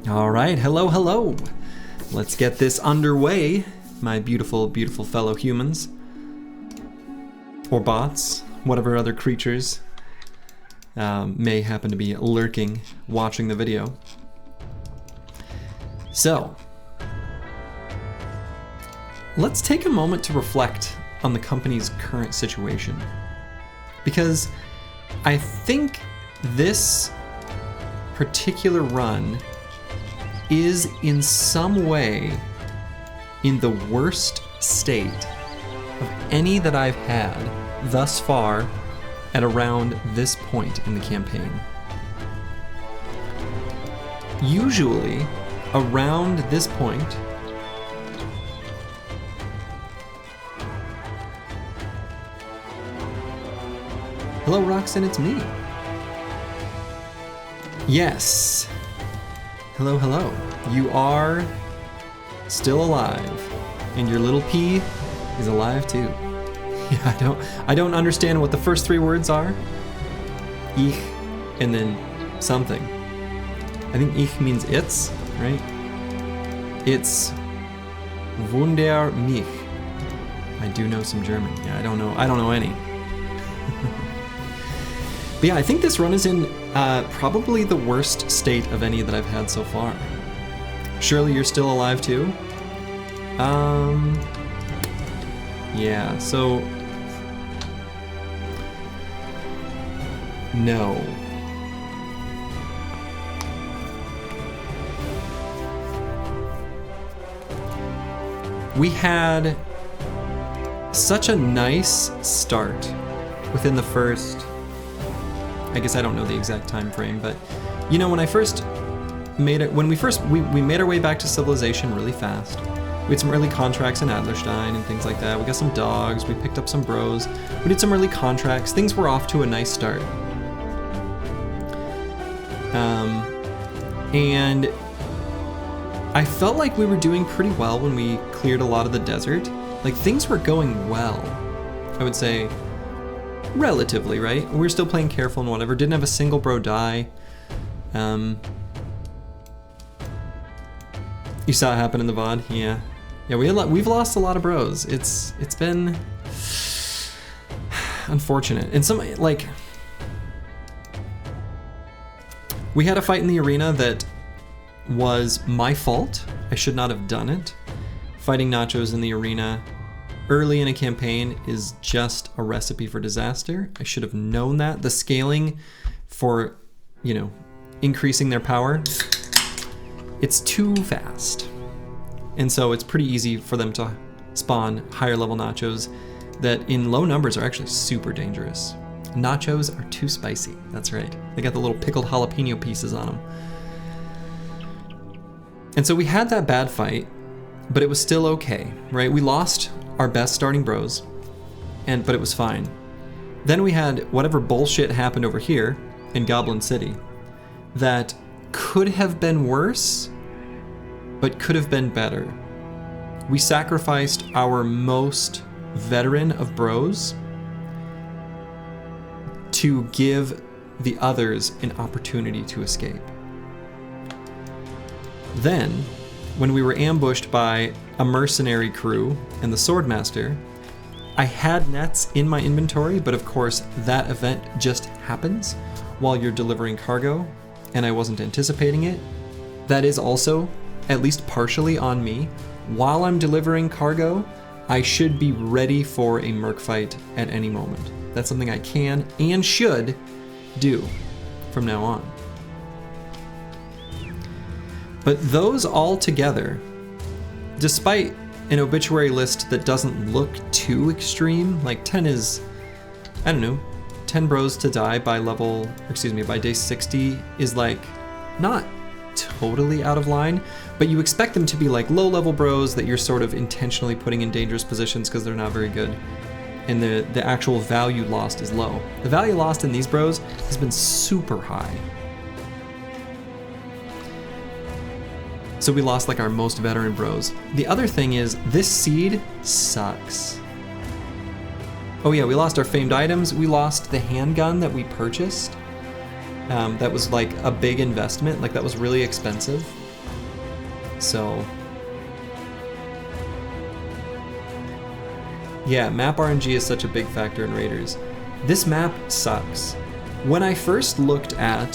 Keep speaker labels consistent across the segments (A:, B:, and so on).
A: All right, hello, hello. Let's get this underway, my beautiful, beautiful fellow humans. Or bots, whatever other creatures may happen to be lurking, watching the video. So, let's take a moment to reflect on the company's current situation. Because I think this particular run is in some way in the worst state of any that I've had thus far at around this point in the campaign. Usually, around this point, hello Roxanne, it's me. Yes. Hello, hello. You are still alive, and your little P is alive too. Yeah, I don't understand what the first three words are. Ich, and then something. I think ich means it's, right? It's wunder mich. I do know some German. Yeah, I don't know any. But yeah, I think this run is in probably the worst state of any that I've had so far. Surely you're still alive too? Yeah, so... No. We had such a nice start within the first... I guess I don't know the exact time frame, but you know, when I first made it, we made our way back to civilization really fast. We had some early contracts in Adlerstein and things like that. We got some dogs, we picked up some bros, we did some early contracts. Things were off to a nice start. And I felt like we were doing pretty well when we cleared a lot of the desert. Like, things were going well, I would say. Relatively, right? We were still playing careful and whatever. Didn't have a single bro die. You saw it happen in the VOD? Yeah. Yeah, we've lost a lot of bros. It's been unfortunate. And some, like, we had a fight in the arena that was my fault. I should not have done it. Fighting nachos in the arena early in a campaign is just a recipe for disaster. I should have known that. The scaling for, you know, increasing their power, it's too fast. And so it's pretty easy for them to spawn higher level nachos that in low numbers are actually super dangerous. Nachos are too spicy, that's right. They got the little pickled jalapeno pieces on them. And so we had that bad fight, but it was still okay, right? We lost our best starting bros, but it was fine. Then we had whatever bullshit happened over here in Goblin City that could have been worse, but could have been better. We sacrificed our most veteran of bros to give the others an opportunity to escape. Then, when we were ambushed by a mercenary crew and the Swordmaster, I had nets in my inventory, but of course that event just happens while you're delivering cargo, and I wasn't anticipating it. That is also at least partially on me. While I'm delivering cargo, I should be ready for a merc fight at any moment. That's something I can and should do from now on. But those all together, despite an obituary list that doesn't look too extreme, like 10 is, I don't know, 10 bros to die by by day 60 is like not totally out of line, but you expect them to be like low level bros that you're sort of intentionally putting in dangerous positions because they're not very good. And the actual value lost is low. The value lost in these bros has been super high. So we lost like our most veteran bros. The other thing is this seed sucks. Oh yeah, we lost our famed items. We lost the handgun that we purchased. That was like a big investment, like that was really expensive. So yeah, map RNG is such a big factor in Raiders. This map sucks. When I first looked at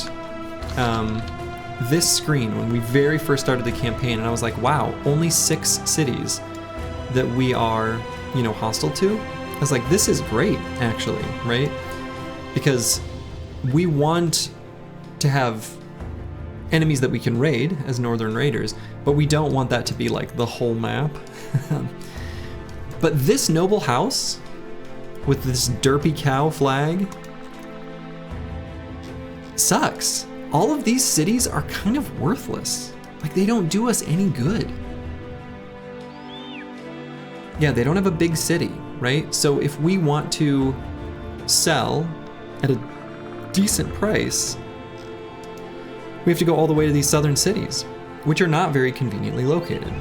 A: this screen, when we very first started the campaign, and I was like, wow, only 6 cities that we are, you know, hostile to. I was like, this is great, actually, right? Because we want to have enemies that we can raid as Northern Raiders, but we don't want that to be like the whole map. But this noble house with this derpy cow flag sucks. All of these cities are kind of worthless. Like, they don't do us any good. Yeah, they don't have a big city, right? So if we want to sell at a decent price, we have to go all the way to these southern cities, which are not very conveniently located.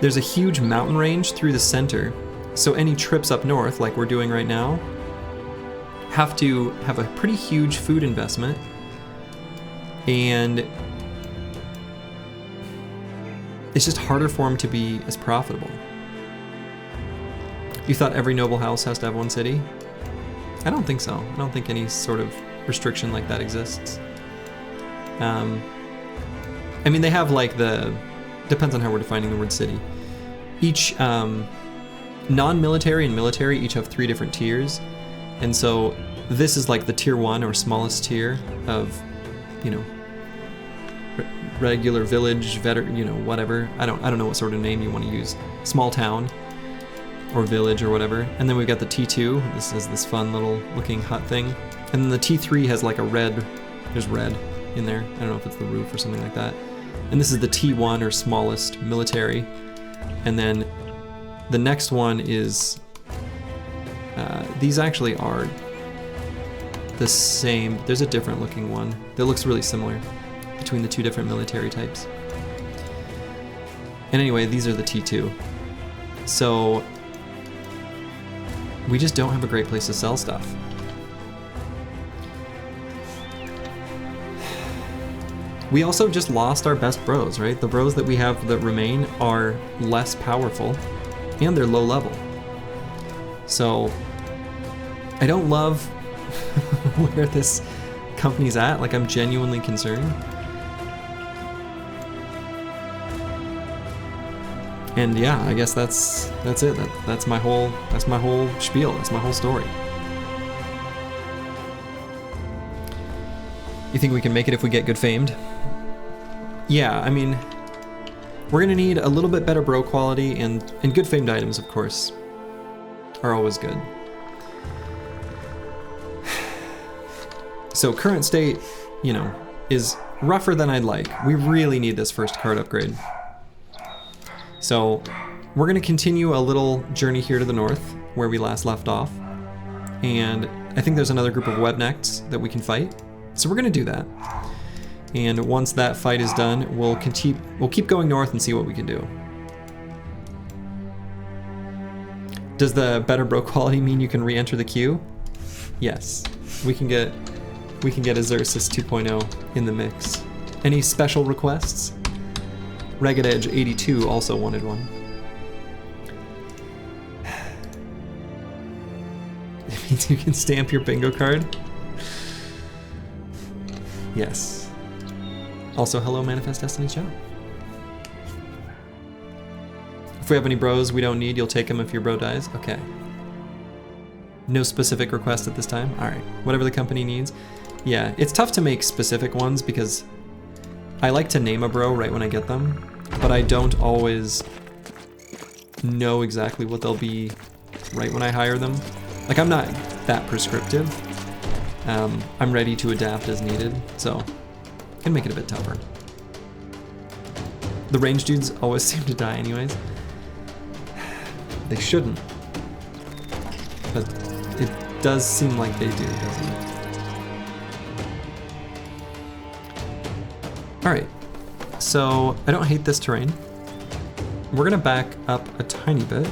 A: There's a huge mountain range through the center, so any trips up north, like we're doing right now, have to have a pretty huge food investment, and it's just harder for them to be as profitable. You thought every noble house has to have one city? I don't think so. I don't think any sort of restriction like that exists. I mean, they have like depends on how we're defining the word city. Each non-military and military each have 3 different tiers. And so this is like the tier 1 or smallest tier of, you know, regular village, you know, whatever. I don't know what sort of name you want to use. Small town or village or whatever. And then we've got the T2. This is this fun little looking hut thing. And then the T3 has like a red, there's red in there. I don't know if it's the roof or something like that. And this is the T1 or smallest military. And then the next one is, these actually are the same. There's a different looking one that looks really similar between the 2 different military types. And anyway, these are the T2. So we just don't have a great place to sell stuff. We also just lost our best bros, right? The bros that we have that remain are less powerful and they're low level. So I don't love where this company's at. Like, I'm genuinely concerned. And yeah, I guess that's it. That's my whole spiel. That's my whole story. You think we can make it if we get good famed? Yeah, I mean, we're gonna need a little bit better bro quality, and good famed items, of course, are always good. So current state, you know, is rougher than I'd like. We really need this first card upgrade. So we're gonna continue a little journey here to the north, where we last left off. And I think there's another group of webnects that we can fight. So we're gonna do that. And once that fight is done, we'll keep going north and see what we can do. Does the better bro quality mean you can re-enter the queue? Yes. We can get a Xerxes 2.0 in the mix. Any special requests? Ragged Edge 82 also wanted one. It means you can stamp your bingo card? Yes. Also, hello, Manifest Destiny's Job. If we have any bros we don't need, you'll take them if your bro dies? Okay. No specific request at this time? Alright. Whatever the company needs. Yeah, it's tough to make specific ones because I like to name a bro right when I get them, but I don't always know exactly what they'll be right when I hire them. Like, I'm not that prescriptive. I'm ready to adapt as needed, so can make it a bit tougher. The range dudes always seem to die anyways. They shouldn't, but it does seem like they do, doesn't it? Alright, so I don't hate this terrain. We're gonna back up a tiny bit,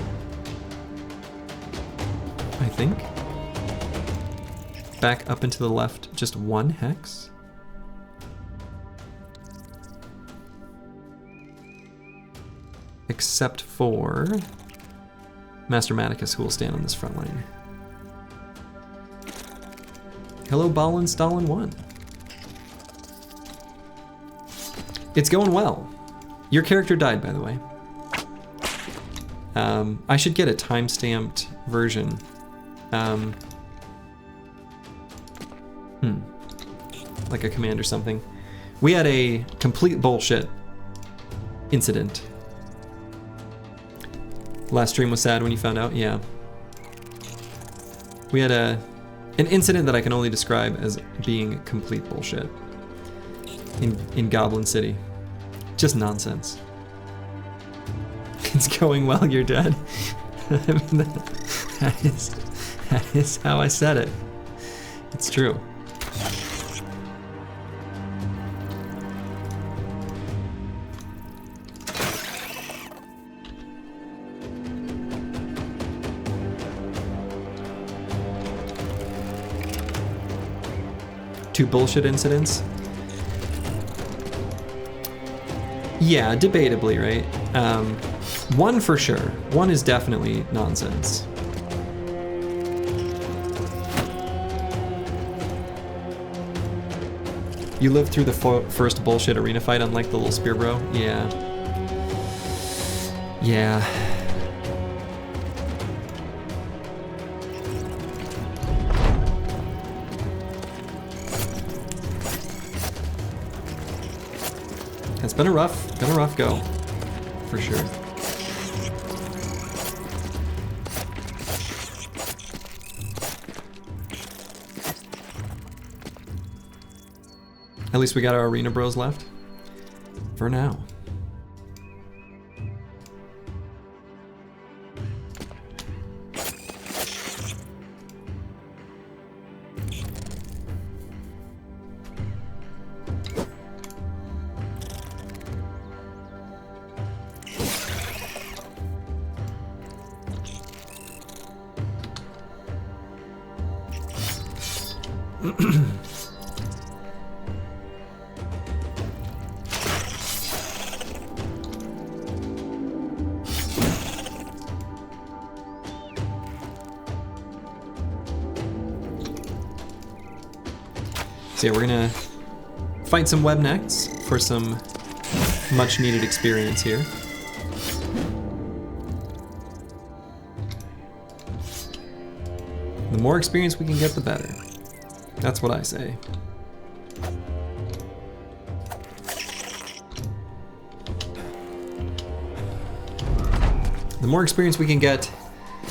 A: I think. Back up into the left just 1 hex. except for Master Maticus, who will stand on this front line. Hello, Ballin Stalin 1. It's going well. Your character died, by the way. I should get a time-stamped version. Like a command or something. We had a complete bullshit incident. Last stream was sad when you found out? Yeah. We had an incident that I can only describe as being complete bullshit in Goblin City. Just nonsense. It's going well, you're dead. I mean, that is how I said it. It's true. Two bullshit incidents? Yeah, debatably, right? One for sure. One is definitely nonsense. You lived through the first bullshit arena fight, unlike the little spear bro? Yeah. Yeah. It's been a rough go, for sure. At least we got our arena bros left. For now. So yeah, we're gonna fight some webnecks for some much needed experience here. The more experience we can get, the better. That's what I say. The more experience we can get,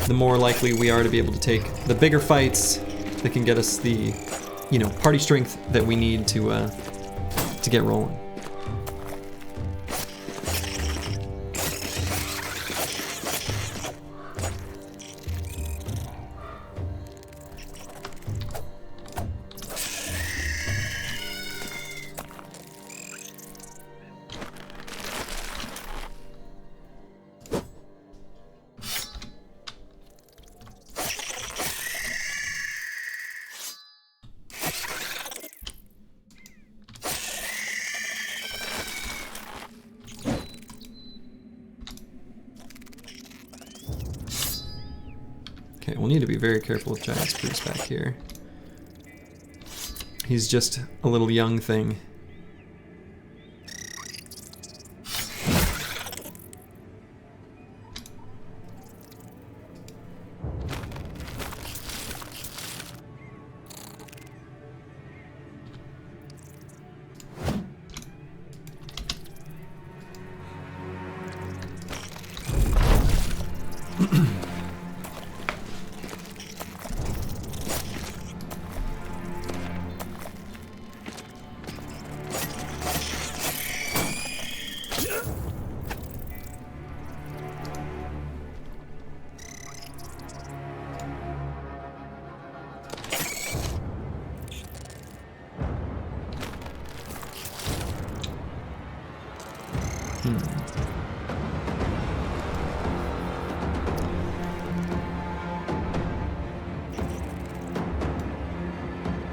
A: the more likely we are to be able to take the bigger fights that can get us the, you know, party strength that we need to get rolling. Okay, we'll need to be very careful with Giant Spruce back here. He's just a little young thing.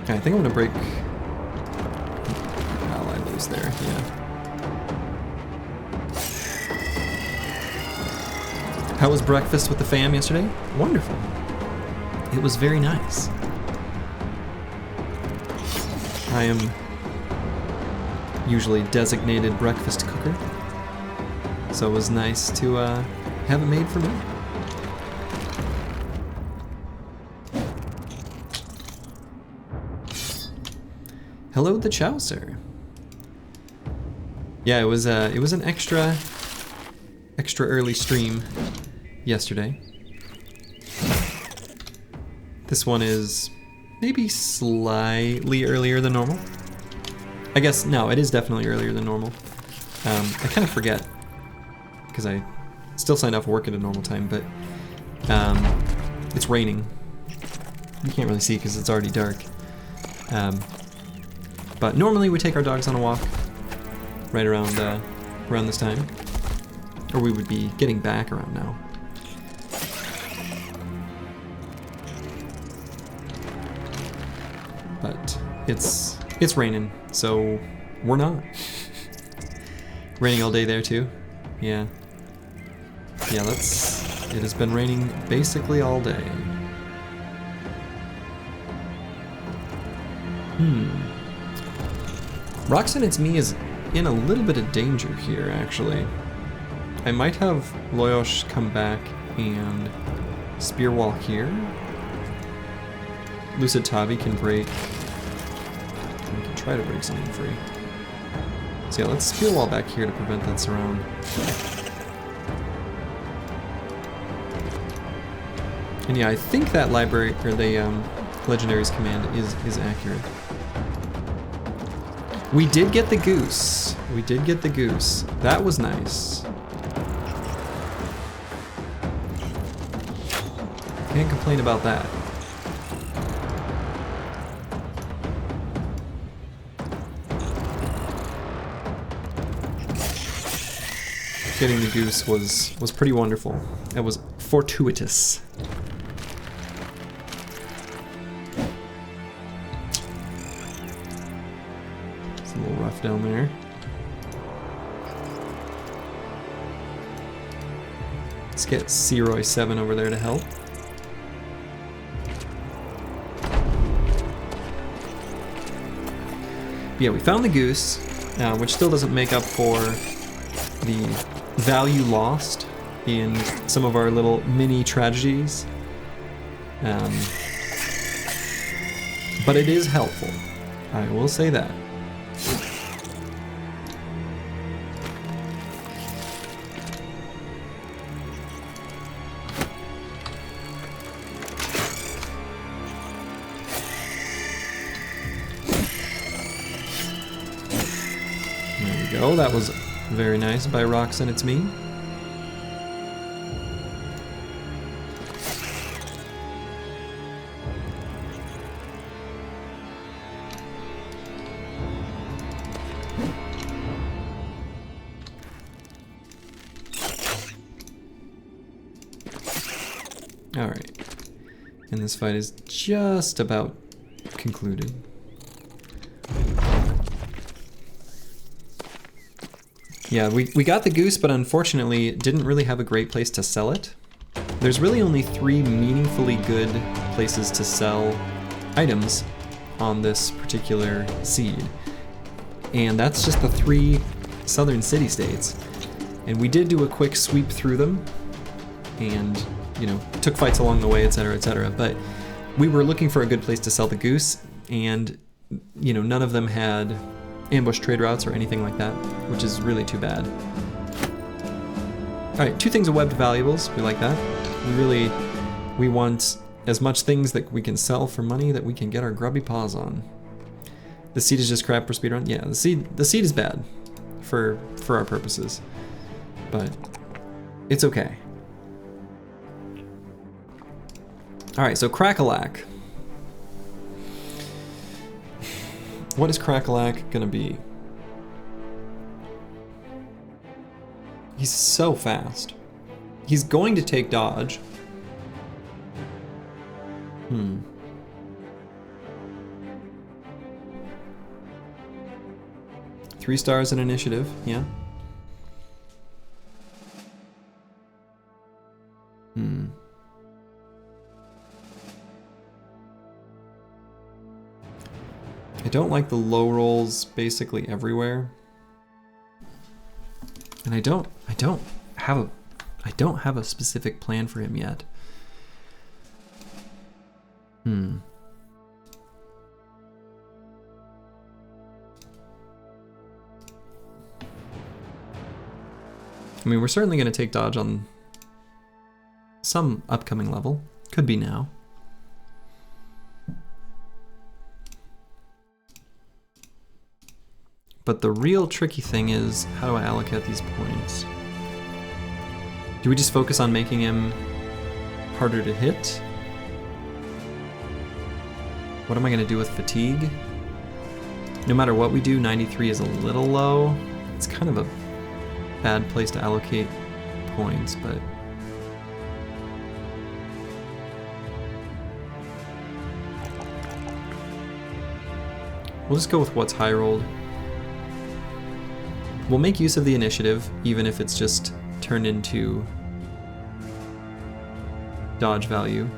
A: Okay, I think I'm gonna break ally base there, yeah. How was breakfast with the fam yesterday? Wonderful. It was very nice. I am usually designated breakfast cooker, so it was nice to have it made for me. Hello, the Chowser. Yeah, it was an extra early stream yesterday. This one is maybe slightly earlier than normal. I guess, no, it is definitely earlier than normal. I kind of forget, because I still signed off work at a normal time, but it's raining. You can't really see because it's already dark. But normally we take our dogs on a walk right around this time. Or we would be getting back around now. But it's raining, so we're not. Raining all day there too? Yeah. Yeah, it has been raining basically all day. Roxanne It's Me is in a little bit of danger here, actually. I might have Loyosh come back and spear wall here. Lucid Tavi can break. We can try to break something free. So yeah, let's spear wall back here to prevent that surround. And yeah, I think that library, or the Legendary's command is accurate. We did get the goose. We did get the goose. That was nice. Can't complain about that. Getting the goose was pretty wonderful. That was fortuitous. It's a little rough down there. Let's get Seroy 7 over there to help. Yeah, we found the goose, which still doesn't make up for the value lost in some of our little mini tragedies. But it is helpful. I will say that. Oh, that was very nice by Roxanne It's Me. Alright. And this fight is just about concluded. Yeah, we got the goose, but unfortunately didn't really have a great place to sell it. There's really only 3 meaningfully good places to sell items on this particular seed. And that's just the 3 southern city-states. And we did do a quick sweep through them, and, you know, took fights along the way, etc., etc. But we were looking for a good place to sell the goose, and, you know, none of them had ambush trade routes or anything like that, which is really too bad. Alright, 2 things of webbed valuables. We like that. We want as much things that we can sell for money that we can get our grubby paws on. The seed is just crap for speedrun? Yeah, the seed is bad for our purposes. But it's okay. Alright, so Crackalack. What is Crackalack gonna be? He's so fast. He's going to take dodge. 3 stars in initiative, yeah. I don't like the low rolls basically everywhere. And I don't have a specific plan for him yet. I mean, we're certainly going to take dodge on some upcoming level. Could be now. But the real tricky thing is, how do I allocate these points? Do we just focus on making him harder to hit? What am I going to do with fatigue? No matter what we do, 93 is a little low. It's kind of a bad place to allocate points, but we'll just go with what's high rolled. We'll make use of the initiative, even if it's just turned into dodge value.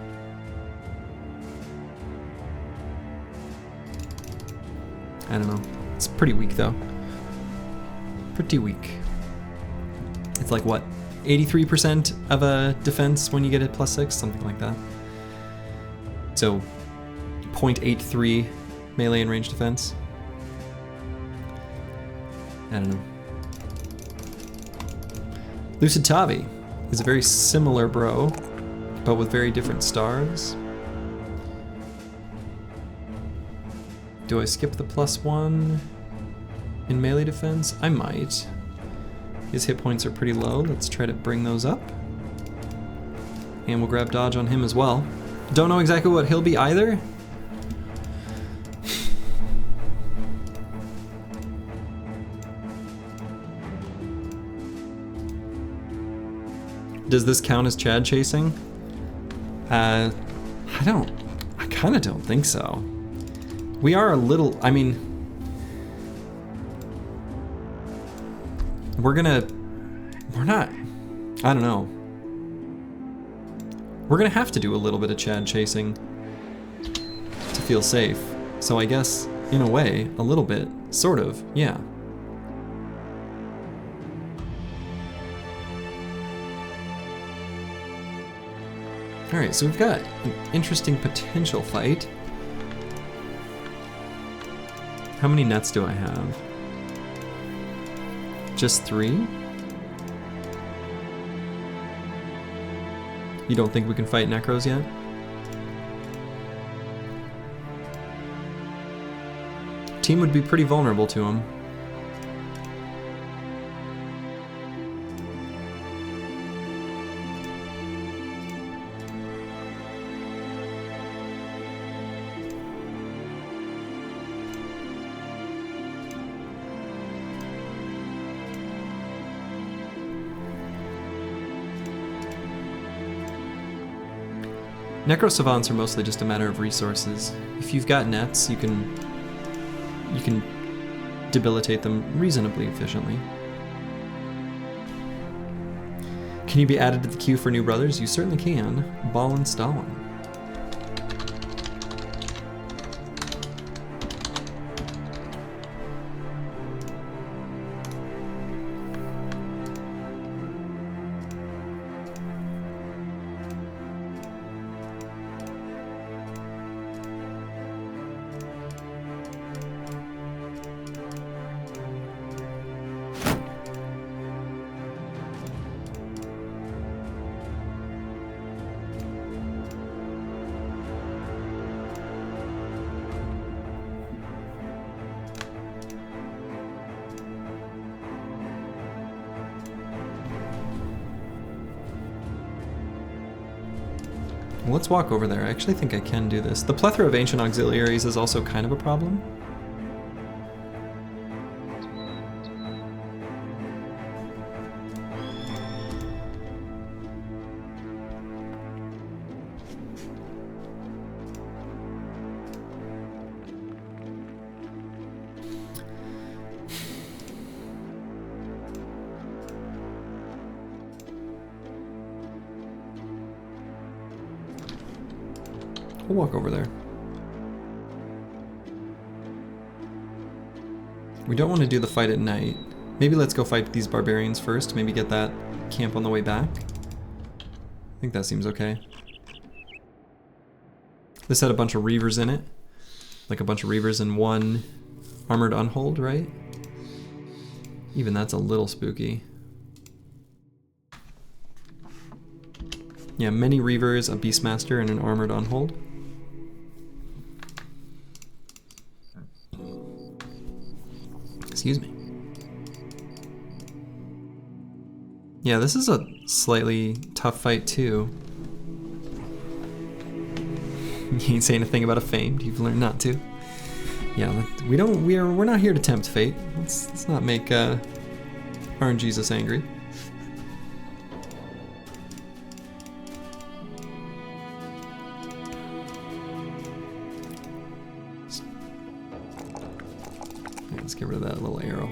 A: I don't know. It's pretty weak though. Pretty weak. It's like what? 83% of a defense when you get it +6, something like that. So 0.83 melee and range defense. I don't know. Lucid Tavi is a very similar bro, but with very different stars. Do I skip the +1 in melee defense? I might. His hit points are pretty low. Let's try to bring those up. And we'll grab dodge on him as well. Don't know exactly what he'll be either. Does this count as Chad chasing? I kind of don't think so. We are a little, I mean, we're not, I don't know. We're gonna have to do a little bit of Chad chasing to feel safe. So I guess, in a way, a little bit, sort of, yeah. All right, so we've got an interesting potential fight. How many nets do I have? Just 3? You don't think we can fight Necros yet? Team would be pretty vulnerable to him. Necro Savants are mostly just a matter of resources. If you've got nets, you can debilitate them reasonably efficiently. Can you be added to the queue for new brothers? You certainly can. Ball and Stalin. Let's walk over there. I actually think I can do this. The plethora of ancient auxiliaries is also kind of a problem. We'll walk over there. We don't want to do the fight at night. Maybe let's go fight these barbarians first. Maybe get that camp on the way back. I think that seems okay. This had a bunch of reavers in it. Like a bunch of reavers and one armored unhold, right? Even that's a little spooky. Yeah, many reavers, a beastmaster, and an armored unhold. Excuse me. Yeah, this is a slightly tough fight too. You ain't saying a thing about a famed. You've learned not to. Yeah, we're not here to tempt fate. Let's not make RNGesus angry. Let's get rid of that little arrow.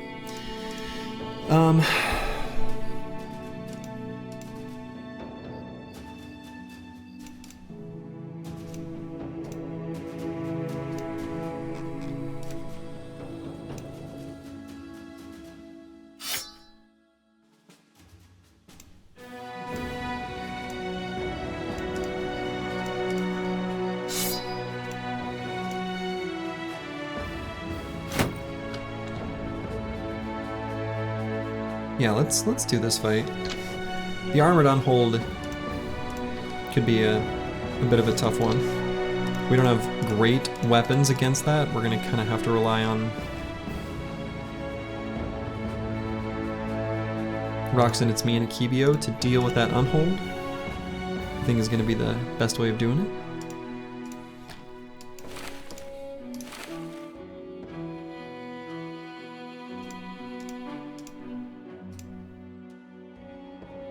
A: Yeah, let's do this fight. The armored unhold could be a bit of a tough one. We don't have great weapons against that. We're gonna kind of have to rely on Roxanne, It's Me, and Akibio to deal with that unhold. I think is gonna be the best way of doing it.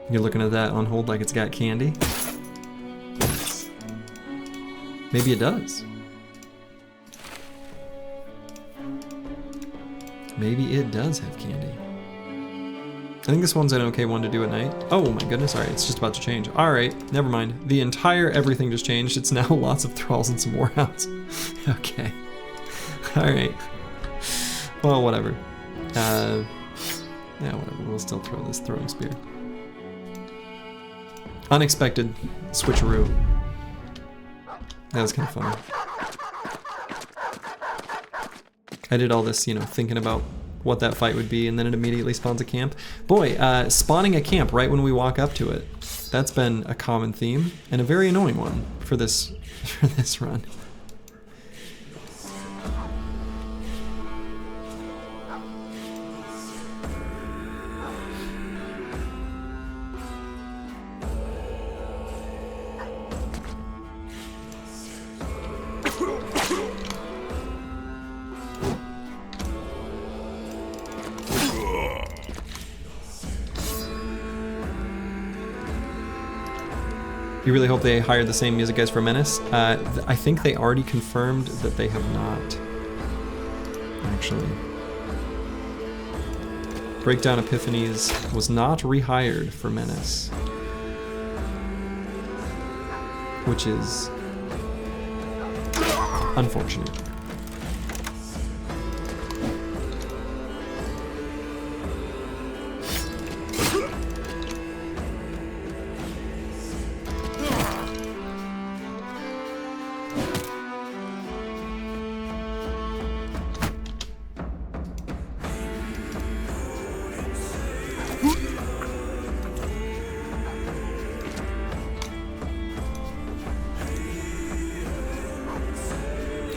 A: You're looking at that unhold like it's got candy? Maybe it does. Maybe it does have candy. I think this one's an okay one to do at night. Oh my goodness, alright, it's just about to change. Alright, never mind. The entire everything just changed. It's now lots of thralls and some warhounds. Okay. Alright. Well, whatever. Yeah, whatever. We'll still throw this throwing spear. Unexpected switcheroo. That was kind of fun. I did all this, you know, thinking about what that fight would be, and then it immediately spawns a camp. Boy, spawning a camp right when we walk up to it. That's been a common theme, and a very annoying one for this run. You really hope they hired the same music guys for Menace? I think they already confirmed that they have not, actually. Breakdown Epiphanies was not rehired for Menace, which is unfortunate.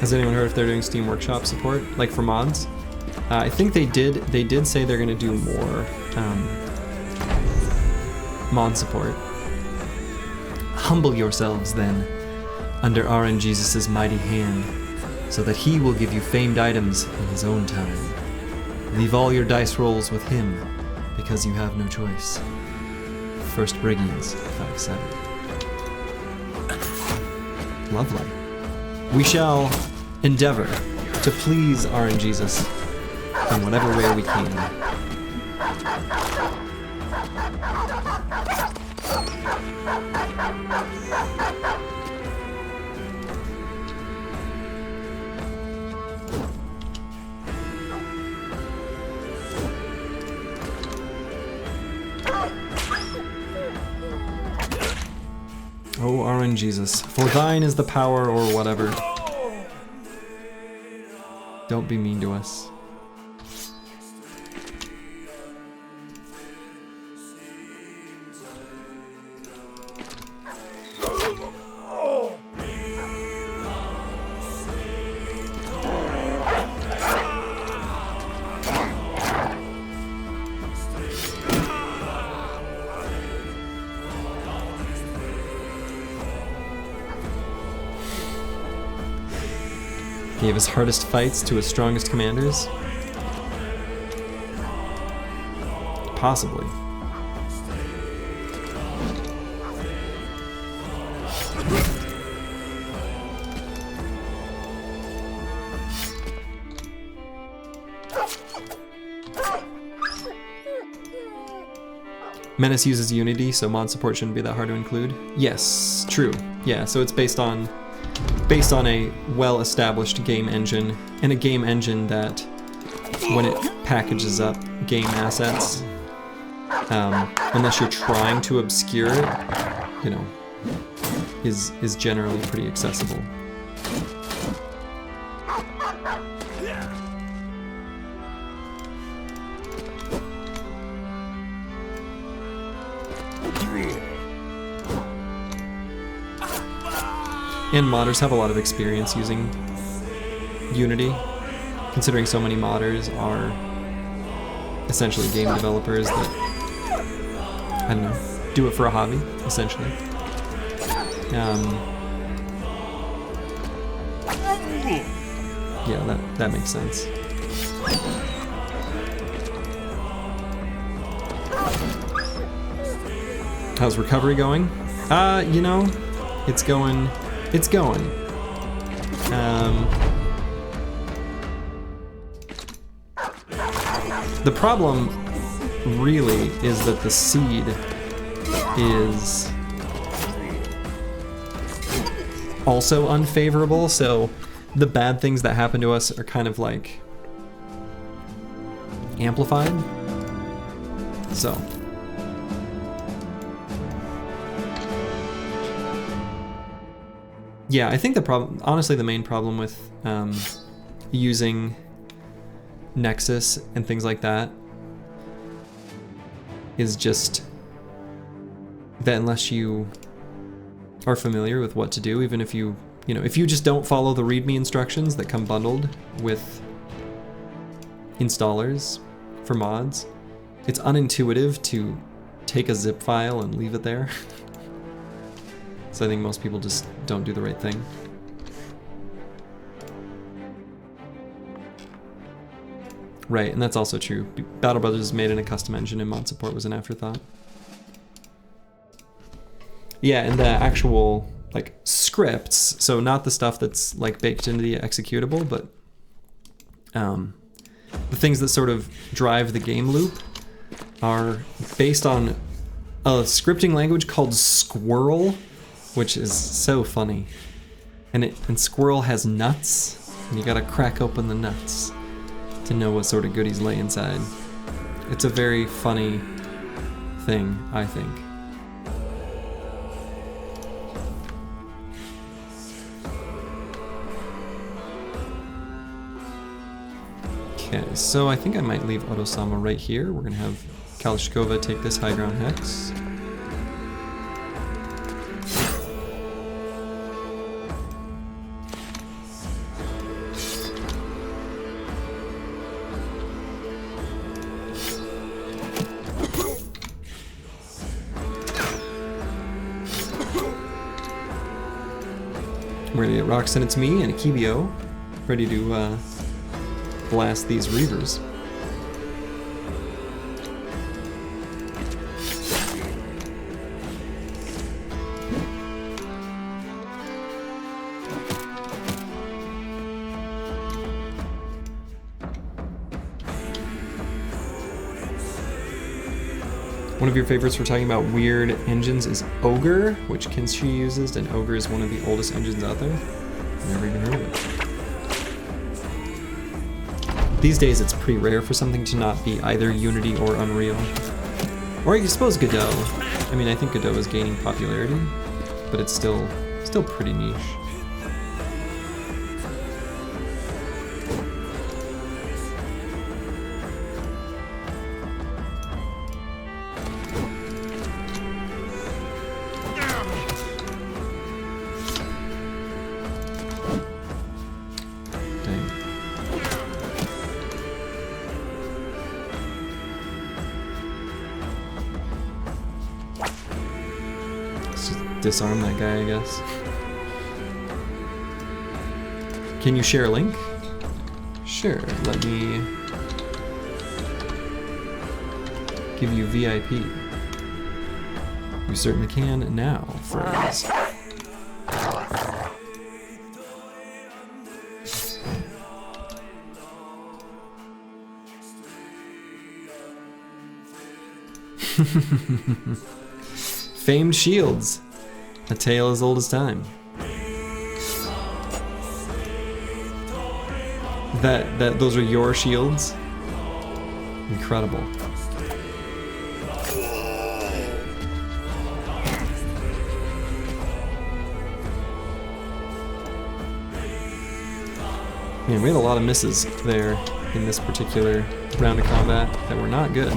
A: Has anyone heard if they're doing Steam Workshop support, like for mods? I think they did. They did say they're going to do more mod support. Humble yourselves then under RNGesus' mighty hand, so that he will give you famed items in his own time. Leave all your dice rolls with him, because you have no choice. First Brigians 5-7. Lovely. We shall endeavor to please RNGesus in whatever way we can. Oh, RNGesus, for thine is the power or whatever. Don't be mean to us. Gave his hardest fights to his strongest commanders? Possibly. Menace uses Unity, so mod support shouldn't be that hard to include. Yes, true. Yeah, so it's based on a well-established game engine, and a game engine that, when it packages up game assets, unless you're trying to obscure it, you know, is generally pretty accessible. And modders have a lot of experience using Unity, considering so many modders are essentially game developers that, I don't know, do it for a hobby, essentially. Yeah, that makes sense. How's recovery going? You know, it's going. The problem really is that the seed is also unfavorable, so the bad things that happen to us are kind of like amplified. So yeah, I think honestly, the main problem with using Nexus and things like that is just that unless you are familiar with what to do, even if you just don't follow the README instructions that come bundled with installers for mods, it's unintuitive to take a zip file and leave it there. So I think most people just don't do the right thing. Right, and that's also true. Battle Brothers is made in a custom engine and mod support was an afterthought. Yeah, and the actual like scripts, so not the stuff that's like baked into the executable, but the things that sort of drive the game loop are based on a scripting language called Squirrel, which is so funny. And Squirrel has nuts, and you gotta crack open the nuts to know what sort of goodies lay inside. It's a very funny thing, I think. Okay, so I think I might leave Otosama right here. We're gonna have Kalashkova take this high ground hex. We're gonna get Rock Send It To Me and Akibio ready to blast these Reavers. One of your favorites for talking about weird engines is Ogre, which Kinshi uses, and Ogre is one of the oldest engines out there. Never even heard of it. These days it's pretty rare for something to not be either Unity or Unreal. Or I suppose Godot. I mean, I think Godot is gaining popularity. but it's still pretty niche. Disarm that guy, I guess. Can you share a link? Sure, let me give you VIP. You certainly can now, friends. Famed shields. A tale as old as time. Those are your shields? Incredible. Man, we had a lot of misses there in this particular round of combat that were not good.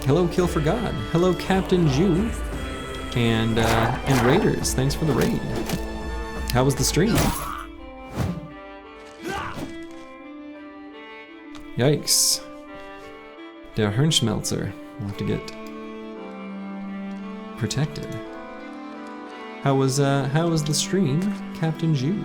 A: Hello, Kill for God. Hello, Captain Jew. And Raiders, thanks for the raid. How was the stream? Yikes. Der Hirnschmelzer will have to get protected. How was the stream, Captain Jew?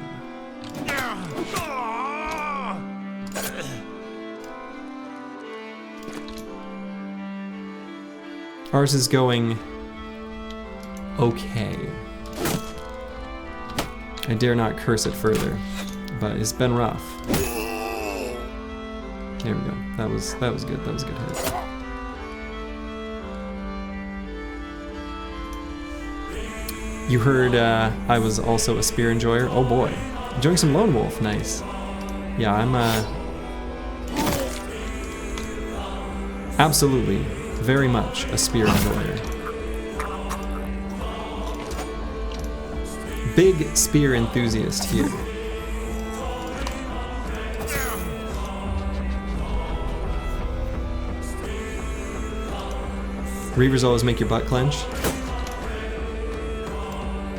A: Ours is going okay. I dare not curse it further, but it's been rough. There we go. That was good. That was a good hit. You heard I was also a spear enjoyer. Oh boy, enjoying some Lone Wolf. Nice. Yeah, I'm absolutely. Very much a spear enjoyer. Big spear enthusiast here. Reavers always make your butt clench.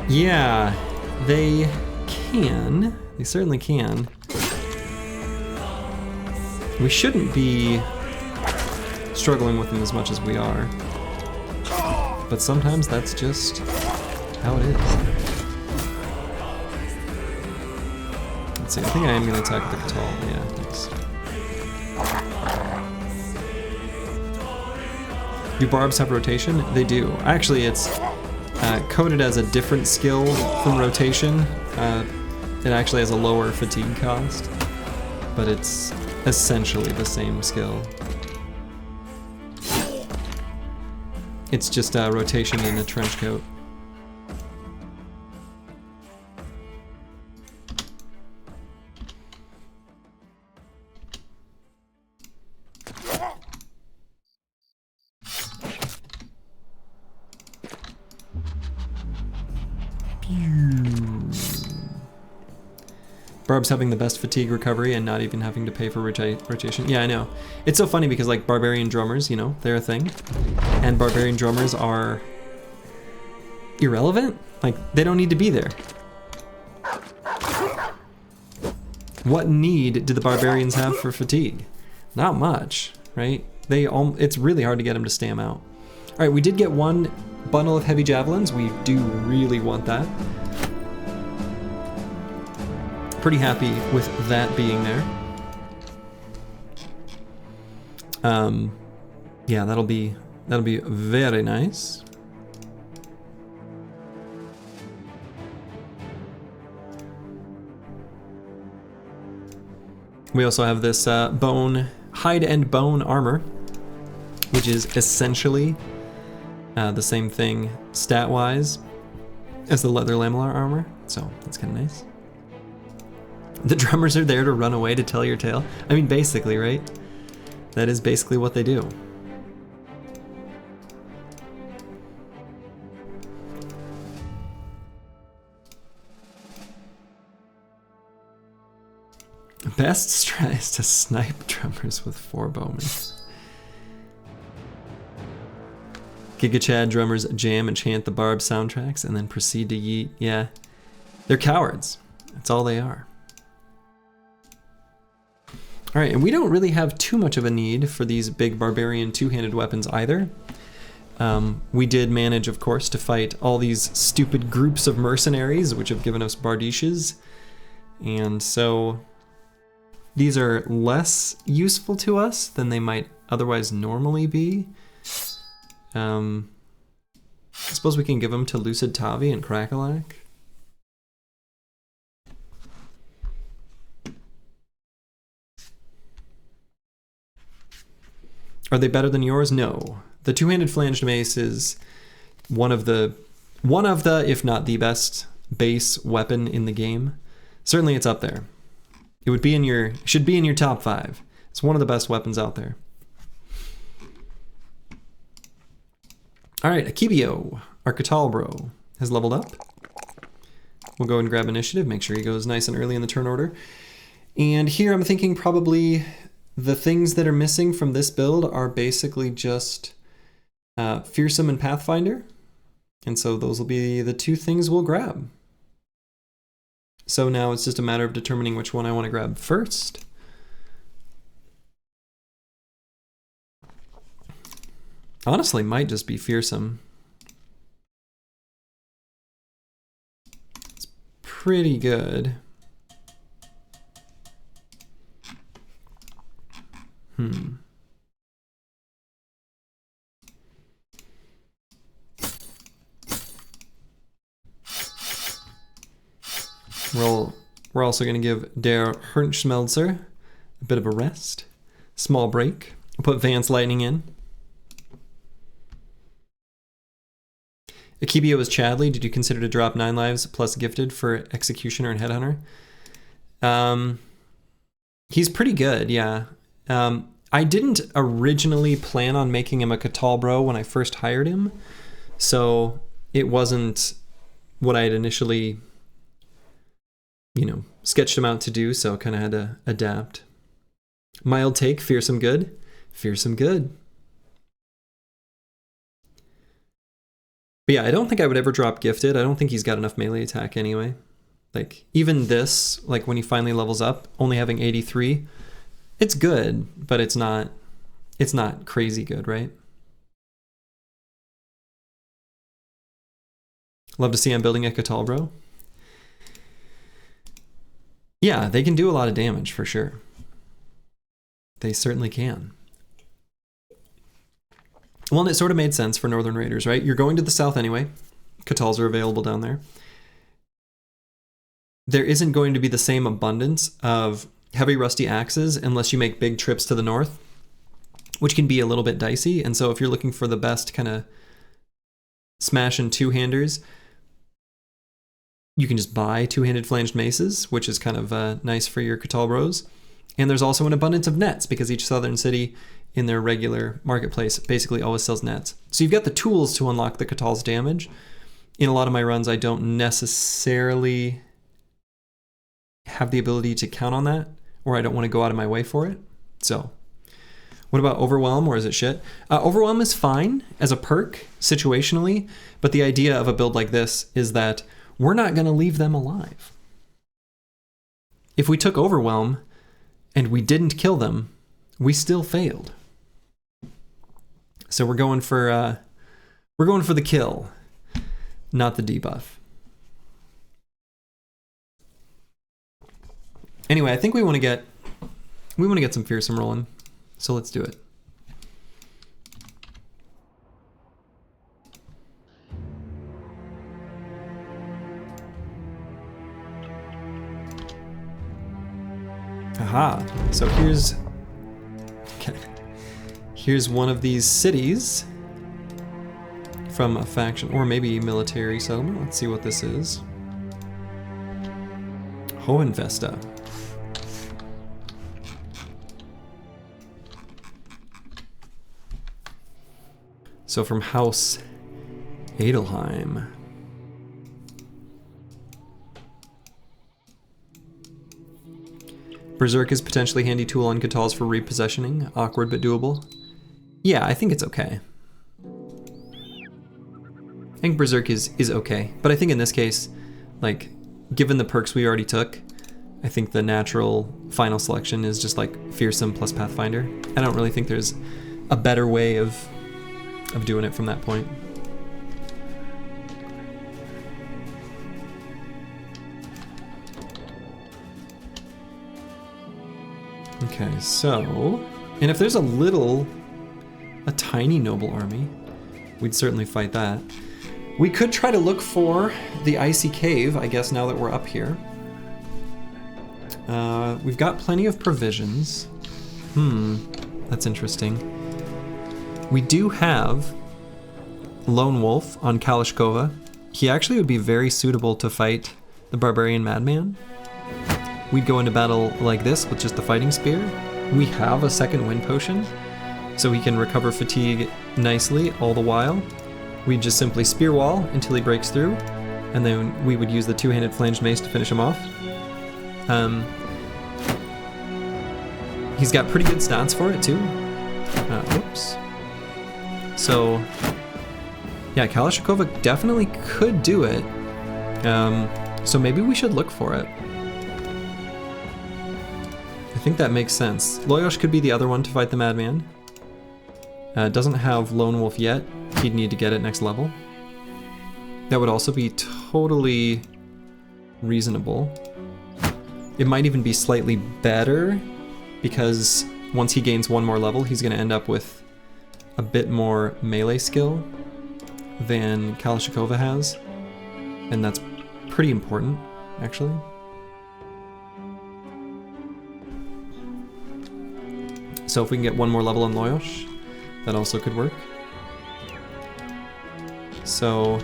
A: Yeah, they can. They certainly can. We shouldn't be struggling with them as much as we are. But sometimes that's just how it is. Let's see, I think I am going to attack with the Catal. Yeah, thanks. Do barbs have rotation? They do. Actually, it's coded as a different skill from rotation. It actually has a lower fatigue cost, but it's essentially the same skill. It's just a rotation in a trench coat. Barb's having the best fatigue recovery and not even having to pay for rotation. Yeah, I know. It's so funny because like barbarian drummers, you know, they're a thing. And barbarian drummers are irrelevant. Like, they don't need to be there. What need do the barbarians have for fatigue? Not much, right? It's really hard to get them to stam out. All right, we did get one bundle of heavy javelins. We do really want that. Pretty happy with that being there. Yeah, that'll be very nice. We also have this hide and bone armor, which is essentially the same thing stat-wise as the leather lamellar armor, so that's kind of nice. The drummers are there to run away to tell your tale. I mean, basically, right? That is basically what they do. Best strat is to snipe drummers with 4 bowmen. Giga Chad drummers jam and chant the Barb soundtracks and then proceed to yeet. Yeah, they're cowards. That's all they are. All right, and we don't really have too much of a need for these big barbarian two-handed weapons either. We did manage, of course, to fight all these stupid groups of mercenaries, which have given us bardishes. And so these are less useful to us than they might otherwise normally be. I suppose we can give them to Lucid Tavi and Crackalack. Are they better than yours? No. The two-handed flanged mace is one of the, if not the best base weapon in the game. Certainly it's up there. It would be in your, should be in your top 5. It's one of the best weapons out there. All right, Akibio, our Catalbro, has leveled up. We'll go and grab initiative, make sure he goes nice and early in the turn order. And here I'm thinking probably the things that are missing from this build are basically just Fearsome and Pathfinder. And so those will be the 2 things we'll grab. So now it's just a matter of determining which one I want to grab first. Honestly, might just be Fearsome. It's pretty good. We're also going to give Der Hirnschmelzer a bit of a rest. Small break. We'll put Vance Lightning in. Akibio is Chadley. Did you consider to drop 9 lives plus gifted for Executioner and Headhunter? He's pretty good, yeah. I didn't originally plan on making him a Catalbro when I first hired him, so it wasn't what I had initially, sketched him out to do, so kind of had to adapt. Mild take, Fearsome good. Fearsome good. But yeah, I don't think I would ever drop Gifted. I don't think he's got enough melee attack anyway. Like, even this, like when he finally levels up, only having 83, it's good, but it's not crazy good, right? Love to see I'm building a Catalbro. Yeah, they can do a lot of damage for sure. They certainly can. Well, and it sort of made sense for Northern Raiders, right? You're going to the south anyway. Catals are available down there. There isn't going to be the same abundance of heavy rusty axes unless you make big trips to the north, which can be a little bit dicey. And so if you're looking for the best kind of smash and two-handers, you can just buy two-handed flanged maces, which is kind of nice for your Catalbros. And there's also an abundance of nets because each southern city in their regular marketplace basically always sells nets. So you've got the tools to unlock the Catal's damage. In a lot of my runs, I don't necessarily have the ability to count on that, or I don't want to go out of my way for it. So what about Overwhelm, or is it shit? Overwhelm is fine as a perk situationally, but the idea of a build like this is that we're not going to leave them alive. If we took Overwhelm and we didn't kill them, we still failed. So we're going for the kill, not the debuff. Anyway, I think we want to get some Fearsome rolling, so let's do it. Aha, so here's one of these cities from a faction, or maybe military settlement. Let's see what this is. Hohenfesta. So from House Adelheim. Berserk is potentially handy tool on Katals for repossessioning. Awkward but doable. Yeah, I think it's okay. I think Berserk is okay. But I think in this case, like, given the perks we already took, I think the natural final selection is just like Fearsome plus Pathfinder. I don't really think there's a better way of doing it from that point. Okay, so, and if there's a tiny noble army, we'd certainly fight that. We could try to look for the icy cave, I guess, now that we're up here. We've got plenty of provisions. That's interesting. We do have Lone Wolf on Kalashkova. He actually would be very suitable to fight the Barbarian Madman. We'd go into battle like this with just the fighting spear. We have a second wind potion, so he can recover fatigue nicely all the while. We'd just simply spear wall until he breaks through, and then we would use the two-handed flanged mace to finish him off. He's got pretty good stats for it too. Oops. So, yeah, Kalashnikova definitely could do it. So maybe we should look for it. I think that makes sense. Loyosh could be the other one to fight the Madman. Doesn't have Lone Wolf yet. He'd need to get it next level. That would also be totally reasonable. It might even be slightly better, because once he gains one more level, he's going to end up with a bit more melee skill than Kalashnikova has. And that's pretty important, actually. So if we can get one more level on Loyosh, that also could work. So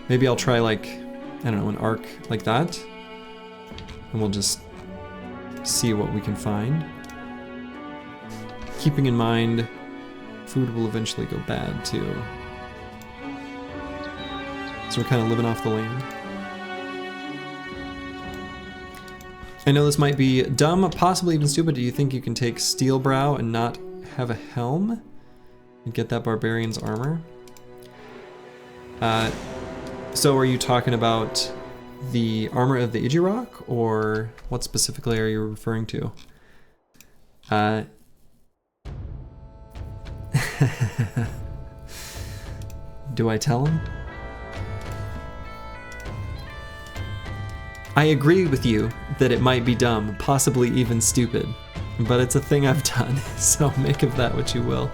A: maybe I'll try, like, I don't know, an arc like that. And we'll just see what we can find. Keeping in mind, food will eventually go bad too. So we're kind of living off the land. I know this might be dumb, possibly even stupid. Do you think you can take Steel Brow and not have a helm? And get that Barbarian's armor? So are you talking about the armor of the Ijirok, or what specifically are you referring to? Do I tell him? I agree with you that it might be dumb, possibly even stupid, but it's a thing I've done, so make of that what you will.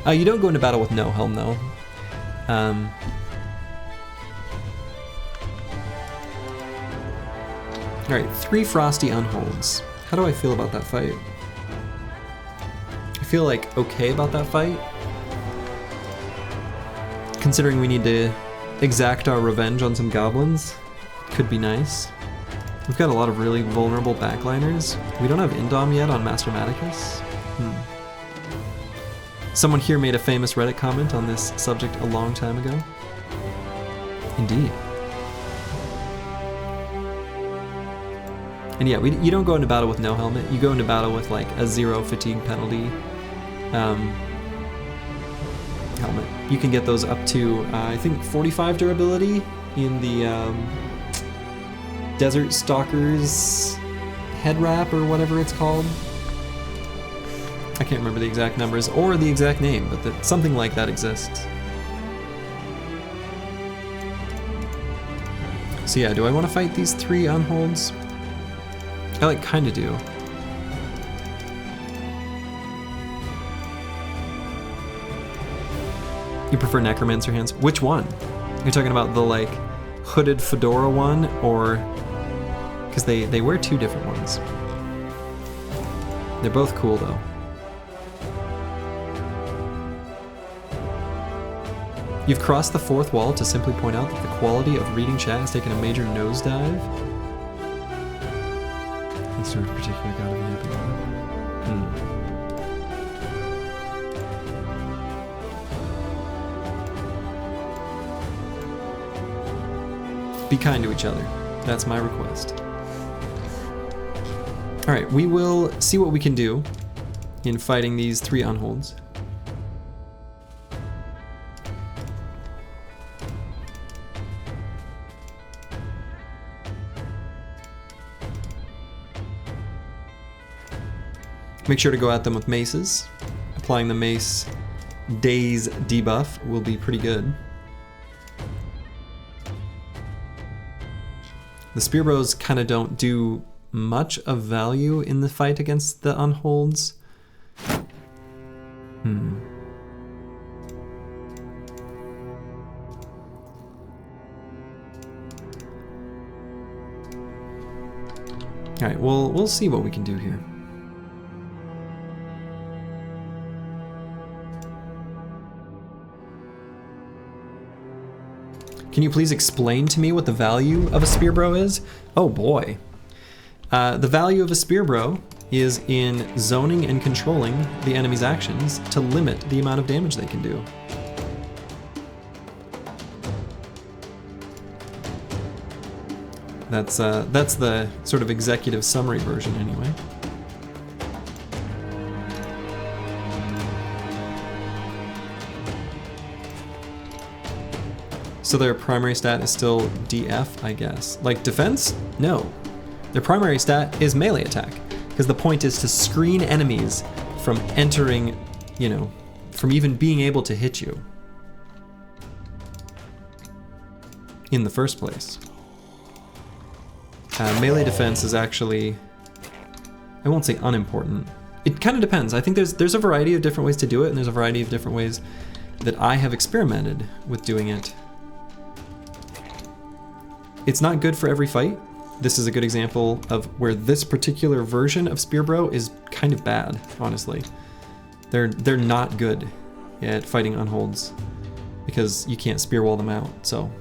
A: You don't go into battle with no helm, though. Alright, 3 Frosty Unholds. How do I feel about that fight? I feel like okay about that fight. Considering we need to exact our revenge on some goblins, could be nice. We've got a lot of really vulnerable backliners. We don't have Indom yet on Master Maticus. Someone here made a famous Reddit comment on this subject a long time ago. Indeed. And yeah, you don't go into battle with no helmet. You go into battle with like a 0 fatigue penalty helmet. You can get those up to, I think, 45 durability in the Desert Stalker's head wrap or whatever it's called. I can't remember the exact numbers or the exact name, but something like that exists. So yeah, do I want to fight these 3 unholds? I like kinda do. You prefer Necromancer hands? Which one? You're talking about the like hooded fedora one, or because they wear 2 different ones. They're both cool though. You've crossed the 4th wall to simply point out that the quality of reading chat has taken a major nosedive. Sort of particular god of the epic. Be kind to each other. That's my request. All right, we will see what we can do in fighting these 3 unholds. Make sure to go at them with maces. Applying the mace daze debuff will be pretty good. The spear bros kind of don't do much of value in the fight against the unholds. All right, we'll see what we can do here. Can you please explain to me what the value of a spear bro is? Oh boy. The value of a spear bro is in zoning and controlling the enemy's actions to limit the amount of damage they can do. That's the sort of executive summary version anyway. So their primary stat is still DF, I guess. Like defense? No. Their primary stat is melee attack, because the point is to screen enemies from entering, you know, from even being able to hit you in the first place. Melee defense is actually, I won't say unimportant. It kind of depends. I think there's a variety of different ways to do it, and there's a variety of different ways that I have experimented with doing it. It's not good for every fight. This is a good example of where this particular version of Spear Bro is kind of bad, honestly. They're not good at fighting unholds because you can't spear wall them out, so.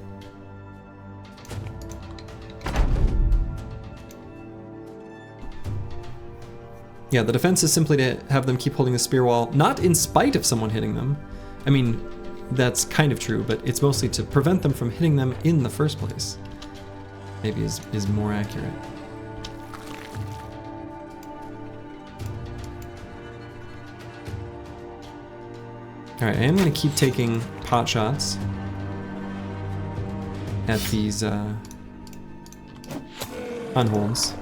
A: Yeah, the defense is simply to have them keep holding the spear wall, not in spite of someone hitting them. I mean, that's kind of true, but it's mostly to prevent them from hitting them in the first place. Maybe is more accurate. Alright, I am going to keep taking pot shots at these unholds.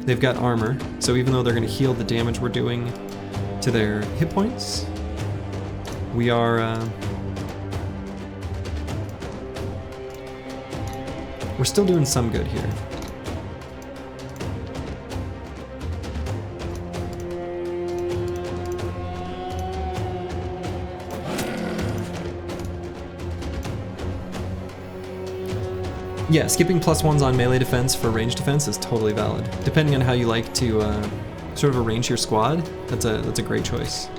A: They've got armor, so even though they're going to heal the damage we're doing to their hit points, we are we're still doing some good here. Yeah, skipping +1s on melee defense for range defense is totally valid. Depending on how you like to sort of arrange your squad, that's a great choice.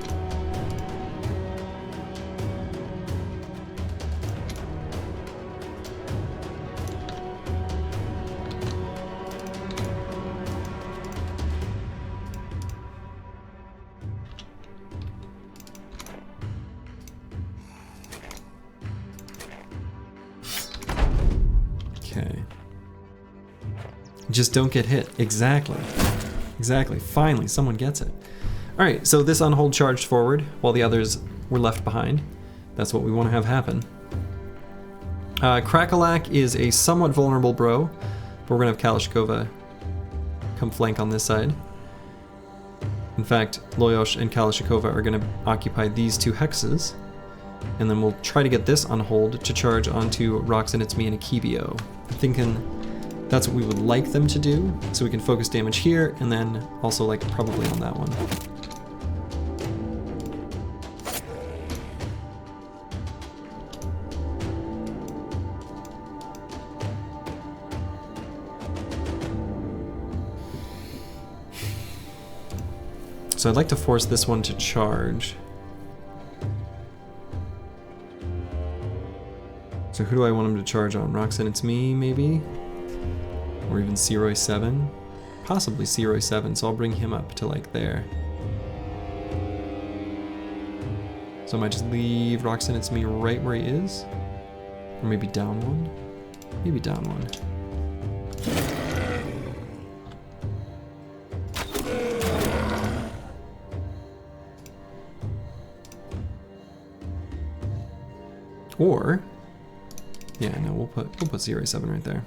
A: Just don't get hit. Exactly. Exactly. Finally, someone gets it. All right, so this unhold charged forward while the others were left behind. That's what we want to have happen. Krakalak is a somewhat vulnerable bro, but we're going to have Kalashnikova come flank on this side. In fact, Loyosh and Kalashnikova are going to occupy these 2 hexes, and then we'll try to get this unhold to charge onto Roxanne, It's Me, and Akibio. I'm thinking that's what we would like them to do, so we can focus damage here, and then also like probably on that one. So I'd like to force this one to charge. So who do I want him to charge on? Roxanne, It's Me, maybe? Or even Seroy 7? Possibly Seroy 7, so I'll bring him up to like there. So I might just leave Roxanne, It's Me right where he is. Or maybe down 1? Maybe down 1. Or, yeah, no, we'll put 0.7 right there.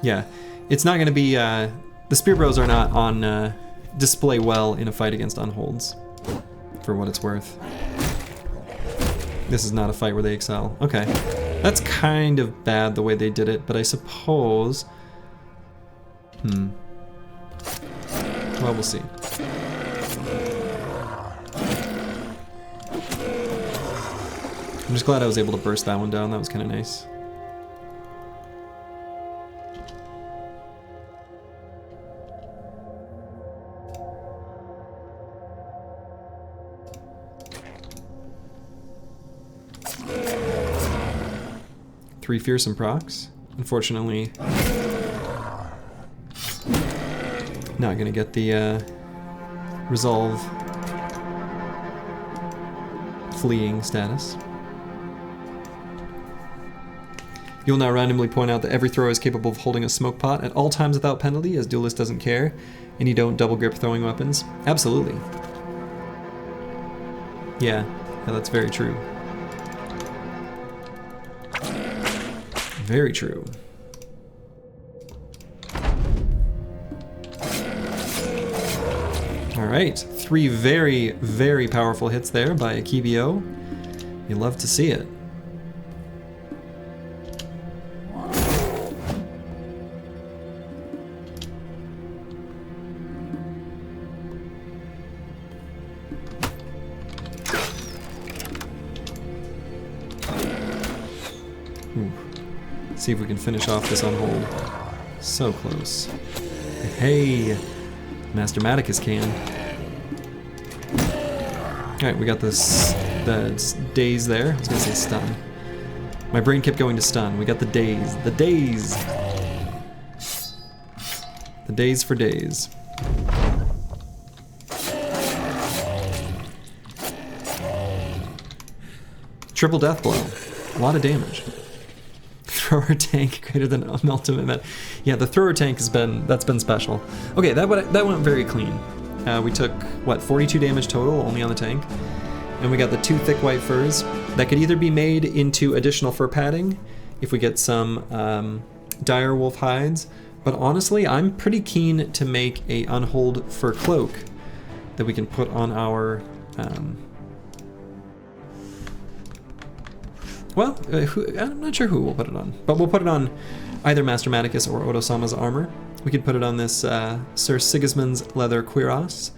A: Yeah, it's not going to be, the Spear Bros are not on display well in a fight against Unholds, for what it's worth. This is not a fight where they excel. Okay, that's kind of bad the way they did it, but I suppose... Well, we'll see. I'm just glad I was able to burst that one down, that was kind of nice. Three fearsome procs. Unfortunately, not gonna get the resolve fleeing status. You'll now randomly point out that every thrower is capable of holding a smoke pot at all times without penalty, as Duelist doesn't care, and you don't double grip throwing weapons. Absolutely. Yeah, that's very true. Very true. Alright, 3 very, very powerful hits there by Akibio. You love to see it. See if we can finish off this Unhold. So close. Hey, Master Maticus can. Alright, we got this, the daze there. I was gonna say stun. My brain kept going to stun. We got the daze. The daze! The daze for days. Triple death blow. A lot of damage. Thrower tank greater than an ultimate event. Yeah, the thrower tank that's been special. Okay, that went very clean. We took what, 42 damage total only on the tank, and we got the 2 thick white furs that could either be made into additional fur padding if we get some dire wolf hides. But honestly, I'm pretty keen to make a Unhold fur cloak that we can put on our. Well, I'm not sure who we'll put it on, but we'll put it on either Master Maticus or Odo-sama's armor. We could put it on this Sir Sigismund's leather cuirass,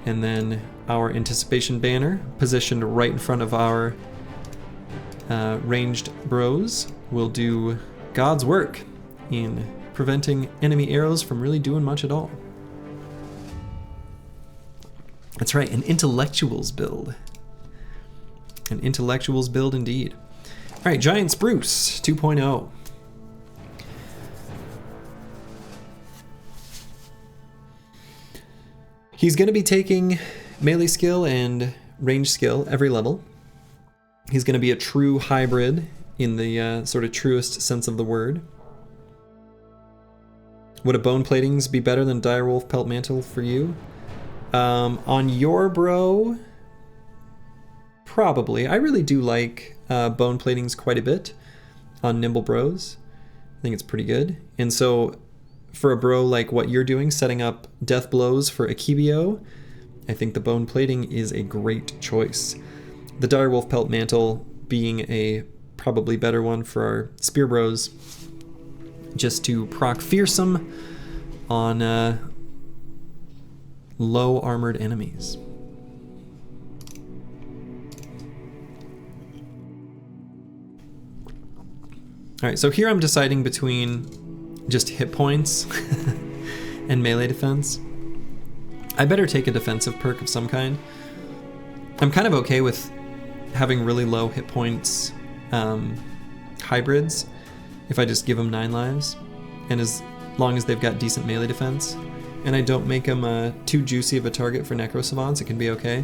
A: and then our anticipation banner, positioned right in front of our ranged bros, will do God's work in preventing enemy arrows from really doing much at all. That's right, an intellectuals build. An intellectuals build indeed. All right, Giant Spruce 2.0. He's going to be taking melee skill and range skill every level. He's going to be a true hybrid in the sort of truest sense of the word. Would a bone platings be better than direwolf pelt mantle for you? On your bro, probably. I really do like bone platings quite a bit on nimble bros. I think it's pretty good. And so for a bro like what you're doing, setting up death blows for Akibio, I think the bone plating is a great choice. The direwolf pelt mantle being a probably better one for our spear bros, just to proc fearsome on low armored enemies. Alright, so here I'm deciding between just hit points and melee defense. I better take a defensive perk of some kind. I'm kind of okay with having really low hit points hybrids if I just give them 9 lives, and as long as they've got decent melee defense, and I don't make them too juicy of a target for necro savants, it can be okay.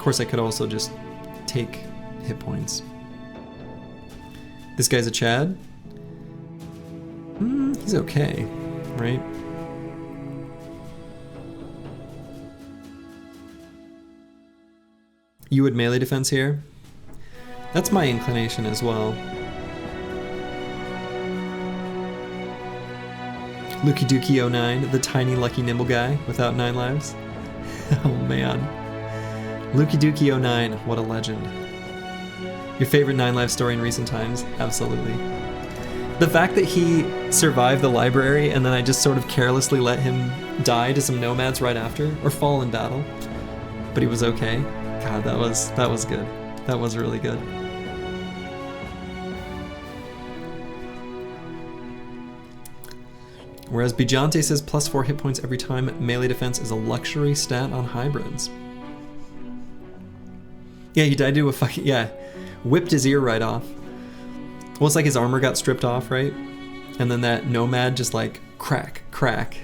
A: course, I could also just take hit points. This guy's a Chad. He's okay, right? You would melee defense here? That's my inclination as well. Lukey Dookie 09, the tiny lucky nimble guy without 9 lives. Oh man. Lukey Dookie 09, what a legend. Your favorite 9 life story in recent times? Absolutely. The fact that he survived the library and then I just sort of carelessly let him die to some nomads right after, or fall in battle, but he was okay. God, that was good. That was really good. Whereas Bijante says +4 hit points every time, melee defense is a luxury stat on hybrids. Yeah, he died to a fucking, yeah, whipped his ear right off. Well, it's like his armor got stripped off, right? And then that nomad just like crack, crack.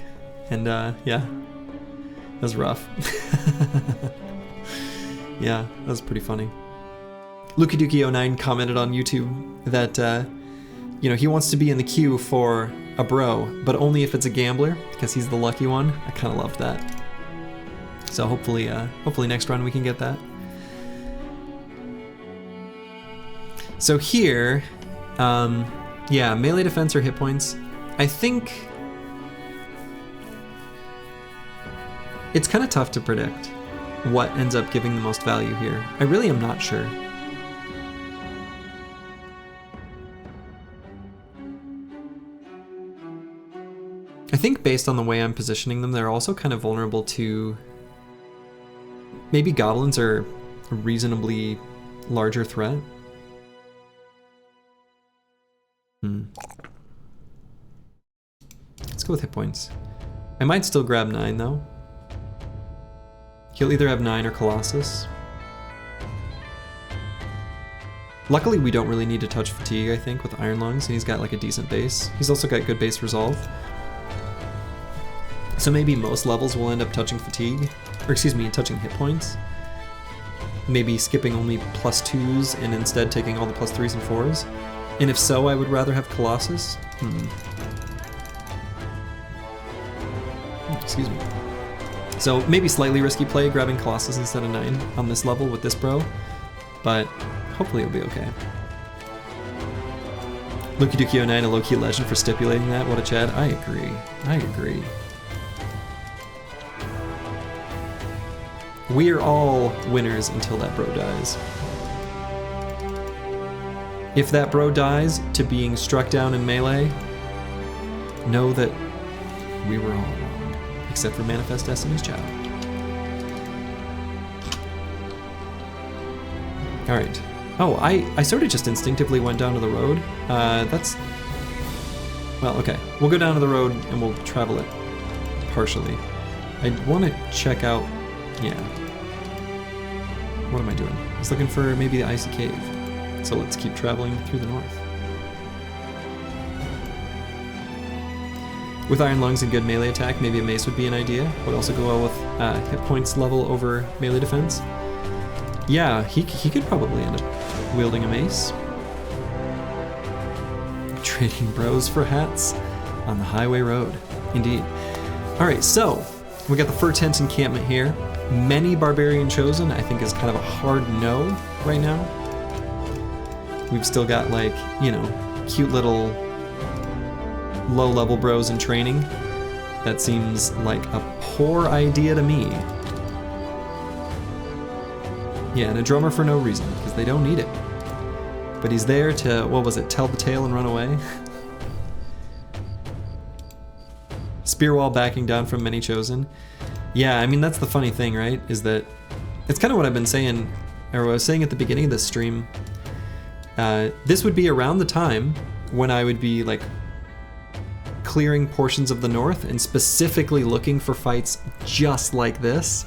A: And yeah, that was rough. Yeah, that was pretty funny. LukiDuki09 commented on YouTube that, you know, he wants to be in the queue for a bro, but only if it's a gambler, because he's the lucky one. I kind of loved that. So hopefully, hopefully next run we can get that. So here, yeah, melee defense or hit points. I think it's kind of tough to predict what ends up giving the most value here. I really am not sure. I think based on the way I'm positioning them, they're also kind of vulnerable to... Maybe goblins are a reasonably larger threat. Let's go with hit points. I might still grab 9 though. He'll either have 9 or Colossus. Luckily we don't really need to touch fatigue, I think, with Iron Lungs, and he's got like a decent base. He's also got good base resolve. So maybe most levels will end up touching fatigue, or excuse me, touching hit points. Maybe skipping only +2s and instead taking all the +3s and 4s. And if so, I would rather have Colossus. Excuse me. So maybe slightly risky play, grabbing Colossus instead of 9 on this level with this bro, but hopefully it'll be okay. LukiDuki09, a low-key legend for stipulating that. What a Chad. I agree. I agree. We're all winners until that bro dies. If that bro dies to being struck down in melee, know that we were all wrong, except for Manifest Destiny's Child. Alright. Oh, I sort of just instinctively went down to the road. That's... Well, okay. We'll go down to the road and we'll travel it partially. I want to check out... Yeah. What am I doing? I was looking for maybe the Icy Cave. So let's keep traveling through the north. With Iron Lungs and good melee attack, maybe a mace would be an idea. Would also go well with hit points level over melee defense. Yeah, he could probably end up wielding a mace. Trading bros for hats on the highway road. Indeed. Alright, so we got the fur tent encampment here. Many Barbarian Chosen, I think, is kind of a hard no right now. We've still got, like, you know, cute little low-level bros in training. That seems like a poor idea to me. Yeah, and a drummer for no reason, because they don't need it. But he's there to, what was it, tell the tale and run away? Spear wall backing down from many chosen. Yeah, I mean, that's the funny thing, right? Is that it's kind of what I've been saying, or what I was saying at the beginning of this stream. This would be around the time when I would be like clearing portions of the north and specifically looking for fights just like this.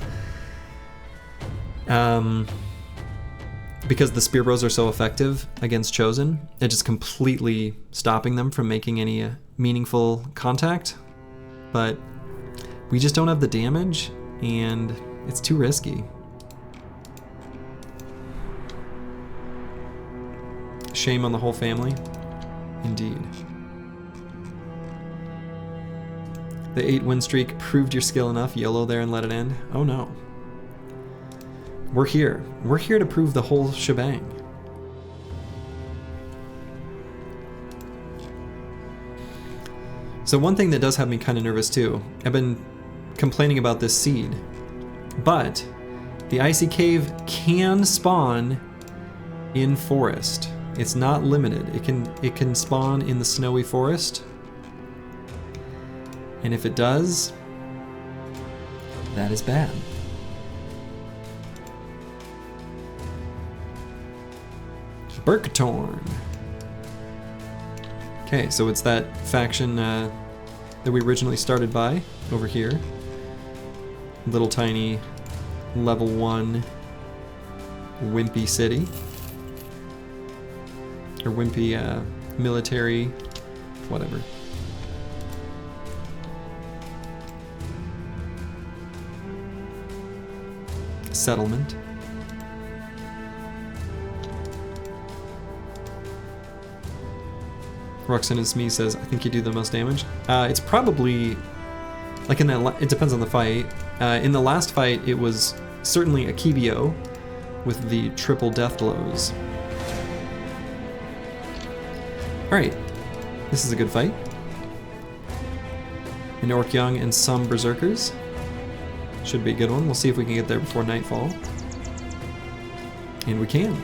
A: Because the spear bros are so effective against chosen, and just completely stopping them from making any meaningful contact. But we just don't have the damage, and it's too risky. Shame on the whole family. Indeed. The 8 win streak proved your skill enough. YOLO there and let it end. Oh no. We're here. We're here to prove the whole shebang. So one thing that does have me kind of nervous too, I've been complaining about this seed, but the icy cave can spawn in forest. It's not limited. It can spawn in the snowy forest. And if it does, that is bad. Burkatorn. Okay, so it's that faction that we originally started by over here. Little tiny level 1 wimpy city. Or wimpy military, whatever. Settlement. Ruxin and Smee says, I think you do the most damage. It's probably, like in that, it depends on the fight. In the last fight, it was certainly Akibio with the triple death blows. Alright, this is a good fight. An Orc Young and some Berserkers. Should be a good one. We'll see if we can get there before nightfall. And we can.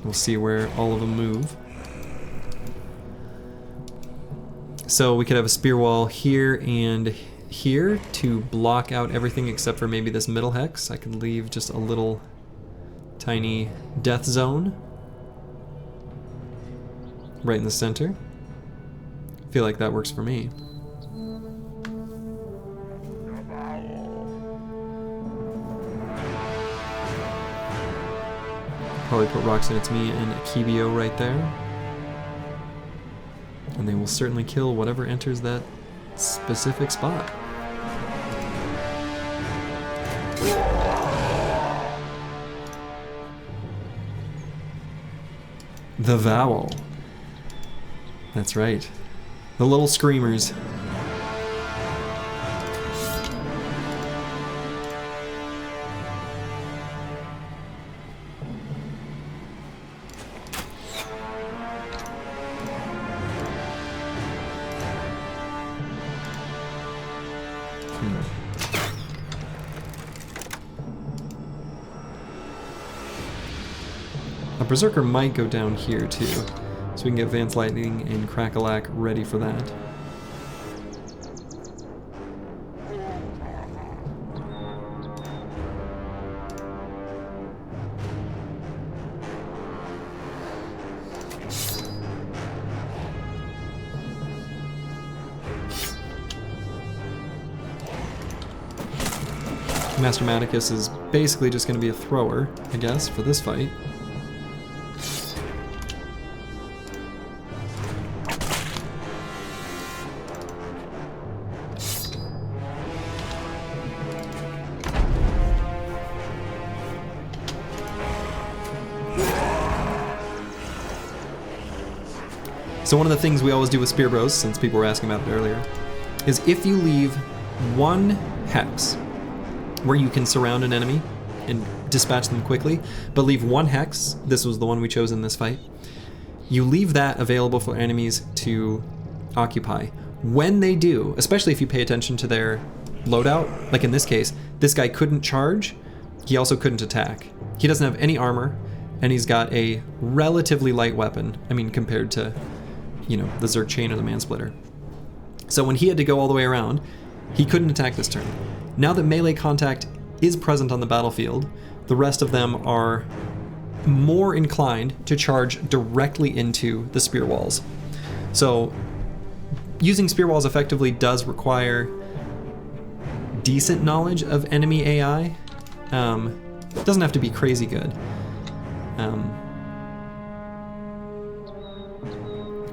A: We'll see where all of them move. So we could have a spear wall here and here to block out everything except for maybe this middle hex. I could leave just a little tiny death zone right in the center. I feel like that works for me. Probably put Roxanne, It's Me, and Akibio right there. And they will certainly kill whatever enters that specific spot. The Vowel. That's right. The little screamers. A Berserker might go down here too, so we can get Vance Lightning and Crackalack ready for that. Master Maticus is basically just going to be a thrower, I guess, for this fight. So one of the things we always do with Spear Bros, since people were asking about it earlier, is if you leave one hex where you can surround an enemy and dispatch them quickly, but leave one hex, this was the one we chose in this fight, you leave that available for enemies to occupy. When they do, especially if you pay attention to their loadout, like in this case, this guy couldn't charge, he also couldn't attack. He doesn't have any armor, and he's got a relatively light weapon, I mean compared to, you know, the Zerg Chain or the Mansplitter. So when he had to go all the way around, he couldn't attack this turn. Now that melee contact is present on the battlefield, the rest of them are more inclined to charge directly into the spear walls. So using spear walls effectively does require decent knowledge of enemy AI. It doesn't have to be crazy good.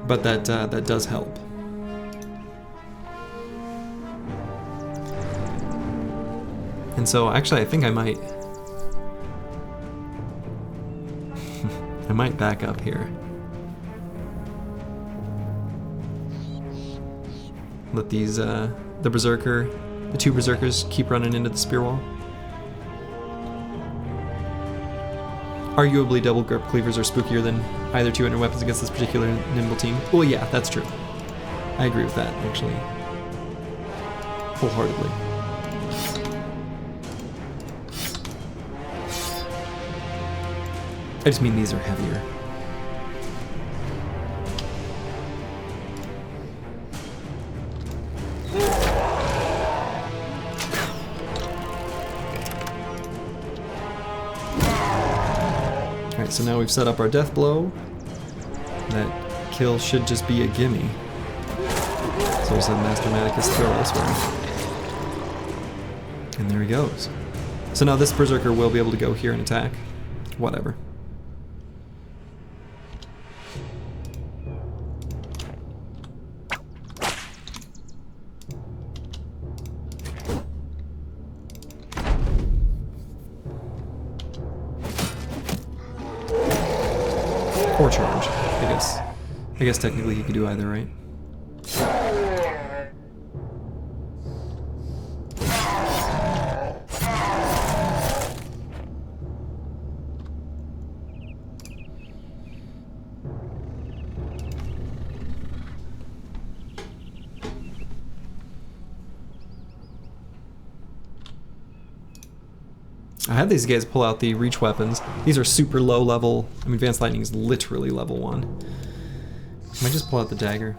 A: But that does help. And so actually I think I might I might back up here. Let these the two berserkers keep running into the spear wall. Arguably, double grip cleavers are spookier than either two-handed weapons against this particular nimble team. Well, yeah, that's true. I agree with that, actually. Wholeheartedly. I just mean these are heavier. Alright, so now we've set up our death blow. That kill should just be a gimme. So we said Master Maticus throw elsewhere. And there he goes. So now this berserker will be able to go here and attack. Whatever. Or charge, I guess. I guess technically he could do either, right? I had these guys pull out the reach weapons. These are super low level. I mean, Advanced Lightning is literally level 1. I might just pull out the dagger.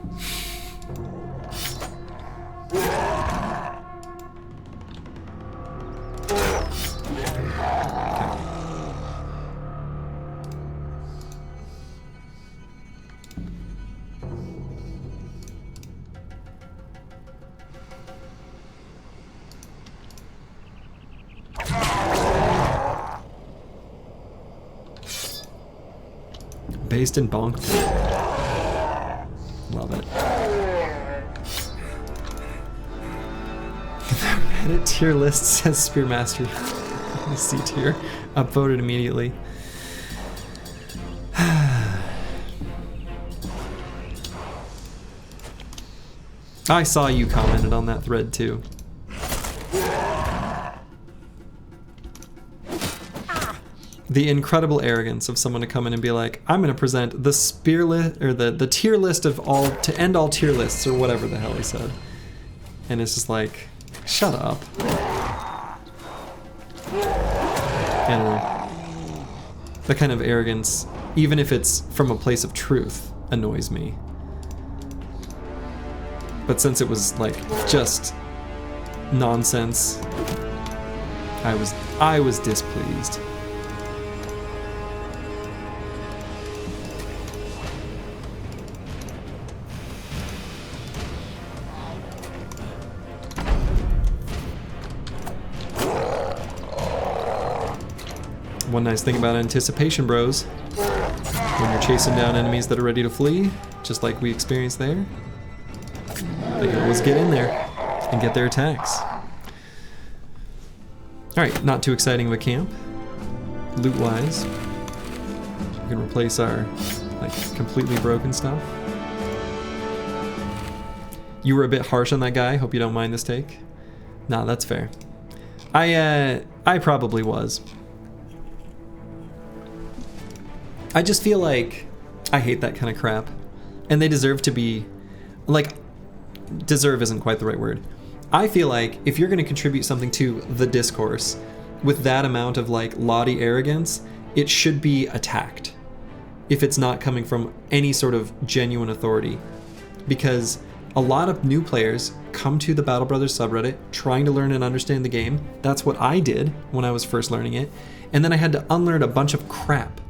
A: Based in bonk. Love it. The Reddit tier list says Spear Mastery. C tier. Upvoted immediately. I saw you commented on that thread too. The incredible arrogance of someone to come in and be like, I'm going to present the spear list, or the tier list of all, to end all tier lists, or whatever the hell he said. And it's just like, shut up. Anyway, that kind of arrogance, even if it's from a place of truth, annoys me. But since it was like just nonsense, I was displeased. One nice thing about anticipation, bros, when you're chasing down enemies that are ready to flee, just like we experienced there, they can always get in there and get their attacks. Alright, not too exciting of a camp, loot-wise. We can replace our, like, completely broken stuff. You were a bit harsh on that guy, hope you don't mind this take. Nah, that's fair. I probably was. I just feel like I hate that kind of crap. And they deserve to be, like, deserve isn't quite the right word. I feel like if you're going to contribute something to the discourse with that amount of, like, laudy arrogance, it should be attacked. If it's not coming from any sort of genuine authority. Because a lot of new players come to the Battle Brothers subreddit trying to learn and understand the game. That's what I did when I was first learning it. And then I had to unlearn a bunch of crap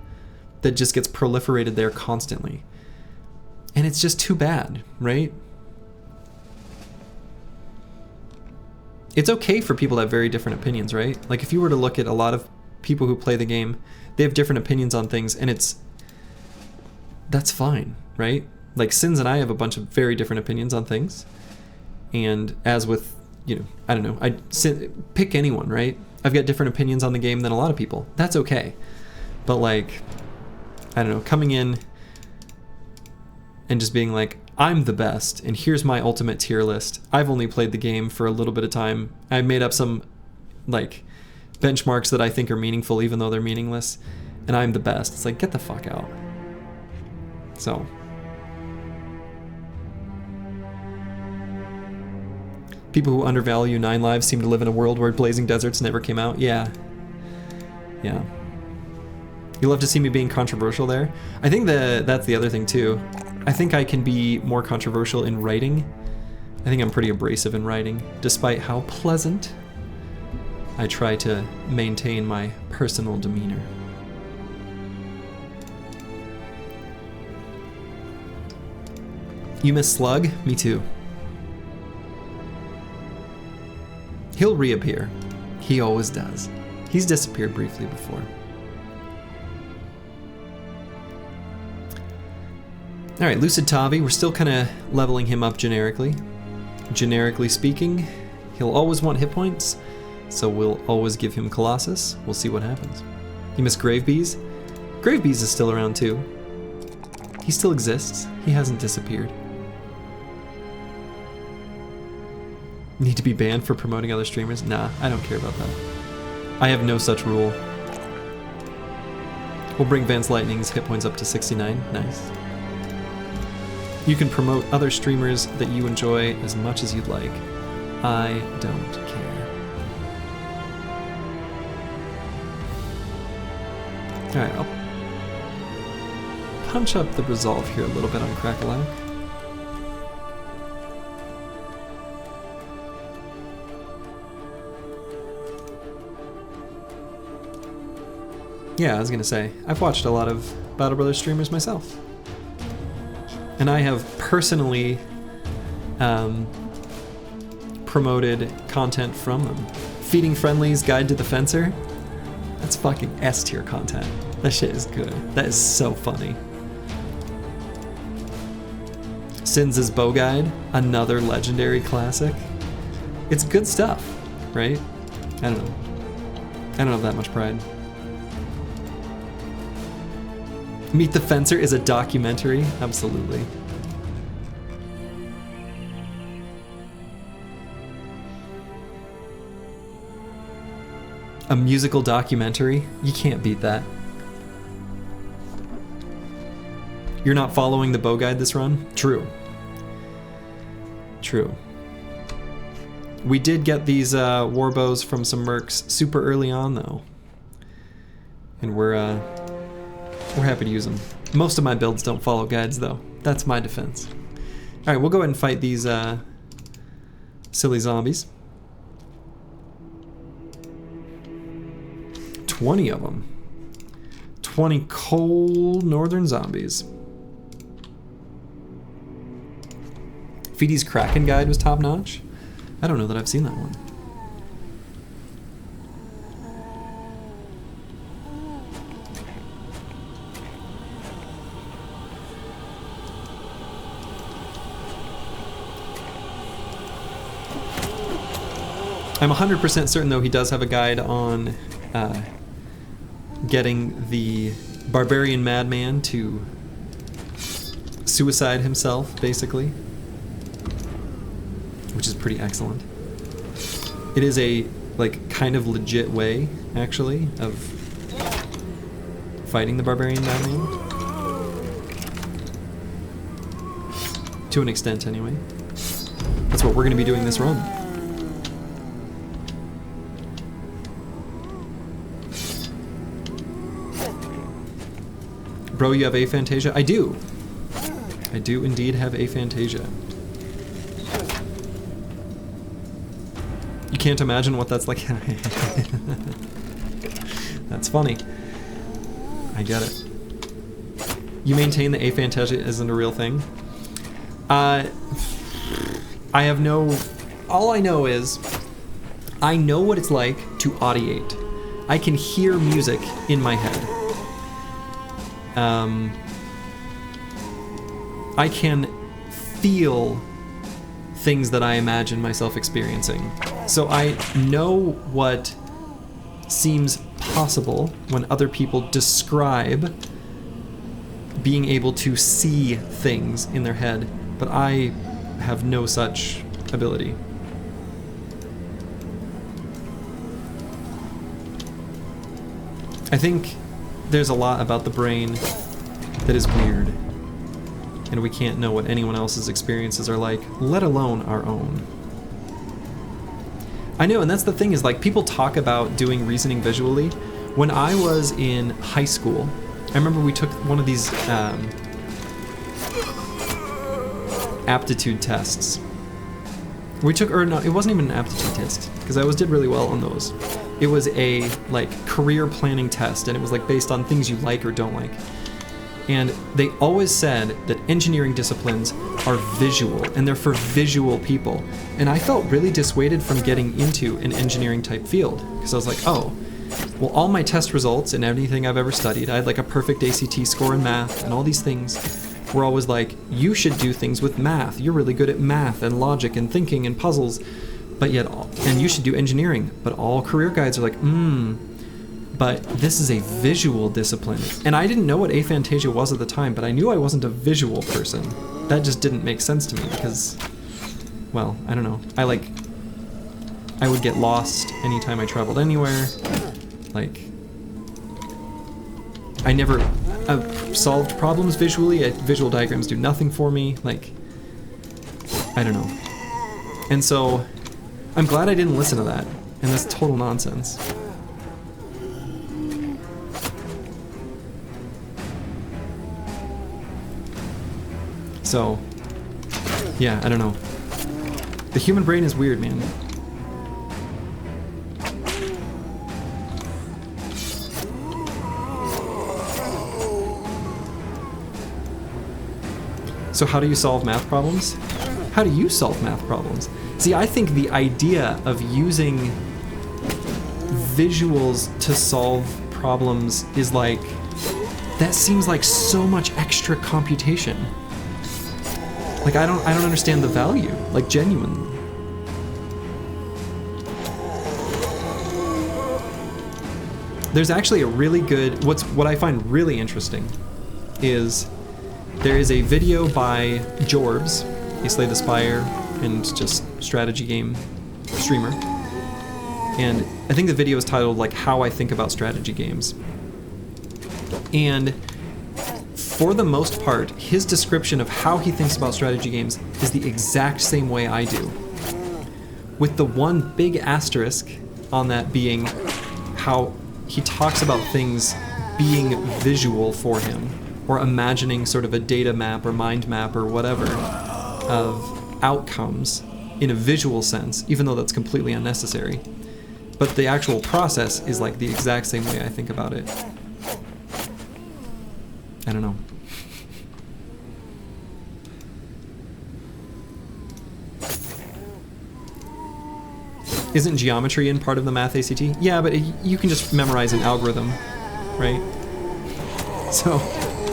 A: that just gets proliferated there constantly. And it's just too bad, right? It's okay for people to have very different opinions, right? Like if you were to look at a lot of people who play the game, they have different opinions on things, and that's fine, right? Like Sins and I have a bunch of very different opinions on things. And as with you know, I don't know. Pick anyone, right? I've got different opinions on the game than a lot of people. That's okay. But like, I don't know, coming in and just being like, I'm the best, and here's my ultimate tier list. I've only played the game for a little bit of time. I made up some like benchmarks that I think are meaningful, even though they're meaningless, and I'm the best. It's like, get the fuck out. So. People who undervalue 9 Lives seem to live in a world where Blazing Deserts never came out. Yeah. Yeah. You love to see me being controversial there. I think that's the other thing too. I think I can be more controversial in writing. I think I'm pretty abrasive in writing, despite how pleasant I try to maintain my personal demeanor. You miss Slug? Me too. He'll reappear. He always does. He's disappeared briefly before. Alright, Lucid Tavi, we're still kind of leveling him up generically. Generically speaking, he'll always want hit points, so we'll always give him Colossus. We'll see what happens. You miss Gravebees? Gravebees is still around too. He still exists. He hasn't disappeared. Need to be banned for promoting other streamers? Nah, I don't care about that. I have no such rule. We'll bring Vance Lightning's hit points up to 69. Nice. You can promote other streamers that you enjoy as much as you'd like. I don't care. Alright, I'll punch up the resolve here a little bit on Crackalack. Yeah, I was gonna say, I've watched a lot of Battle Brothers streamers myself. And I have personally promoted content from them. Feeding Friendly's Guide to the Fencer, that's fucking S tier content. That shit is good. That is so funny. Sins' Bow Guide, another legendary classic. It's good stuff, right? I don't know. I don't have that much pride. Meet the Fencer is a documentary? Absolutely. A musical documentary? You can't beat that. You're not following the bow guide this run? True. True. We did get these war bows from some mercs super early on though. And we're happy to use them. Most of my builds don't follow guides though. That's my defense. Alright, we'll go ahead and fight these silly zombies. 20 of them. 20 cold northern zombies. Feedy's Kraken guide was top notch. I don't know that I've seen that one. I'm 100% certain, though, he does have a guide on getting the barbarian madman to suicide himself, basically, which is pretty excellent. It is a, like, kind of legit way, actually, of fighting the barbarian madman. To an extent, anyway. That's what we're going to be doing this run. Bro, you have aphantasia? I do. I do indeed have aphantasia. You can't imagine what that's like. That's funny. I get it. You maintain that aphantasia isn't a real thing? I have no... All I know is I know what it's like to audiate. I can hear music in my head. I can feel things that I imagine myself experiencing. So I know what seems possible when other people describe being able to see things in their head, but I have no such ability. I think there's a lot about the brain that is weird, and we can't know what anyone else's experiences are like, let alone our own. I know, and that's the thing, is like people talk about doing reasoning visually. When I was in high school, I remember we took one of these aptitude tests. We took, or no, it wasn't even an aptitude test, because I always did really well on those. It was a like career planning test, and it was like based on things you like or don't like. And they always said that engineering disciplines are visual, and they're for visual people. And I felt really dissuaded from getting into an engineering type field, because I was like, oh, well, all my test results and anything I've ever studied, I had like a perfect ACT score in math, and all these things were always like, you should do things with math. You're really good at math and logic and thinking and puzzles, but yet, and you should do engineering. But all career guides are like, but this is a visual discipline. And I didn't know what aphantasia was at the time, but I knew I wasn't a visual person. That just didn't make sense to me because, well, I don't know. I would get lost anytime I traveled anywhere. Like, I never solved problems visually. Visual diagrams do nothing for me. Like, I don't know. And so, I'm glad I didn't listen to that. And that's total nonsense. So, yeah, I don't know. The human brain is weird, man. So how do you solve math problems? How do you solve math problems? See, I think the idea of using visuals to solve problems is like, that seems like so much extra computation. Like, I don't understand the value, like, genuinely. There's actually a really good, what I find really interesting is there is a video by Jorbs, a Slay the Spire and just strategy game streamer. And I think the video is titled, like, How I Think About Strategy Games. And for the most part, his description of how he thinks about strategy games is the exact same way I do. With the one big asterisk on that being how he talks about things being visual for him, or imagining sort of a data map or mind map or whatever of outcomes in a visual sense, even though that's completely unnecessary. But the actual process is like the exact same way I think about it. I don't know. Isn't geometry in part of the math ACT? Yeah, but you can just memorize an algorithm, right? So,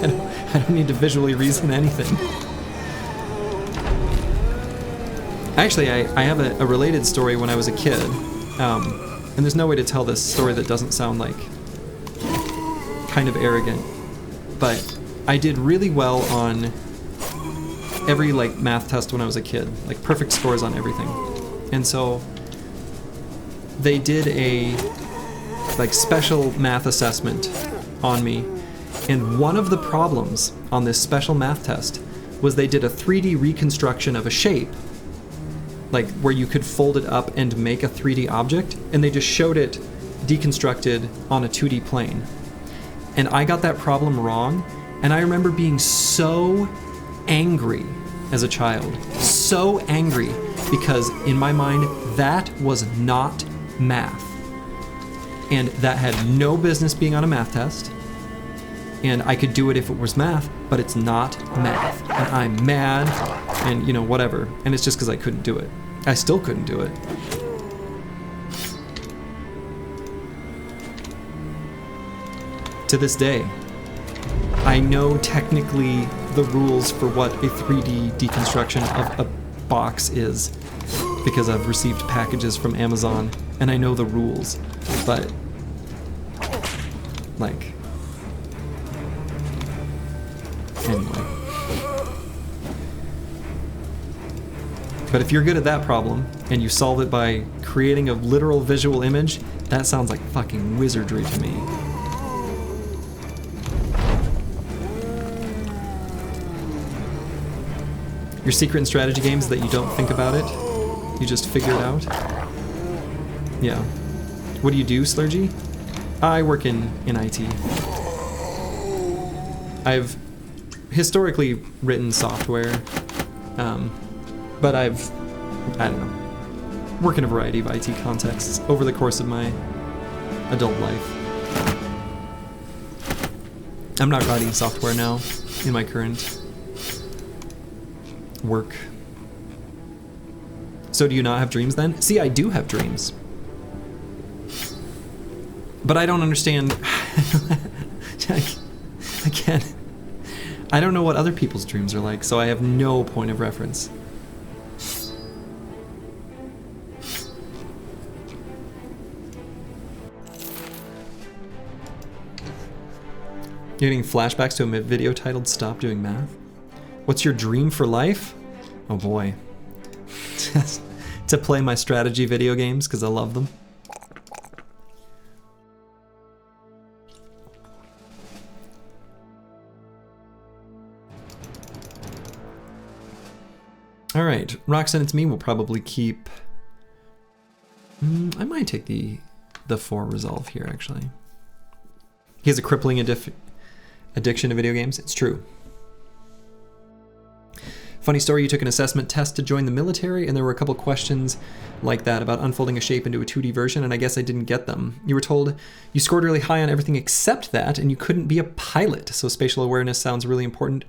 A: I don't need to visually reason anything. Actually, I have a related story when I was a kid, and there's no way to tell this story that doesn't sound like kind of arrogant, but I did really well on every like math test when I was a kid, like perfect scores on everything. And so they did a like special math assessment on me, and one of the problems on this special math test was they did a 3D reconstruction of a shape, like where you could fold it up and make a 3D object, and they just showed it deconstructed on a 2D plane. And I got that problem wrong, and I remember being so angry as a child. So angry, because in my mind, that was not math. And that had no business being on a math test. And I could do it if it was math, but it's not math. And I'm mad, and you know, whatever. And it's just because I couldn't do it. I still couldn't do it. To this day, I know technically the rules for what a 3D deconstruction of a box is because I've received packages from Amazon and I know the rules, but like, anyway. But if you're good at that problem and you solve it by creating a literal visual image, that sounds like fucking wizardry to me. Your secret in strategy games is that you don't think about it, you just figure it out. Yeah. What do you do, Slurgy? I work in IT. I've historically written software, but I don't know, work in a variety of IT contexts over the course of my adult life. I'm not writing software now in my current work. So do you not have dreams then? See, I do have dreams. But I don't understand. I can't. I don't know what other people's dreams are like, so I have no point of reference. You're getting flashbacks to a video titled Stop Doing Math? What's your dream for life? Oh boy. To play my strategy video games, because I love them. Alright, Roxanne, it's me. We'll probably keep... I might take the 4 resolve here, actually. He has a crippling addiction to video games. It's true. Funny story, you took an assessment test to join the military, and there were a couple questions like that about unfolding a shape into a 2D version, and I guess I didn't get them. You were told you scored really high on everything except that, and you couldn't be a pilot, so spatial awareness sounds really important.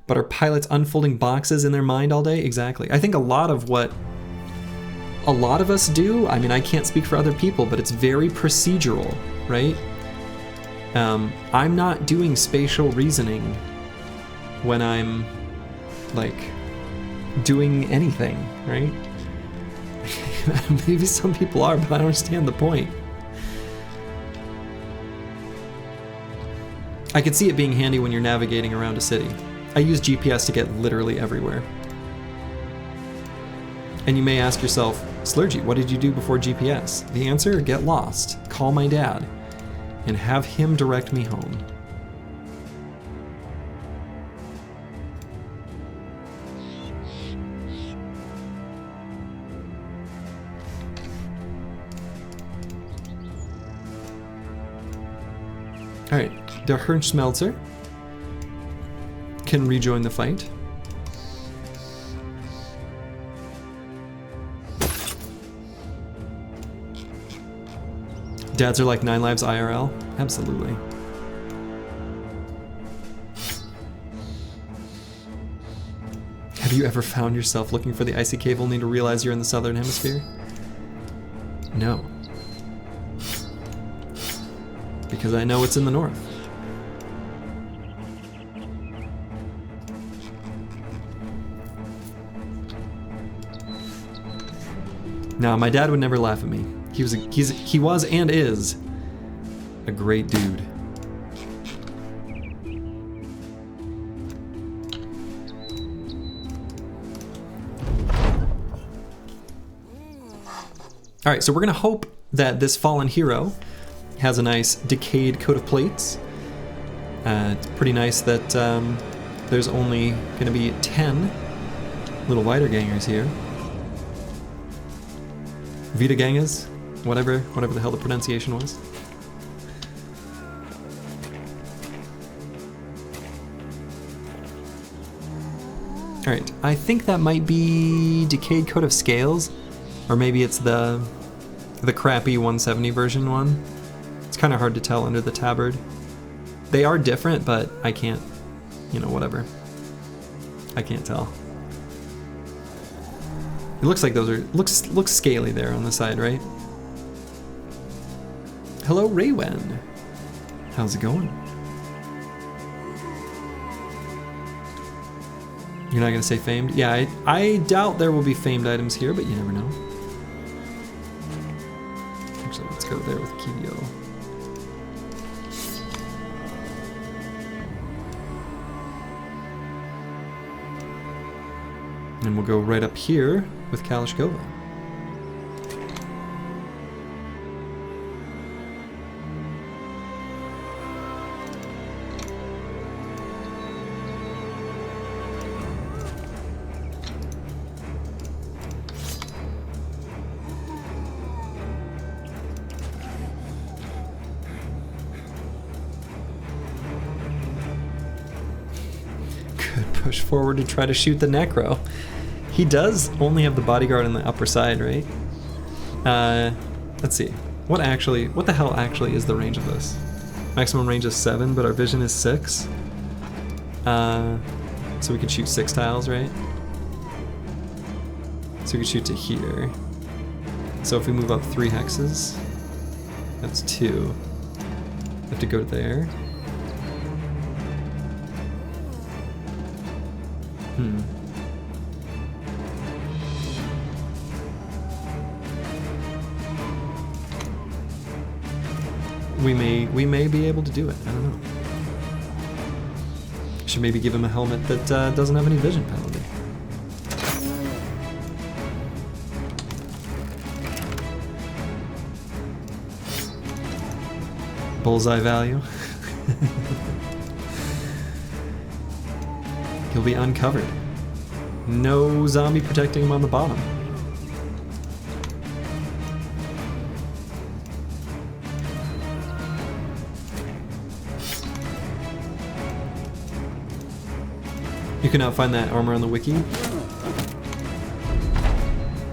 A: But are pilots unfolding boxes in their mind all day? Exactly. I think a lot of what a lot of us do, I mean, I can't speak for other people, but it's very procedural, right? I'm not doing spatial reasoning when I'm, like, doing anything, right? Maybe some people are, but I don't understand the point. I could see it being handy when you're navigating around a city. I use GPS to get literally everywhere. And you may ask yourself, Slurgy, what did you do before GPS? The answer, get lost, call my dad, and have him direct me home. Alright, der Hirnschmelzer can rejoin the fight. Dads are like 9 Lives IRL? Absolutely. Have you ever found yourself looking for the icy cave only to realize you're in the southern hemisphere? No. Because I know it's in the north. Now, my dad would never laugh at me. He was and is a great dude. All right, so we're gonna hope that this fallen hero has a nice decayed coat of plates. It's pretty nice that there's only gonna be 10 little wiedergangers here. Wiedergangers, whatever the hell the pronunciation was. All right, I think that might be decayed coat of scales, or maybe it's the crappy 170 version one. It's kind of hard to tell under the tabard. They are different, but I can't, you know, whatever. I can't tell. It looks like those are, looks scaly there on the side, right? Hello, Raywen. How's it going? You're not gonna say famed? Yeah, I doubt there will be famed items here, but you never know. Actually, let's go there with Kivio. And we'll go right up here with Kalashkova. Push forward to try to shoot the Necro. He does only have the bodyguard on the upper side, right? Let's see. What the hell actually is the range of this? Maximum range is 7, but our vision is 6. So we can shoot 6 tiles, right? So we can shoot to here. So if we move up 3 hexes, that's 2. We have to go to there. We may be able to do it. I don't know. Should maybe give him a helmet that doesn't have any vision penalty. Bullseye value. He'll be uncovered. No zombie protecting him on the bottom. You can now find that armor on the wiki.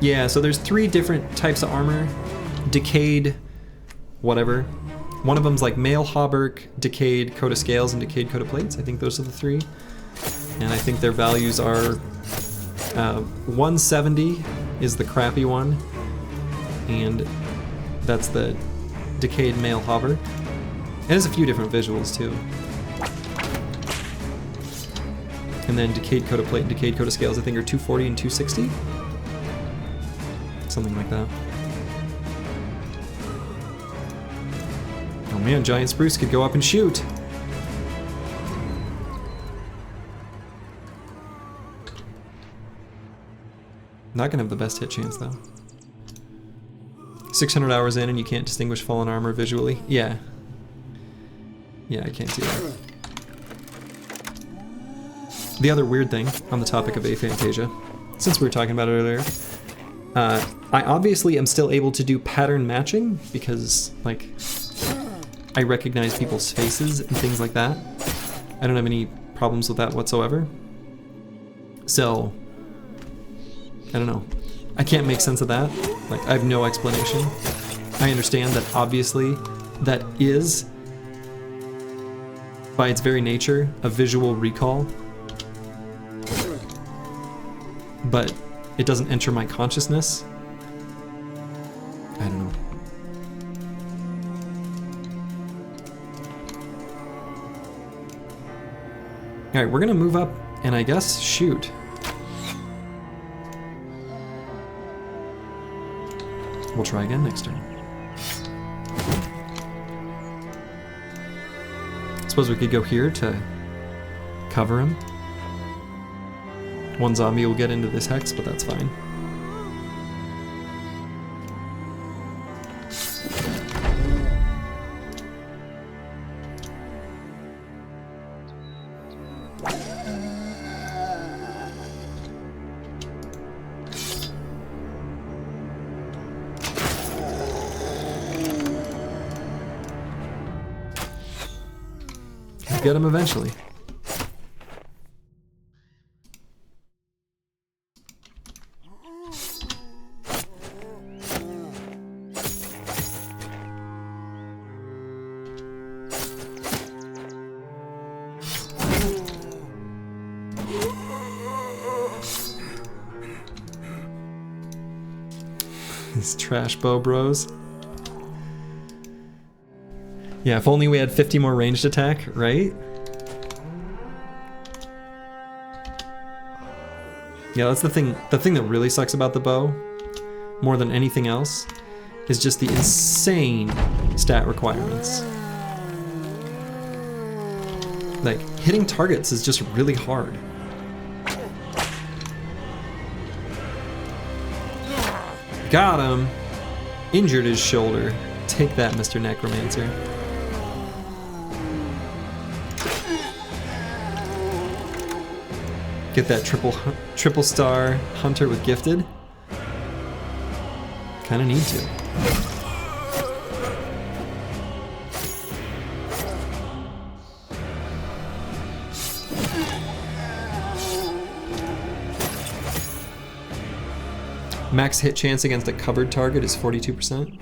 A: Yeah, so there's 3 different types of armor. Decayed, whatever. One of them's like mail hauberk, decayed coat of scales, and decayed coat of plates. I think those are the 3. And I think their values are 170 is the crappy one, and that's the decayed mail hauberk. It has a few different visuals too. And then decayed coat of plate and decayed coat of scales I think are 240 and 260. Something like that. Oh man, Giant Spruce could go up and shoot. Not gonna have the best hit chance though. 600 hours in and you can't distinguish fallen armor visually. Yeah. Yeah, I can't see that. The other weird thing on the topic of aphantasia, since we were talking about it earlier, I obviously am still able to do pattern matching because, like, I recognize people's faces and things like that. I don't have any problems with that whatsoever. So, I don't know. I can't make sense of that. Like, I have no explanation. I understand that obviously that is, by its very nature, a visual recall. But it doesn't enter my consciousness. I don't know. Alright, we're gonna move up and I guess shoot. We'll try again next turn. Suppose we could go here to cover him. One zombie will get into this hex, but that's fine. Get him eventually. These trash bow bros. Yeah, if only we had 50 more ranged attack, right? Yeah, that's the thing. The thing that really sucks about the bow, more than anything else, is just the insane stat requirements. Like, hitting targets is just really hard. Got him! Injured his shoulder. Take that, Mr. Necromancer. Get that triple star hunter with gifted. Kinda need to. Max hit chance against a covered target is 42%.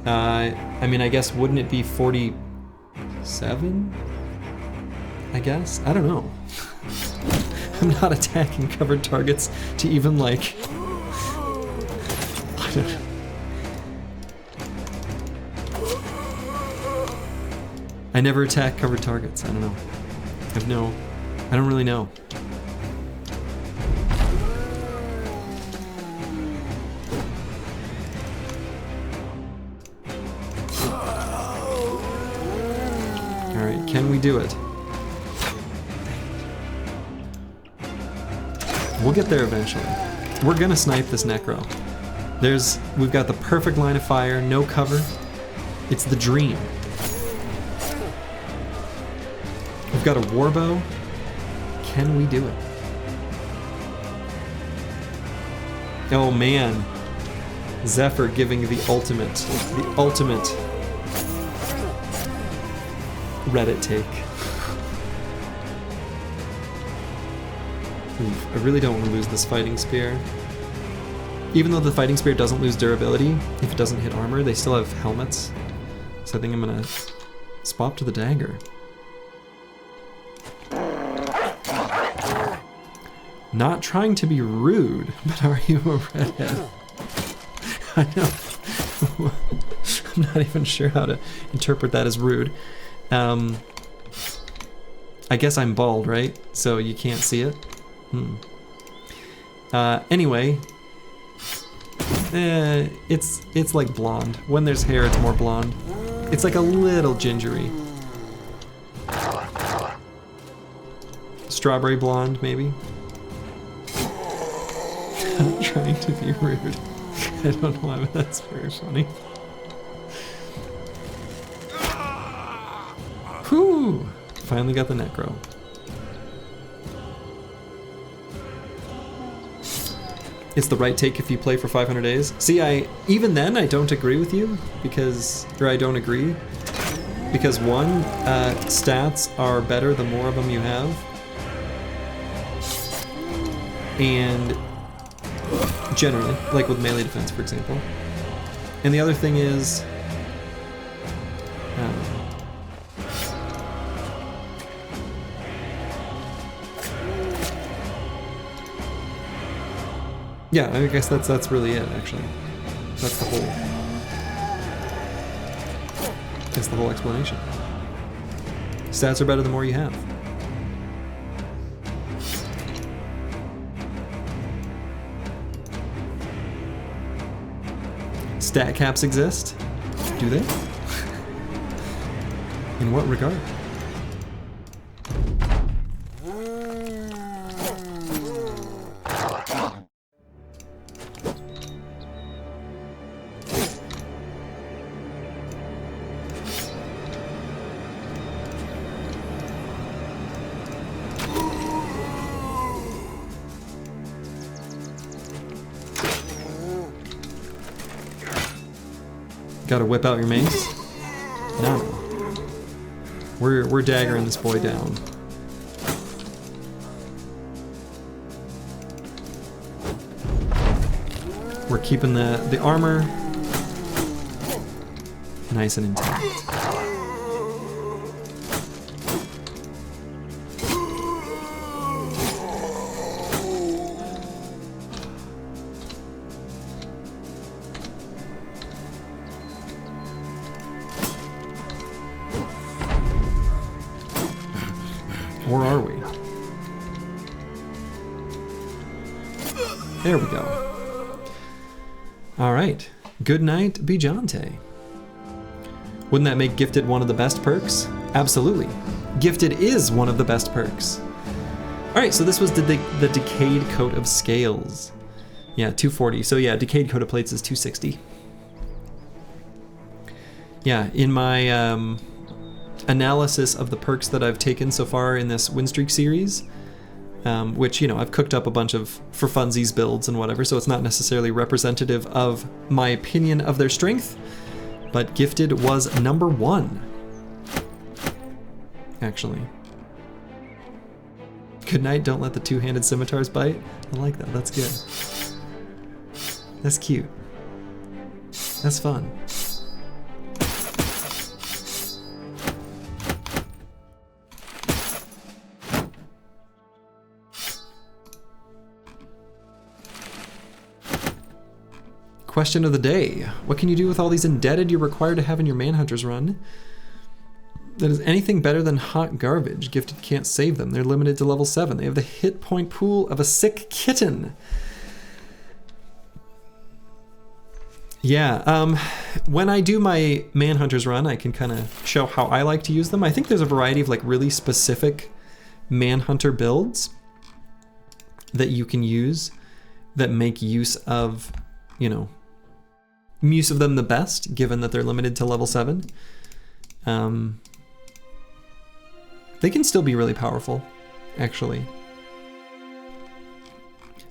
A: I mean, I guess, wouldn't it be 47? I guess? I don't know. I'm not attacking covered targets to even, like... I don't know. I never attack covered targets. I don't know. I don't really know. Alright, can we do it? We'll get there eventually. We're gonna snipe this Necro. We've got the perfect line of fire, no cover. It's the dream. We've got a warbow. Can we do it? Oh man. Zephyr giving the ultimate Reddit take. Oof, I really don't want to lose this fighting spear. Even though the fighting spear doesn't lose durability, if it doesn't hit armor, they still have helmets. So I think I'm gonna swap to the dagger. Not trying to be rude, but are you a redhead? I know. I'm not even sure how to interpret that as rude. I guess I'm bald, right? So you can't see it? Anyway, it's like blonde. When there's hair, it's more blonde. It's like a little gingery. Strawberry blonde, maybe? I'm trying to be rude. I don't know why, but that's very funny. Whew! Finally got the Necro. It's the right take if you play for 500 days. See, even then I don't agree with you I don't agree because one, stats are better the more of them you have, and generally, like with melee defense, for example. And the other thing is, yeah, I guess that's really it, actually. That's the whole explanation. Stats are better the more you have. Stat caps exist? Do they? In what regard? Gotta whip out your mace? No. We're daggering this boy down. We're keeping the armor nice and intact. Where are we? There we go. All right. Good night, Bijante. Wouldn't that make Gifted one of the best perks? Absolutely. Gifted is one of the best perks. All right, so this was the Decayed Coat of Scales. Yeah, 240. So yeah, Decayed Coat of Plates is 260. Yeah, in my analysis of the perks that I've taken so far in this Winstreak series, which, you know, I've cooked up a bunch of for funsies builds and whatever, so it's not necessarily representative of my opinion of their strength, but Gifted was number 1, actually. Good night, don't let the two-handed scimitars bite. I like that, that's good. That's cute. That's fun. Question of the day. What can you do with all these indebted you're required to have in your Manhunters run that is anything better than hot garbage? Gifted can't save them. They're limited to level 7. They have the hit point pool of a sick kitten. Yeah, when I do my Manhunters run, I can kind of show how I like to use them. I think there's a variety of like really specific Manhunter builds that you can use that make use of, you know, use of them the best, given that they're limited to level 7. They can still be really powerful, actually.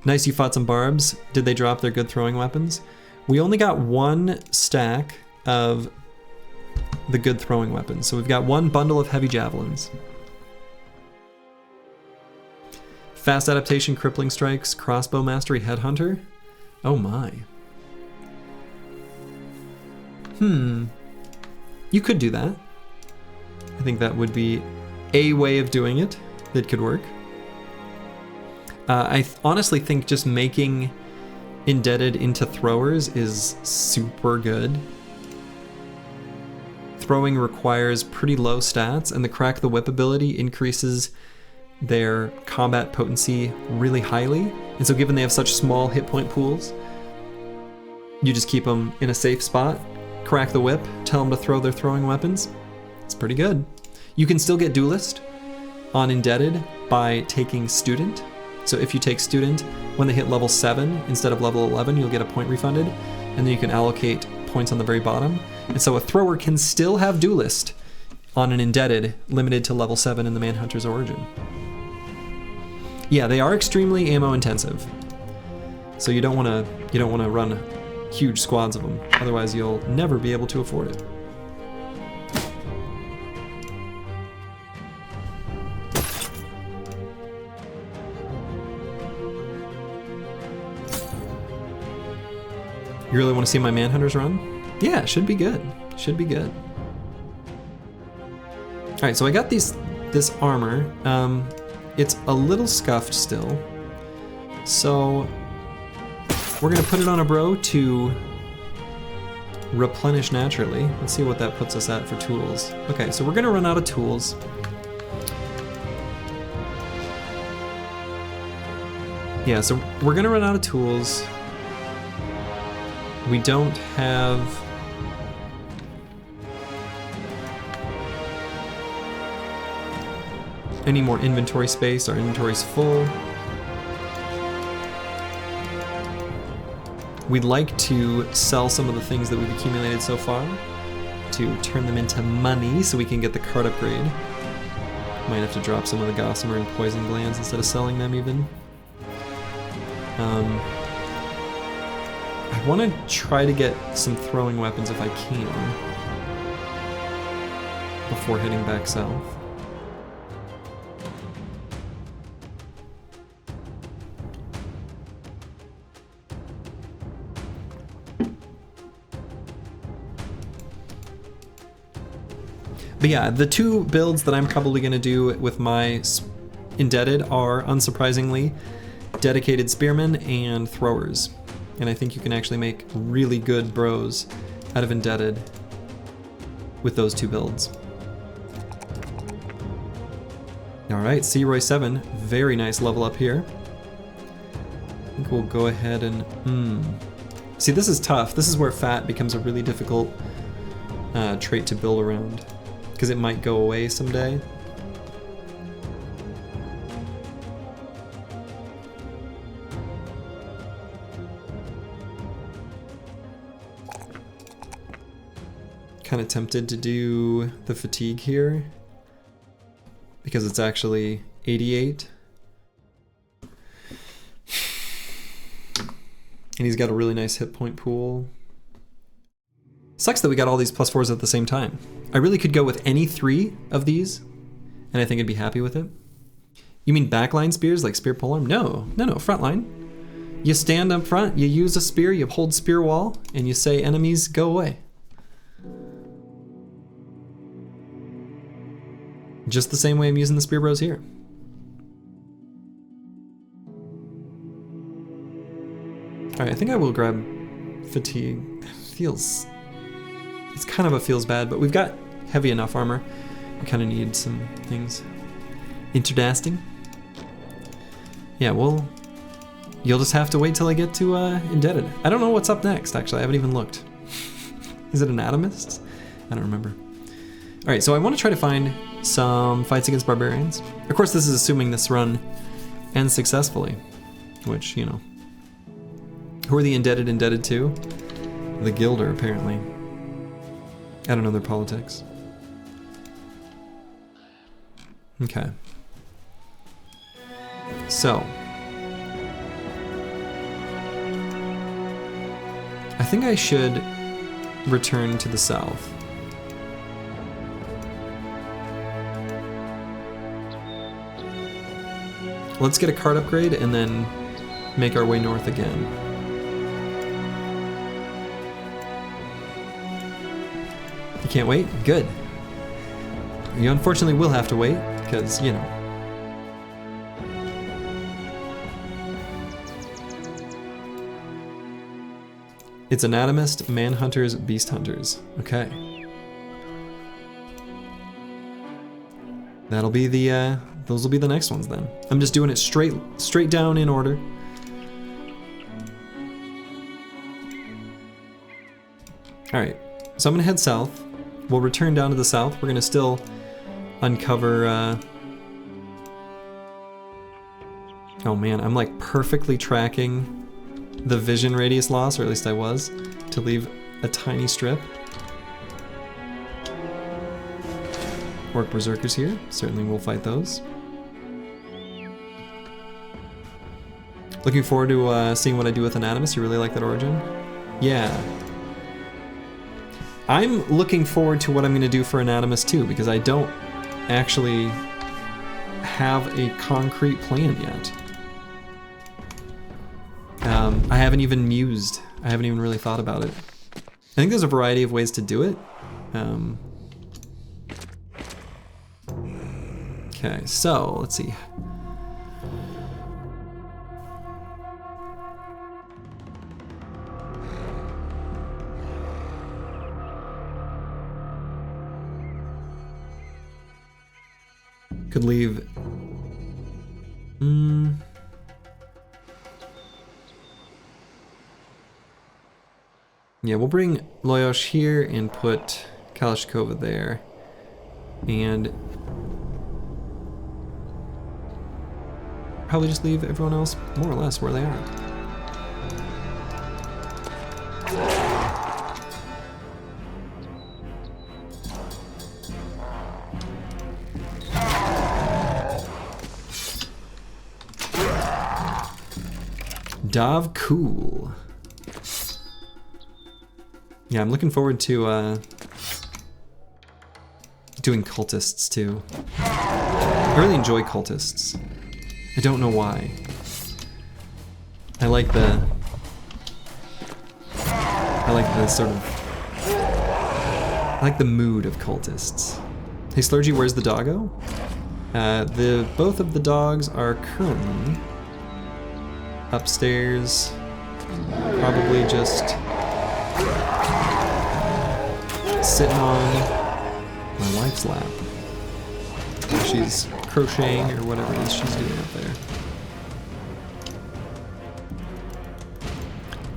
A: Nice, you fought some barbs. Did they drop their good throwing weapons? We only got 1 stack of the good throwing weapons. So we've got 1 bundle of heavy javelins. Fast adaptation, crippling strikes, crossbow mastery, headhunter. Oh my. You could do that. I think that would be a way of doing it that could work. I honestly think just making indebted into throwers is super good. Throwing requires pretty low stats, and the crack the whip ability increases their combat potency really highly. And so given they have such small hit point pools, you just keep them in a safe spot, crack the whip, tell them to throw their throwing weapons. It's pretty good. You can still get Duelist on Indebted by taking Student. So if you take Student, when they hit level 7 instead of level 11, you'll get a point refunded, and then you can allocate points on the very bottom. And so a thrower can still have Duelist on an Indebted, limited to level 7 in the Manhunter's Origin. Yeah, they are extremely ammo intensive. So you don't want to run huge squads of them, otherwise you'll never be able to afford it. You really want to see my Manhunters run? Yeah, should be good. Should be good. All right, so I got this armor. It's a little scuffed still, so we're gonna put it on a bro to replenish naturally. Let's see what that puts us at for tools. Okay, so we're gonna run out of tools. Yeah, so we're gonna run out of tools. We don't have any more inventory space. Our inventory's full. We'd like to sell some of the things that we've accumulated so far to turn them into money so we can get the card upgrade. Might have to drop some of the Gossamer and Poison Glands instead of selling them even. I want to try to get some throwing weapons if I can before heading back south. But yeah, the 2 builds that I'm probably going to do with my Indebted are, unsurprisingly, Dedicated Spearmen and Throwers. And I think you can actually make really good bros out of Indebted with those 2 builds. Alright, Searoy 7, very nice level up here. think we'll go ahead and... See, this is tough. This is where fat becomes a really difficult trait to build around, because it might go away someday. Kind of tempted to do the fatigue here because it's actually 88. And he's got a really nice hit point pool. Sucks that we got all these +4s at the same time. I really could go with any 3 of these and I think I'd be happy with it. You mean backline spears like spear polearm? No, frontline. You stand up front, you use a spear, you hold spear wall, and you say enemies go away. Just the same way I'm using the spear bros here. Alright, I think I will grab fatigue. It's kind of a feels bad, but we've got heavy enough armor. We kind of need some things. Interdasting. Yeah, well, you'll just have to wait till I get to Indebted. I don't know what's up next, actually. I haven't even looked. Is it Anatomist? I don't remember. Alright, so I want to try to find some fights against barbarians. Of course, this is assuming this run ends successfully, which, you know. Who are the indebted to? The Gilder, apparently. I don't know their politics. Okay. So. I think I should return to the south. Let's get a card upgrade and then make our way north again. You can't wait? Good. You unfortunately will have to wait, because, you know. It's Anatomist, Manhunters, Beast Hunters. Okay. That'll be the, those will be the next ones then. I'm just doing it straight down in order. Alright, so I'm gonna head south. We'll return down to the south. We're gonna still uncover, oh man, I'm like perfectly tracking the vision radius loss, or at least I was, to leave a tiny strip. Orc Berserkers here. Certainly we'll fight those. Looking forward to seeing what I do with Anatomist. You really like that origin? Yeah. I'm looking forward to what I'm going to do for Anatomist too, because I don't actually have a concrete plan yet. I haven't even mused. I haven't even really thought about it. I think there's a variety of ways to do it. Okay, so let's see. Could leave. Yeah, we'll bring Loyosh here and put Kalashnikova there. And probably just leave everyone else more or less where they are. Dav cool. Yeah, I'm looking forward to doing cultists too. I really enjoy cultists. I don't know why. I like the sort of, I like the mood of cultists. Hey Slurgy, where's the doggo? Both of the dogs are currently upstairs, probably just sitting on my wife's lap. She's crocheting or whatever it is she's doing up there.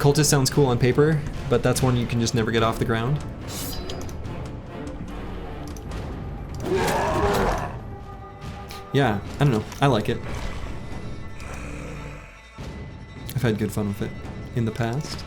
A: Cultist sounds cool on paper, but that's one you can just never get off the ground. Yeah, I don't know. I like it. I've had good fun with it in the past.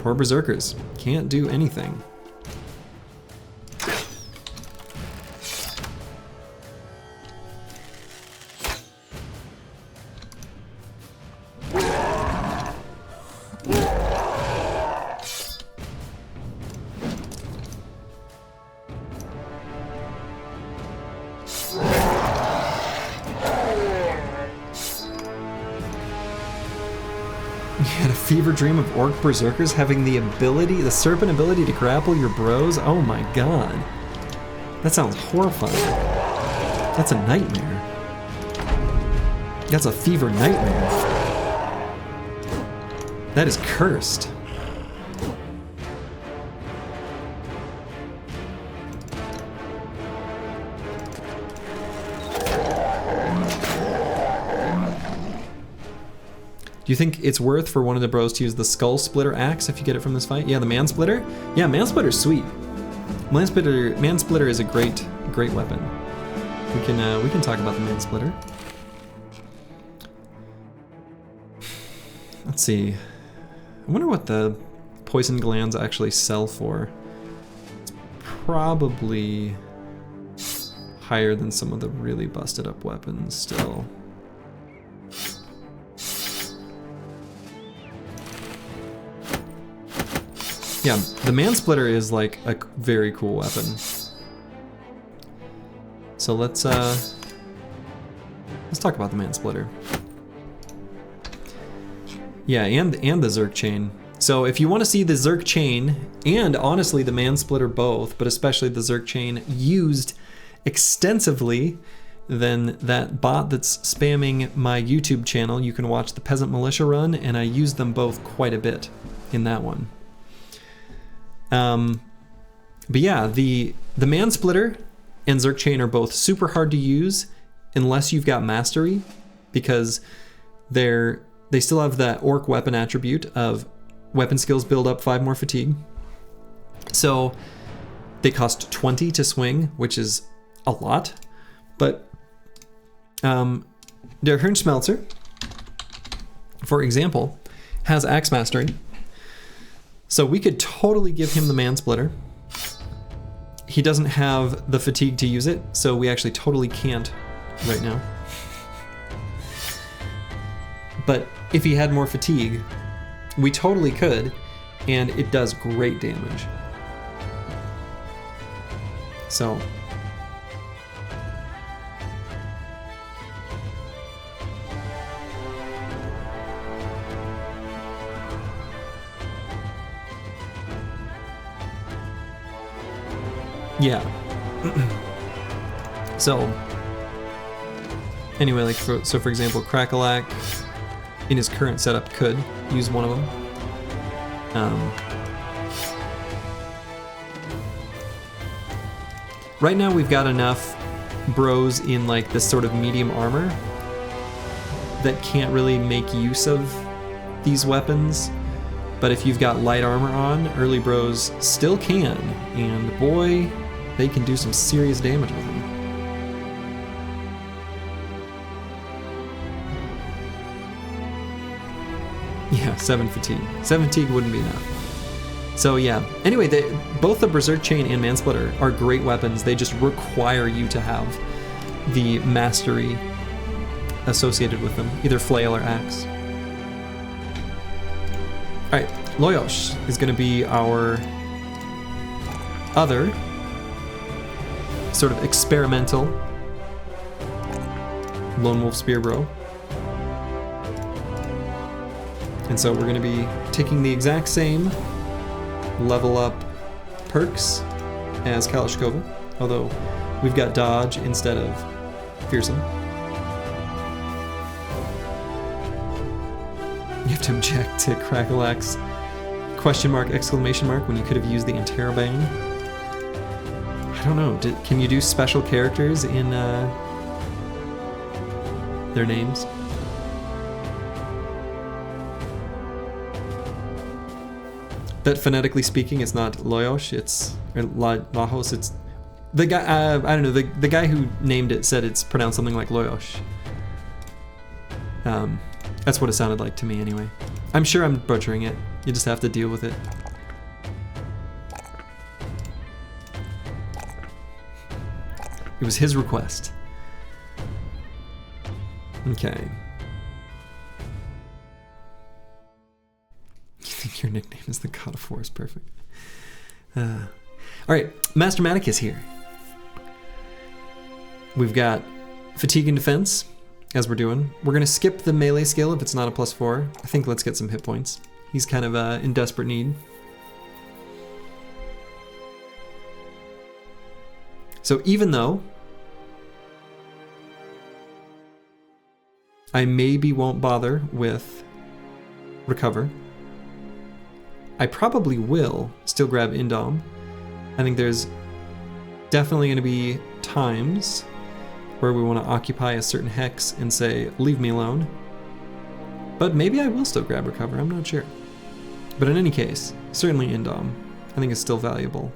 A: Poor berserkers. Can't do anything. Fever dream of orc berserkers having the ability, the serpent ability to grapple your bros? Oh my god. That sounds horrifying. That's a nightmare. That's a fever nightmare. That is cursed. Do you think it's worth for one of the bros to use the skull splitter axe if you get it from this fight? Yeah, the man splitter? Yeah, man splitter's sweet. Man splitter is a great weapon. We can talk about the man splitter. Let's see. I wonder what the poison glands actually sell for. It's probably higher than some of the really busted up weapons still. Yeah, the man splitter is like a very cool weapon. So let's talk about the man splitter. Yeah, and the Zerk chain. So if you want to see the Zerk chain and honestly the man splitter both, but especially the Zerk chain used extensively, then that bot that's spamming my YouTube channel, you can watch the Peasant Militia run, and I use them both quite a bit in that one. But yeah, the man splitter and Zerk chain are both super hard to use unless you've got mastery, because they still have that orc weapon attribute of weapon skills build up 5 more fatigue. So they cost 20 to swing, which is a lot. But der Hirnschmelzer, for example, has axe mastery. So we could totally give him the man splitter. He doesn't have the fatigue to use it, so we actually totally can't right now. But if he had more fatigue, we totally could, and it does great damage. So yeah. So anyway, like for example, Crackalack in his current setup could use one of them. Right now we've got enough bros in like this sort of medium armor that can't really make use of these weapons. But if you've got light armor on, early bros still can, and boy, they can do some serious damage with them. Yeah, 7 fatigue. 7 fatigue wouldn't be enough. So yeah, anyway, both the Berserk Chain and Mansplitter are great weapons. They just require you to have the mastery associated with them, either flail or axe. Alright, Loyosh is going to be our other sort of experimental Lone Wolf Spear Bro. And so we're going to be taking the exact same level up perks as Kalashkova, although we've got dodge instead of fearsome. have to object to Cracklex question mark exclamation mark when you could have used the interrobang. I don't know. Can you do special characters in their names? That phonetically speaking, it's not Loyosh, it's or Lajos. It's the guy. I don't know. The guy who named it said it's pronounced something like Loyosh. That's what it sounded like to me, anyway. I'm sure I'm butchering it. You just have to deal with it. It was his request. Okay. You think your nickname is the God of War is perfect. Alright, Master Matic is here. We've got Fatigue and Defense, as we're doing. We're going to skip the melee skill if it's not a +4. I think let's get some hit points. He's kind of in desperate need. So even though I maybe won't bother with Recover, I probably will still grab Indom. I think there's definitely going to be times where we want to occupy a certain hex and say, leave me alone. But maybe I will still grab Recover, I'm not sure. But in any case, certainly Indom. I think it's still valuable.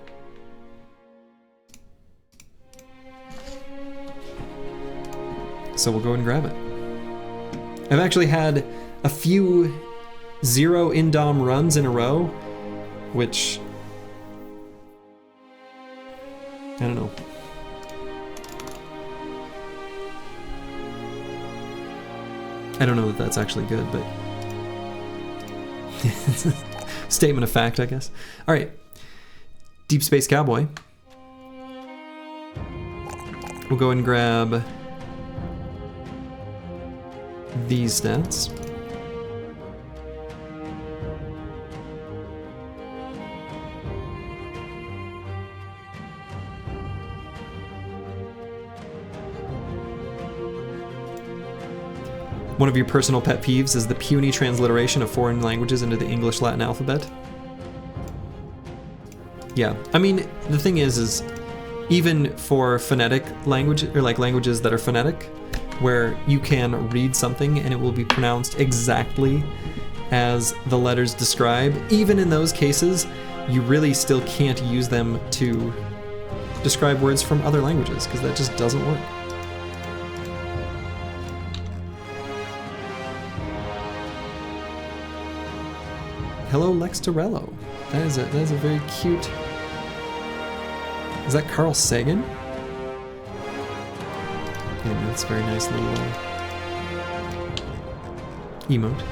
A: So we'll go and grab it. I've actually had a few 0 Indom runs in a row, which I don't know. I don't know that that's actually good, but it's a statement of fact, I guess. All right, Deep Space Cowboy. We'll go and grab these stats. One of your personal pet peeves is the puny transliteration of foreign languages into the English-Latin alphabet. Yeah, I mean, the thing is even for phonetic language, or like languages that are phonetic, where you can read something and it will be pronounced exactly as the letters describe, even in those cases, you really still can't use them to describe words from other languages, because that just doesn't work. Hello, Lex Torello. That is a very cute. Is that Carl Sagan? Yeah, that's a very nice little emote.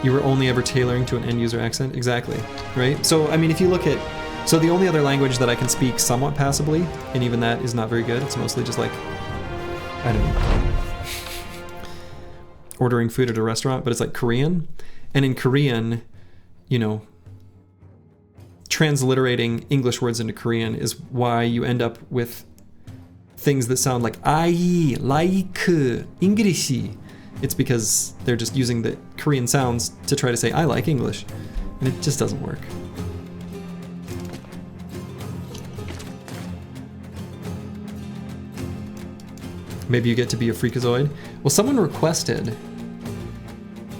A: You were only ever tailoring to an end user accent? Exactly, right? So, I mean, if you look at, so the only other language that I can speak somewhat passably, and even that is not very good, it's mostly just like, I don't know, ordering food at a restaurant, but it's like Korean. And in Korean, you know, transliterating English words into Korean is why you end up with things that sound like I like English. It's because they're just using the Korean sounds to try to say I like English, and it just doesn't work. Maybe you get to be a freakazoid. Well, someone requested,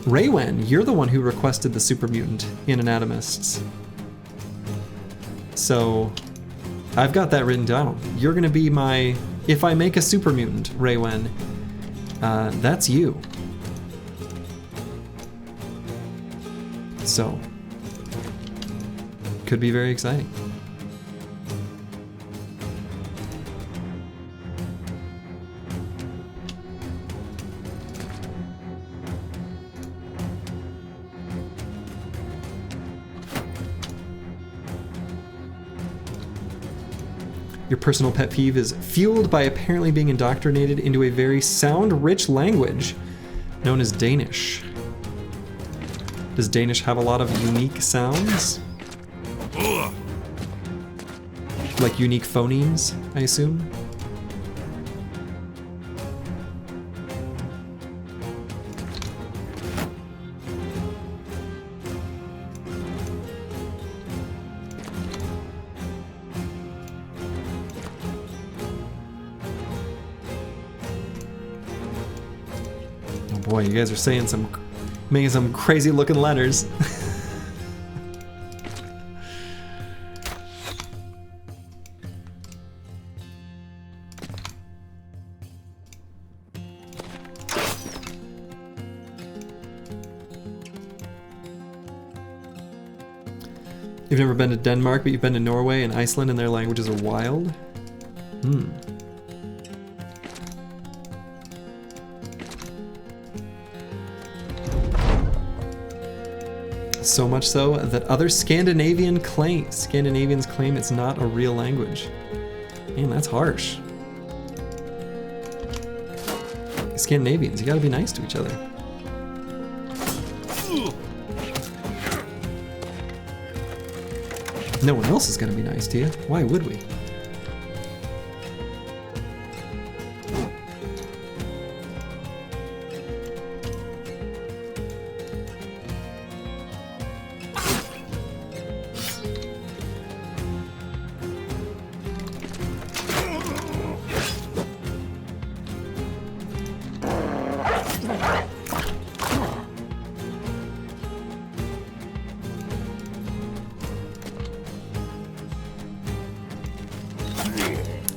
A: Raywen, you're the one who requested the super mutant in Anatomists. So I've got that written down. You're gonna be my, if I make a super mutant, Raywen, that's you. So, could be very exciting. Your personal pet peeve is fueled by apparently being indoctrinated into a very sound-rich language known as Danish. Does Danish have a lot of unique sounds? Like unique phonemes, I assume. Oh boy, you guys are saying making some crazy looking letters. You've never been to Denmark, but you've been to Norway and Iceland, and their languages are wild? Hmm. So much so that other Scandinavians claim it's not a real language. Man, that's harsh. Scandinavians, you gotta be nice to each other. No one else is gonna be nice to you. Why would we?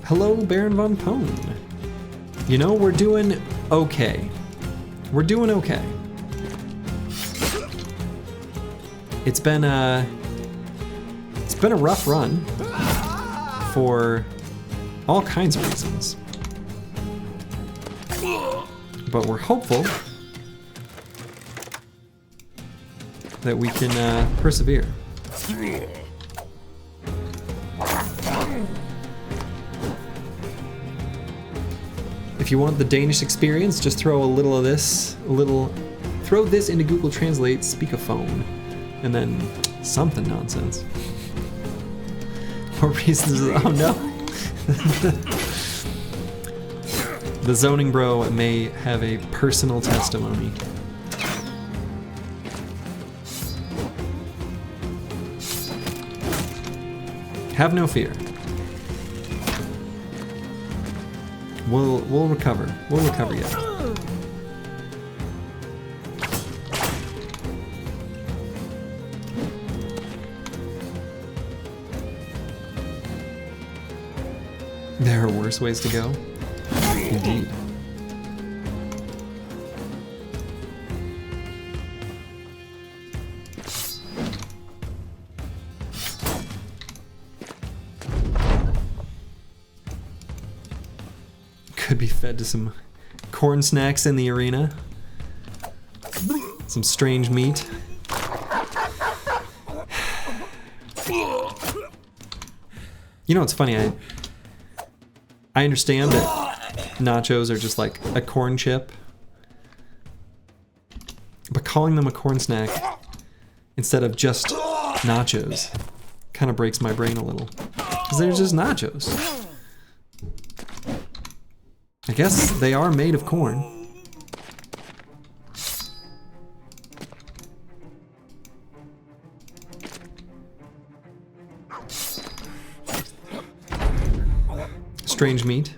A: Hello, Baron von Pone. You know, we're doing okay. We're doing okay. It's been a rough run for all kinds of reasons. But we're hopeful that we can persevere. If you want the Danish experience, just throw a little of this, throw this into Google Translate speakerphone, and then something nonsense. More reasons, oh no. The zoning bro may have a personal testimony. Have no fear. We'll recover. We'll recover yet. There are worse ways to go. Indeed. Could be fed to some corn snacks in the arena. Some strange meat. You know, it's funny, I understand that nachos are just like a corn chip, but calling them a corn snack instead of just nachos kind of breaks my brain a little, because they're just nachos. I guess they are made of corn. Strange meat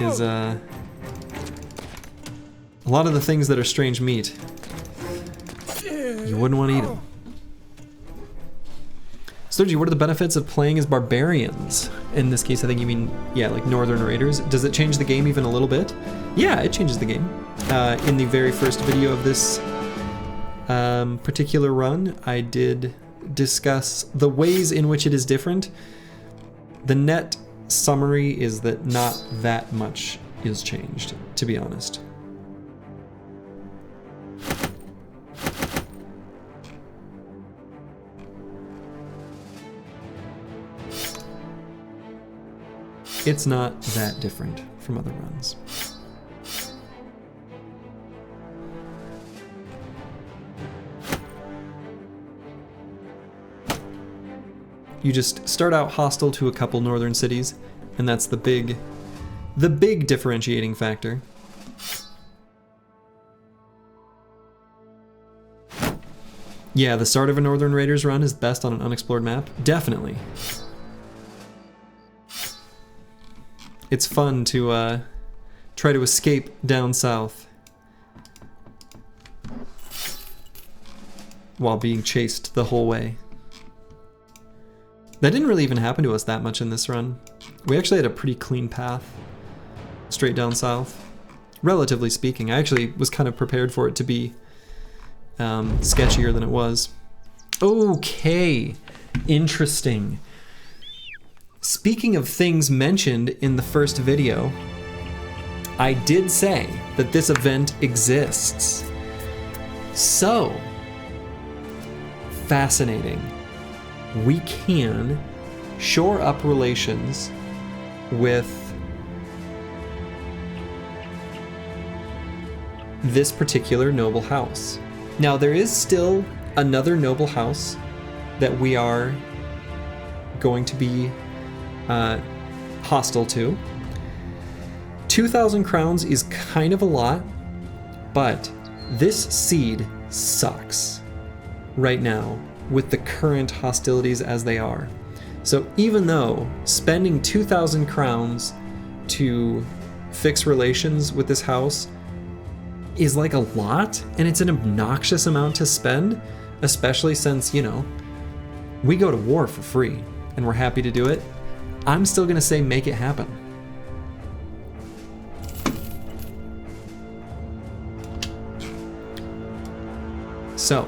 A: is a lot of the things that are strange meat. You wouldn't want to eat them. Sturgy, what are the benefits of playing as barbarians? In this case, I think you mean, yeah, like Northern Raiders. Does it change the game even a little bit? Yeah, it changes the game. In the very first video of this particular run, I did discuss the ways in which it is different. The net summary is that not that much is changed, to be honest. It's not that different from other runs. You just start out hostile to a couple northern cities, and that's the big differentiating factor. Yeah, the start of a Northern Raiders run is best on an unexplored map. Definitely. It's fun to try to escape down south while being chased the whole way. That didn't really even happen to us that much in this run. We actually had a pretty clean path straight down south, relatively speaking. I actually was kind of prepared for it to be sketchier than it was. Okay, interesting. Speaking of things mentioned in the first video, I did say that this event exists. So, fascinating. We can shore up relations with this particular noble house. Now, there is still another noble house that we are going to be hostile to. 2,000 crowns is kind of a lot, but this seed sucks right now with the current hostilities as they are. So even though spending 2,000 crowns to fix relations with this house is like a lot, and it's an obnoxious amount to spend, especially since, you know, we go to war for free and we're happy to do it, I'm still gonna say make it happen. So,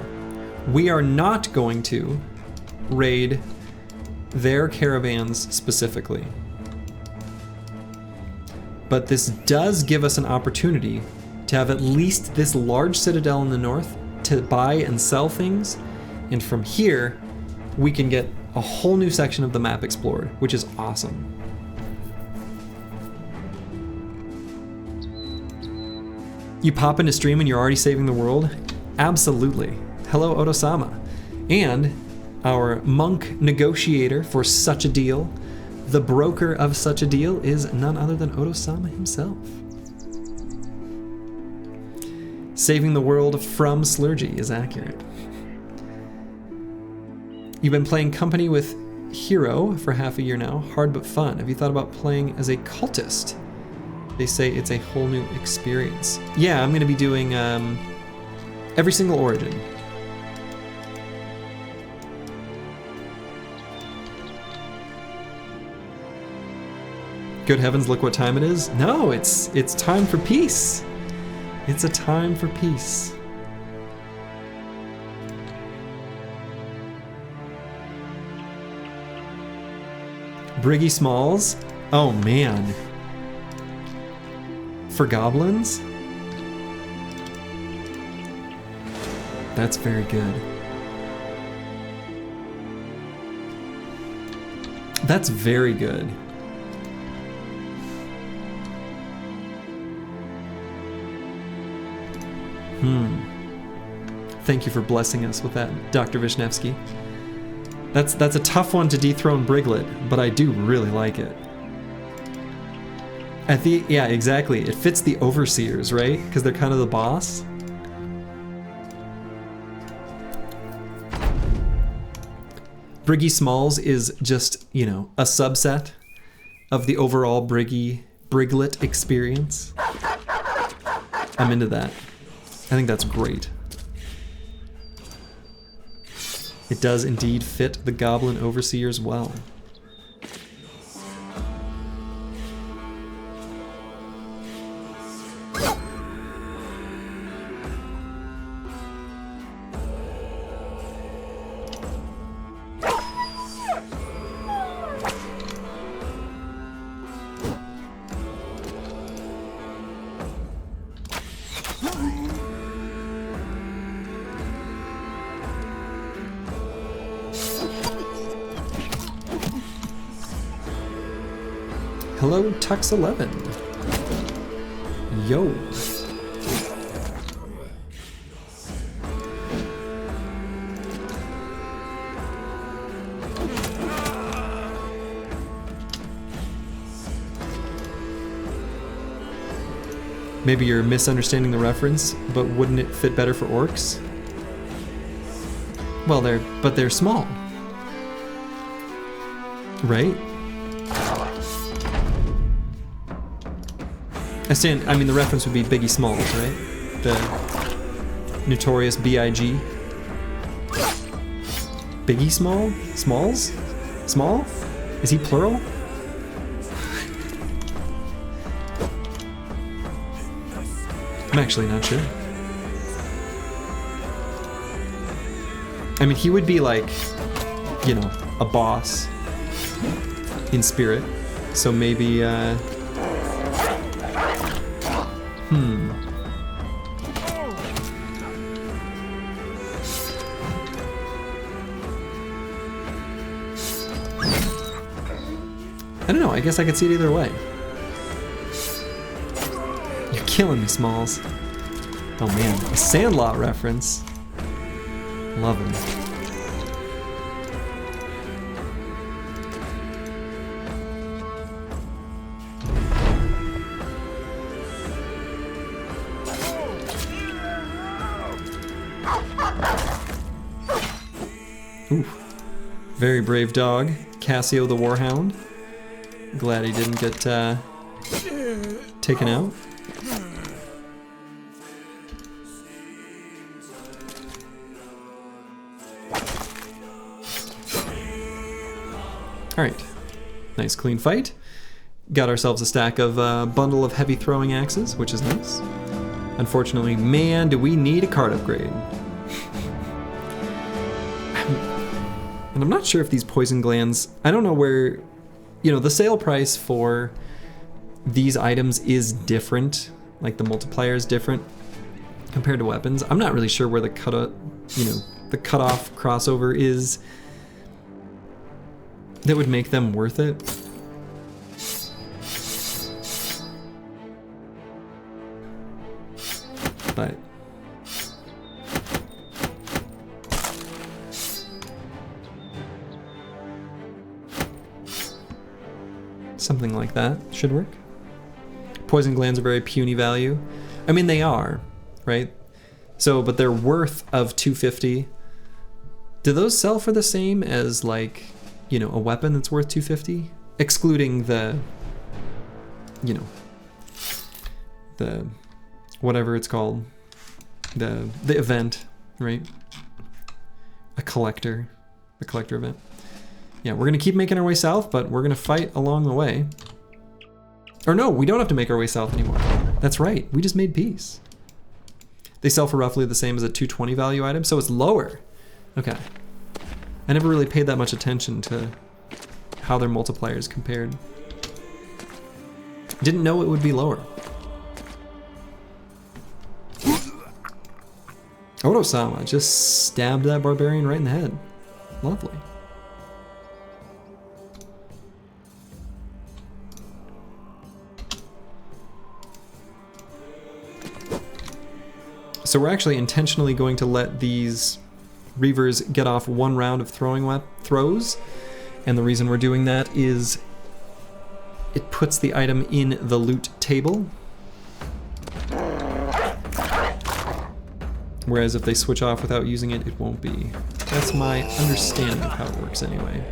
A: we are not going to raid their caravans specifically. But this does give us an opportunity to have at least this large citadel in the north to buy and sell things, and from here we can get a whole new section of the map explored, which is awesome. You pop into stream and you're already saving the world? Absolutely. Hello, Oto-sama. And our monk negotiator for such a deal, the broker of such a deal, is none other than Oto-sama himself. Saving the world from Slurgy is accurate. You've been playing company with Hero for half a year now. Hard but fun. Have you thought about playing as a cultist? They say it's a whole new experience. Yeah, I'm going to be doing every single origin. Good heavens, look what time it is. No, it's time for peace. It's a time for peace. Briggy Smalls? Oh man. For goblins? That's very good. That's very good. Thank you for blessing us with that, Dr. Vishnevsky. That's a tough one to dethrone Briglet, but I do really like it. Yeah, exactly. It fits the overseers, right? Because they're kind of the boss. Briggy Smalls is just, you know, a subset of the overall Briglet experience. I'm into that. I think that's great. It does indeed fit the Goblin Overseers well. Hello, Tux11. Yo. Maybe you're misunderstanding the reference, but wouldn't it fit better for orcs? Well, they're small. Right? I mean, the reference would be Biggie Smalls, right? The notorious B.I.G. Biggie Small? Smalls? Small? Is he plural? I'm actually not sure. I mean, he would be like, you know, a boss in spirit. So maybe, I don't know, I guess I could see it either way. You're killing me, Smalls. Oh man, a Sandlot reference. Love him. Ooh. Very brave dog. Cassio the Warhound. Glad he didn't get taken out. Alright. Nice clean fight. Got ourselves a stack of bundle of heavy throwing axes, which is nice. Unfortunately, man, do we need a card upgrade. And I'm not sure if these poison glands, I don't know where, you know, the sale price for these items is different, like the multiplier is different compared to weapons. I'm not really sure where the cutoff crossover is that would make them worth it. But something like that should work. Poison glands are very puny value. I mean, they are, right? So, but their worth of 250. Do those sell for the same as, like, you know, a weapon that's worth 250? Excluding the, you know, the whatever it's called, the event, right? A collector, the collector event. Yeah, we're gonna keep making our way south, but we're gonna fight along the way. Or no, we don't have to make our way south anymore. That's right, we just made peace. They sell for roughly the same as a 220 value item, so it's lower. Okay. I never really paid that much attention to how their multipliers compared. Didn't know it would be lower. Odo-sama just stabbed that barbarian right in the head. Lovely. So we're actually intentionally going to let these Reavers get off one round of throws, and the reason we're doing that is it puts the item in the loot table. Whereas if they switch off without using it, it won't be. That's my understanding of how it works anyway.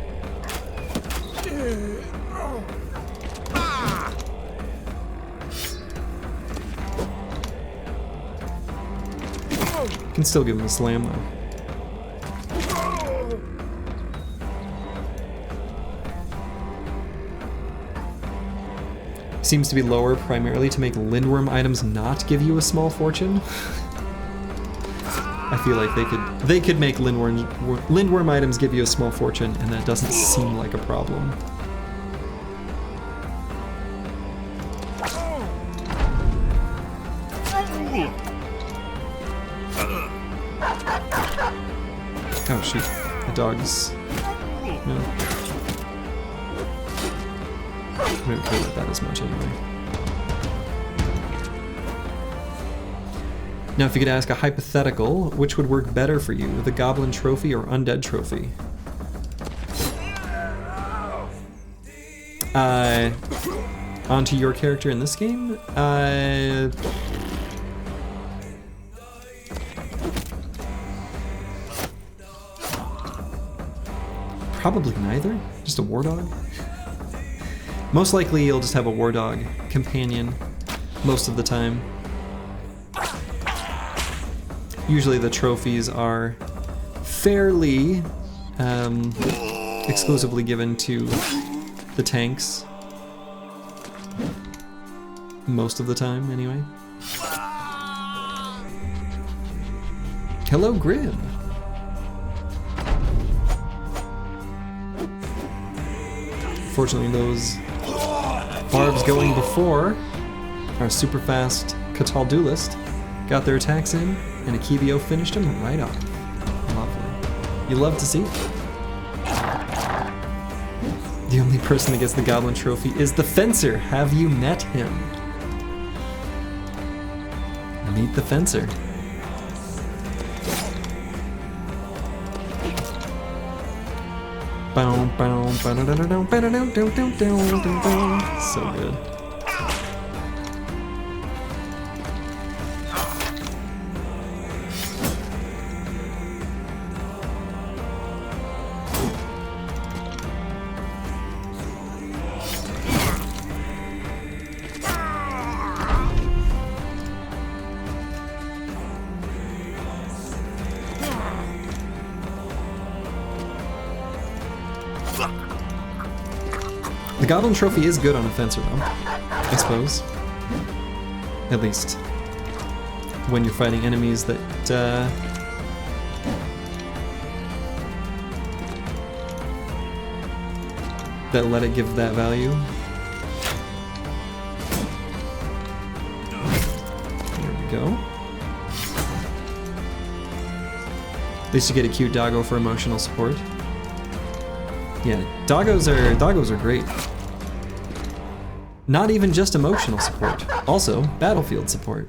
A: Can still give him a slam though. Seems to be lower primarily to make Lindworm items not give you a small fortune. I feel like they could make Lindworm items give you a small fortune, and that doesn't seem like a problem. Oh shoot, the dog's... No. We don't care about that as much anyway. Now if you could ask a hypothetical, which would work better for you, the Goblin Trophy or Undead Trophy? onto your character in this game? Probably neither. Just a war dog. Most likely you'll just have a war dog companion most of the time. Usually the trophies are fairly exclusively given to the tanks. Most of the time, anyway. Hello, Grib. Fortunately, those barbs going before our super fast Catal Duelist got their attacks in, and Akibio finished him right off. Lovely. You love to see it. The only person that gets the Goblin Trophy is the Fencer. Have you met him? Meet the Fencer. So good. The Goblin Trophy is good on a Fencer though, I suppose. At least when you're fighting enemies that that let it give that value. There we go. At least you get a cute doggo for emotional support. Yeah, doggos are great. Not even just emotional support, also battlefield support.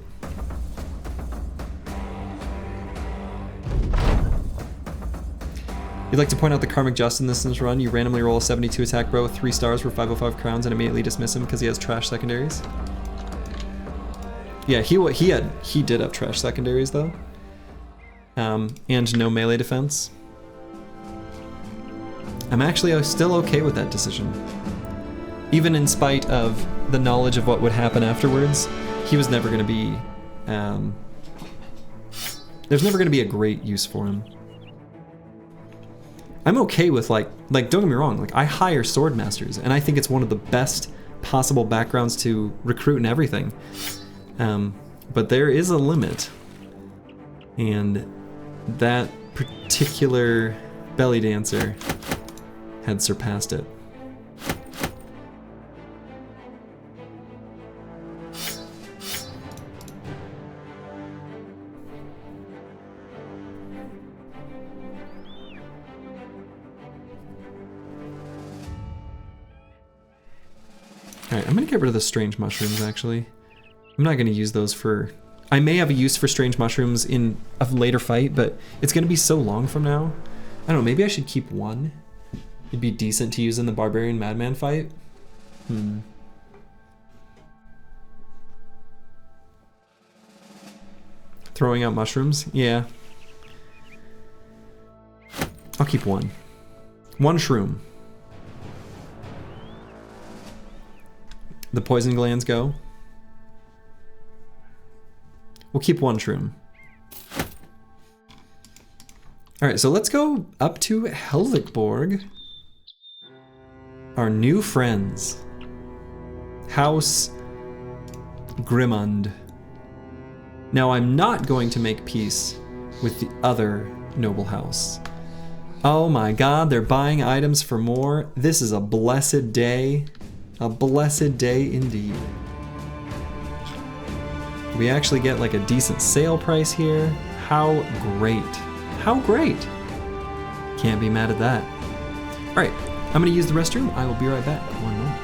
A: You'd like to point out the karmic just in this run. You randomly roll a 72 attack bro with 3 stars for 505 crowns and immediately dismiss him because he has trash secondaries. Yeah, he did have trash secondaries though, and no melee defense. I'm actually still okay with that decision. Even in spite of the knowledge of what would happen afterwards, he was never going to be, there's never going to be a great use for him. I'm okay with like don't get me wrong, like I hire sword masters and I think it's one of the best possible backgrounds to recruit and everything. But there is a limit, and that particular belly dancer had surpassed it. Alright, I'm gonna get rid of the strange mushrooms actually. I'm not gonna use those for... I may have a use for strange mushrooms in a later fight, but it's gonna be so long from now. I don't know, maybe I should keep one. It'd be decent to use in the Barbarian Madman fight. Throwing out mushrooms? Yeah. I'll keep one. One shroom. The poison glands go. We'll keep one shroom. Alright, so let's go up to Helvigborg. Our new friends. House Grimund. Now I'm not going to make peace with the other noble house. Oh my god, they're buying items for more. This is a blessed day. A blessed day indeed. We actually get like a decent sale price here. How great. How great. Can't be mad at that. All right, I'm gonna use the restroom. I will be right back. One moment.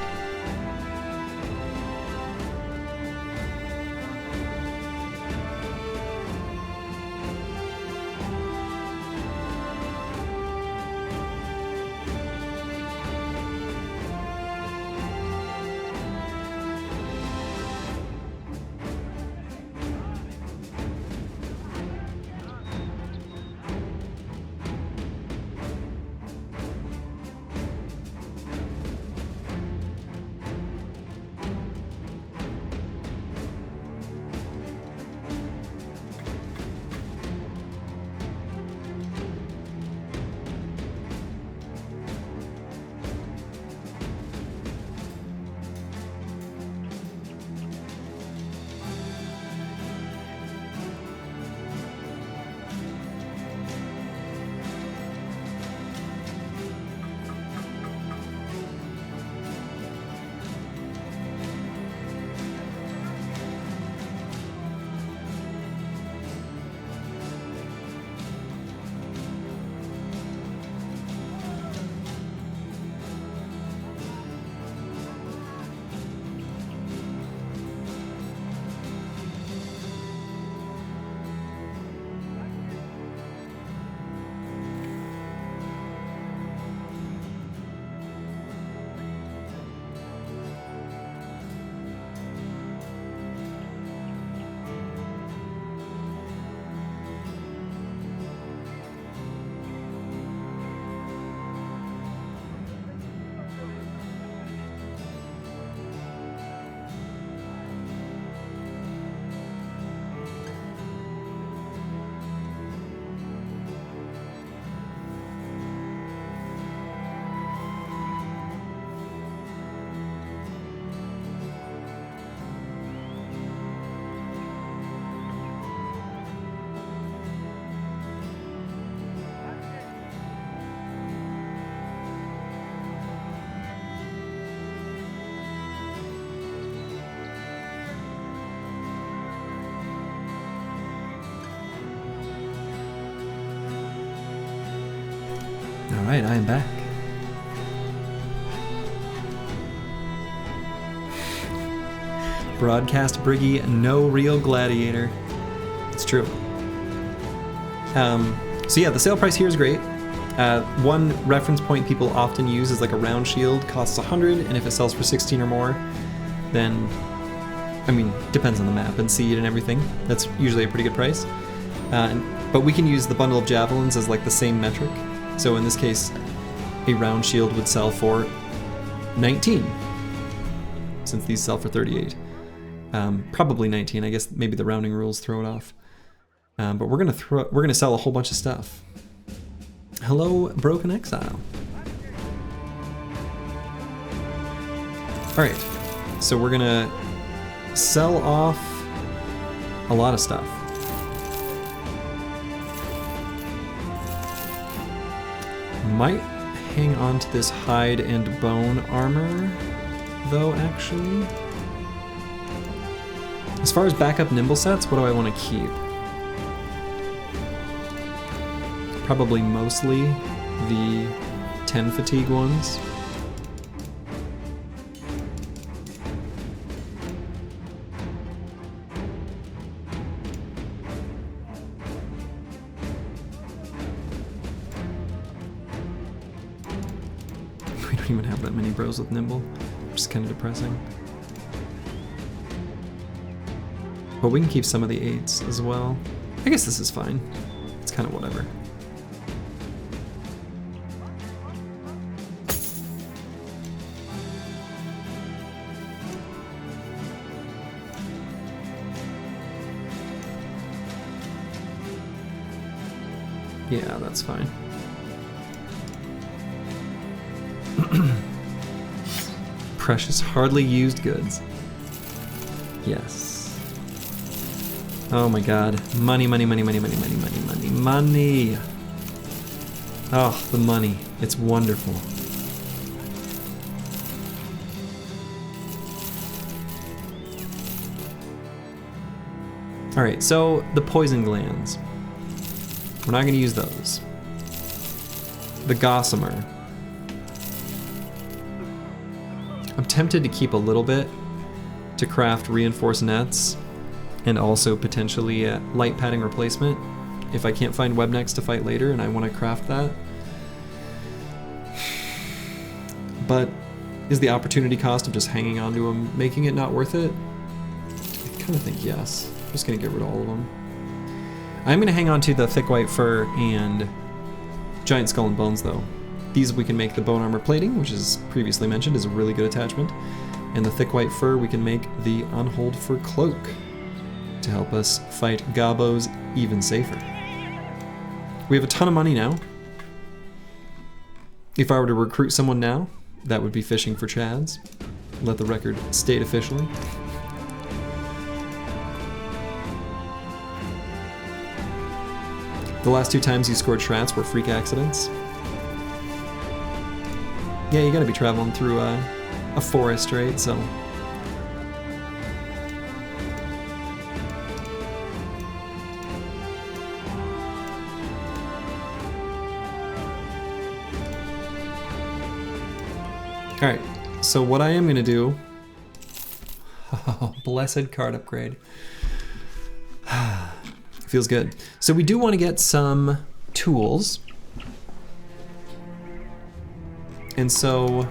A: Alright, I am back. Broadcast Briggy, no real gladiator. It's true. So yeah, the sale price here is great. One reference point people often use is like a round shield, costs 100, and if it sells for 16 or more, then, I mean, depends on the map and seed and everything. That's usually a pretty good price. But we can use the bundle of javelins as like the same metric. So in this case, a round shield would sell for 19, since these sell for 38. Probably 19. I guess maybe the rounding rules throw it off. But we're gonna sell a whole bunch of stuff. Hello, Broken Exile. All right, so we're gonna sell off a lot of stuff. Might hang on to this hide and bone armor, though, actually. As far as backup nimble sets, what do I want to keep? Probably mostly the 10 fatigue ones. We don't even have that many bros with nimble, which is kind of depressing. But we can keep some of the 8s as well. I guess this is fine. It's kind of whatever. Yeah, that's fine. Precious, hardly used goods. Yes. Oh my god. Money, money, money, money, money, money, money, money, money. Oh, the money. It's wonderful. Alright, so the poison glands. We're not going to use those. The gossamer. I'm tempted to keep a little bit to craft reinforced nets and also potentially light padding replacement if I can't find web necks to fight later and I want to craft that. But is the opportunity cost of just hanging on to them making it not worth it? I kind of think yes. I'm just going to get rid of all of them. I'm going to hang on to the thick white fur and giant skull and bones though. These we can make the bone armor plating, which is previously mentioned is a really good attachment. And the thick white fur we can make the unhold fur cloak to help us fight gobos even safer. We have a ton of money now. If I were to recruit someone now, that would be fishing for chads. Let the record state officially. The last 2 times you scored shrats were freak accidents. Yeah, you gotta be traveling through a forest, right? So. Alright, so what I am gonna do. Oh, blessed card upgrade. Feels good. So we do want to get some tools. And so,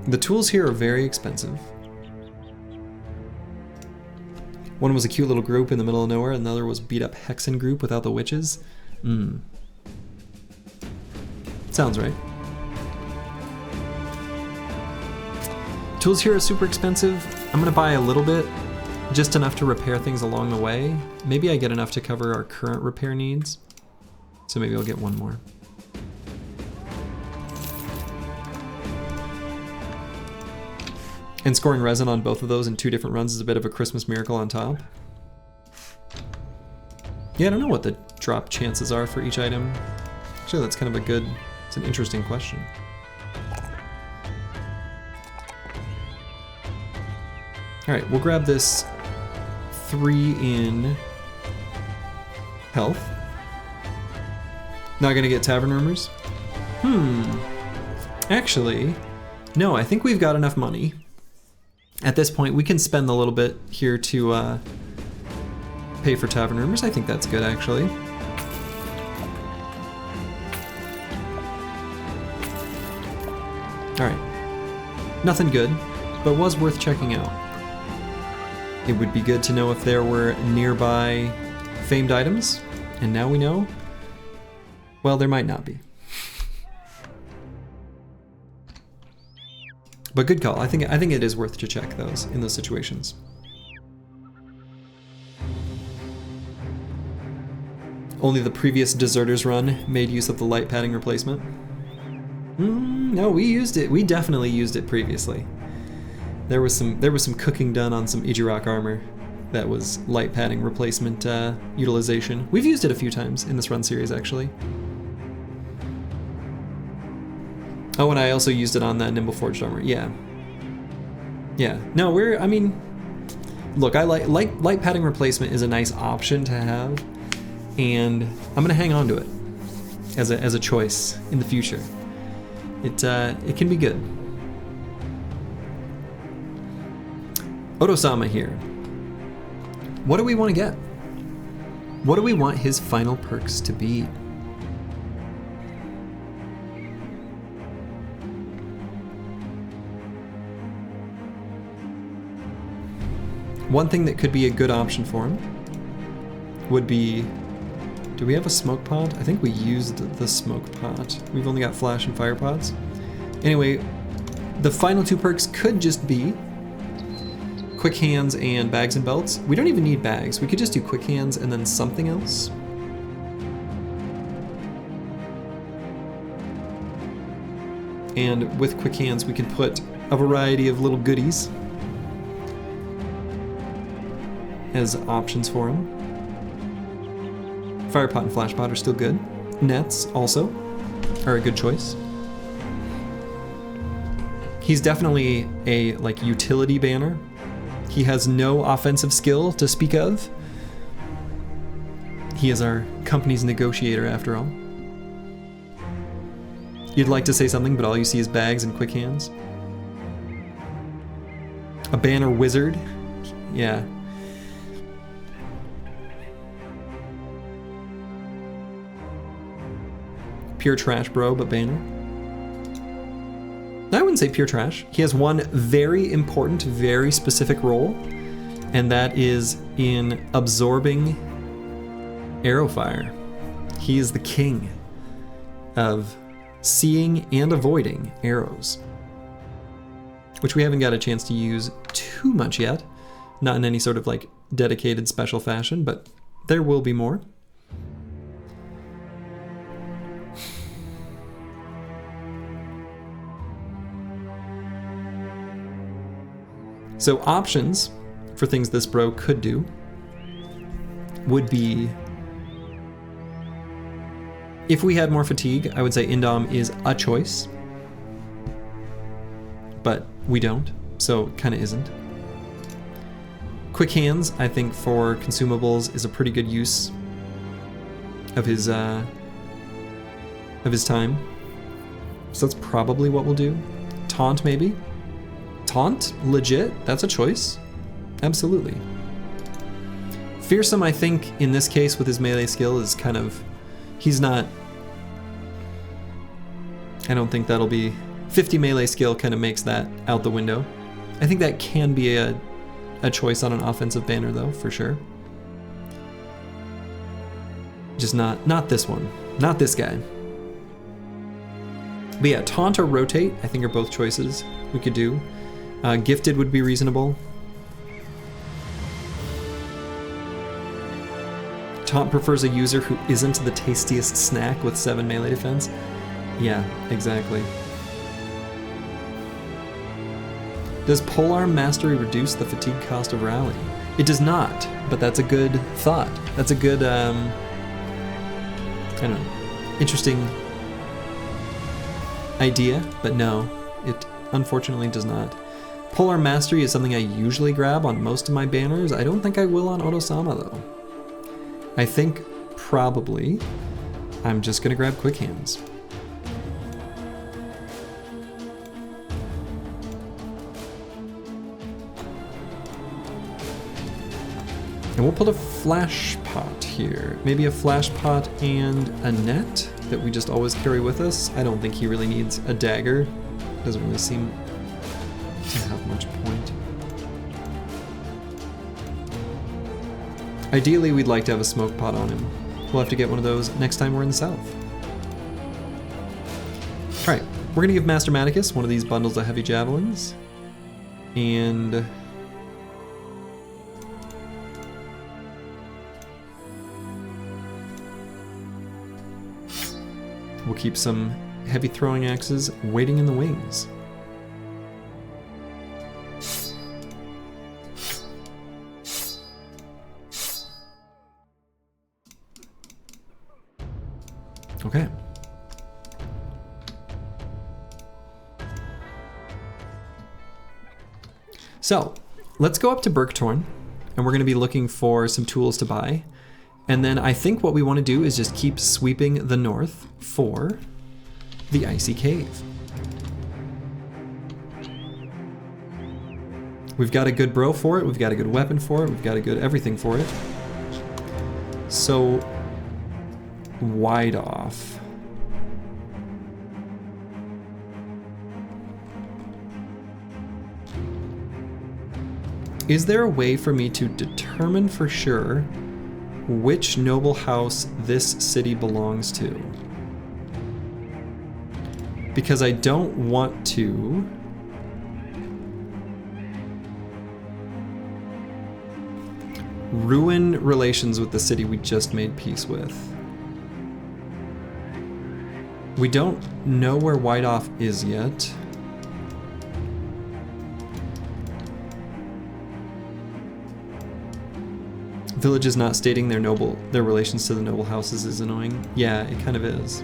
A: the tools here are very expensive. One was a cute little group in the middle of nowhere, another was beat up Hexen group without the witches. Sounds right. Tools here are super expensive. I'm gonna buy a little bit, just enough to repair things along the way. Maybe I get enough to cover our current repair needs. So maybe I'll get one more. And scoring resin on both of those in 2 different runs is a bit of a Christmas miracle on top. Yeah, I don't know what the drop chances are for each item. Actually, that's kind of it's an interesting question. All right, we'll grab this 3 in health. Not gonna get tavern rumors? Actually, no, I think we've got enough money. At this point, we can spend a little bit here to pay for tavern rumors. I think that's good, actually. Alright. Nothing good, but was worth checking out. It would be good to know if there were nearby famed items, and now we know. Well, there might not be. But good call. I think it is worth to check those in those situations. Only the previous Deserters run made use of the light padding replacement. No, we used it. We definitely used it previously. There was some cooking done on some Ijirok armor. That was light padding replacement utilization. We've used it a few times in this run series, actually. Oh, and I also used it on that Nimble Forged armor. Yeah. Yeah. No, I mean, look, I like light padding replacement is a nice option to have, and I'm gonna hang on to it as a choice in the future. It can be good. Oto-sama here. What do we want to get? What do we want his final perks to be? One thing that could be a good option for him would be, do we have a smoke pod? I think we used the smoke pod. We've only got flash and fire pods. Anyway, the final two perks could just be quick hands and bags and belts. We don't even need bags. We could just do quick hands and then something else. And with quick hands, we can put a variety of little goodies as options for him. Fire pot and flash pot are still good. Nets also are a good choice. He's definitely a utility banner. He has no offensive skill to speak of. He is our company's negotiator after all. You'd like to say something, but all you see is bags and quick hands. A banner wizard. Yeah. Pure trash, bro, but banner. I wouldn't say pure trash. He has one very important, very specific role, and that is in absorbing arrow fire. He is the king of seeing and avoiding arrows, which we haven't got a chance to use too much yet. Not in any sort of dedicated special fashion, but there will be more. So options for things this bro could do would be, if we had more fatigue, I would say Indom is a choice, but we don't, so kind of isn't. Quick hands, I think for consumables is a pretty good use of his time, so that's probably what we'll do. Taunt maybe. Taunt, legit, that's a choice. Absolutely. Fearsome, I think, in this case with his melee skill is kind of, he's not, I don't think that'll be, 50 melee skill kind of makes that out the window. I think that can be a choice on an offensive banner though, for sure. Just not this one, not this guy. But yeah, taunt or rotate, I think are both choices we could do. Gifted would be reasonable. Taunt prefers a user who isn't the tastiest snack with 7 melee defense. Yeah, exactly. Does Polearm Mastery reduce the fatigue cost of rally? It does not, but that's a good thought. That's a good, I don't know, interesting idea, but no, it unfortunately does not. Polearm Mastery is something I usually grab on most of my banners. I don't think I will on Oto-sama though. I think probably I'm just gonna grab quick hands. And we'll put a flash pot here. Maybe a flash pot and a net that we just always carry with us. I don't think he really needs a dagger. Doesn't really seem to have much point. Ideally, we'd like to have a smoke pot on him. We'll have to get one of those next time we're in the south. All right, we're gonna give Master Maticus one of these bundles of heavy javelins. And we'll keep some heavy throwing axes waiting in the wings. Okay. So, let's go up to Berktorn, and we're going to be looking for some tools to buy. And then I think what we want to do is just keep sweeping the north for the Icy Cave. We've got a good bro for it, we've got a good weapon for it, we've got a good everything for it. So, wide off. Is there a way for me to determine for sure which noble house this city belongs to? Because I don't want to ruin relations with the city we just made peace with. We don't know where White-Off is yet. Villages not stating their relations to the noble houses is annoying. Yeah, it kind of is.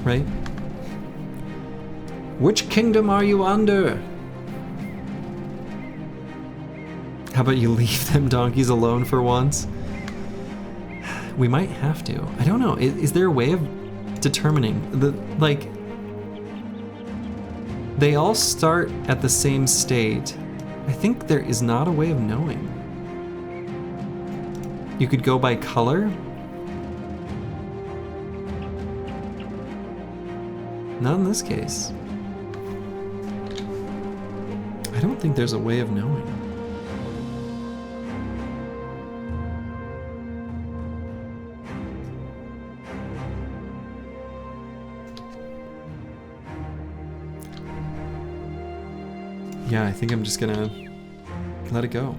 A: Right? Which kingdom are you under? How about you leave them donkeys alone for once? We might have to. I don't know. Is there a way of determining like they all start at the same state? I think there is not a way of knowing. You could go by color. Not in this case. I don't think there's a way of knowing. Yeah, I think I'm just gonna let it go.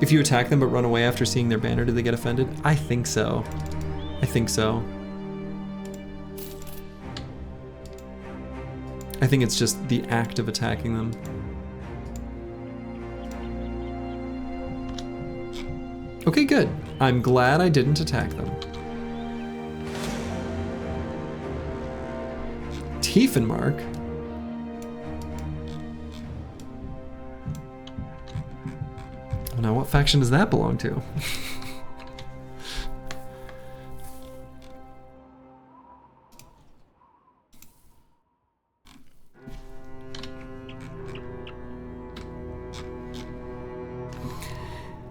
A: If you attack them but run away after seeing their banner, do they get offended? I think so. I think so. I think it's just the act of attacking them. Okay, good. I'm glad I didn't attack them. Tiefenmark? Now, what faction does that belong to?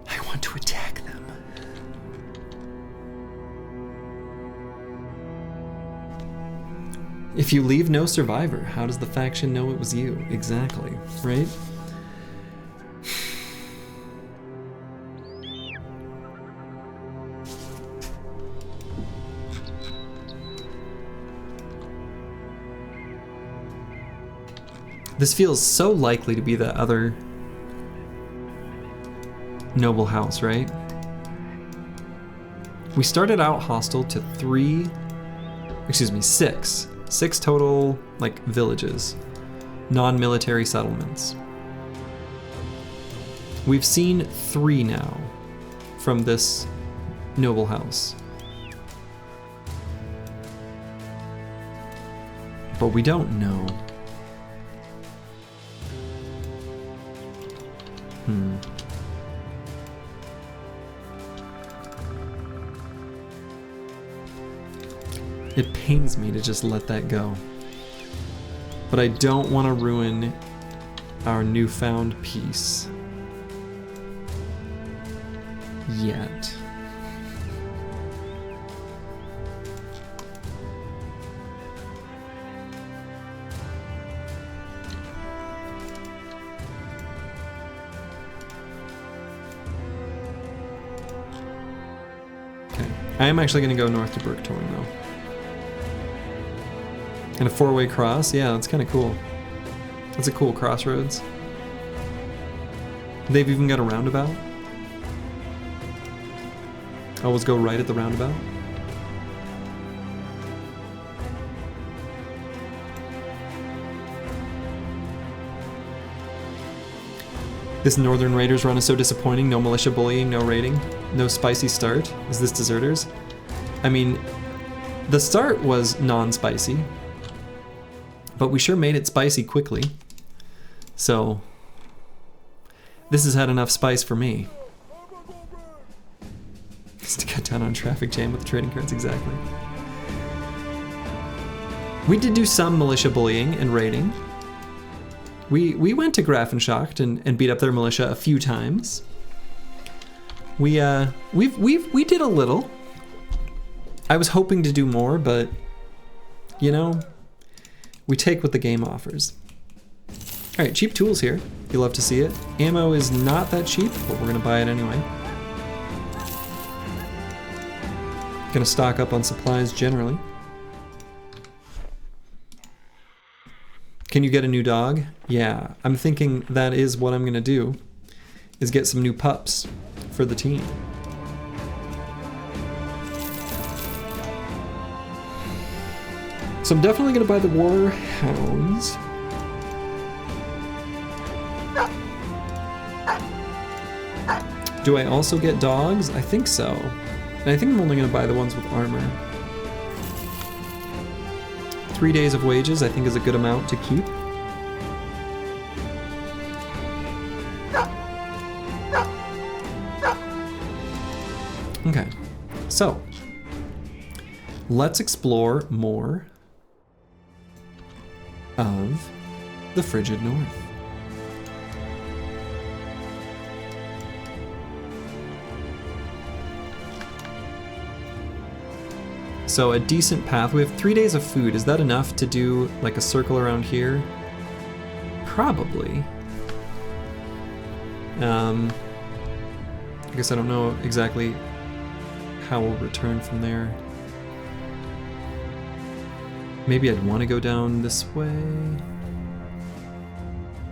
A: I want to attack them. If you leave no survivor, how does the faction know it was you? Exactly, right? This feels so likely to be the other noble house, right? We started out hostile to six total, like, villages, non-military settlements. We've seen 3 now from this noble house. But we don't know. It pains me to just let that go. But I don't want to ruin our newfound peace. Yet. Okay, I am actually going to go north to Berktorn though. And a four-way cross, yeah, that's kind of cool. That's a cool crossroads. They've even got a roundabout. Always go right at the roundabout. This Northern Raiders run is so disappointing. No militia bullying, no raiding, no spicy start. Is this deserters? I mean, the start was non-spicy, but we sure made it spicy quickly. So, this has had enough spice for me. Just to cut down on traffic jam with the trading cards, exactly. We did do some militia bullying and raiding. We went to Grafenschacht and beat up their militia a few times. We did a little. I was hoping to do more, but you know, we take what the game offers. All right, cheap tools here. You love to see it. Ammo is not that cheap, but we're gonna buy it anyway. Gonna stock up on supplies generally. Can you get a new dog? Yeah, I'm thinking that is what I'm gonna do, is get some new pups for the team. So I'm definitely gonna buy the War Hounds. Do I also get dogs? I think so. And I think I'm only gonna buy the ones with armor. 3 days of wages I think is a good amount to keep. Okay, so let's explore more of the Frigid North. So a decent path. We have 3 days of food. Is that enough to do like a circle around here? Probably. I guess I don't know exactly how we'll return from there. Maybe I'd want to go down this way. I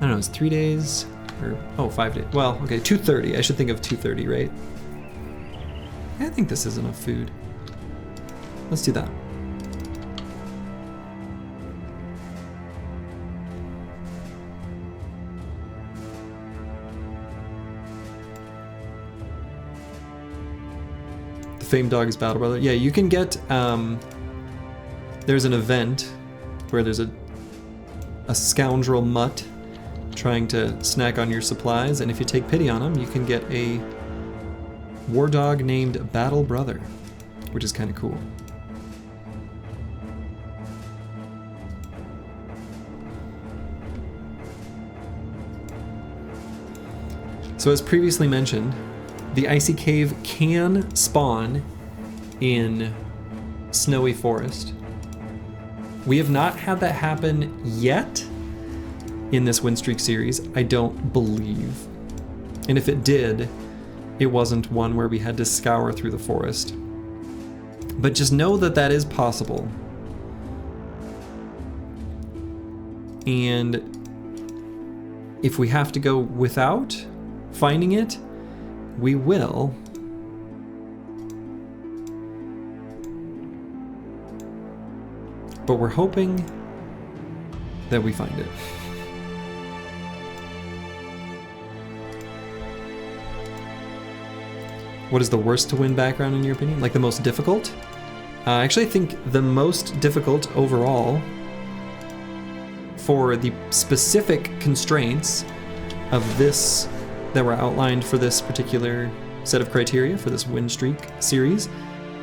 A: don't know, it's 3 days or, oh, 5 days. Well, okay, 2:30. I should think of 2:30, right? I think this is enough food. Let's do that. The famed dog is Battle Brother. Yeah, you can get, there's an event where there's a scoundrel mutt trying to snack on your supplies, and if you take pity on him, you can get a war dog named Battle Brother, which is kind of cool. So as previously mentioned, the icy cave can spawn in snowy forest. We have not had that happen yet in this Winstreak series, I don't believe. And if it did, it wasn't one where we had to scour through the forest. But just know that that is possible. And if we have to go without finding it, we will. But we're hoping that we find it. What is the worst to win background in your opinion? Like the most difficult? I actually think the most difficult overall for the specific constraints of this that were outlined for this particular set of criteria for this Winstreak series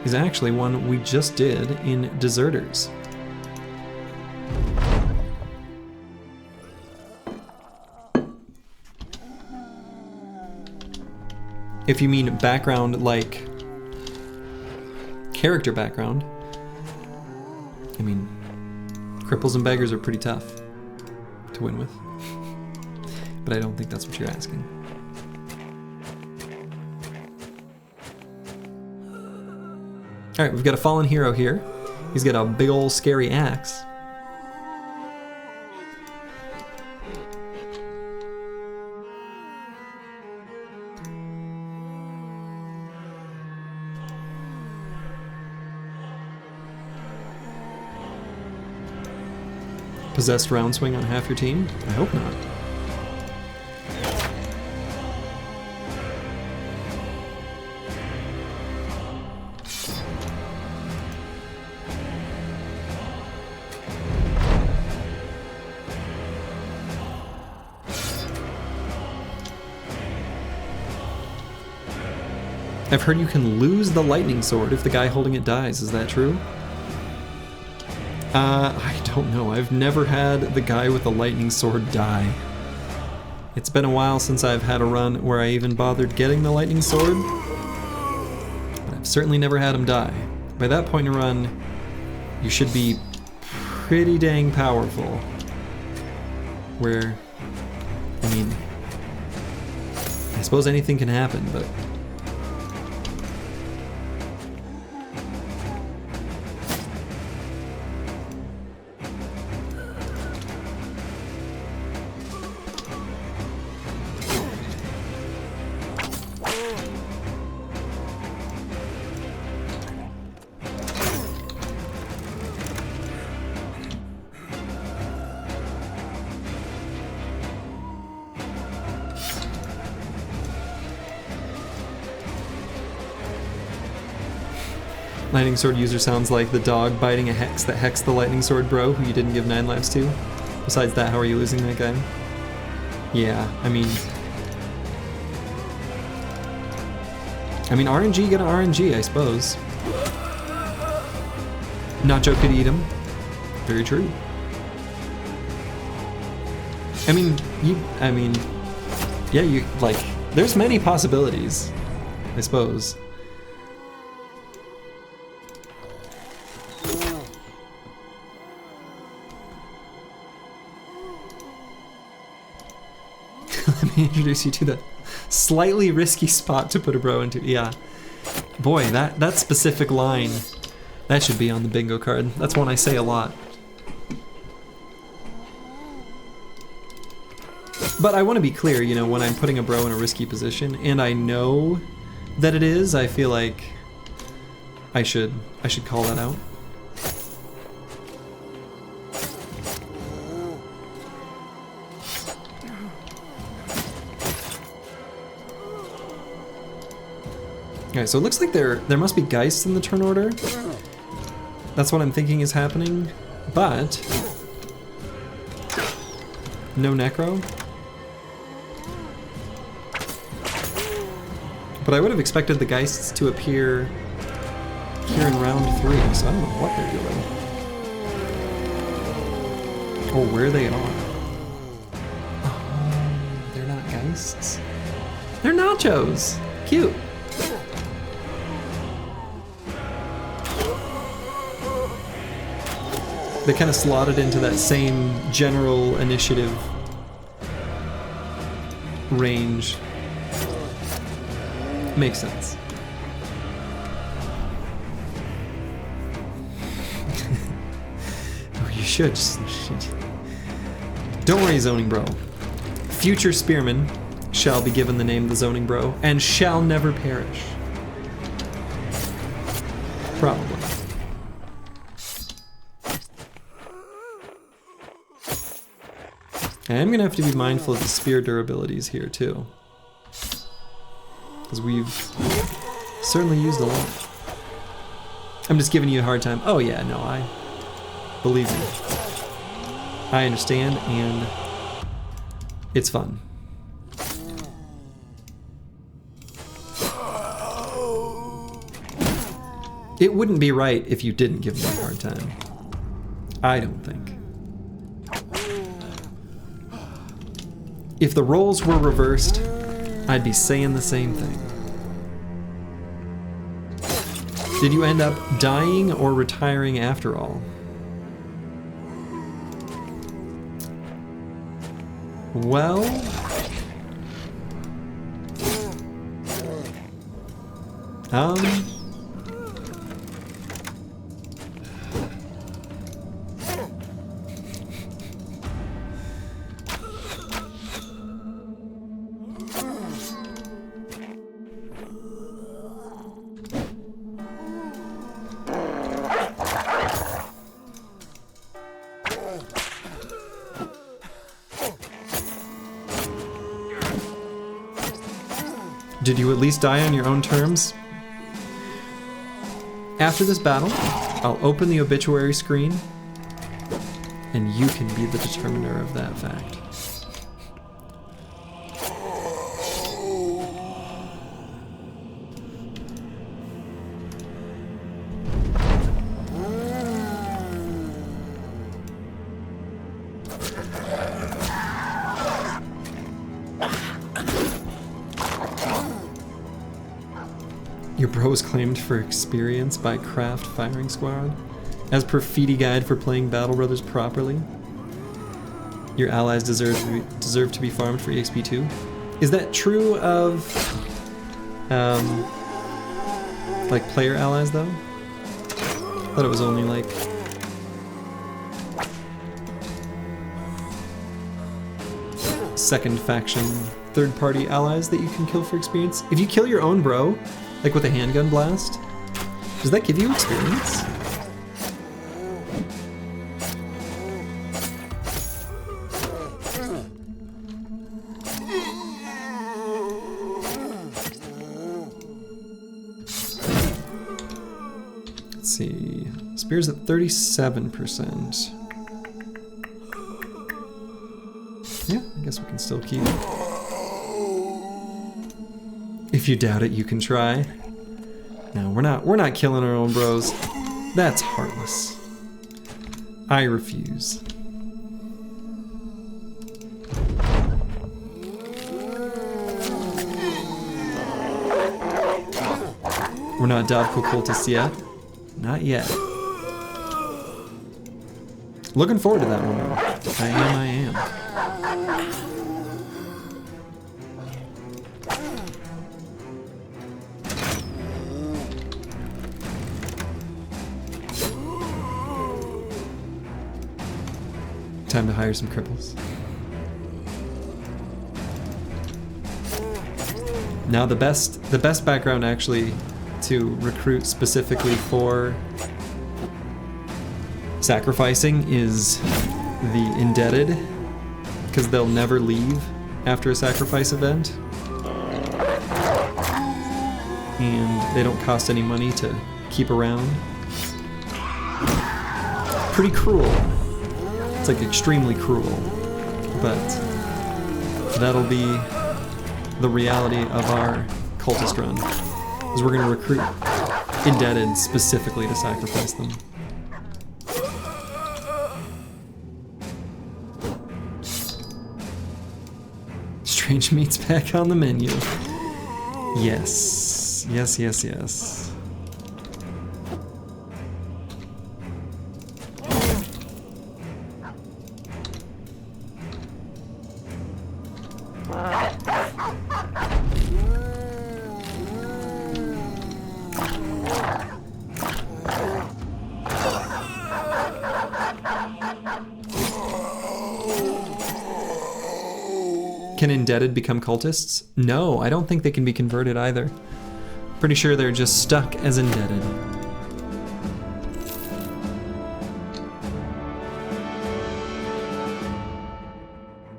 A: is actually one we just did in Deserters. If you mean background like character background, I mean, cripples and beggars are pretty tough to win with. But I don't think that's what you're asking. Alright, we've got a fallen hero here. He's got a big ol' scary axe. Possessed round swing on half your team? I hope not. I've heard you can lose the lightning sword if the guy holding it dies. Is that true? I don't know. I've never had the guy with the lightning sword die. It's been a while since I've had a run where I even bothered getting the lightning sword. But I've certainly never had him die. By that point in a run, you should be pretty dang powerful. Where, I mean, I suppose anything can happen, but... Lightning sword user sounds like the dog biting a hex that hexed the lightning sword bro who you didn't give 9 lives to. Besides that, how are you losing that guy? Yeah, I mean RNG gonna RNG, I suppose. Nacho could eat him. Very true. Yeah, you, like, there's many possibilities, I suppose. Let me introduce you to the slightly risky spot to put a bro into. Yeah. Boy, that specific line, that should be on the bingo card. That's one I say a lot. But I want to be clear, you know, when I'm putting a bro in a risky position, and I know that it is, I feel like I should call that out. Okay, so it looks like there must be Geists in the turn order. That's what I'm thinking is happening, but no Necro. But I would have expected the Geists to appear here in round 3, so I don't know what they're doing. Or where they are. Oh, they're not Geists. They're Nachos! Cute! They kind of slotted into that same general initiative range. Makes sense. Oh, you should. Don't worry, Zoning Bro. Future Spearmen shall be given the name the Zoning Bro and shall never perish. Probably. I'm gonna have to be mindful of the spear durabilities here too, because we've certainly used a lot. I'm just giving you a hard time. Oh yeah, no, I believe me. I understand, and it's fun. It wouldn't be right if you didn't give me a hard time. I don't think. If the roles were reversed, I'd be saying the same thing. Did you end up dying or retiring after all? Well... Did you at least die on your own terms? After this battle, I'll open the obituary screen, and you can be the determiner of that fact. Your bro is claimed for experience by Craft Firing Squad. As per Feedy Guide for playing Battle Brothers properly. Your allies deserve to be farmed for EXP too. Is that true of like player allies though? I thought it was only like second faction, third party allies that you can kill for experience. If you kill your own bro, like with a handgun blast, does that give you experience? Let's see. Spear's at 37%. Yeah, I guess we can still keep it. If you doubt it, you can try. No, we're not killing our own bros. That's heartless. I refuse. We're not Davko cultists yet. Not yet. Looking forward to that one though. I am. Time to hire some cripples. Now the best background actually to recruit specifically for sacrificing is the indebted, because they'll never leave after a sacrifice event. And they don't cost any money to keep around. Pretty cruel. It's like extremely cruel, but that'll be the reality of our cultist run, is we're gonna recruit indebted specifically to sacrifice them. Strange meat's back on the menu. Yes, yes, yes, yes. Can indebted become cultists? No, I don't think they can be converted either. Pretty sure they're just stuck as indebted.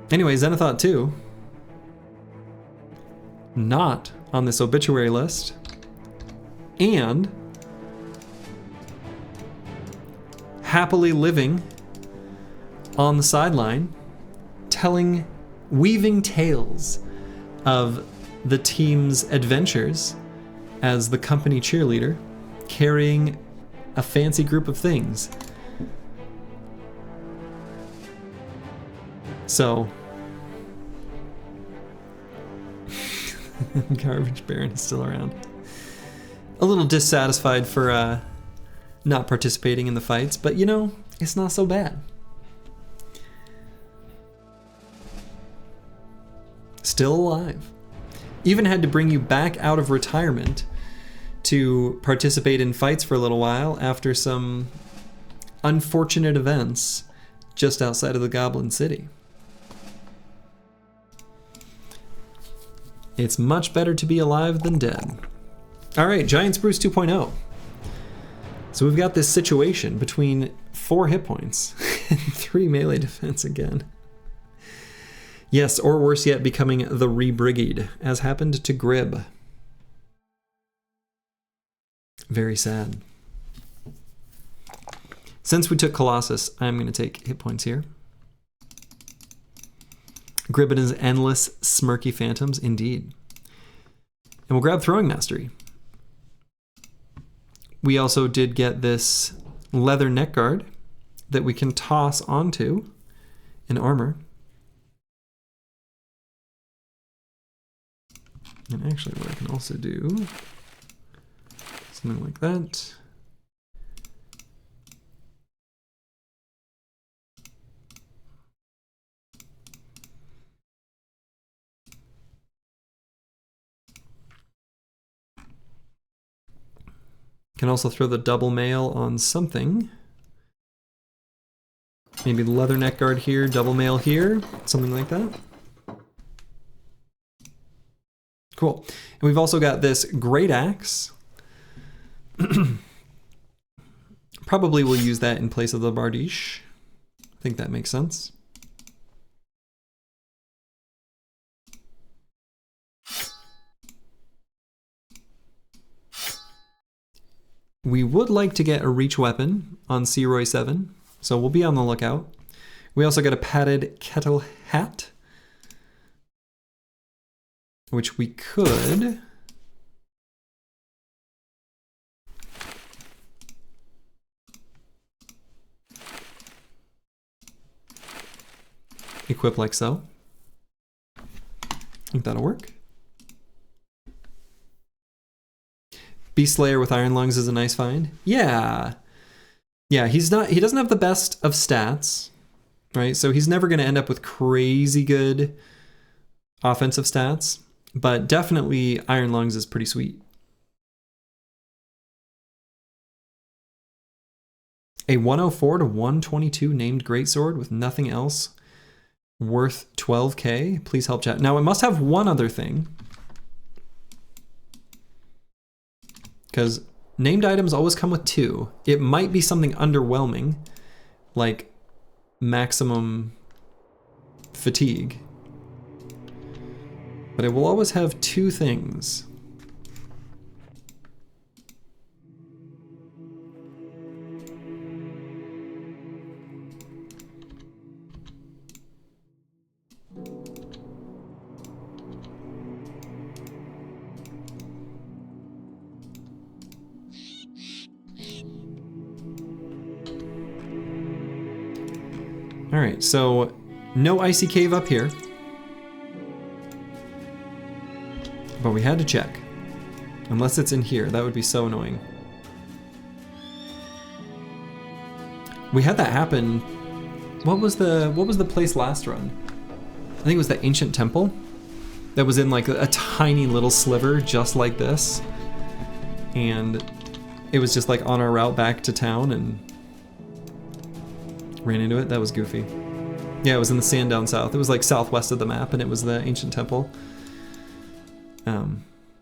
A: Anyway, Zenithot 2. Not on this obituary list. And happily living on the sideline, weaving tales of the team's adventures as the company cheerleader carrying a fancy group of things. So, Garbage Baron is still around. A little dissatisfied for not participating in the fights, but you know, it's not so bad. Still alive. Even had to bring you back out of retirement to participate in fights for a little while after some unfortunate events just outside of the Goblin City. It's much better to be alive than dead. All right, Giant Spruce 2.0. So we've got this situation between 4 hit points and 3 melee defense again. Yes, or worse yet, becoming the Rebrigade, as happened to Grib. Very sad. Since we took Colossus, I'm going to take hit points here. Grib and his endless smirky phantoms, indeed. And we'll grab Throwing Mastery. We also did get this leather neck guard that we can toss onto an armor. And actually what I can also do, something like that. Can also throw the double mail on something. Maybe the leather neck guard here, double mail here, something like that. Cool. And we've also got this great axe. Probably we'll use that in place of the Bardiche. I think that makes sense. We would like to get a reach weapon on Searoy 7, so we'll be on the lookout. We also got a padded kettle hat, which we could equip like so. I think that'll work. Beast Slayer with Iron Lungs is a nice find. Yeah. Yeah, he doesn't have the best of stats, right? So he's never going to end up with crazy good offensive stats, but definitely Iron Lungs is pretty sweet. A 104 to 122 named Greatsword with nothing else worth 12k. Please help chat. Now it must have one other thing, because named items always come with 2. It might be something underwhelming, like maximum fatigue, but it will always have 2 things. All right, so no icy cave up here, but we had to check. Unless it's in here, that would be so annoying. We had that happen. What was the place last run? I think it was the Ancient Temple that was in like a tiny little sliver just like this, and it was just like on our route back to town and ran into it. That was goofy. Yeah, it was in the sand down south. It was like southwest of the map, and it was the Ancient Temple.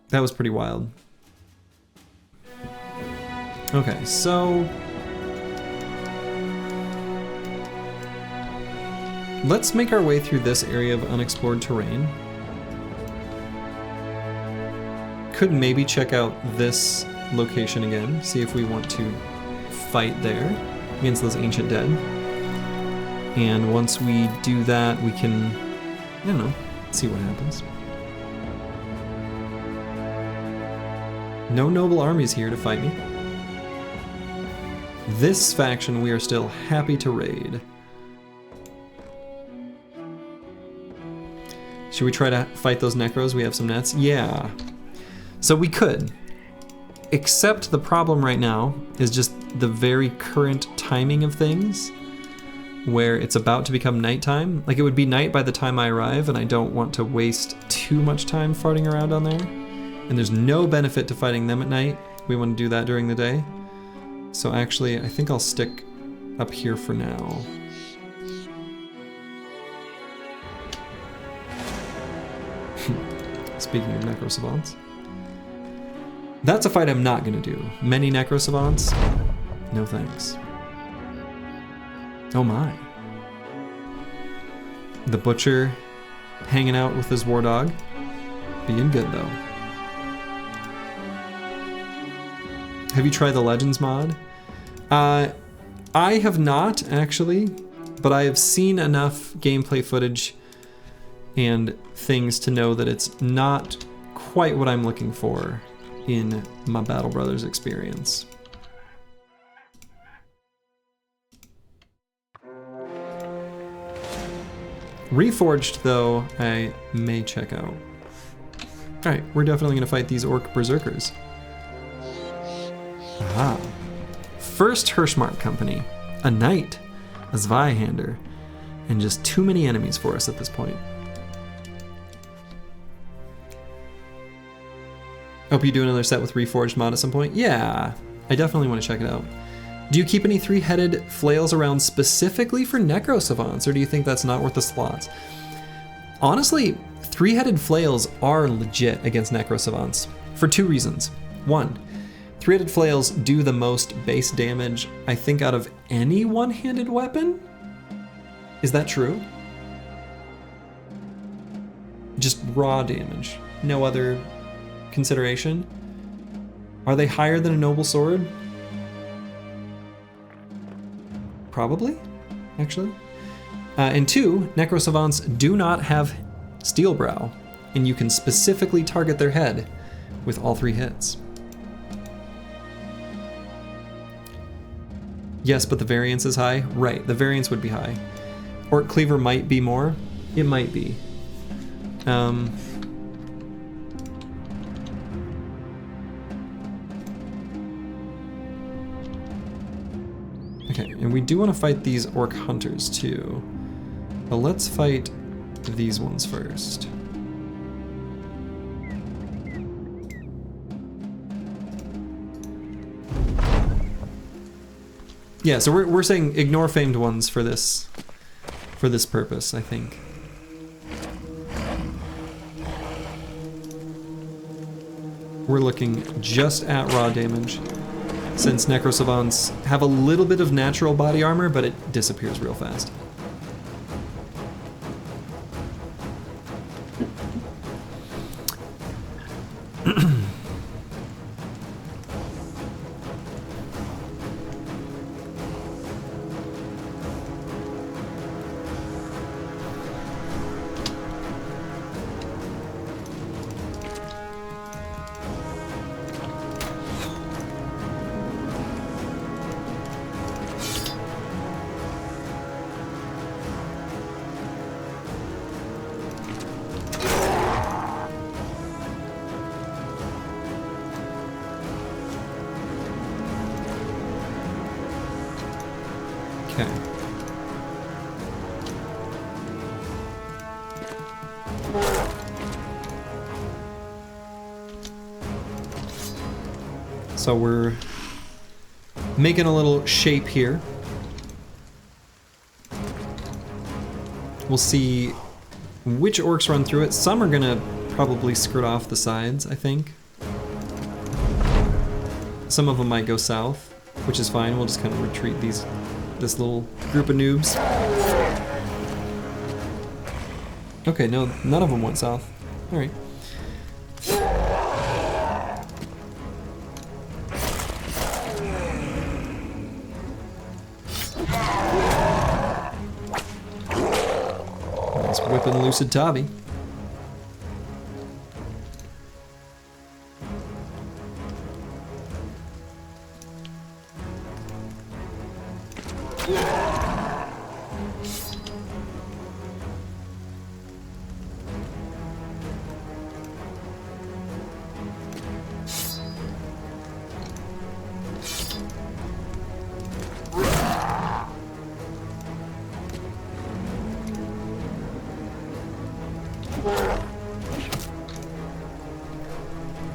A: That was pretty wild. Okay, so let's make our way through this area of unexplored terrain. Could maybe check out this location again, see if we want to fight there against those ancient dead. And once we do that, we can, I don't know, see what happens. No noble armies here to fight me. This faction we are still happy to raid. Should we try to fight those necros? We have some nets? Yeah. So we could. Except the problem right now is just the very current timing of things, where it's about to become nighttime. Like, it would be night by the time I arrive, and I don't want to waste too much time farting around on there. And there's no benefit to fighting them at night. We want to do that during the day. So actually, I think I'll stick up here for now. Speaking of necro savants. That's a fight I'm not gonna do. Many necro savants? No thanks. Oh my. The butcher hanging out with his war dog. Being good though. Have you tried the Legends mod? I have not actually, but I have seen enough gameplay footage and things to know that it's not quite what I'm looking for in my Battle Brothers experience. Reforged, though, I may check out. Alright, we're definitely going to fight these orc berserkers. Aha. First Hirschmark Company. A knight. A Zweihander. And just too many enemies for us at this point. Hope you do another set with Reforged mod at some point. Yeah, I definitely want to check it out. Do you keep any three-headed flails around specifically for necro savants, or do you think that's not worth the slots? Honestly, three-headed flails are legit against necro savants for two reasons. One, three-headed flails do the most base damage, I think, out of any one-handed weapon. Is that true? Just raw damage, no other consideration. Are they higher than a noble sword? Probably, actually. And two, necro savants do not have steel brow, and you can specifically target their head with all three hits. Yes, but the variance is high. Right, the variance would be high. Orc cleaver might be more. It might be. Okay, and we do want to fight these orc hunters too. But let's fight these ones first. Yeah, so we're saying ignore famed ones for this purpose, I think. We're looking just at raw damage, since necro savants have a little bit of natural body armor, but it disappears real fast. Okay. So we're making a little shape here. We'll see which orcs run through it. Some are gonna probably skirt off the sides, I think. Some of them might go south, which is fine. We'll just kind of retreat this little group of noobs. Okay, no, none of them went south. All right. Nice whipping Lucid Tabi.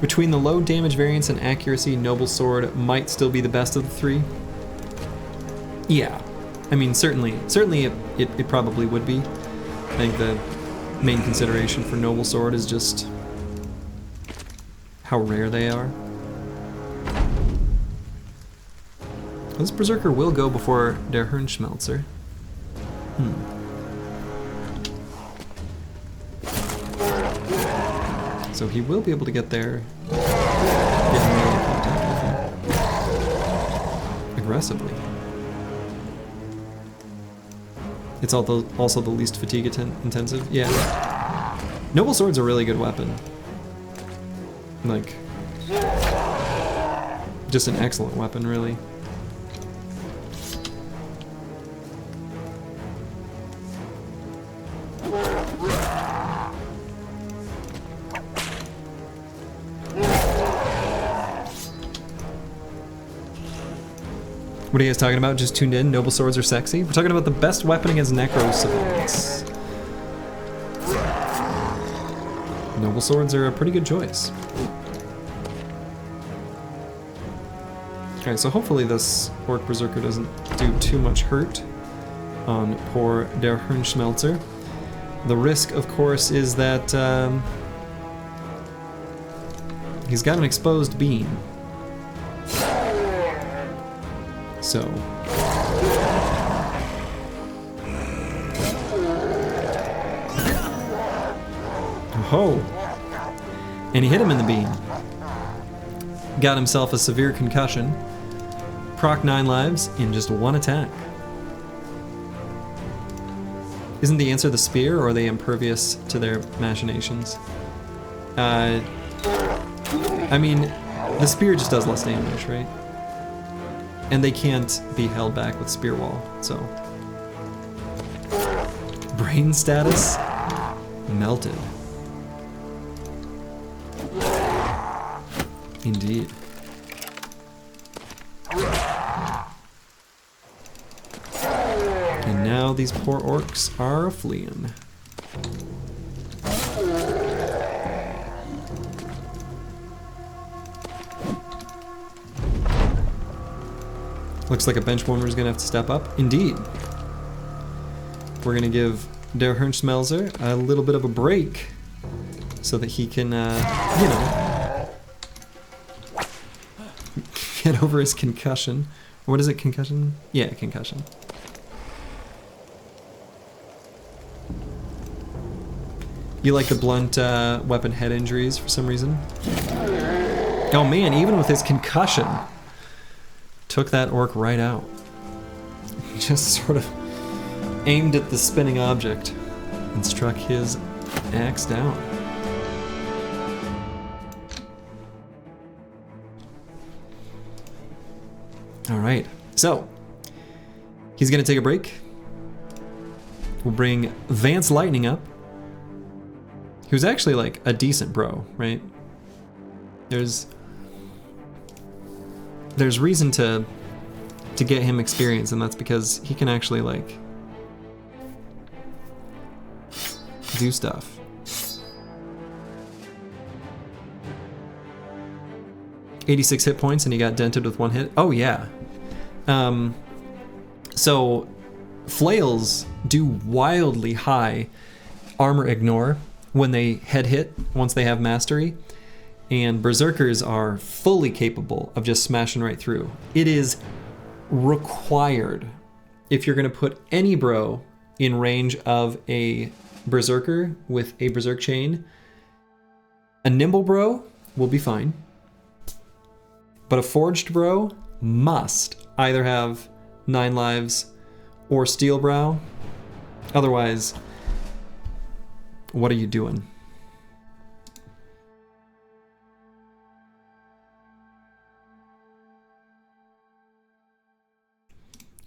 A: Between the low damage variance and accuracy, Noble Sword might still be the best of the three. Yeah, I mean, certainly it probably would be. I think the main consideration for Noble Sword is just how rare they are. This Berserker will go before Der Hirnschmelzer. So he will be able to get there, get melee contact with him aggressively. It's also the least fatigue intensive. Yeah. Noble Sword's a really good weapon. Like, just an excellent weapon, really. What are you guys talking about? Just tuned in? Noble Swords are sexy? We're talking about the best weapon against Necro civilians. Noble Swords are a pretty good choice. Alright, so hopefully this Orc Berserker doesn't do too much hurt on poor Der Hirnschmelzer. The risk, of course, is that he's got an exposed beam. So, oh, and he hit him in the beam. Got himself a severe concussion. Proc 9 lives in just one attack. Isn't the answer the spear, or are they impervious to their machinations? I mean, the spear just does less damage, right? And they can't be held back with Spear Wall, so. Brain status? Melted. Indeed. And now these poor orcs are fleeing. Looks like a bench warmer is going to have to step up. Indeed. We're going to give Der Hirnschmelzer a little bit of a break so that he can, you know, get over his concussion. What is it, concussion? Yeah, concussion. You like the blunt weapon head injuries for some reason? Oh man, even with his concussion, took that orc right out. Just sort of aimed at the spinning object and struck his axe down. All right, so he's gonna take a break. We'll bring Vance Lightning up. He was actually like a decent bro, right? There's reason to get him experience, and that's because he can actually like do stuff. "86 hit points and he got dented with 1 hit. Oh yeah. So flails do wildly high armor ignore when they head hit once they have mastery. And berserkers are fully capable of just smashing right through. It is required, if you're going to put any bro in range of a berserker with a berserk chain, a nimble bro will be fine. But a forged bro must either have 9 lives or steel brow. Otherwise, what are you doing?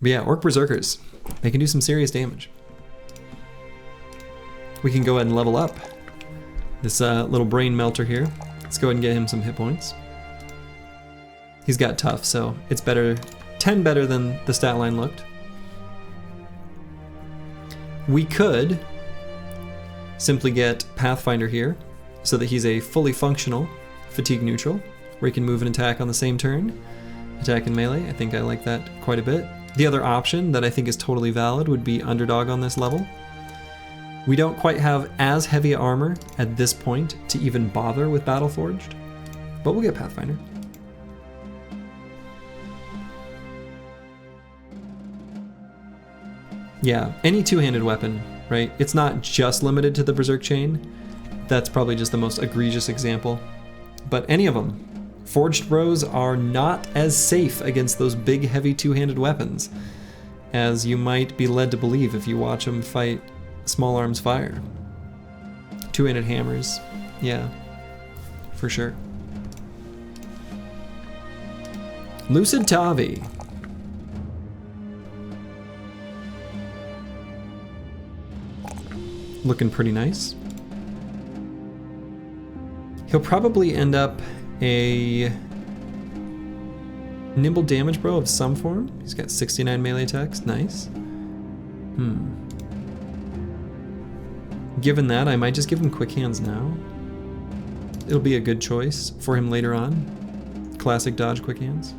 A: But yeah, Orc Berserkers. They can do some serious damage. We can go ahead and level up this little brain melter here. Let's go ahead and get him some hit points. He's got tough, so it's better, 10 better than the stat line looked. We could simply get Pathfinder here so that he's a fully functional fatigue neutral, where he can move and attack on the same turn. Attack and melee, I think I like that quite a bit. The other option that I think is totally valid would be Underdog on this level. We don't quite have as heavy armor at this point to even bother with Battleforged, but we'll get Pathfinder. Yeah, any two-handed weapon, right? It's not just limited to the Berserk Chain. That's probably just the most egregious example. But any of them. Forged Bros are not as safe against those big, heavy two-handed weapons as you might be led to believe if you watch them fight small arms fire. Two-handed hammers, yeah, for sure. Lucid Tavi. Looking pretty nice. He'll probably end up a nimble damage bro of some form. He's got 69 melee attacks, nice. Given that, I might just give him quick hands now. It'll be a good choice for him later on. Classic dodge quick hands.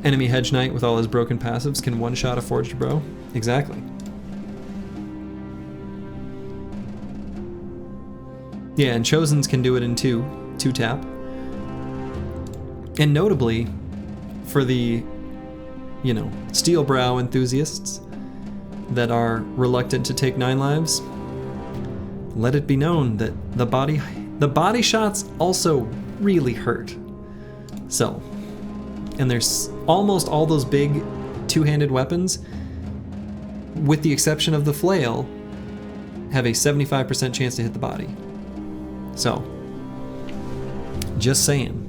A: Enemy Hedge Knight with all his broken passives can one-shot a Forged Bro. Exactly. Yeah, and Chosens can do it in two tap. And notably, for the, you know, Steel Brow enthusiasts that are reluctant to take 9 lives, let it be known that the body shots also really hurt. So, and there's almost all those big two-handed weapons, with the exception of the flail, have a 75% chance to hit the body. So, just saying.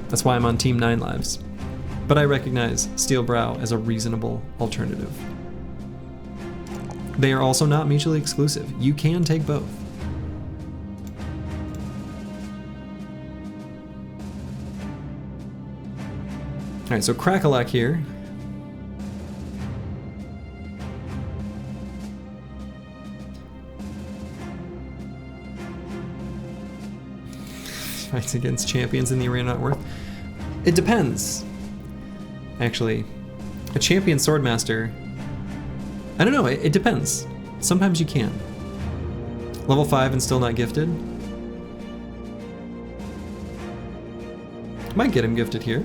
A: That's why I'm on Team 9 lives. But I recognize Steel Brow as a reasonable alternative. They are also not mutually exclusive. You can take both. Alright, so Crackalack here. Fights against champions in the arena not worth. It depends. Actually, a champion swordmaster, I don't know, it depends. Sometimes you can. Level 5 and still not gifted. Might get him gifted here.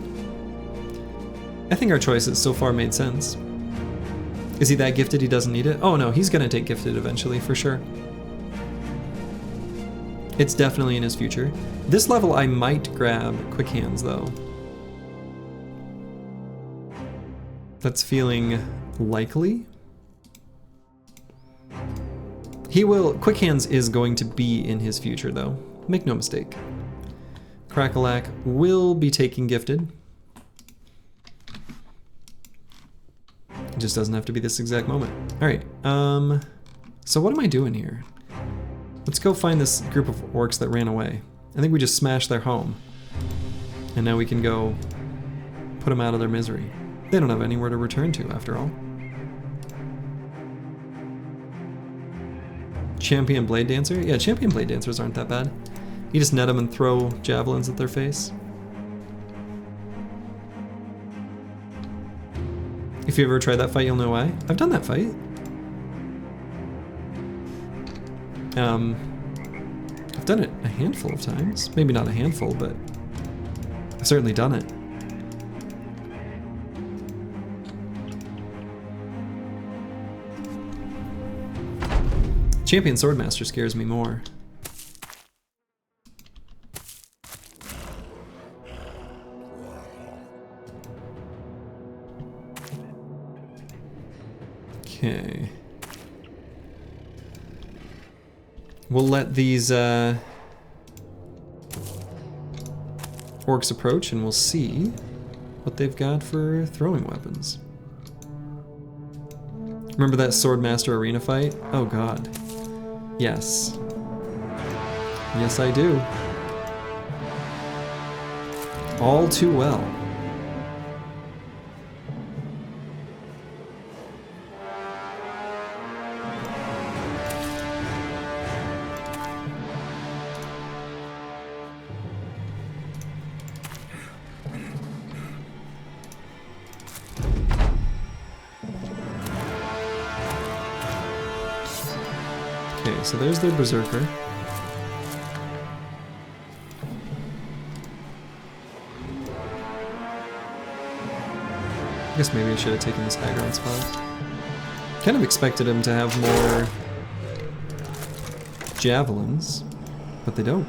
A: I think our choices so far made sense. Is he that gifted he doesn't need it? Oh no, he's gonna take gifted eventually, for sure. It's definitely in his future. This level I might grab Quick Hands though. That's feeling likely. He will, Quick Hands is going to be in his future though. Make no mistake. Crackalack will be taking gifted. It just doesn't have to be this exact moment. All right, so what am I doing here? Let's go find this group of orcs that ran away. I think we just smashed their home. And now we can go put them out of their misery. They don't have anywhere to return to, after all. Champion Blade Dancer? Yeah, Champion Blade Dancers aren't that bad. You just net them and throw javelins at their face. If you ever tried that fight, you'll know why. I've done that fight. I've done it a handful of times. Maybe not a handful, but I've certainly done it. Champion Swordmaster scares me more. Okay. We'll let these orcs approach and we'll see what they've got for throwing weapons. Remember that Swordmaster arena fight? Oh god. Yes. Yes, I do. All too well. Okay, so there's their berserker. I guess maybe I should have taken this high ground spot. Kind of expected him to have more javelins, but they don't.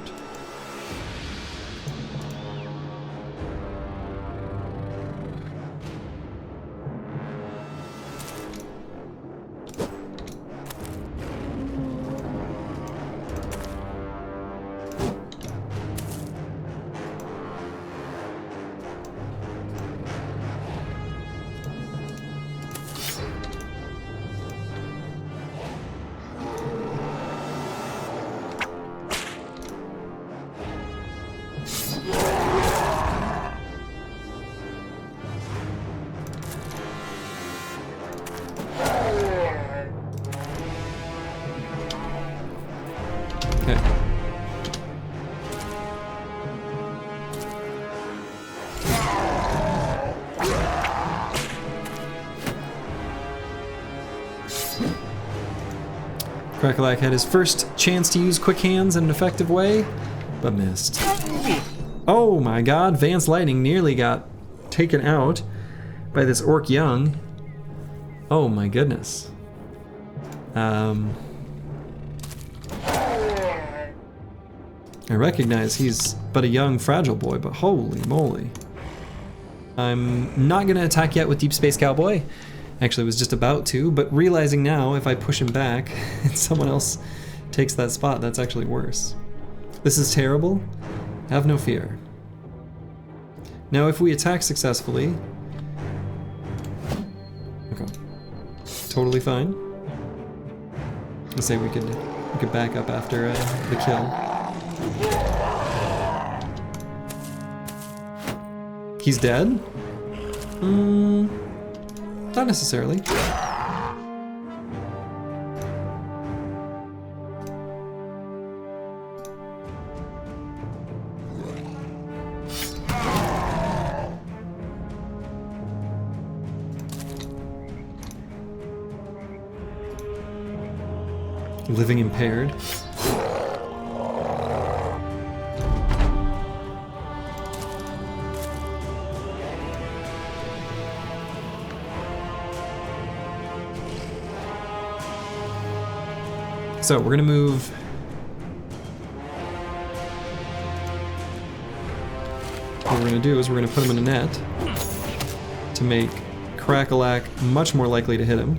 A: Crackalack had his first chance to use quick hands in an effective way, but missed. Oh my god, Vance Lightning nearly got taken out by this Orc Young. Oh my goodness. I recognize he's but a young, fragile boy, but holy moly. I'm not gonna attack yet with Deep Space Cowboy. Actually, was just about to, but realizing now if I push him back and someone else takes that spot, that's actually worse. This is terrible. Have no fear. Now, if we attack successfully, okay, totally fine. Let's say we could back up after the kill. He's dead? Not necessarily. Living impaired. So we're gonna move. What we're gonna do is we're gonna put him in a net to make Crackalack much more likely to hit him.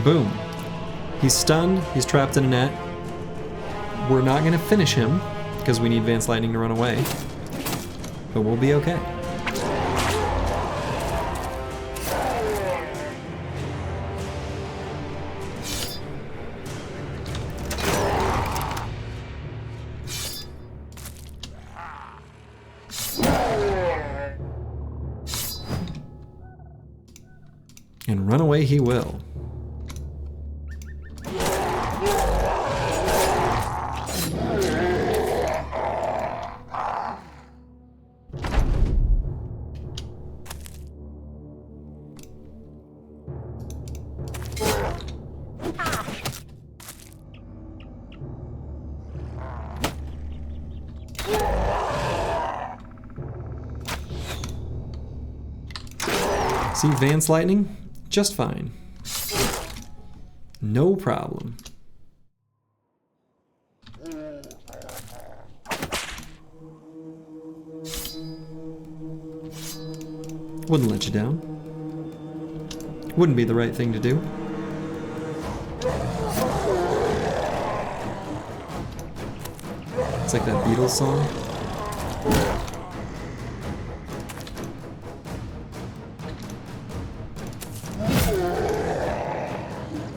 A: Boom. He's stunned, he's trapped in a net. We're not gonna finish him because we need Vance Lightning to run away, but we'll be okay. And run away he will. See, Vance Lightning? Just fine. No problem. Wouldn't let you down. Wouldn't be the right thing to do. It's like that Beatles song.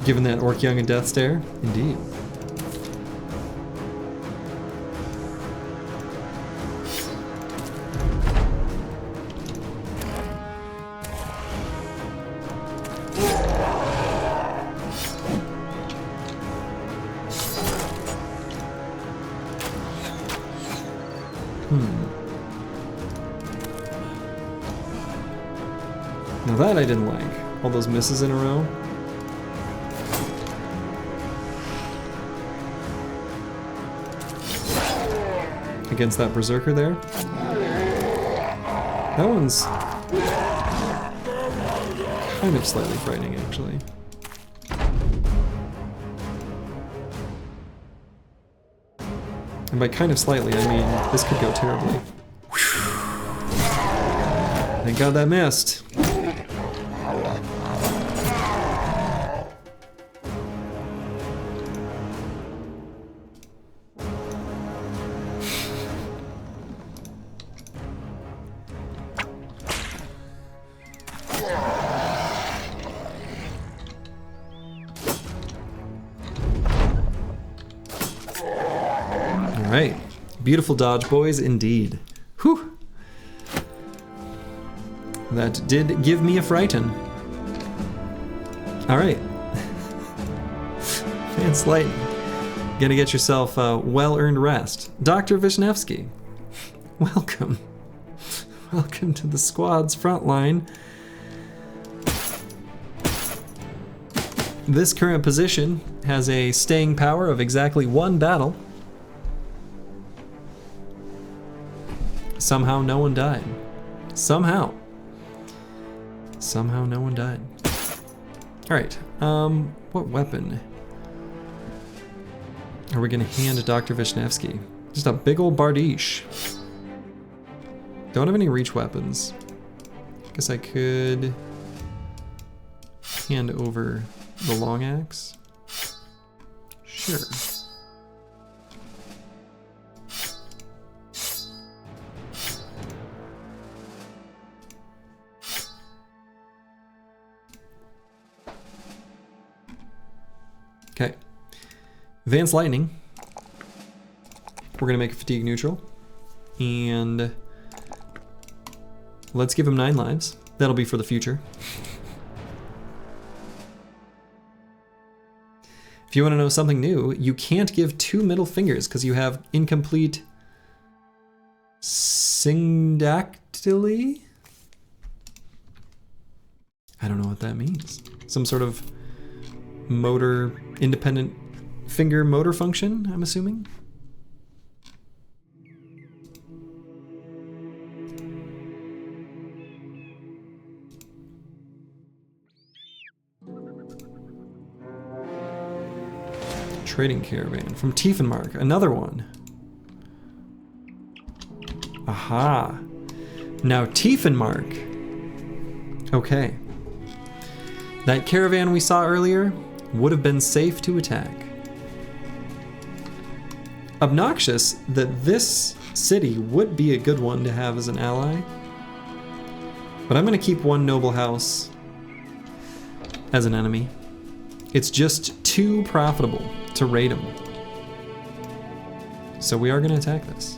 A: Given that Orc Young and Death Stare? Indeed. Now that I didn't like. All those misses in a row. Against that Berserker there. That one's kind of slightly frightening, actually. And by kind of slightly, I mean this could go terribly. Thank God that missed. Alright. Beautiful dodge, boys, indeed. Whew. That did give me a frighten. Alright. Fancy light. Gonna get yourself a well-earned rest. Dr. Vishnevsky, welcome. Welcome to the squad's front line. This current position has a staying power of exactly 1 battle. Somehow no one died. Somehow no one died. Alright, what weapon are we gonna hand to Dr. Vishnevsky? Just a big old Bardiche. Don't have any reach weapons. Guess I could hand over the long axe. Sure. Okay. Advanced Lightning. We're gonna make it fatigue neutral. And let's give him 9 lives. That'll be for the future. If you want to know something new, you can't give 2 middle fingers because you have incomplete syndactyly? I don't know what that means. Some sort of motor, independent finger motor function, I'm assuming? Trading caravan from Tiefenmark, another one. Aha. Now Tiefenmark. Okay. That caravan we saw earlier would have been safe to attack. Obnoxious that this city would be a good one to have as an ally. But I'm going to keep 1 noble house as an enemy. It's just too profitable to raid him. So we are going to attack this.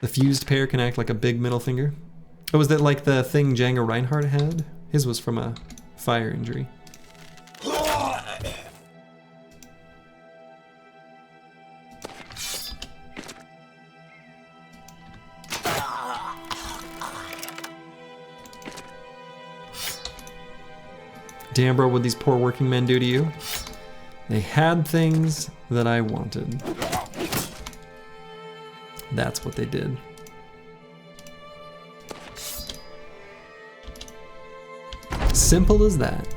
A: The fused pair can act like a big middle finger. Oh, was that like the thing Django Reinhardt had? His was from a fire injury. Damn, bro, what these poor working men do to you? They had things that I wanted. That's what they did. Simple as that.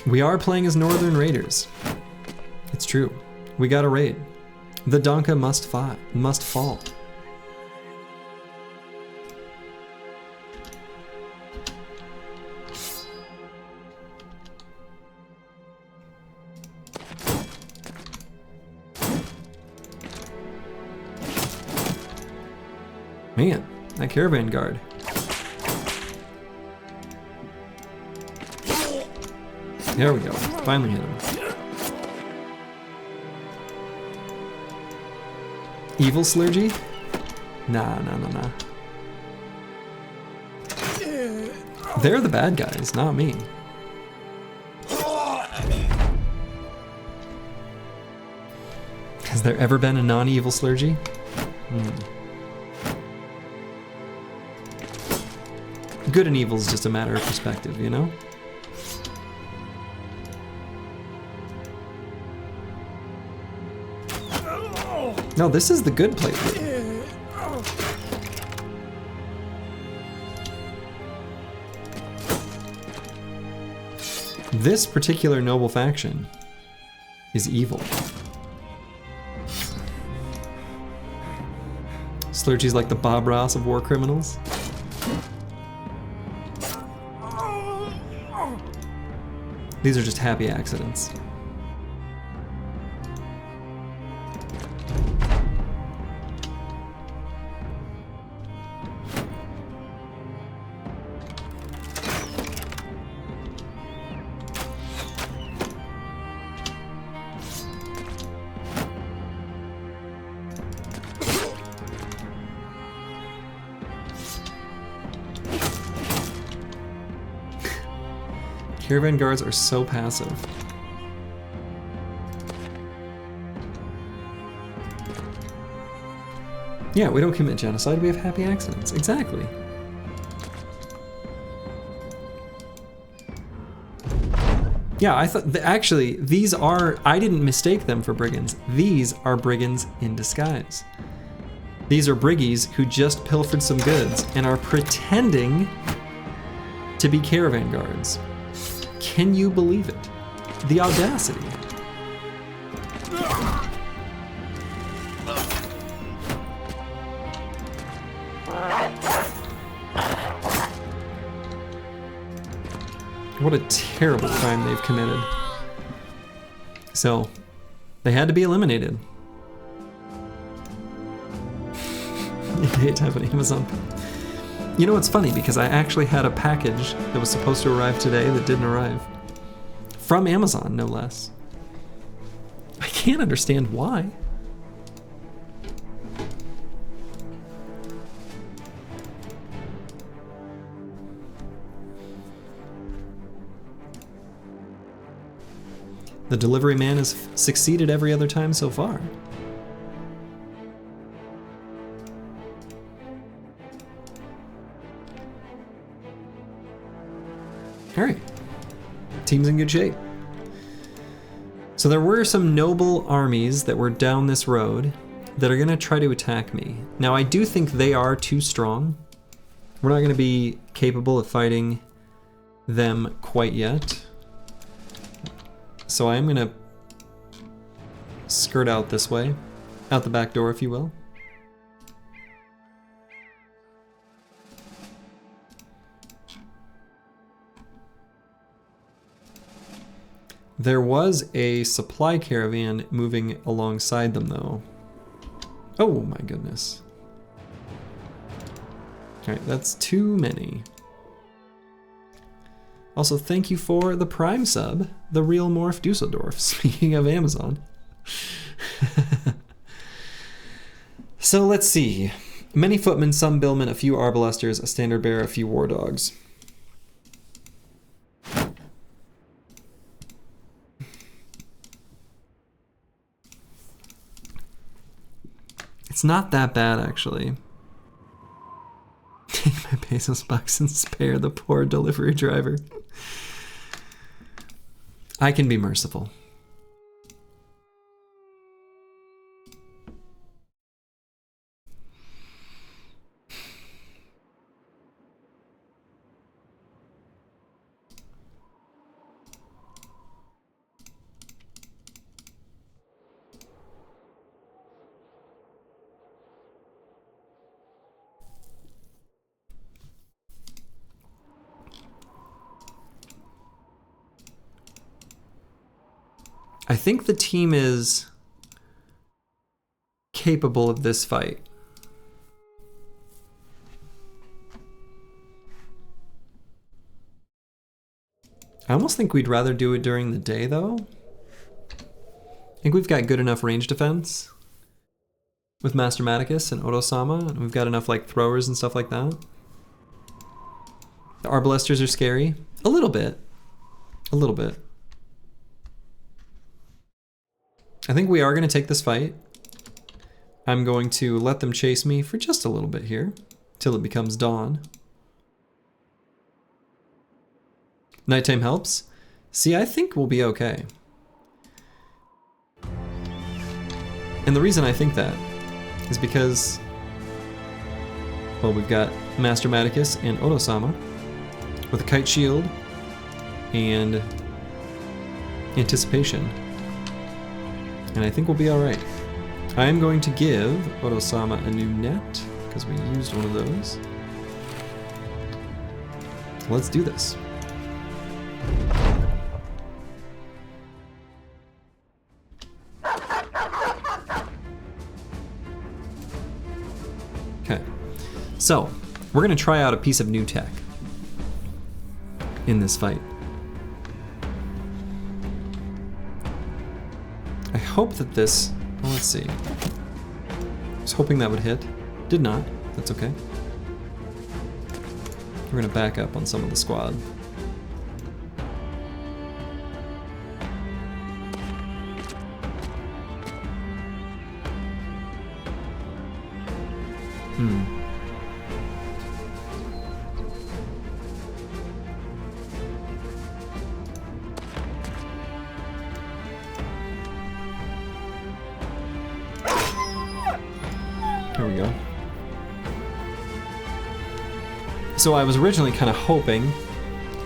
A: We are playing as Northern Raiders. It's true. We got a raid. The Donka must fall. Man, that caravan guard. There we go. Finally hit him. Evil Slurgy? Nah. They're the bad guys, not me. Has there ever been a non-evil Slurgy? Good and evil is just a matter of perspective, you know? No, this is the good playthrough. This particular noble faction is evil. Slurgy's like the Bob Ross of war criminals. These are just happy accidents. Caravan guards are so passive. Yeah, we don't commit genocide, we have happy accidents. Exactly. Yeah, I thought, actually, these are, I didn't mistake them for brigands. These are brigands in disguise. These are briggies who just pilfered some goods and are pretending to be caravan guards. Can you believe it? The audacity. What a terrible crime they've committed. So, they had to be eliminated. I hate having Amazon. You know, it's funny because I actually had a package that was supposed to arrive today that didn't arrive. From Amazon, no less. I can't understand why. The delivery man has succeeded every other time so far. All right, team's in good shape. So there were some noble armies that were down this road that are gonna try to attack me. Now I do think they are too strong. We're not gonna be capable of fighting them quite yet. So I am gonna skirt out this way, out the back door if you will. There was a supply caravan moving alongside them though. Oh my goodness. Alright, that's too many. Also, thank you for the Prime sub, the real Morph Dusseldorf, speaking of Amazon. So let's see. Many footmen, some billmen, a few arbalesters, a standard bearer, a few war dogs. It's not that bad, actually. Take my pesos bucks and spare the poor delivery driver. I can be merciful. I think the team is capable of this fight. almost think we'd rather do it during the day, though. I think we've got good enough range defense with Master Maticus and Oto-sama, and we've got enough like throwers and stuff like that. The Arbalesters are scary. A little bit. A little bit. I think we are going to take this fight. I'm going to let them chase me for just a little bit here, till it becomes dawn. Nighttime helps. See, I think we'll be okay. And the reason I think that is because, well, we've got Master Maticus and Oto-sama with a kite shield and anticipation. And I think we'll be alright. I am going to give Oto-sama a new net, because we used one of those. Let's do this. Okay, so we're going to try out a piece of new tech in this fight. I hope that this, well, let's see. I was hoping that would hit. Did not. That's okay. We're going to back up on some of the squad. Here we go. So I was originally kind of hoping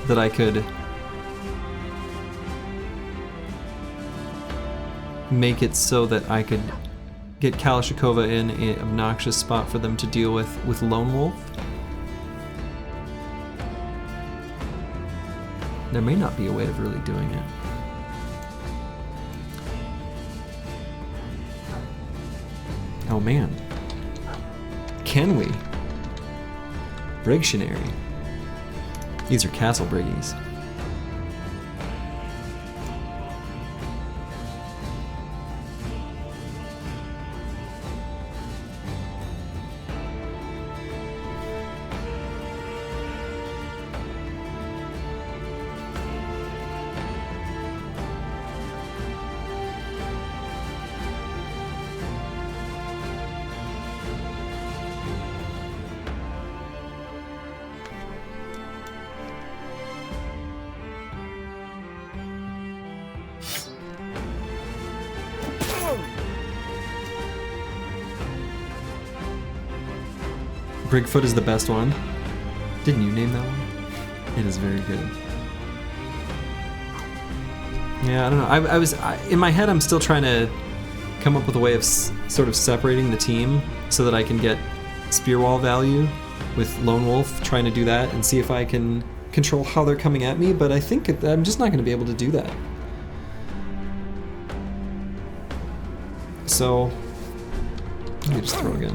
A: that I could make it so that I could get Kalashnikova in an obnoxious spot for them to deal with Lone Wolf. There may not be a way of really doing it. Oh man. Can we? Brigtionary. These are castle briggies. Brigfoot is the best one. Didn't you name that one? It is very good. Yeah, I don't know. In my head, I'm still trying to come up with a way of sort of separating the team so that I can get spear wall value with Lone Wolf, trying to do that and see if I can control how they're coming at me, but I think I'm just not going to be able to do that. So, let me just throw again.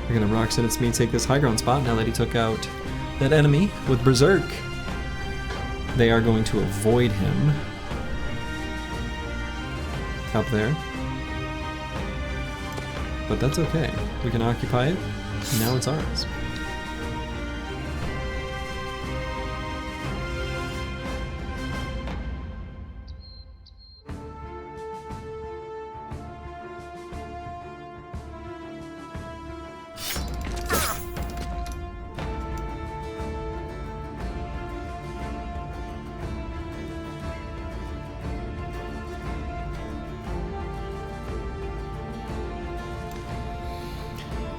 A: They're gonna Roxanne it's me take this high ground spot now that he took out that enemy with Berserk. They are going to avoid him up there. But that's okay. We can occupy it, and now it's ours.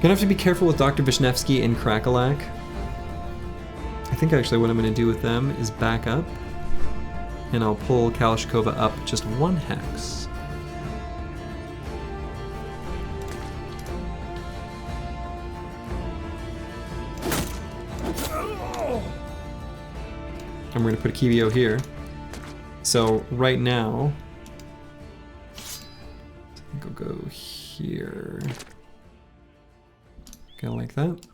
A: Gonna have to be careful with Dr. Vishnevsky and Krakalak. I think actually what I'm going to do with them is back up, and I'll pull Kalashnikova up just 1 hex. And we're going to put a Kibio here. So right now, I think I'll go here. Kind of like that.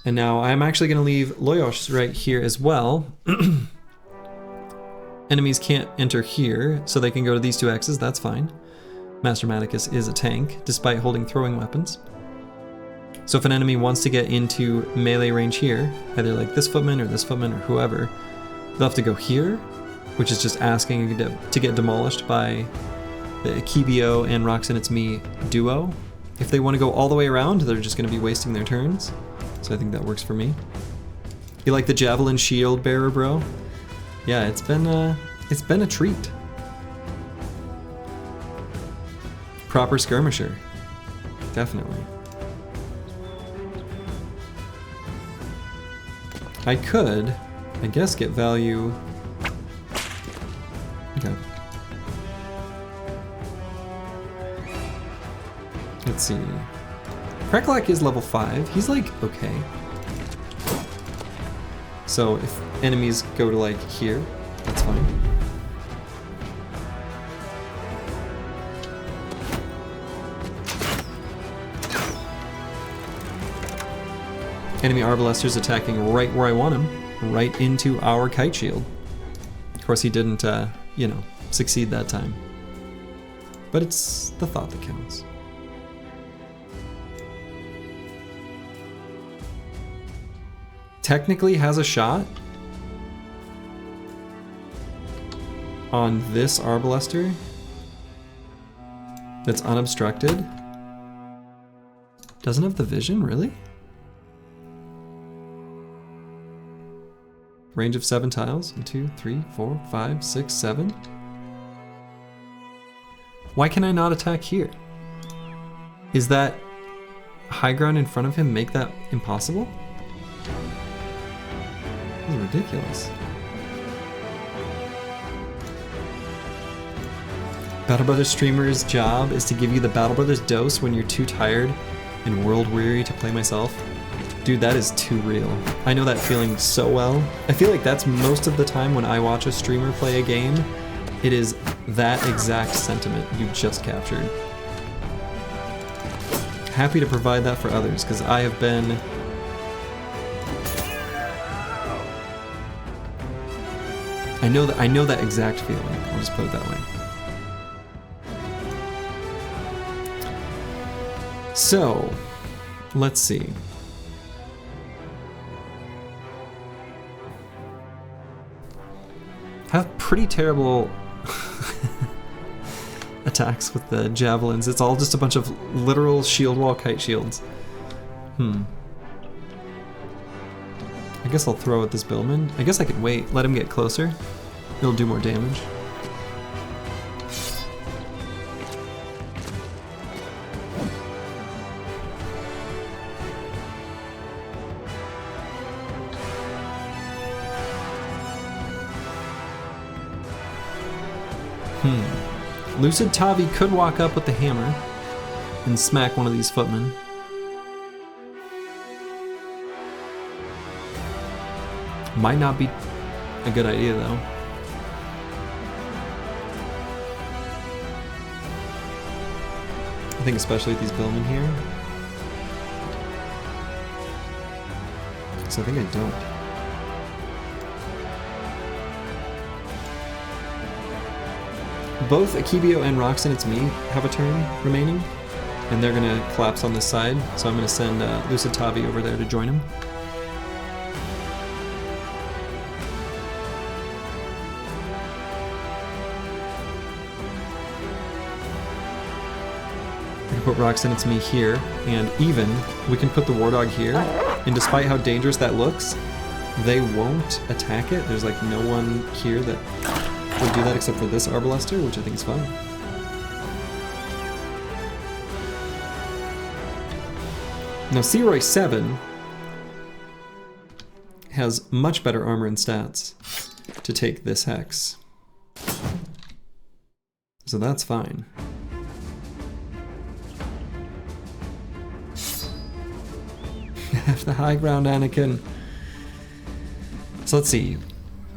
A: And now I'm actually going to leave Loyos right here as well. Enemies can't enter here, so they can go to these 2 X's, that's fine. Master Maticus is a tank, despite holding throwing weapons. So if an enemy wants to get into melee range here, either like this footman or whoever, they'll have to go here, which is just asking to get demolished by the Kibio and Roxanne It's Me duo. If they want to go all the way around, they're just going to be wasting their turns. So I think that works for me. You like the javelin shield bearer, bro? Yeah, it's been a treat. Proper skirmisher, definitely. I could, I guess, get value. Okay. Let's see. Preklak is level 5. He's like, okay. So if enemies go to like here, that's fine. Enemy Arbalesters attacking right where I want him, right into our kite shield. Of course he didn't, you know, succeed that time. But it's the thought that counts. Technically has a shot on this Arbalester that's unobstructed. Doesn't have the vision, really? Range of 7 tiles. 1, 2, 3, 4, 5, 6, 7. Why can I not attack here? Is that high ground in front of him make that impossible? This is ridiculous. Battle Brothers streamer's job is to give you the Battle Brothers dose when you're too tired and world weary to play myself. Dude, that is too real. I know that feeling so well. I feel like that's most of the time when I watch a streamer play a game. It is that exact sentiment you just captured. Happy to provide that for others, because I have been... I know that exact feeling. I'll just put it that way. So, let's see. Have pretty terrible attacks with the javelins. It's all just a bunch of literal shield wall kite shields. I guess I'll throw at this Billman. I guess I could wait, let him get closer. It'll do more damage. Lucid Tavi could walk up with the hammer and smack one of these footmen. Might not be a good idea though. I think especially with these billmen here. So I think I don't. Both Akibio and Roxanne It's Me have a turn remaining, and they're gonna collapse on this side, so I'm gonna send Lucid Tavi over there to join him. We can put Roxanne It's Me here, and even we can put the War Dog here, and despite how dangerous that looks, they won't attack it. There's like no one here that would do that except for this Arbalester, which I think is fine. Now Searoy 7 has much better armor and stats to take this hex. So that's fine. Have the high ground, Anakin. So let's see.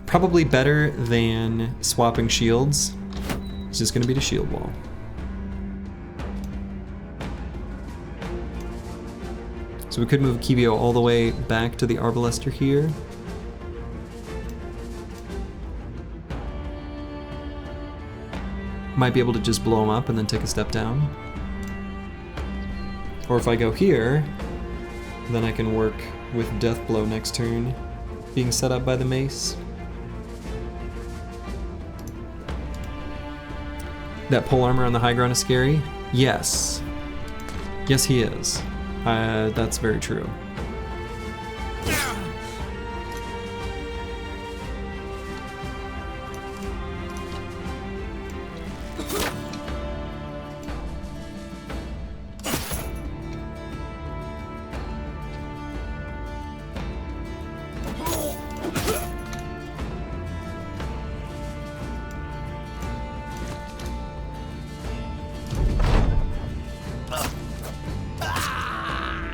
A: Probably better than swapping shields. It's just going to be the shield wall. So we could move Kibio all the way back to the Arbalester here. Might be able to just blow him up and then take a step down. Or if I go here, then I can work with Death Blow next turn, being set up by the mace. That pole armor on the high ground is scary? Yes. Yes, he is. That's very true.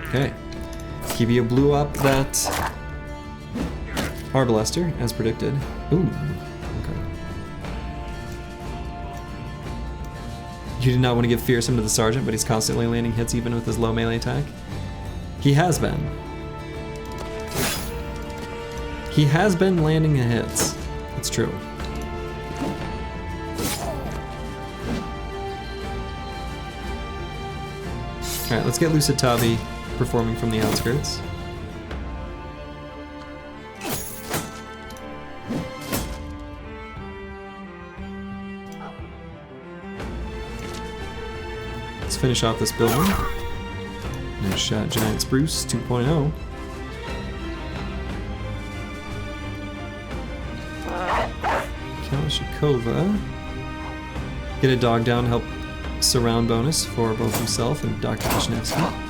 A: Okay, Kibio blew up that Arbalester, as predicted. Ooh, okay. You did not want to give Fearsome to the Sergeant, but he's constantly landing hits even with his low melee attack. He has been. He has been landing the hits. It's true. Alright, let's get Lucid Tavi performing from the outskirts. Let's finish off this building. Nice shot, Giant Spruce 2.0. Kalashnikova. Get a dog down, help surround bonus for both himself and Dr. Vishnevsky.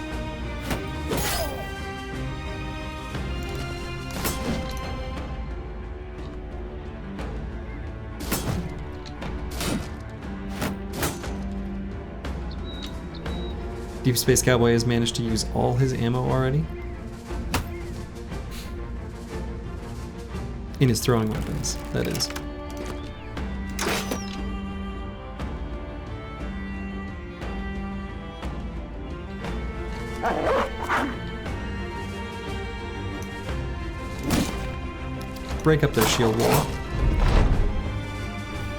A: Deep Space Cowboy has managed to use all his ammo already. In his throwing weapons, that is. Break up their shield wall.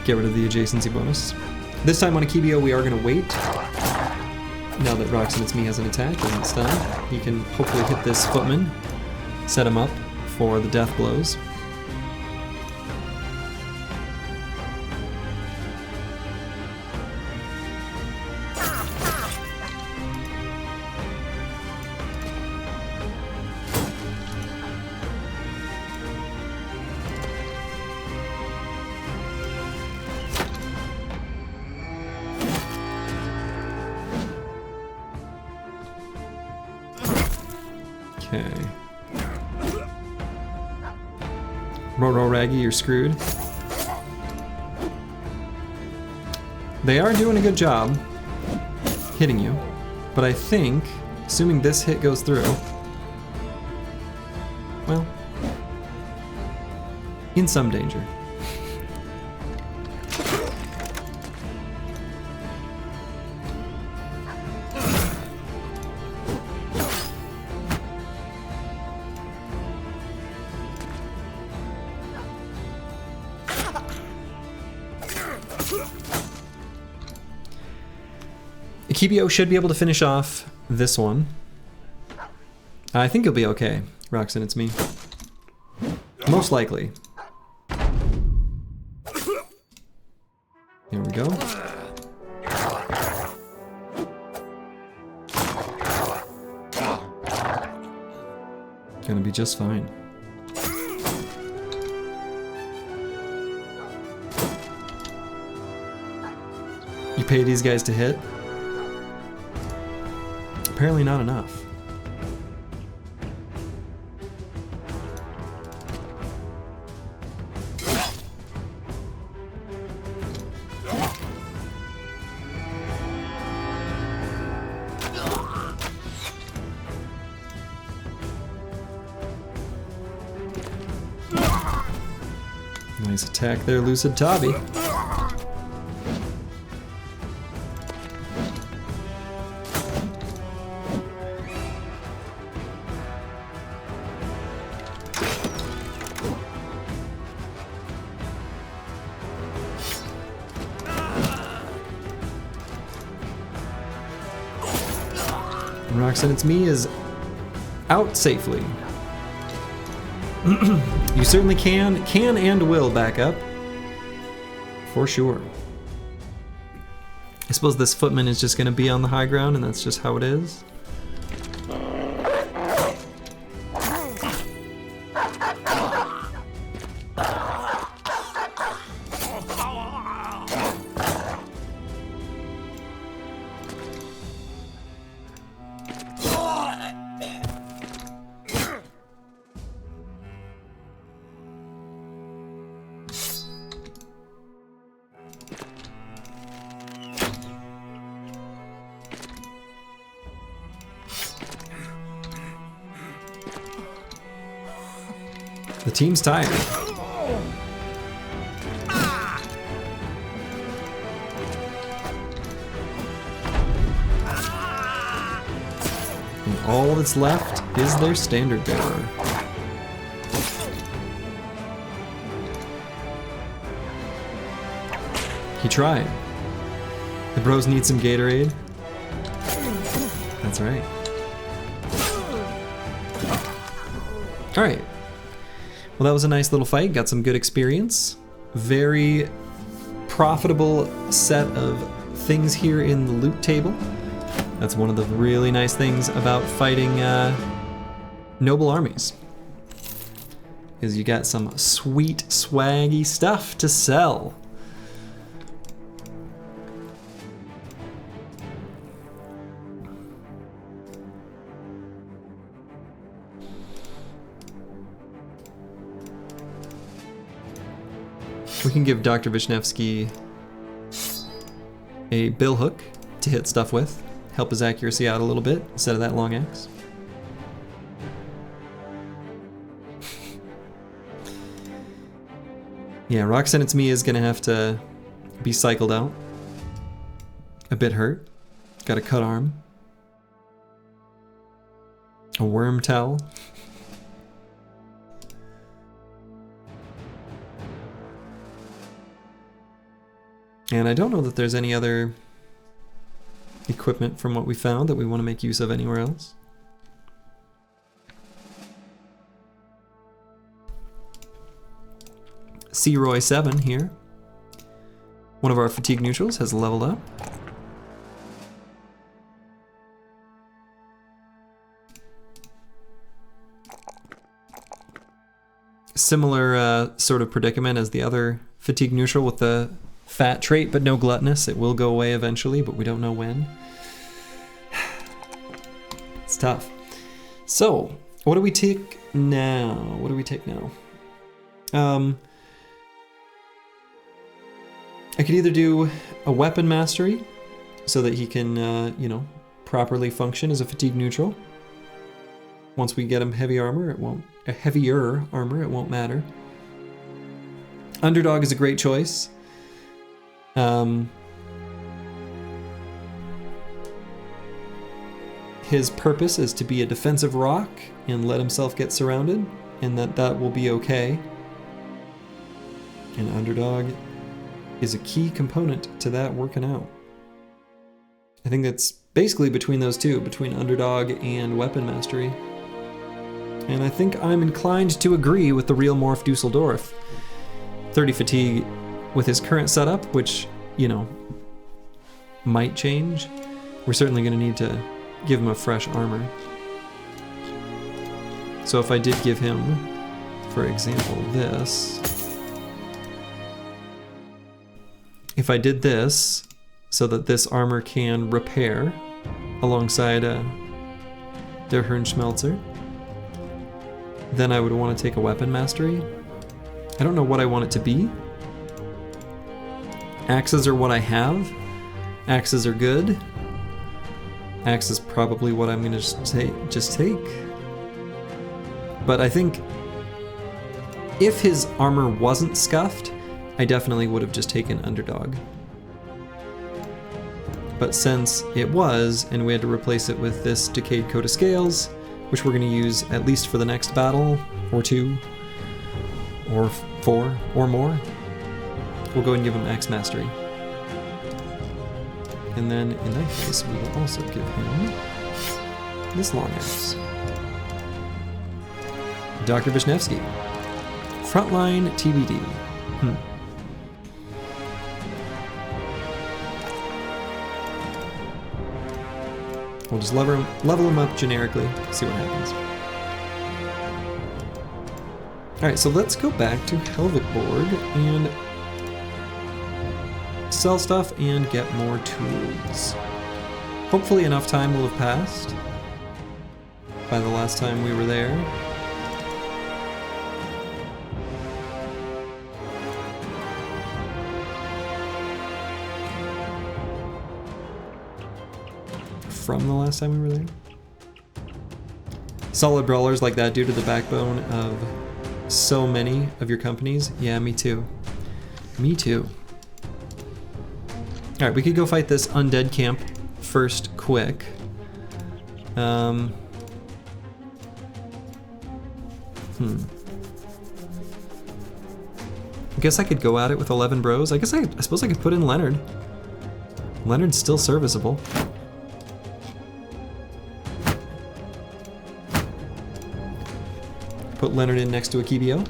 A: Get rid of the adjacency bonus. This time on Akibio we are going to wait. Now that Roxanne It's Me has an attack and stun, he can hopefully hit this footman, set him up for the death blows. Okay. Roro Raggy, you're screwed. They are doing a good job hitting you, but I think, assuming this hit goes through, well, in some danger. Akibio should be able to finish off this one. I think he'll be okay. Roxanne, it's me. Most likely. Here we go. Gonna be just fine. You pay these guys to hit? Apparently not enough. Nice attack there, Lucid Tabby.
B: Roxanne, it's me is out safely. You certainly can and will back up. For sure. I suppose this footman is just going to be on the high ground, and that's just how it is. The team's tired. And all that's left is their standard bearer. He tried. The bros need some Gatorade. That's right. Alright. Well, that was a nice little fight. Got some good experience. Very profitable set of things here in the loot table. That's one of the really nice things about fighting noble armies. Is you got some sweet, swaggy stuff to sell. We can give Dr. Vishnevsky a bill hook to hit stuff with, help his accuracy out a little bit instead of that long axe. Yeah, Roxanne It's Me is gonna have to be cycled out. A bit hurt. Got a cut arm. A worm towel. And I don't know that there's any other equipment from what we found that we want to make use of anywhere else. C-Roy 7 here. One of our fatigue neutrals has leveled up. Similar sort of predicament as the other fatigue neutral with the fat trait, but no gluttonous. It will go away eventually, but we don't know when. It's tough. So, what do we take now? What do we take now? I could either do a weapon mastery, so that he can, you know, properly function as a fatigue neutral. Once we get him heavy armor, it won't. A heavier armor, it won't matter. Underdog is a great choice. His purpose is to be a defensive rock and let himself get surrounded, and that will be okay. And Underdog is a key component to that working out. I think that's basically between those two, between Underdog and Weapon Mastery. And I think I'm inclined to agree with the real Morph Dusseldorf. 30 fatigue with his current setup, which, you know, might change. We're certainly going to need to give him a fresh armor. So if I did give him, for example, this. If I did this, so that this armor can repair alongside der Hirnschmelzer, then I would want to take a weapon mastery. I don't know what I want it to be. Axes are what I have. Axes are good. Axe is probably what I'm gonna just take. But I think
A: If his armor wasn't scuffed, I definitely would have just taken underdog. But since it was, and we had to replace it with this decayed coat of scales, which we're going to use at least for the next battle, or 2, or 4, or more, we'll go ahead and give him Axe Mastery. And then in that case, we will also give him this long axe. Dr. Vishnevsky. Frontline TBD. We'll just level him up generically, see what happens. Alright, so let's go back to Helvigborg and sell stuff and get more tools. Hopefully enough time will have passed by the last time we were there. From the last time we were there. Solid brawlers like that due to the backbone of so many of your companies. Yeah, me too. Me too. Alright, we could go fight this undead camp first quick. I guess I could go at it with 11 bros. I suppose I could put in Leonard. Leonard's still serviceable. Put Leonard in next to Akibio.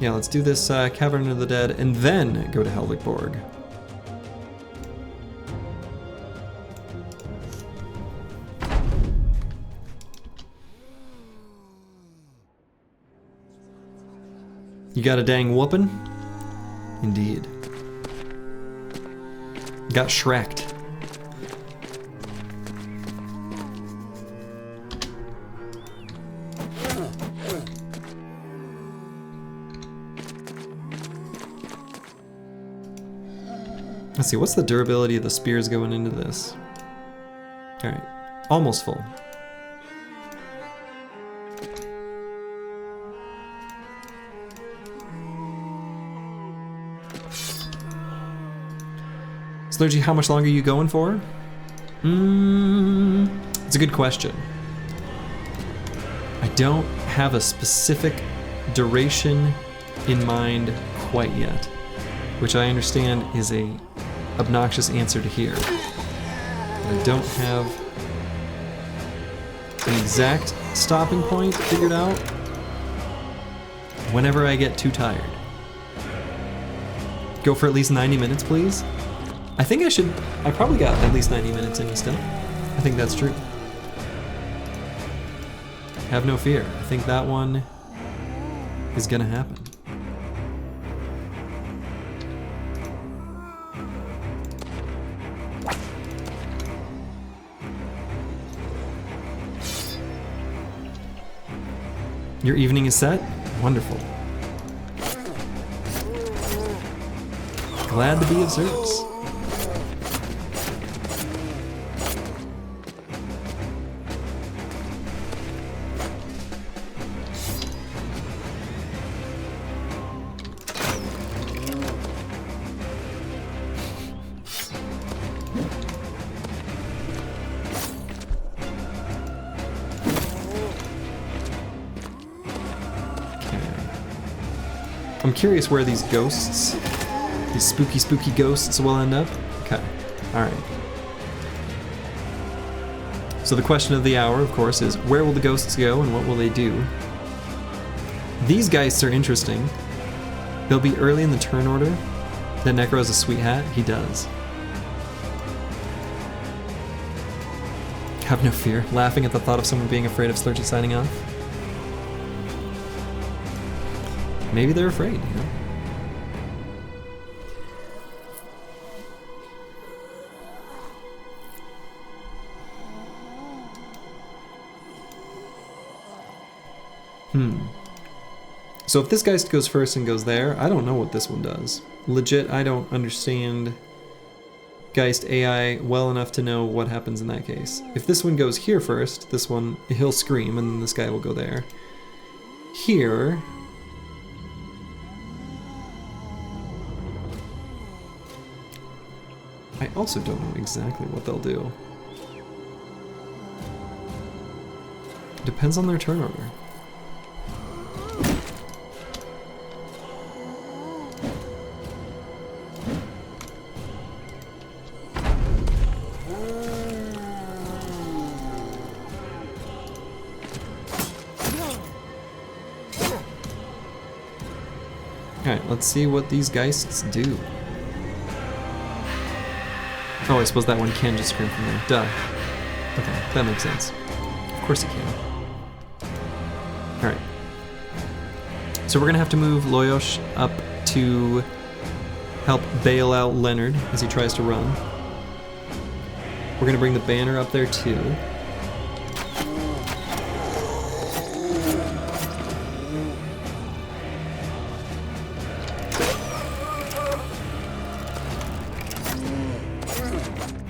A: Yeah, let's do this Cavern of the Dead and then go to Helvigborg. You got a dang whoopin'? Indeed. Got Shrek'd. Let's see, what's the durability of the spears going into this? Alright, almost full. Slurgy, how much longer are you going for? It's a good question. I don't have a specific duration in mind quite yet, which I understand is a obnoxious answer to hear. But I don't have an exact stopping point figured out whenever I get too tired. Go for at least 90 minutes, please. I think I probably got at least 90 minutes in me still. I think that's true. Have no fear. I think that one is gonna happen. Your evening is set? Wonderful. Glad to be of service. I'm curious where these ghosts, these spooky ghosts will end up. Okay, alright. So the question of the hour, of course, is where will the ghosts go and what will they do? These guys are interesting. They'll be early in the turn order. That Necro has a sweet hat? He does. Have no fear. Laughing at the thought of someone being afraid of Slurgy signing off. Maybe they're afraid, you know? So if this guy goes first and goes there, I don't know what this one does. Legit, I don't understand
B: Geist AI well enough to know what happens in that case. If this one goes here first, this one, he'll scream and then this guy will go there. Here... I also don't know exactly what they'll do. Depends on their turn order. Alright, let's see what these Geists do. Oh, I suppose that one can just scream from there. Duh. Okay, that makes sense. Of course it can. Alright. So we're gonna have to move Loyosh up to help bail out Leonard as he tries to run. We're gonna bring the banner up there too.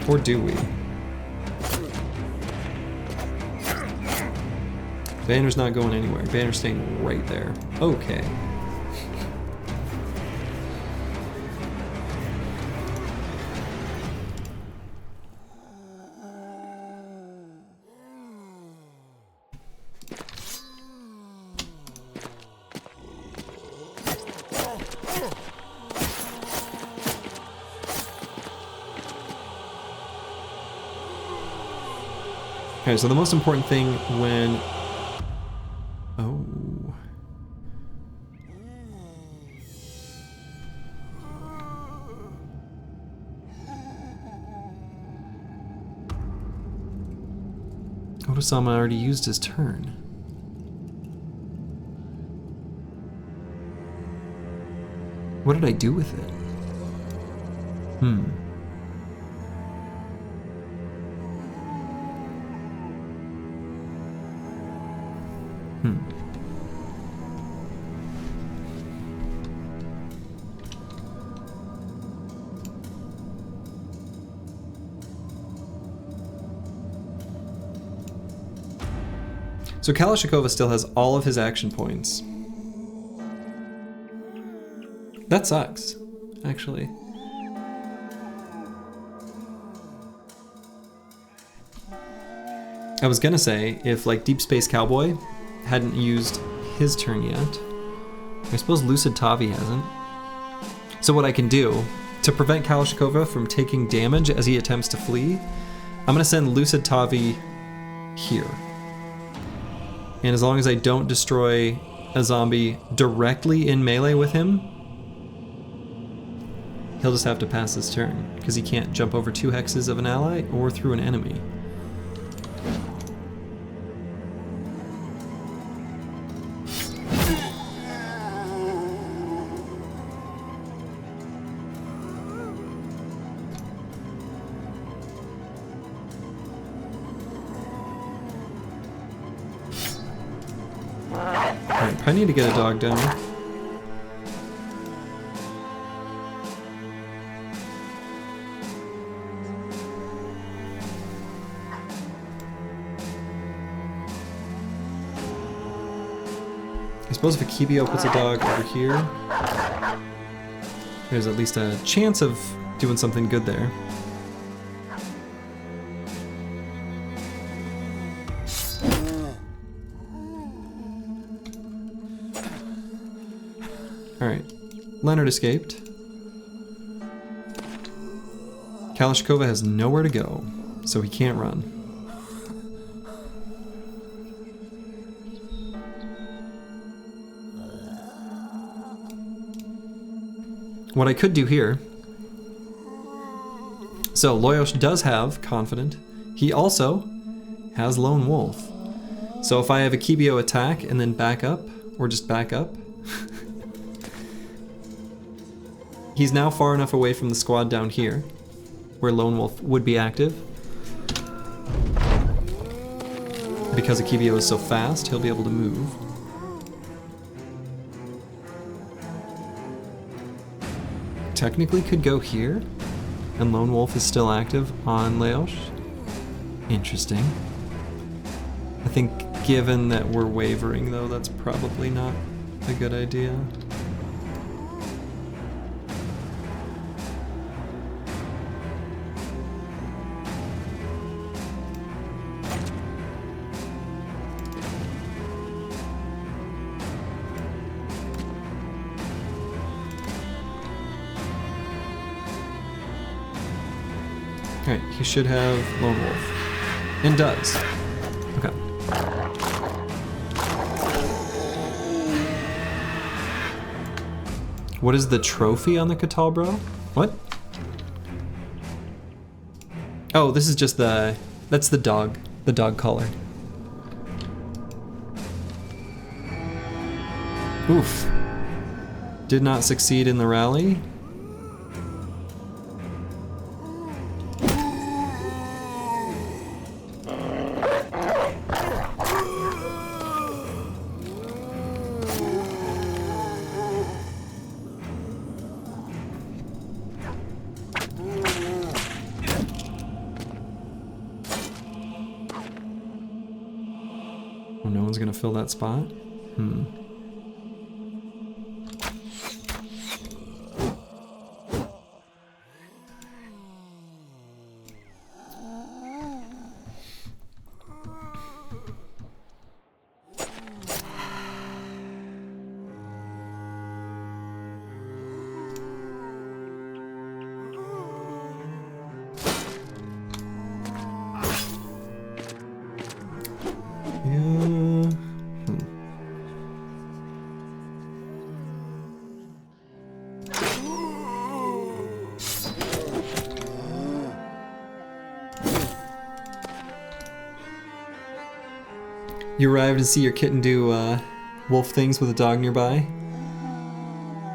B: Or do we? Banner's not going anywhere. Banner's staying right there. Okay. Okay, so the most important thing when... Oh. Otosama already used his turn. What did I do with it? So Kalashnikova still has all of his action points. That sucks, actually. I was gonna say, if like Deep Space Cowboy hadn't used his turn yet, I suppose Lucid Tavi hasn't. So what I can do, to prevent Kalashnikova from taking damage as he attempts to flee, I'm gonna send Lucid Tavi here. And as long as I don't destroy a zombie directly in melee with him, he'll just have to pass his turn, because he can't jump over 2 hexes of an ally or through an enemy. Alright, I need to get a dog down. I suppose if Akibio puts a dog over here, there's at least a chance of doing something good there. Alright, Leonard escaped. Kalashnikova has nowhere to go, so he can't run. What I could do here... So, Loyosh does have Confident. He also has Lone Wolf. So if I have Akibio attack and then back up, or just back up... He's now far enough away from the squad down here, where Lone Wolf would be active. Because Akibio is so fast, he'll be able to move. Technically could go here.
A: And Lone Wolf is still active on Laosh. Interesting. I think given that we're wavering, though, that's probably not a good idea. Alright, he should have Lone Wolf. And does. Okay. What is the trophy on the Catalbro? What? Oh, this is just that's the dog collar. Oof. Did not succeed in the rally. Oh, no one's gonna fill that spot? You arrive to see your kitten do wolf things with a dog nearby?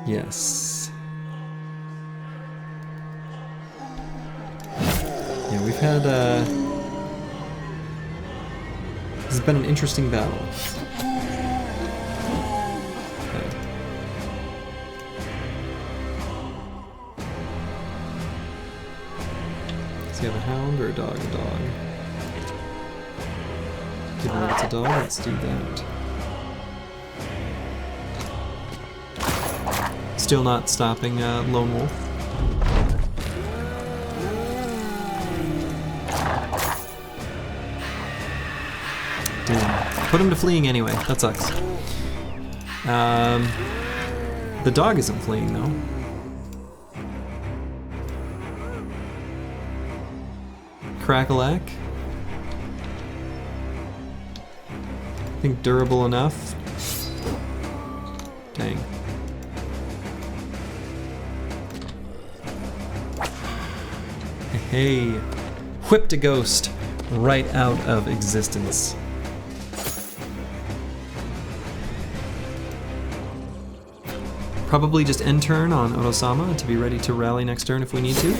A: Yes. Yeah, we've had this has been an interesting battle. Okay. Does he have a hound or a dog? A dog. Given that it's a dog, let's do that. Still not stopping Lone Wolf. Damn. Put him to fleeing anyway. That sucks. The dog isn't fleeing though. Crackalack. I think durable enough. Dang. Hey, whipped a ghost right out of existence. Probably just end turn on Onosama to be ready to rally next turn if we need to.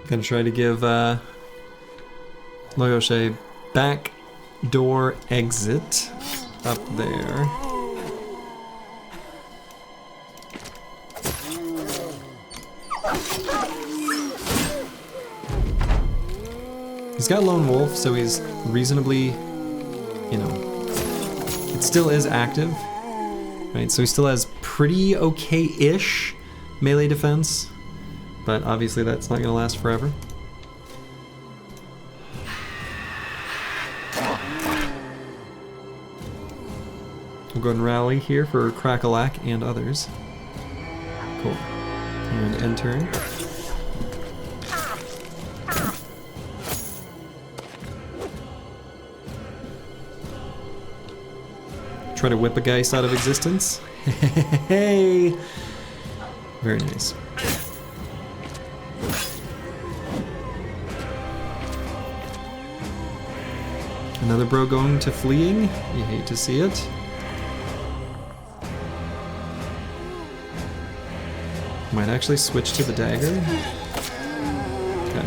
A: Gonna try to give Laosh a back door exit up there. He's got Lone Wolf, so he's reasonably, you know, it still is active, right? So he still has pretty okay-ish melee defense. But obviously that's not going to last forever. We'll go ahead and rally here for Crackalack and others. Cool. And end turn. Try to whip a geist out of existence. Hey! Very nice. Another bro going to fleeing. You hate to see it. Might actually switch to the dagger. Okay.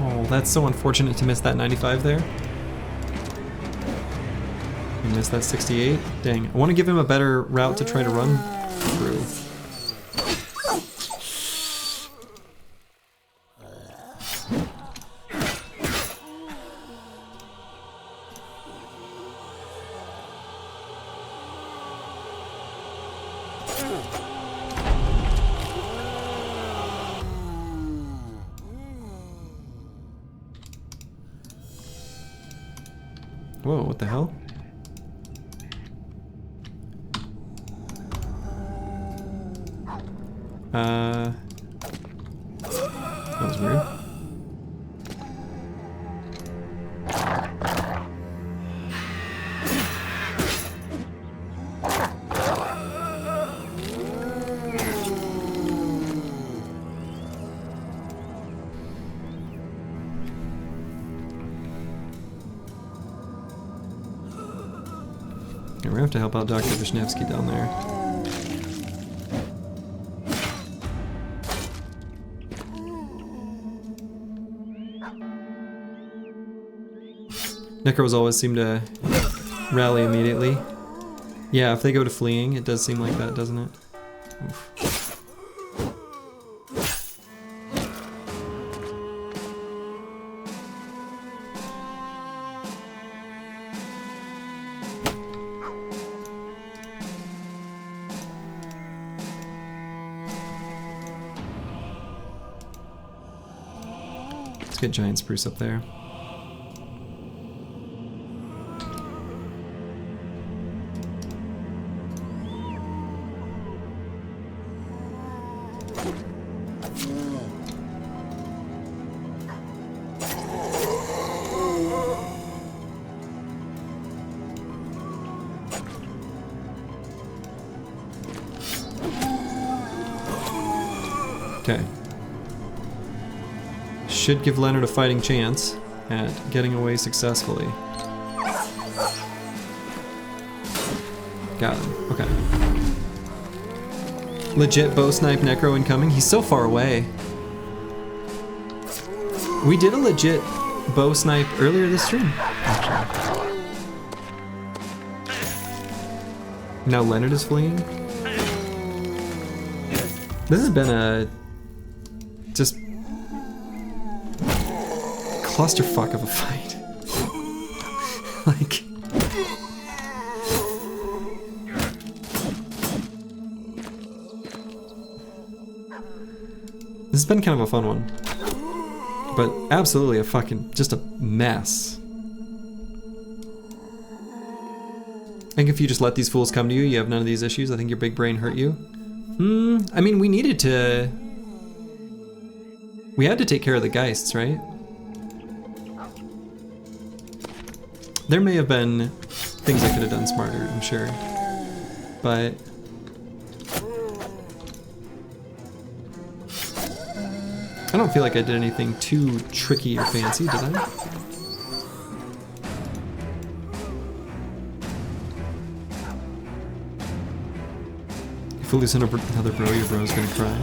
A: Oh, that's so unfortunate to miss that 95 there. You missed that 68. Dang. I want to give him a better route to try to run through. Whoa, what the hell? That was weird. We're gonna have to help out Dr. Vishnevsky down there. Necros always seem to rally immediately. Yeah, if they go to fleeing, it does seem like that, doesn't it? Oof. Let's get Giant Spruce up there. Okay. Should give Leonard a fighting chance at getting away successfully. Got him. Okay. Legit bow snipe Necro incoming. He's so far away. We did a legit bow snipe earlier this stream, actually. Now Leonard is fleeing. This has been a just clusterfuck of a fight. Like, this has been kind of a fun one, but absolutely a fucking just a mess. I think if you just let these fools come to you, you have none of these issues. I think your big brain hurt you. I mean, we needed to... We had to take care of the Geists, right? There may have been things I could have done smarter, I'm sure. But... I don't feel like I did anything too tricky or fancy, did I? If we lose another bro, your bro's gonna cry.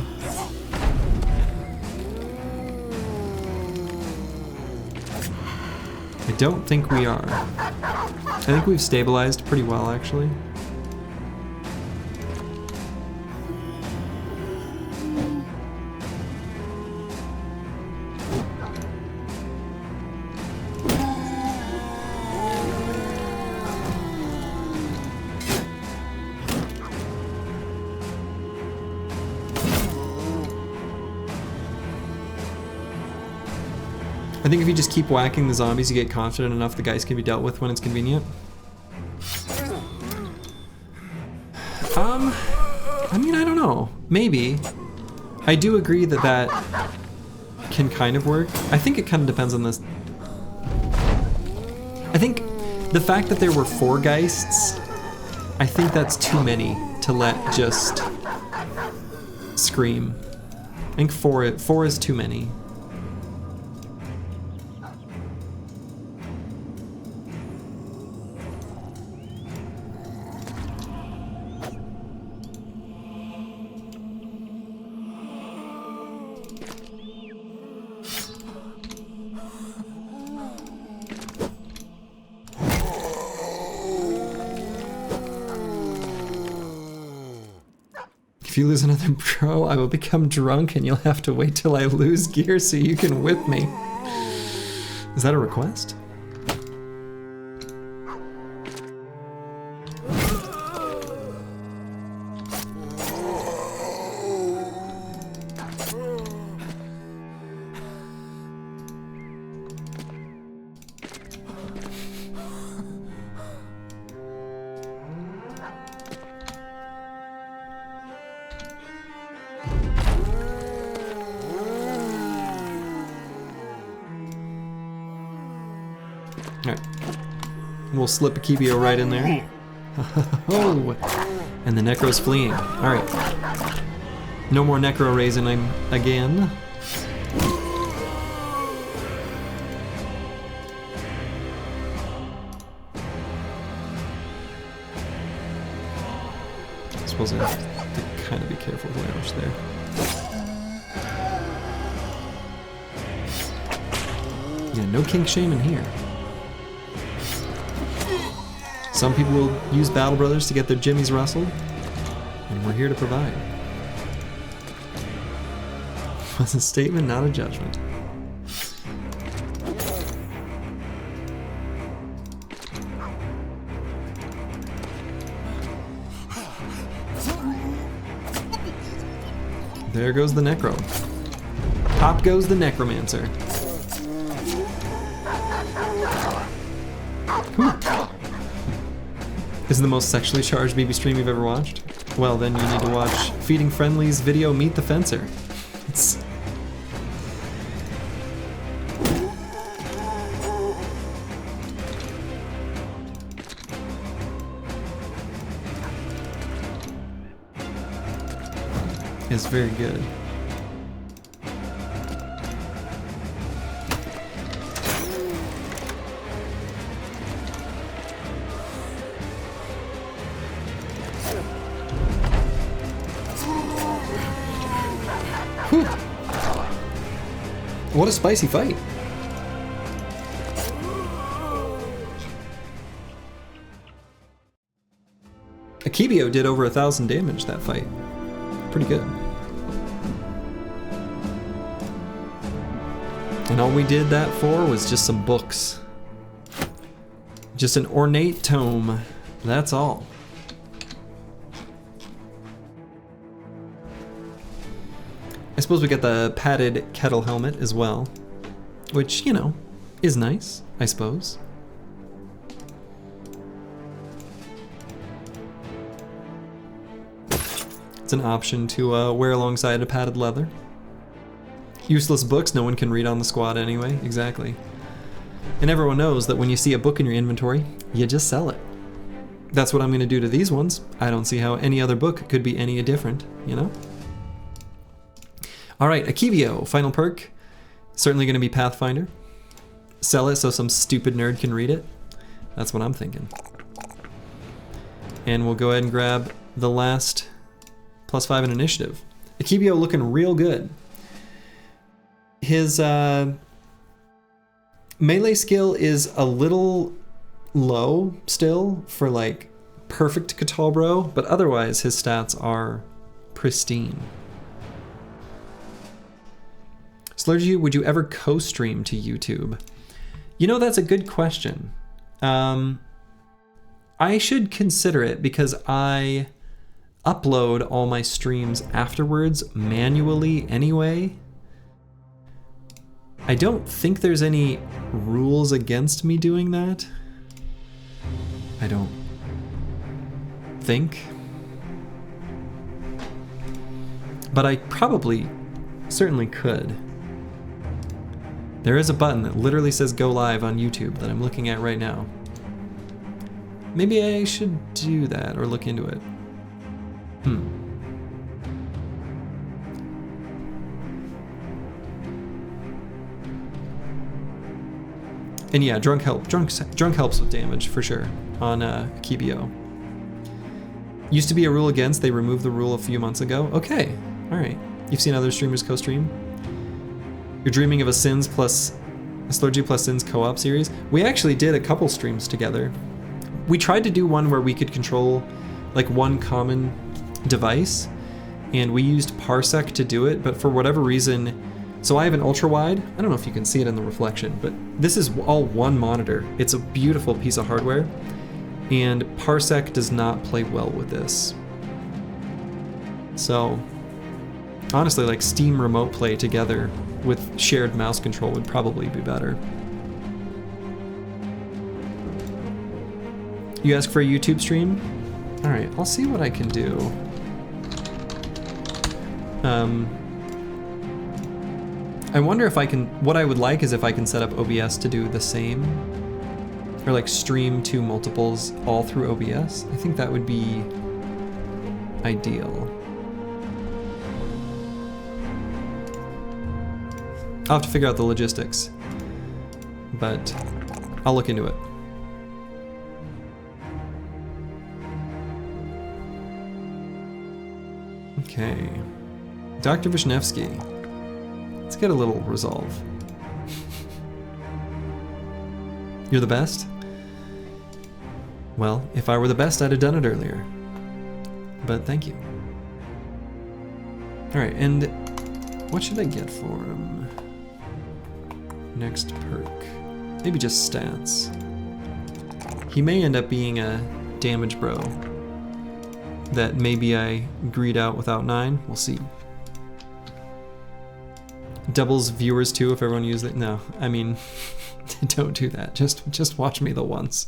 A: I don't think we are. I think we've stabilized pretty well, actually. I think if you just keep whacking the zombies, you get confident enough the guys can be dealt with when it's convenient. I mean, I don't know. Maybe. I do agree that that can kind of work. I think it kind of depends on this. I think the fact that there were 4 Geists, I think that's too many to let just scream. I think 4 is too many. If you lose another bro, I will become drunk and you'll have to wait till I lose gear so you can whip me. Is that a request? Alright. We'll slip a Kibio right in there. Oh! And the Necro's fleeing. Alright. No more Necro raising him again. I suppose I have to kind of be careful who I rush there. Yeah, no kink shame in here. Some people will use Battle Brothers to get their jimmies rustled, and we're here to provide. It was a statement, not a judgment. There goes the Necro. Pop goes the Necromancer. Whew. Is it the most sexually charged BB stream you've ever watched? Well, then you need to watch Feeding Friendly's video Meet the Fencer. It's very good. Whew. What a spicy fight. Akibio did over 1,000 damage that fight. Pretty good. And all we did that for was just some books. Just an ornate tome. That's all. I suppose we get the padded kettle helmet as well, which, you know, is nice, I suppose. It's an option to wear alongside a padded leather. Useless books no one can read on the squad anyway, exactly. And everyone knows that when you see a book in your inventory, you just sell it. That's what I'm going to do to these ones. I don't see how any other book could be any different, you know? Alright, Akibio, final perk. Certainly going to be Pathfinder. Sell it so some stupid nerd can read it. That's what I'm thinking. And we'll go ahead and grab the last +5 in initiative. Akibio looking real good. His melee skill is a little low still for like perfect Catalbro, but otherwise his stats are pristine. Slurgy, would you ever co-stream to YouTube? You know, that's a good question. I should consider it because I upload all my streams afterwards manually anyway. I don't think there's any rules against me doing that. I don't think. But I certainly could. There is a button that literally says go live on YouTube that I'm looking at right now. Maybe I should do that or look into it. And yeah, drunk helps with damage for sure on Kibio. Used to be a rule against, they removed the rule a few months ago. Okay, all right. You've seen other streamers co-stream? You're dreaming of a Sins plus a Slurgy plus Sins co-op series? We actually did a couple streams together. We tried to do one where we could control like one common device, and we used Parsec to do it, but for whatever reason, so I have an ultra wide. I don't know if you can see it in the reflection, but this is all one monitor. It's a beautiful piece of hardware, and Parsec does not play well with this. So honestly, like Steam Remote Play together with shared mouse control would probably be better. You ask for a YouTube stream? All right, I'll see what I can do. I wonder if I can, what I would like is if I can set up OBS to do the same, or like stream two multiples all through OBS. I think that would be ideal. I'll have to figure out the logistics, but I'll look into it. Okay, Dr. Vishnevsky. Let's get a little resolve. You're the best? Well, if I were the best, I'd have done it earlier. But thank you. All right, and what should I get for him? Next perk. Maybe just stats. He may end up being a damage bro that maybe I greed out without 9. We'll see. Doubles viewers too if everyone uses it. No, I mean, don't do that. Just watch me the once.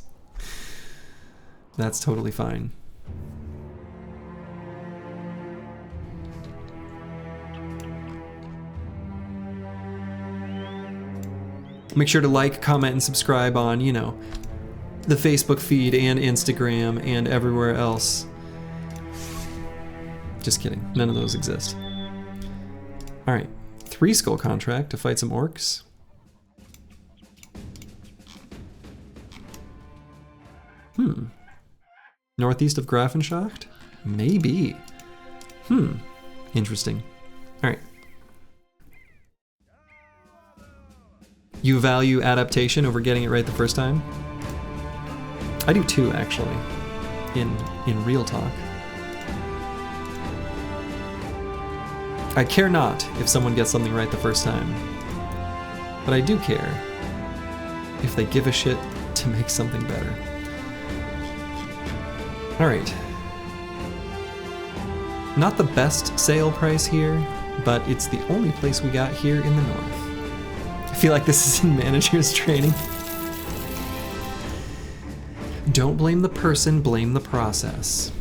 A: That's totally fine. Make sure to like, comment, and subscribe on, you know, the Facebook feed and Instagram and everywhere else. Just kidding. None of those exist. All right. 3 skull contract to fight some orcs. Northeast of Grafenschacht? Maybe. Interesting. All right. You value adaptation over getting it right the first time? I do too, actually. In real talk. I care not if someone gets something right the first time, but I do care if they give a shit to make something better. All right. Not the best sale price here, but it's the only place we got here in the north. I feel like this is in manager's training. Don't blame the person, blame the process.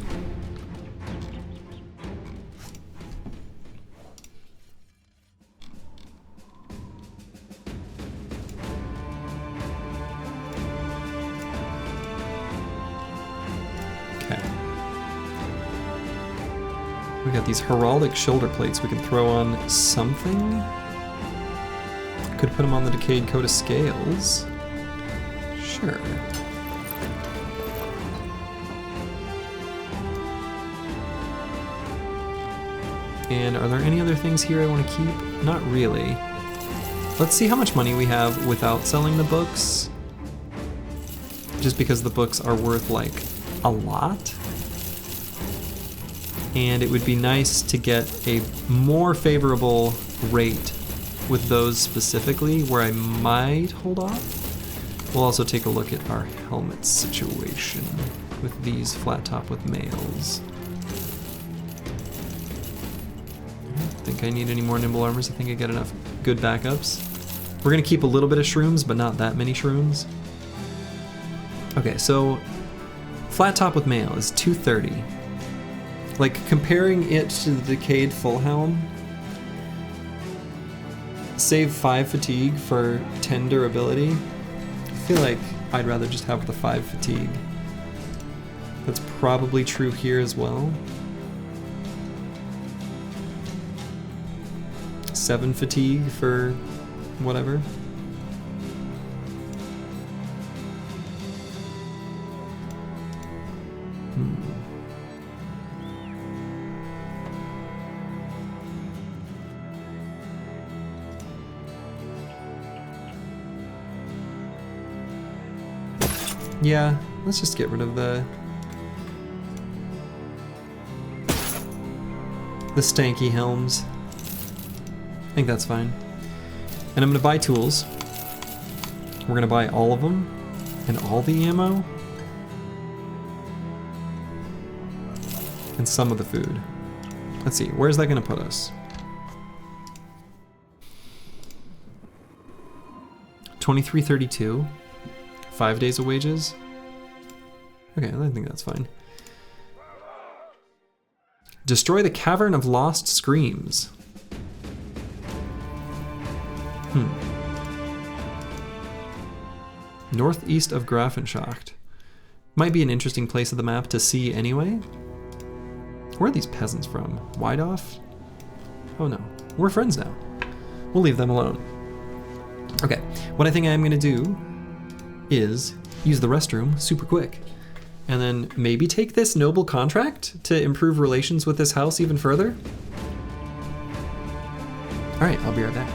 A: We got these heraldic shoulder plates we can throw on something. Could put them on the decayed coat of scales. Sure. And are there any other things here I want to keep? Not really. Let's see how much money we have without selling the books. Just because the books are worth like a lot. And it would be nice to get a more favorable rate with those specifically, where I might hold off. We'll also take a look at our helmet situation with these flat top with males. I don't think I need any more nimble armors. I think I got enough good backups. We're gonna keep a little bit of shrooms, but not that many shrooms. Okay, so flat top with mail is 230. Like, comparing it to the decayed full helm, save 5 fatigue for 10 durability. I feel like I'd rather just have the 5 fatigue. That's probably true here as well. 7 fatigue for whatever. Yeah, let's just get rid of the stanky helms. I think that's fine. And I'm gonna buy tools. We're gonna buy all of them and all the ammo and some of the food. Let's see, where's that gonna put us? 2332. 5 days of wages? Okay, I think that's fine. Destroy the Cavern of Lost Screams. Northeast of Grafenschacht. Might be an interesting place of the map to see anyway. Where are these peasants from? Weidoff? Oh no, we're friends now. We'll leave them alone. Okay, what I think I am gonna do is use the restroom super quick and then maybe take this noble contract to improve relations with this house even further. All right, I'll be right back.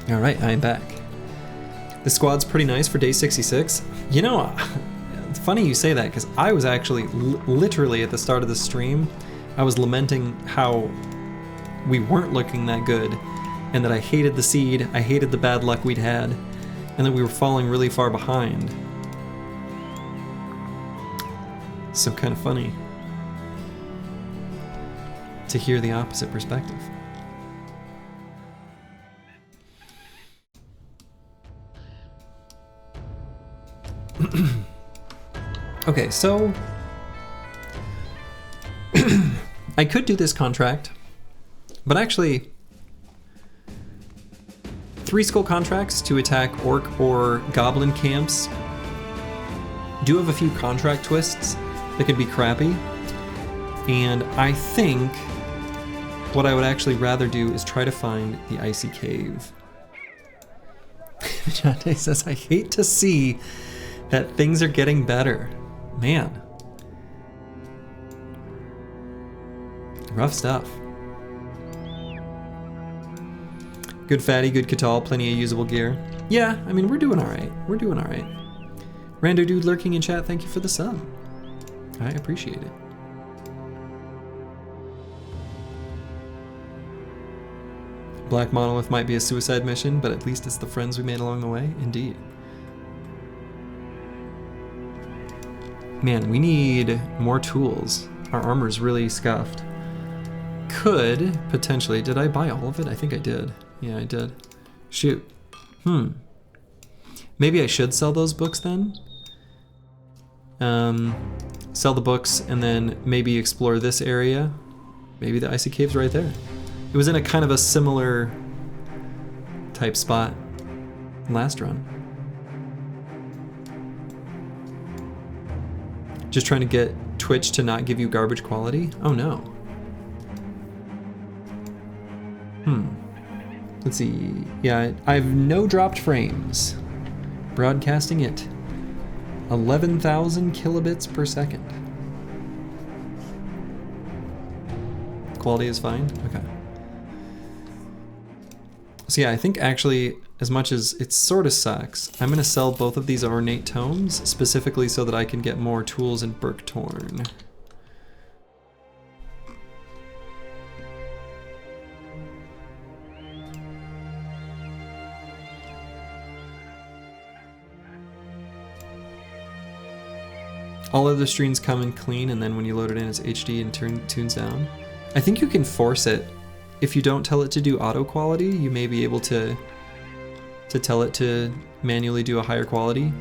A: All right, I am back. The squad's pretty nice for day 66. You know, it's funny you say that because I was actually literally at the start of the stream, I was lamenting how we weren't looking that good and that I hated the seed, I hated the bad luck we'd had, and that we were falling really far behind. So kind of funny to hear the opposite perspective. Okay, so I could do this contract, but actually 3 skull contracts to attack orc or goblin camps do have a few contract twists that could be crappy, and I think what I would actually rather do is try to find the icy cave. Jante says, I hate to see that things are getting better. Man, rough stuff. Good fatty, good Catal, plenty of usable gear. Yeah, I mean, we're doing all right. We're doing all right. Rando Dude lurking in chat, thank you for the sub. I appreciate it. Black Monolith might be a suicide mission, but at least it's the friends we made along the way. Indeed. Man, we need more tools. Our armor's really scuffed. Could, potentially, did I buy all of it? I think I did. Yeah, I did. Shoot. Maybe I should sell those books then? Sell the books and then maybe explore this area. Maybe the icy cave's right there. It was in a kind of a similar type spot last run. Just trying to get Twitch to not give you garbage quality? Oh no. Let's see. Yeah, I have no dropped frames. Broadcasting it. 11,000 kilobits per second. Quality is fine? Okay. So yeah, I think actually, as much as it sort of sucks, I'm gonna sell both of these ornate tomes, specifically so that I can get more tools in Burktorn. All other streams come in clean, and then when you load it in, it's HD and tunes down. I think you can force it. If you don't tell it to do auto quality, you may be able to tell it to manually do a higher quality.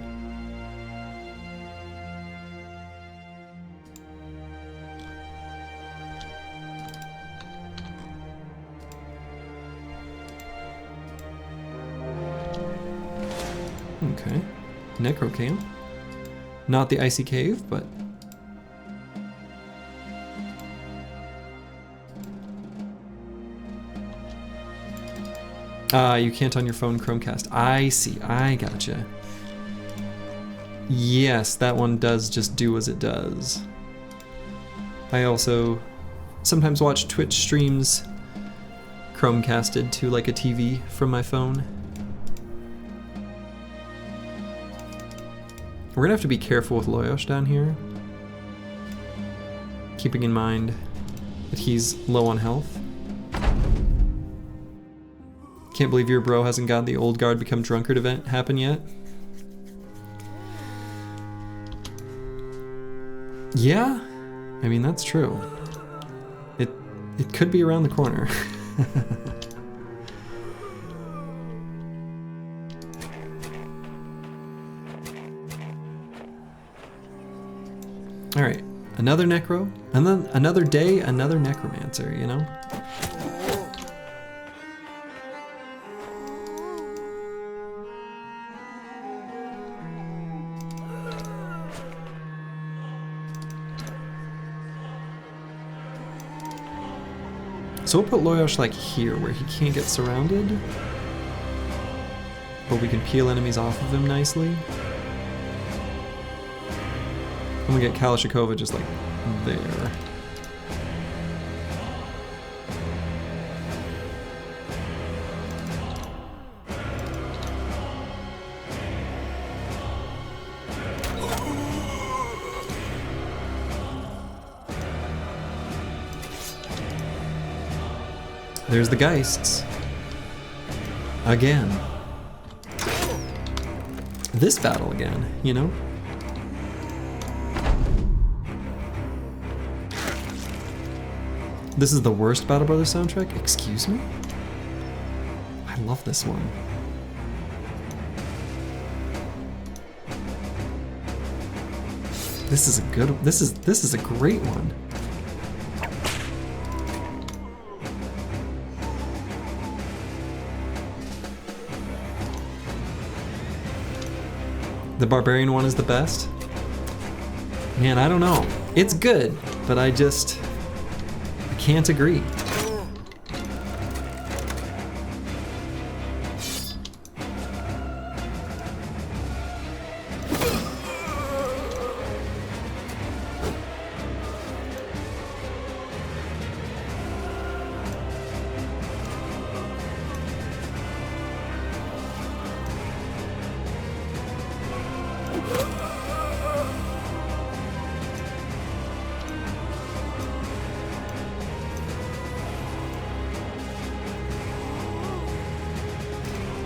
A: Okay. Necrocam. Not the icy cave, but... you can't on your phone Chromecast. I see, I gotcha. Yes, that one does just do as it does. I also sometimes watch Twitch streams Chromecasted to like a TV from my phone. We're gonna have to be careful with Loyosh down here. Keeping in mind that he's low on health. Can't believe your bro hasn't got the old guard become drunkard event happen yet. Yeah, I mean that's true. It could be around the corner. All right, another necro, and then another day, another necromancer, you know? So we'll put Loyosh like here, where he can't get surrounded. But we can peel enemies off of him nicely. And we get Kalashnikova just like there. There's the Geists. Again. This battle again, you know? This is the worst Battle Brothers soundtrack? Excuse me? I love this one. This is a good, this is a great one. The Barbarian one is the best? Man, I don't know. It's good, but I can't agree.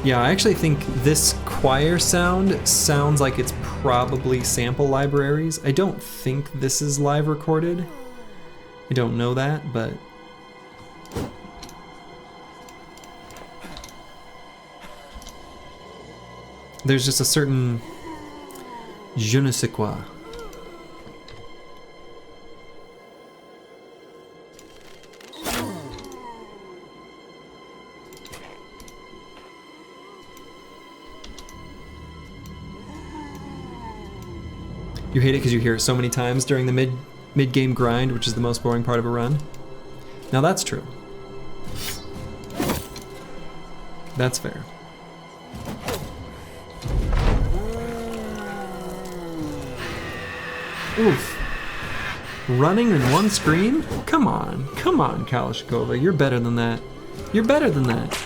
A: Yeah, I actually think this choir sound sounds like it's probably sample libraries. I don't think this is live recorded. I don't know that, but... there's just a certain je ne sais quoi. You hate it because you hear it so many times during the mid-game grind, which is the most boring part of a run. Now that's true. That's fair. Oof. Running in one screen? Come on, Kalashnikova, you're better than that. You're better than that.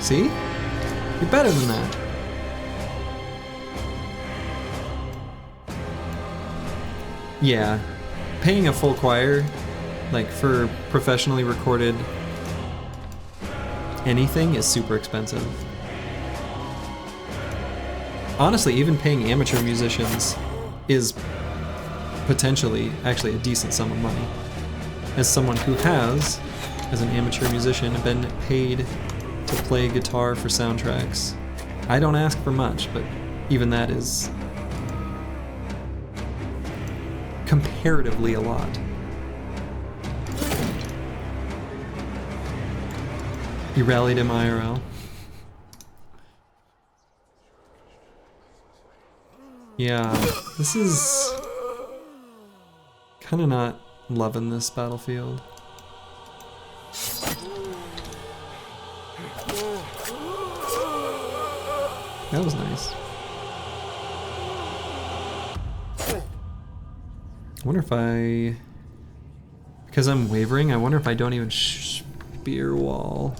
A: See? You're better than that. Yeah, paying a full choir, like for professionally recorded anything, is super expensive. Honestly, even paying amateur musicians is potentially actually a decent sum of money. As someone who has, as an amateur musician, been paid to play guitar for soundtracks, I don't ask for much, but even that is comparatively a lot. You rallied him IRL. Yeah, this is kind of not loving this battlefield. That was nice. I wonder if I... because I'm wavering, I wonder if I don't even spear wall.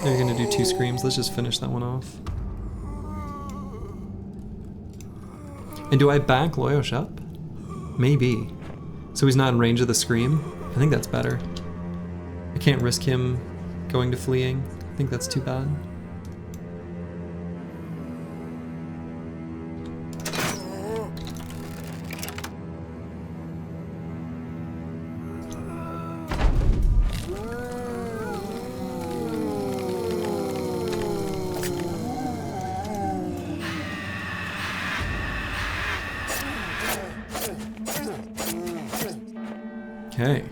A: They're gonna do 2 screams, let's just finish that one off. And do I back Loyosh up? Maybe. So he's not in range of the scream? I think that's better. I can't risk him going to fleeing. I think that's too bad. Okay.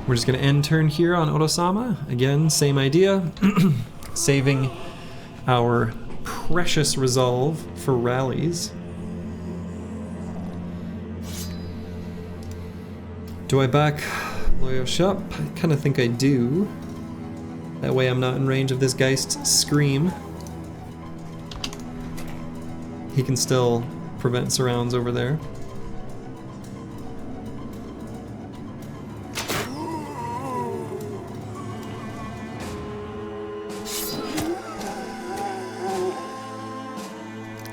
A: We're just gonna end turn here on Otosama. Again, same idea. Saving our precious resolve for rallies. Do I back Loyosh up? I kind of think I do. That way I'm not in range of this Geist's scream. He can still prevent surrounds over there.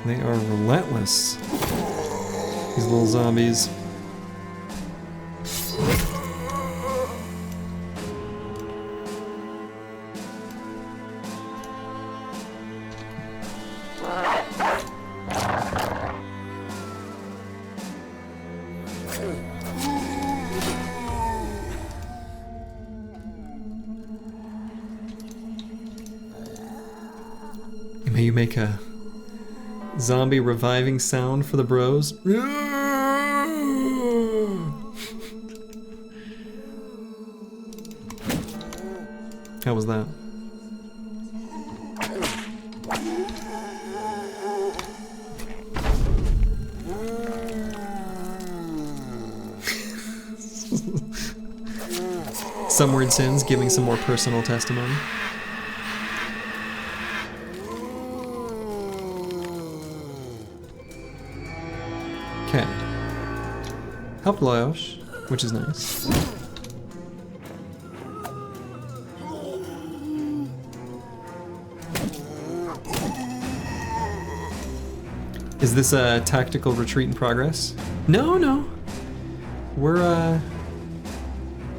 A: They are relentless, these little zombies. May you make a zombie reviving sound for the bros. How was that? Some Weird Sins giving some more personal testimony. Okay. Helped Lyosh, which is nice. Is this a tactical retreat in progress? No, no.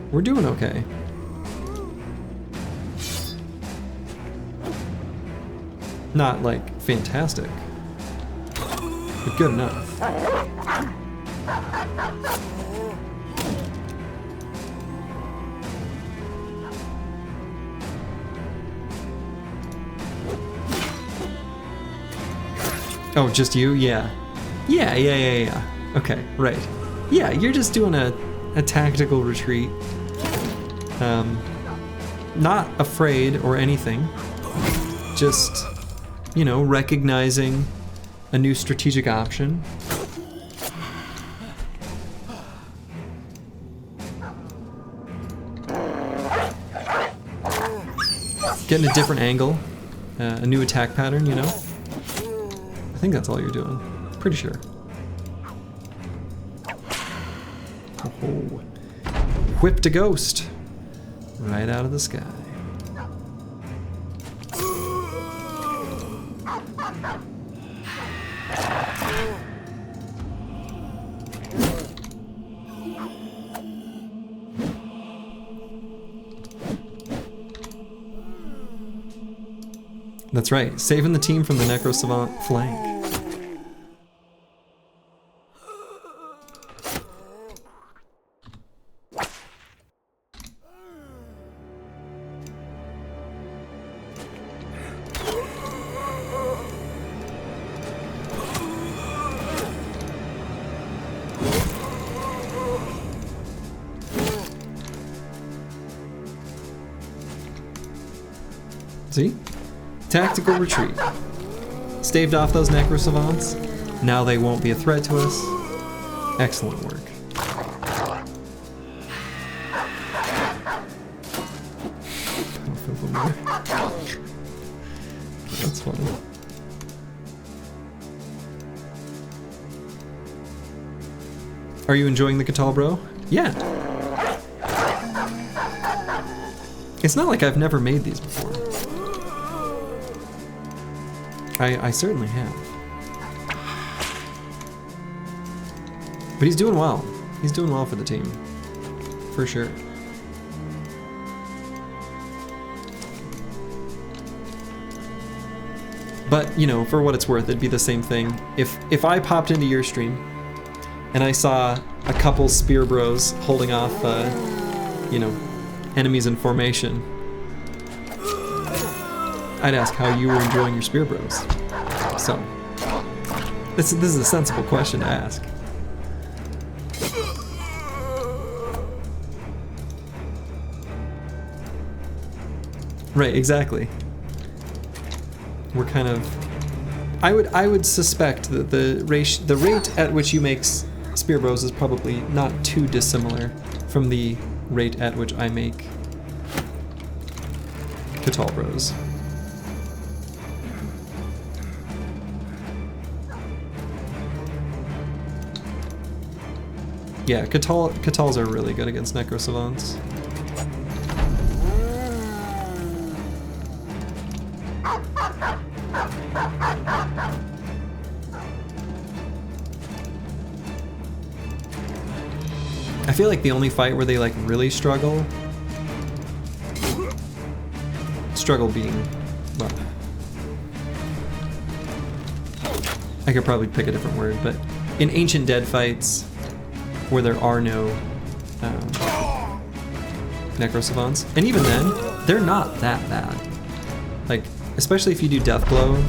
A: We're doing okay. Not like fantastic, but good enough. Oh, just you? Yeah. Yeah. Okay, right. Yeah, you're just doing a tactical retreat. Not afraid or anything. Just, you know, recognizing a new strategic option. Getting a different angle, a new attack pattern, you know? I think that's all you're doing. Pretty sure. Oh. Whipped a ghost right out of the sky. That's right, saving the team from the Necro Savant flank. See? Tactical retreat. Staved off those Necro Savants. Now they won't be a threat to us. Excellent work. That's funny. Are you enjoying the Catal, bro? Yeah. It's not like I've never made these before. I certainly have. But he's doing well. He's doing well for the team. For sure. But, you know, for what it's worth, it'd be the same thing. If I popped into your stream and I saw a couple spear bros holding off, you know, enemies in formation, I'd ask how you were enjoying your spear bros. So, this is a sensible question to ask. Right, exactly. We're kind of... I would suspect that the rate at which you make spear bros is probably not too dissimilar from the rate at which I make Catal bros. Yeah, Catals are really good against Necro Savants. I feel like the only fight where they like really struggle being, well, I could probably pick a different word, but in Ancient Dead fights where there are no Necro Savants, and even then, they're not that bad. Like, especially if you do Death Blow,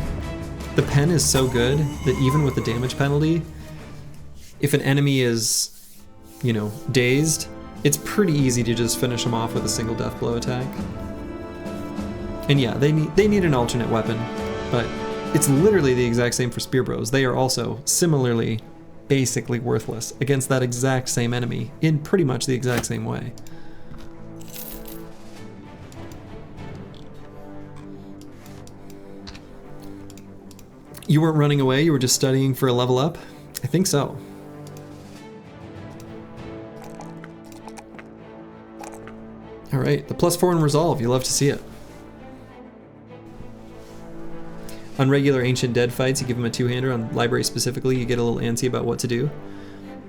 A: the pen is so good that even with the damage penalty, if an enemy is, you know, dazed, it's pretty easy to just finish them off with a single Death Blow attack. And yeah, they need an alternate weapon, but it's literally the exact same for Spear Bros. They are also similarly basically worthless against that exact same enemy in pretty much the exact same way. You weren't running away, you were just studying for a level up? I think so. All right, the +4 in resolve, you love to see it. On regular Ancient Dead fights, you give them a two-hander. On library specifically, you get a little antsy about what to do.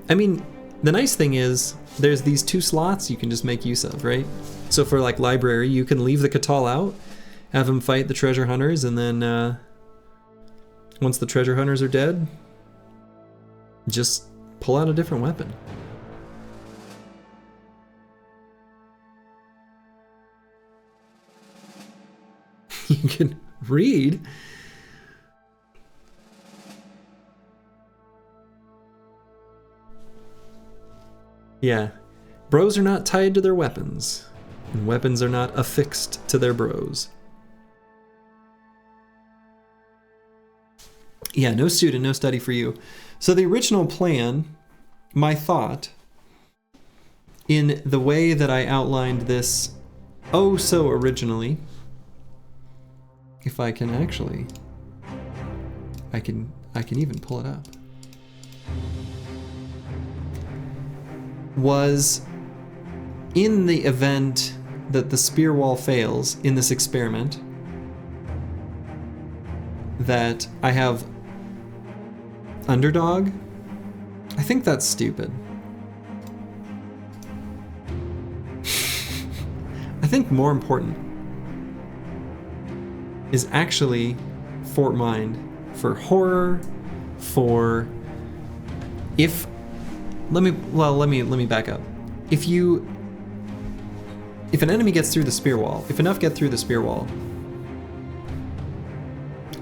A: I mean, the nice thing is, there's these 2 slots you can just make use of, right? So for like library, you can leave the Catal out, have them fight the treasure hunters, and then once the treasure hunters are dead, just pull out a different weapon. You can read. Yeah. Bros are not tied to their weapons, and weapons are not affixed to their bros. Yeah, no student, no study for you. So the original plan, my thought, in the way that I outlined this oh so originally, if I can actually, I can even pull it up, was in the event that the spear wall fails in this experiment, that I have underdog. I think that's stupid. I think more important is actually Fort Mind for horror, for if let me back up. If an enemy gets through the spear wall, if enough get through the spear wall,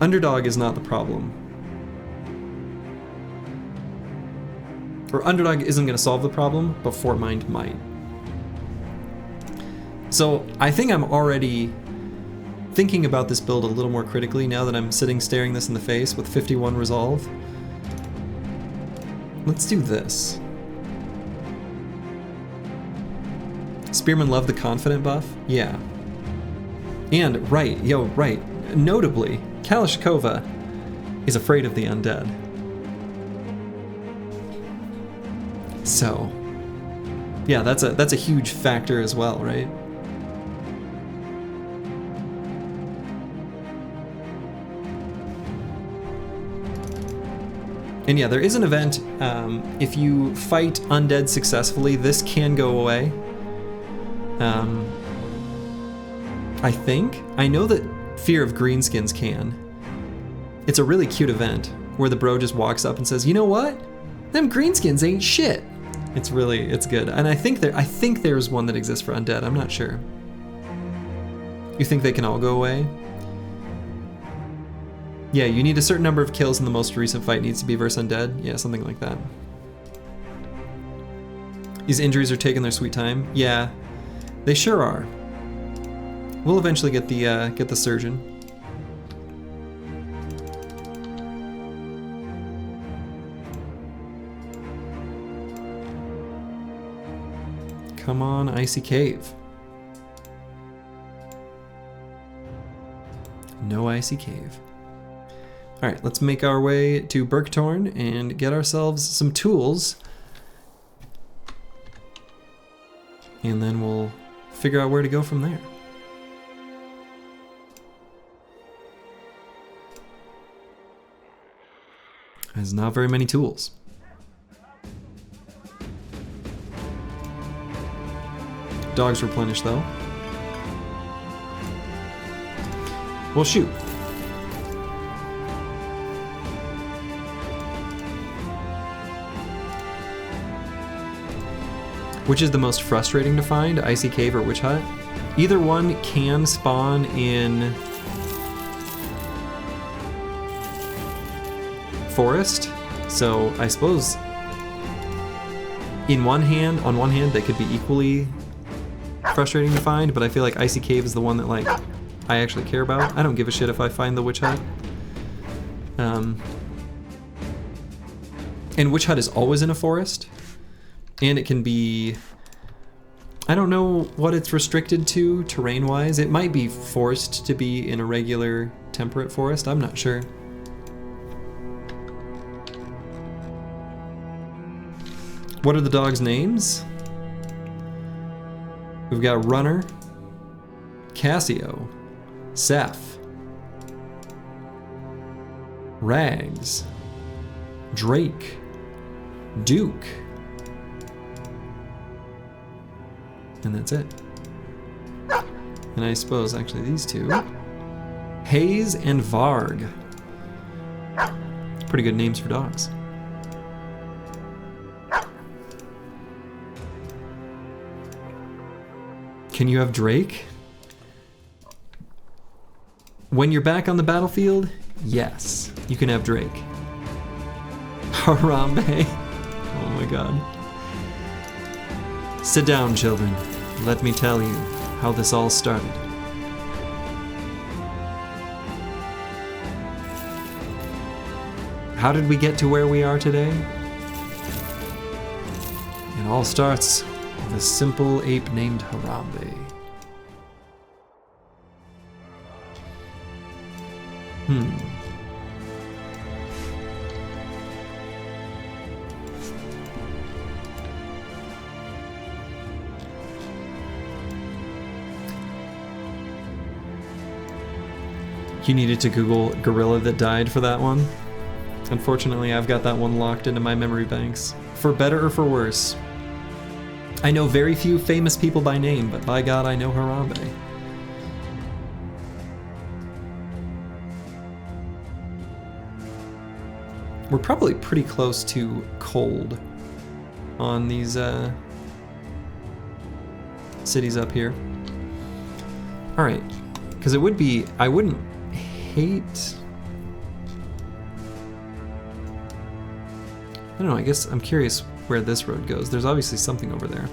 A: underdog is not the problem. Or underdog isn't going to solve the problem, but Fort Mind might. So I think I'm already thinking about this build a little more critically now that I'm sitting staring this in the face with 51 resolve. Let's do this. Spearmen love the confident buff? Yeah. And, right, notably, Kalashkova is afraid of the undead. So, yeah, that's a huge factor as well, right? And yeah, there is an event, if you fight undead successfully, this can go away. I think. I know that Fear of Greenskins can. It's a really cute event where the bro just walks up and says, "You know what? Them greenskins ain't shit." It's good. And I think there's one that exists for undead. I'm not sure. You think they can all go away? Yeah, you need a certain number of kills in the most recent fight needs to be versus undead. Yeah, something like that. These injuries are taking their sweet time. Yeah, they sure are. We'll eventually get the surgeon. Come on, Icy Cave. No Icy Cave. All right, let's make our way to Birktorn and get ourselves some tools. And then we'll figure out where to go from there. There's not very many tools. Dogs replenish though. Well, shoot. Which is the most frustrating to find, Icy Cave or Witch Hut? Either one can spawn in forest, so I suppose on one hand they could be equally frustrating to find, but I feel like Icy Cave is the one that like I actually care about. I don't give a shit if I find the Witch Hut. And Witch Hut is always in a forest, and it can be, I don't know what it's restricted to terrain-wise. It might be forced to be in a regular temperate forest, I'm not sure. What are the dogs' names? We've got Runner, Cassio, Seth, Rags, Drake, Duke, and that's it. And I suppose actually these two, Hayes and Varg. Pretty good names for dogs. Can you have Drake? When you're back on the battlefield, yes, you can have Drake. Harambe. Oh my god. Sit down, children. Let me tell you how this all started. How did we get to where we are today? It all starts with a simple ape named Harambe. You needed to Google gorilla that died for that one. Unfortunately, I've got that one locked into my memory banks. For better or for worse. I know very few famous people by name, but by God, I know Harambe. We're probably pretty close to cold on these cities up here. All right, because it would be, I wouldn't hate, I don't know, I guess I'm curious where this road goes. There's obviously something over there.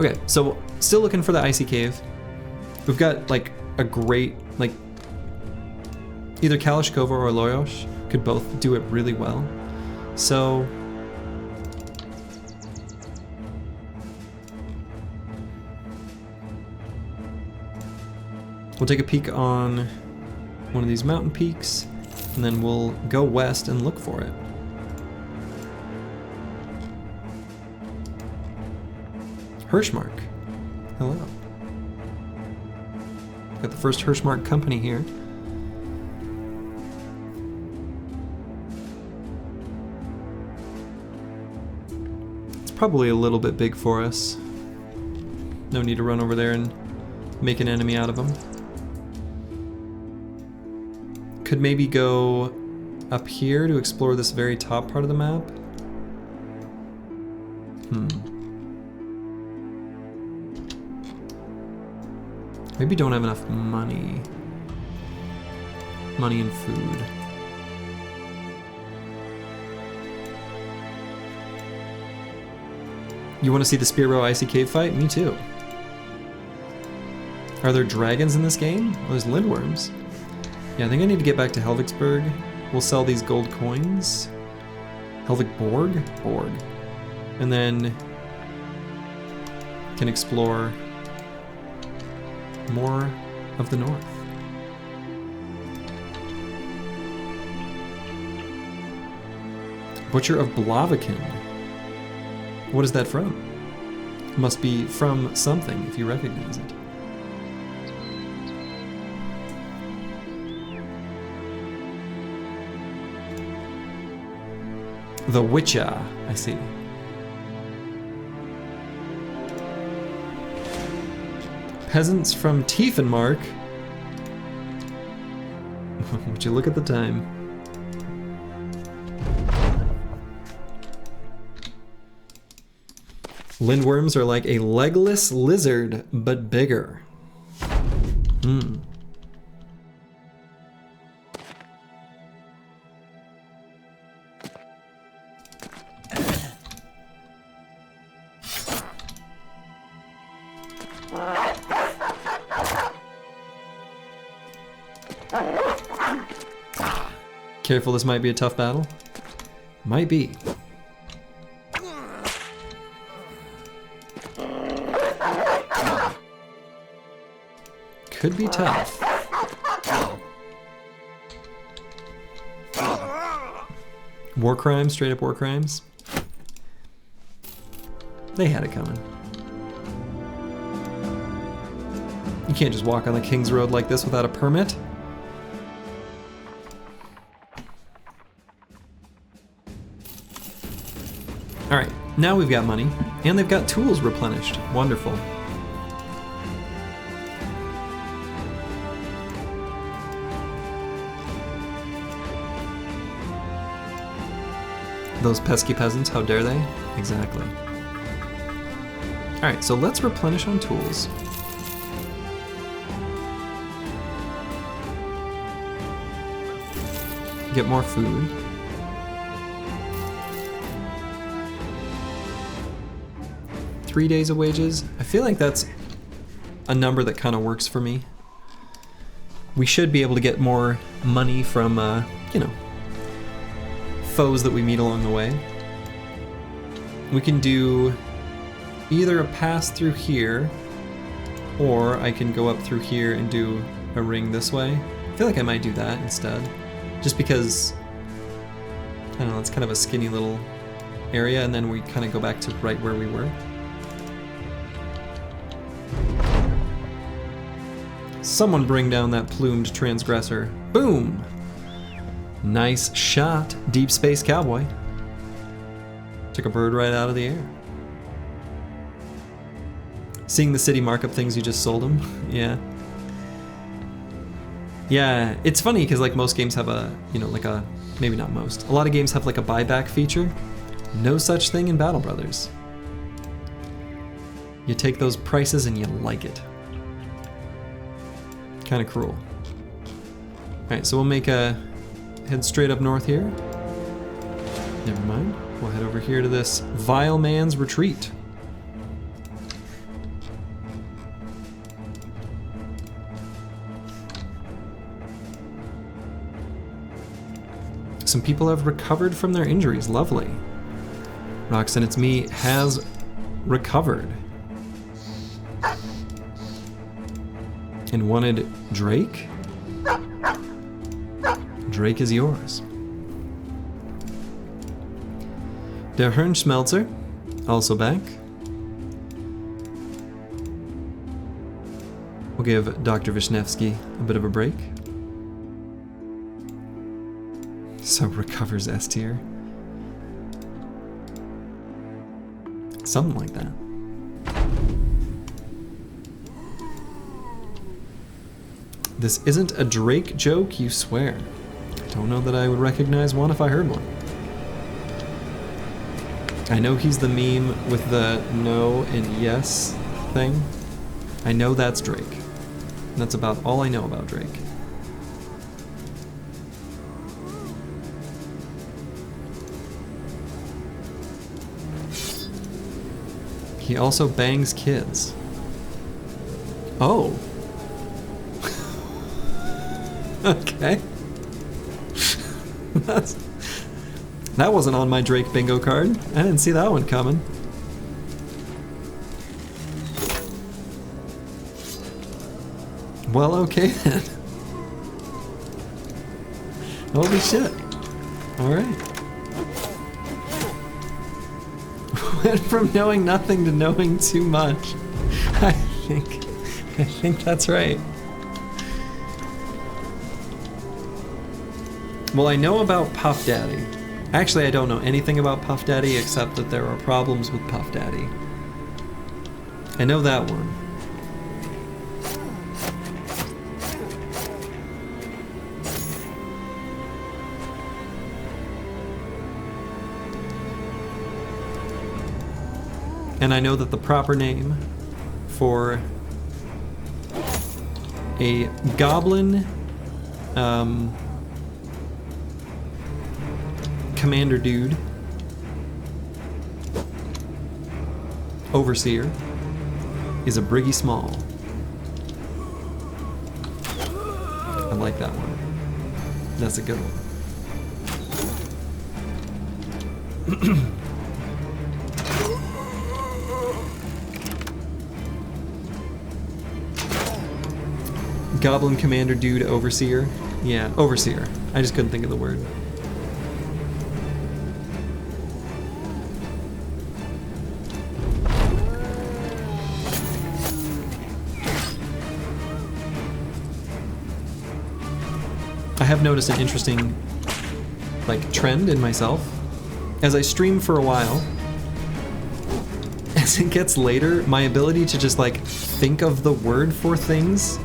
A: Okay, so still looking for the icy cave. We've got like a great, like either Kalashkova or Loyosh could both do it really well. So we'll take a peek on one of these mountain peaks and then we'll go west and look for it. Hirschmark. Hello. Got the first Hirschmark company here. It's probably a little bit big for us. No need to run over there and make an enemy out of them. Could maybe go up here to explore this very top part of the map. Maybe don't have enough money. Money and food. You want to see the Spearbow Icy Cave fight? Me too. Are there dragons in this game? Oh, there's lindworms. Yeah, I think I need to get back to Helviksburg. We'll sell these gold coins. Helvikborg? Borg. And then can explore more of the north. Butcher of Blaviken. What is that from? Must be from something if you recognize it. The Witcher, I see. Peasants from Tiefenmark. Would you look at the time? Lindworms are like a legless lizard, but bigger. Careful, this might be a tough battle. Might be. Could be tough. War crimes, straight up war crimes. They had it coming. You can't just walk on the King's Road like this without a permit. Alright, now we've got money, and they've got tools replenished. Wonderful. Those pesky peasants, how dare they? Exactly. Alright, so let's replenish on tools. Get more food. Three days of wages. I feel like that's a number that kind of works for me. We should be able to get more money from, you know, foes that we meet along the way. We can do either a pass through here, or I can go up through here and do a ring this way. I feel like I might do that instead. Just because, I don't know, it's kind of a skinny little area, and then we kind of go back to right where we were. Someone bring down that plumed transgressor. Boom! Nice shot, Deep Space Cowboy. Took a bird right out of the air. Seeing the city markup things you just sold him? Yeah. Yeah, it's funny because like most games have a, you know, like a, maybe not most, a lot of games have like a buyback feature. No such thing in Battle Brothers. You take those prices and you like it. Kind of cruel. Alright, so we'll make a head straight up north here. Never mind. We'll head over here to this Vile Man's Retreat. Some people have recovered from their injuries. Lovely. Roxanne, it's me, has recovered. And wanted Drake? Drake is yours. Der Hirnschmelzer, also back. We'll give Dr. Vishnevsky a bit of a break. So recovers S tier. Something like that. This isn't a Drake joke, you swear. I don't know that I would recognize one if I heard one. I know he's the meme with the no and yes thing. I know that's Drake. And that's about all I know about Drake. He also bangs kids. Oh. Okay. That wasn't on my Drake bingo card. I didn't see that one coming. Well, okay then. Holy shit. Alright. Went from knowing nothing to knowing too much. I think that's right. Well, I know about Puff Daddy. Actually, I don't know anything about Puff Daddy except that there are problems with Puff Daddy. I know that one. And I know that the proper name for a goblin commander dude, overseer, is a Briggy Small. I like that one. That's a good one. Goblin commander dude overseer. Yeah, overseer. I just couldn't think of the word. I have noticed an interesting like trend in myself. As I stream for a while, as it gets later, my ability to just like think of the word for things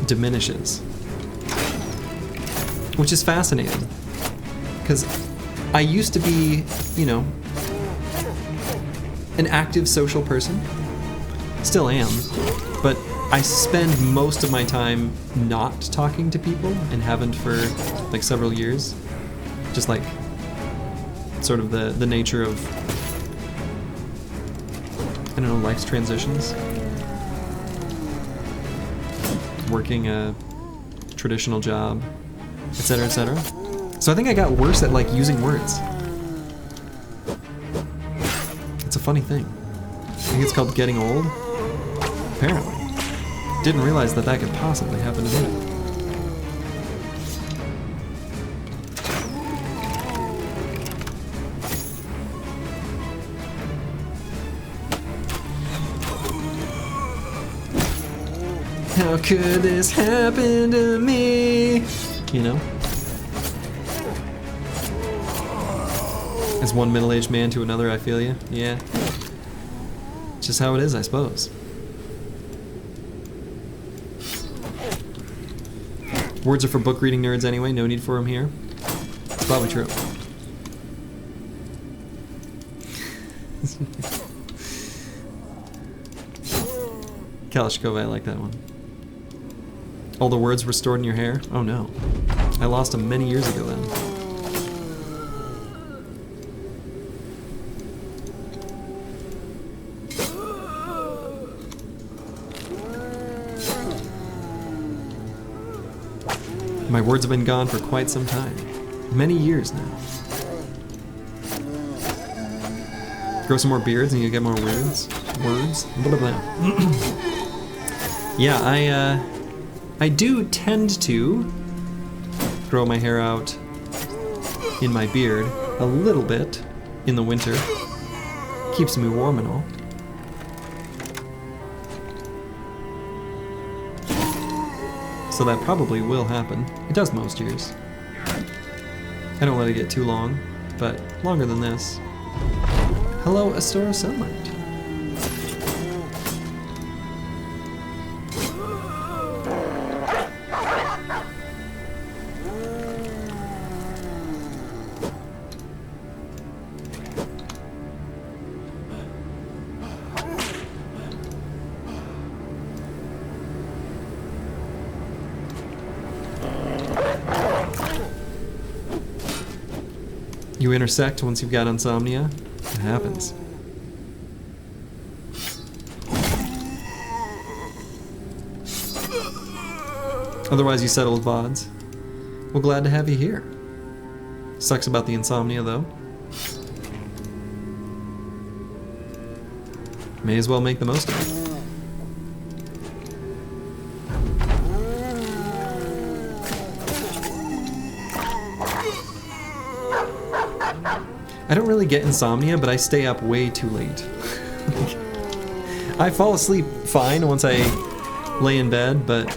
A: diminishes. Which is fascinating. Because I used to be, you know, an active social person. Still am. But I spend most of my time not talking to people and haven't for like several years. Just like sort of the nature of, I don't know, life's transitions. Working a traditional job, etc., etc. So I think I got worse at like using words. It's a funny thing. I think it's called getting old. Apparently. Didn't realize that that could possibly happen to me. How could this happen to me? You know? As one middle-aged man to another, I feel you. Yeah. It's just how it is, I suppose. Words are for book reading nerds anyway, no need for them here. It's probably true. Kalashnikova, I like that one. All the words were stored in your hair? Oh no. I lost them many years ago then. My words have been gone for quite some time. Many years now. Grow some more beards and you get more words. Blah, blah, blah. Yeah, I do tend to grow my hair out in my beard a little bit in the winter. Keeps me warm and all. So that probably will happen. It does most years. I don't let it get too long, but longer than this. Hello, Astoro Sunlight. You intersect once you've got insomnia. It happens. Otherwise you settle with VODs. Well, glad to have you here. Sucks about the insomnia though. May as well make the most of it. I don't really get insomnia, but I stay up way too late. I fall asleep fine once I lay in bed, but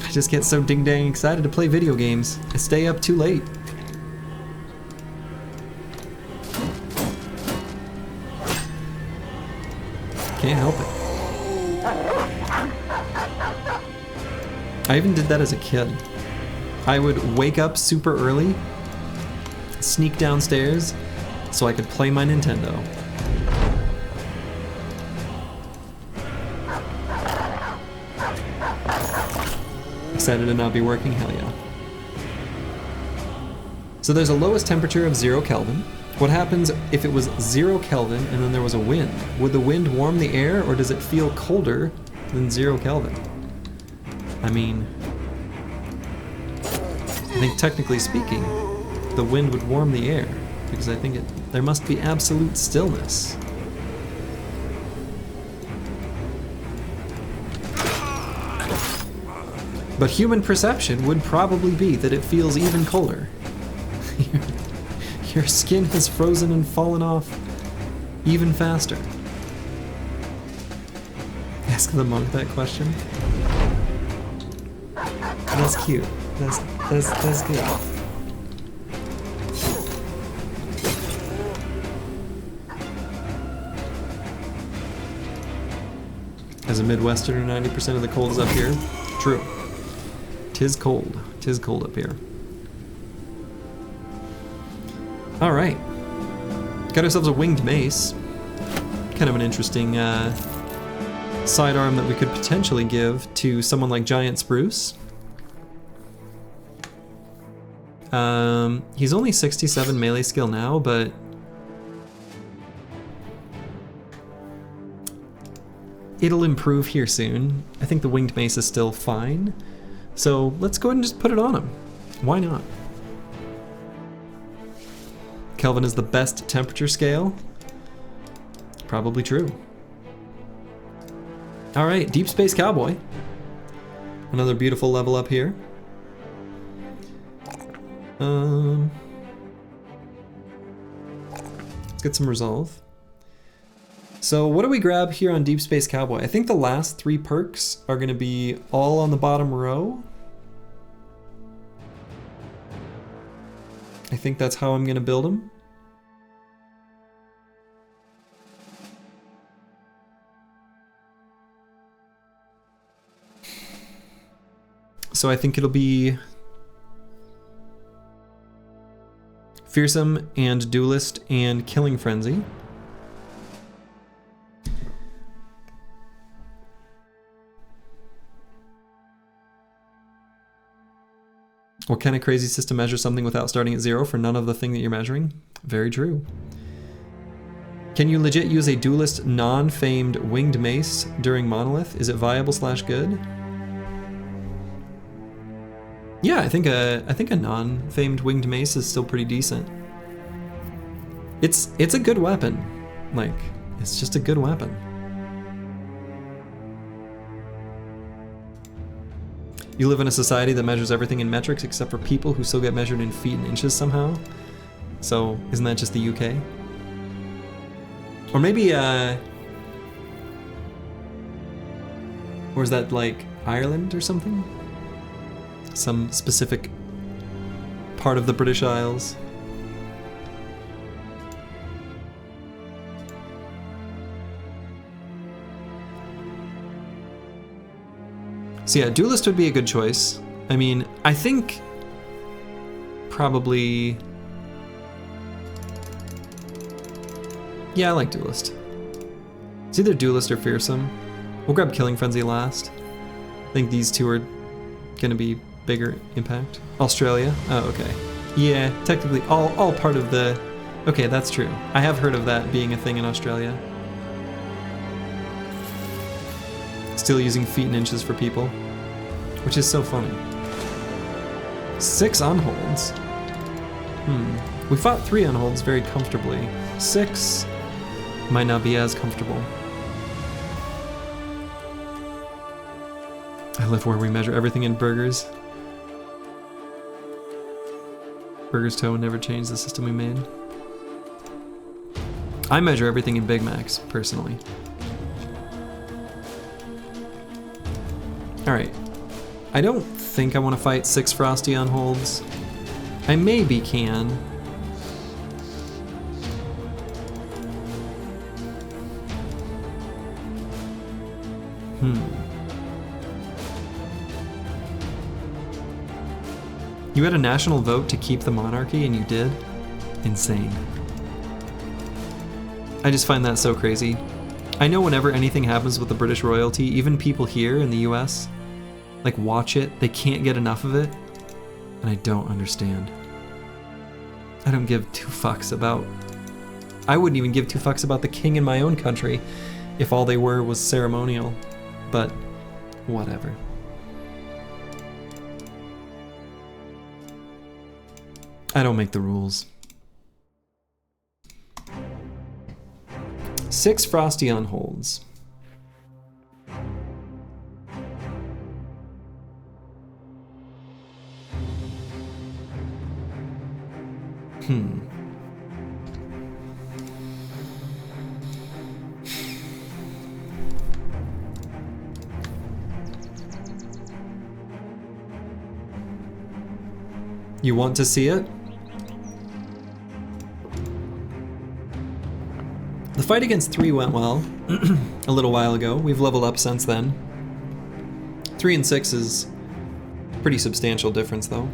A: I just get so ding-dang excited to play video games. I stay up too late. Can't help it. I even did that as a kid. I would wake up super early, sneak downstairs so I could play my Nintendo. Excited to not be working? Hell yeah. So there's a lowest temperature of 0 Kelvin. What happens if it was 0 Kelvin and then there was a wind? Would the wind warm the air, or does it feel colder than 0 Kelvin? I mean, I think technically speaking, the wind would warm the air, because I think there must be absolute stillness. But human perception would probably be that it feels even colder. Your skin has frozen and fallen off even faster. Ask the monk that question. That's cute.
B: That's good. As a Midwesterner, 90% of the cold is up here. True. Tis cold. Tis cold up here. All right. Got ourselves a winged mace. Kind of an interesting sidearm that we could potentially give to someone like Giant Spruce. He's only 67 melee skill now, but it'll improve here soon. I think the winged mace is still fine. So let's go ahead and just put it on him. Why not? Kelvin is the best temperature scale. Probably true. All right, Deep Space Cowboy. Another beautiful level up here. Let's get some resolve. So what do we grab here on Deep Space Cowboy? I think the last 3 perks are going to be all on the bottom row. I think that's how I'm going to build them. So I think it'll be Fearsome and Duelist and Killing Frenzy. What kind of crazy system measures something without starting at 0 for none of the thing that you're measuring? Very true. Can you legit use a Duelist non-famed winged mace during Monolith? Is it viable / good? Yeah, I think a non-famed winged mace is still pretty decent. It's a good weapon. Like, it's just a good weapon. You live in a society that measures everything in metrics except for people who still get measured in feet and inches somehow. So, isn't that just the UK? Or maybe, or is that like Ireland or something? Some specific part of the British Isles. So yeah, Duelist would be a good choice. I mean, I think probably... Yeah, I like Duelist. It's either Duelist or Fearsome. We'll grab Killing Frenzy last. I think these two are gonna be bigger impact. Australia? Oh, okay. Yeah, technically all part of the... Okay, that's true. I have heard of that being a thing in Australia. Still using feet and inches for people, which is so funny. 6 unholds. We fought 3 unholds very comfortably. 6 might not be as comfortable. I live where we measure everything in burgers. Burger's toe never changed the system we made. I measure everything in Big Macs, personally. Alright. I don't think I want to fight 6 Frosty unholds. I maybe can. You had a national vote to keep the monarchy and you did? Insane. I just find that so crazy. I know whenever anything happens with the British royalty, even people here in the US, like watch it, they can't get enough of it, and I don't understand. I don't give 2 fucks about... I wouldn't even give 2 fucks about the king in my own country if all they were was ceremonial, but whatever. I don't make the rules. 6 Frosty unholds.
A: You want to see it? The fight against 3 went well a little while ago. We've leveled up since then. 3 and 6 is a pretty substantial difference though.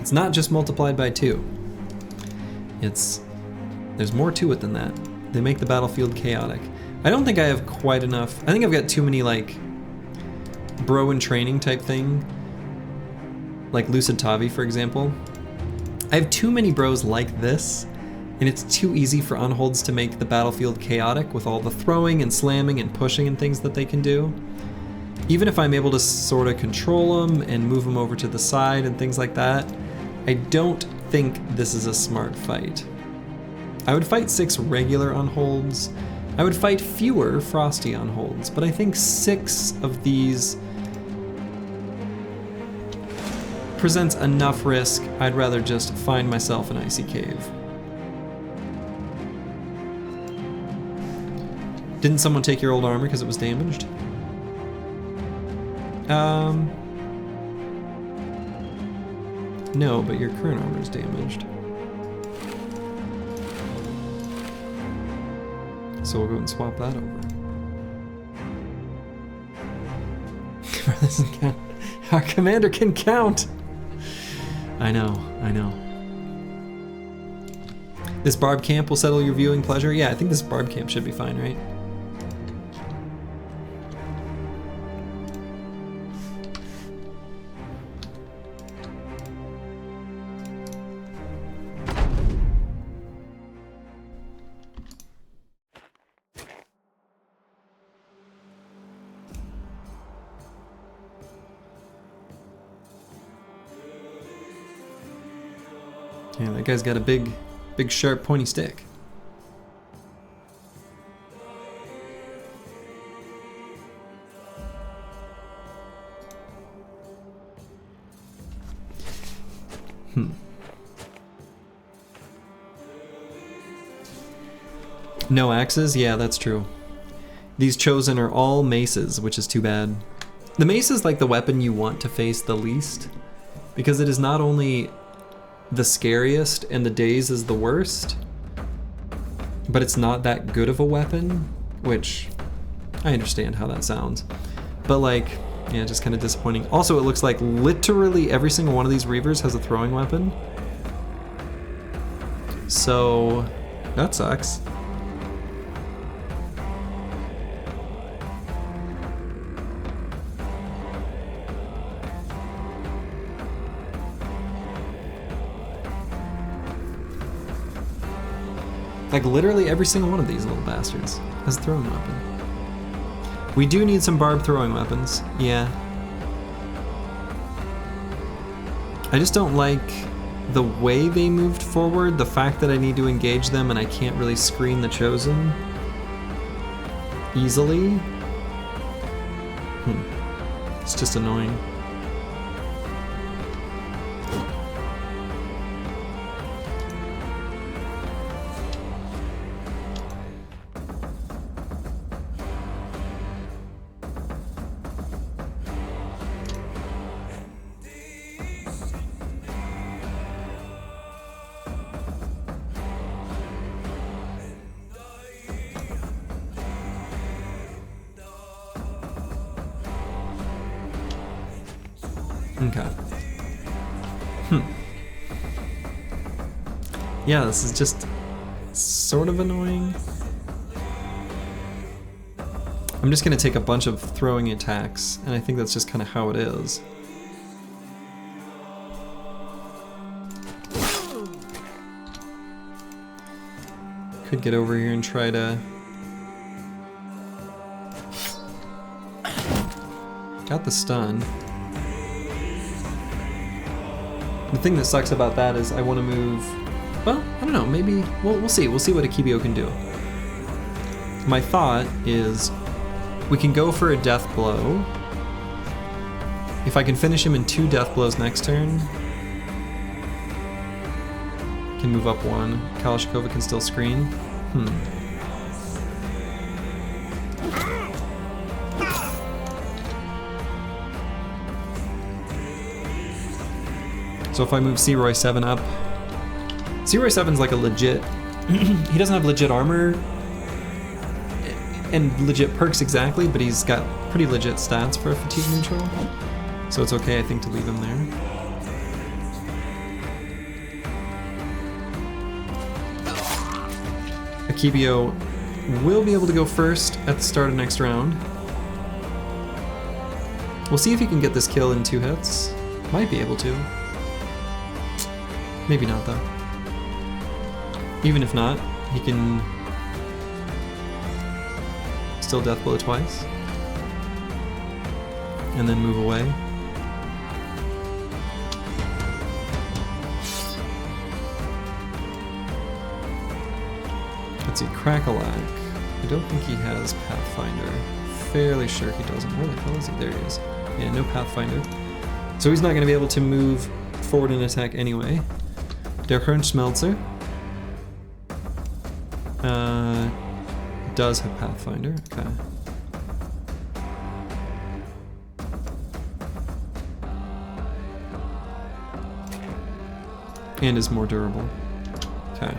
A: It's not just multiplied by 2. There's more to it than that. They make the battlefield chaotic. I don't think I have quite enough. I think I've got too many like bro in training type thing. Like Lucid Tavi, for example. I have too many bros like this, and it's too easy for unholds to make the battlefield chaotic with all the throwing and slamming and pushing and things that they can do. Even if I'm able to sort of control them and move them over to the side and things like that, I don't think this is a smart fight. I would fight 6 regular unholds. I would fight fewer frosty unholds, but I think 6 of these presents enough risk. I'd rather just find myself an icy cave. Didn't someone take your old armor because it was damaged? No, but your current armor is damaged. So we'll go and swap that over. Doesn't count. Our commander can count! I know. This barb camp will settle your viewing pleasure? Yeah, I think this barb camp should be fine, right? Yeah, that guy's got a big sharp pointy stick. No axes? Yeah, that's true. These chosen are all maces, which is too bad. The mace is like the weapon you want to face the least, because it is not only the scariest and the daze is the worst, but it's not that good of a weapon, which I understand how that sounds. But like, yeah, just kind of disappointing. Also, it looks like literally every single one of these Reavers has a throwing weapon. So that sucks. Like literally every single one of these little bastards has a throwing weapon. We do need some barbed throwing weapons, yeah. I just don't like the way they moved forward, the fact that I need to engage them and I can't really screen the chosen easily. It's just annoying. Okay. Yeah, this is just sort of annoying. I'm just gonna take a bunch of throwing attacks, and I think that's just kind of how it is. Could get over here and try to... Got the stun. The thing that sucks about that is I want to move, well, I don't know, maybe, we'll see. We'll see what Akibio can do. My thought is we can go for a death blow. If I can finish him in 2 death blows next turn, can move up 1. Kalashnikova can still screen. So if I move Searoy 7 up, Searoy 7's like a legit, he doesn't have legit armor and legit perks exactly, but he's got pretty legit stats for a fatigue neutral. So it's okay, I think, to leave him there. Akibio will be able to go first at the start of next round. We'll see if he can get this kill in 2 hits. Might be able to. Maybe not, though. Even if not, he can still death blow twice. And then move away. Let's see, Crackalack. I don't think he has Pathfinder. Fairly sure he doesn't. Where the hell is he? There he is. Yeah, no Pathfinder. So he's not going to be able to move forward and attack anyway. Der Hirnschmelzer does have Pathfinder. Okay. And is more durable. Okay.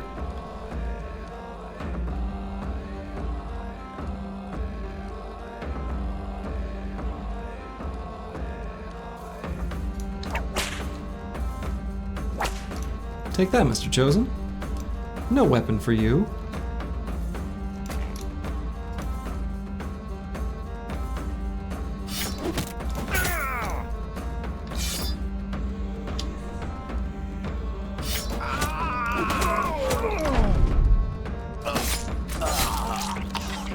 A: Take that, Mr. Chosen. No weapon for you.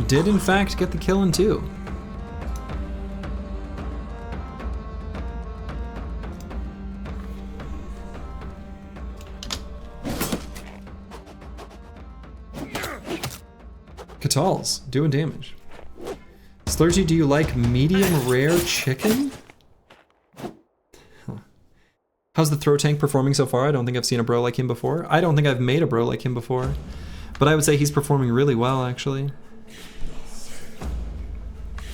A: Did in fact get the kill in 2. Katal's doing damage. Slurgy, do you like medium rare chicken? Huh. How's the throw tank performing so far? I don't think I've seen a bro like him before. I don't think I've made a bro like him before. But I would say he's performing really well, actually.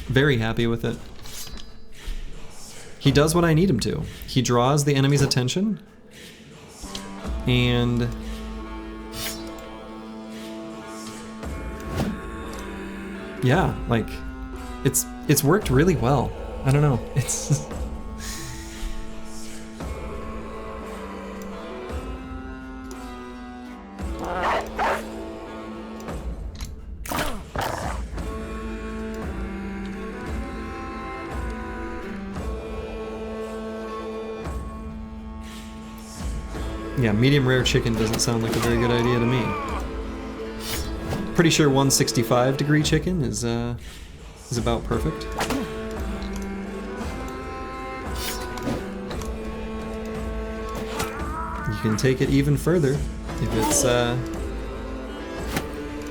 A: Very happy with it. He does what I need him to. He draws the enemy's attention. And yeah, like it's worked really well. I don't know. It's yeah, medium rare chicken doesn't sound like a very good idea to me. Pretty sure 165 degree chicken is about perfect. You can take it even further if it's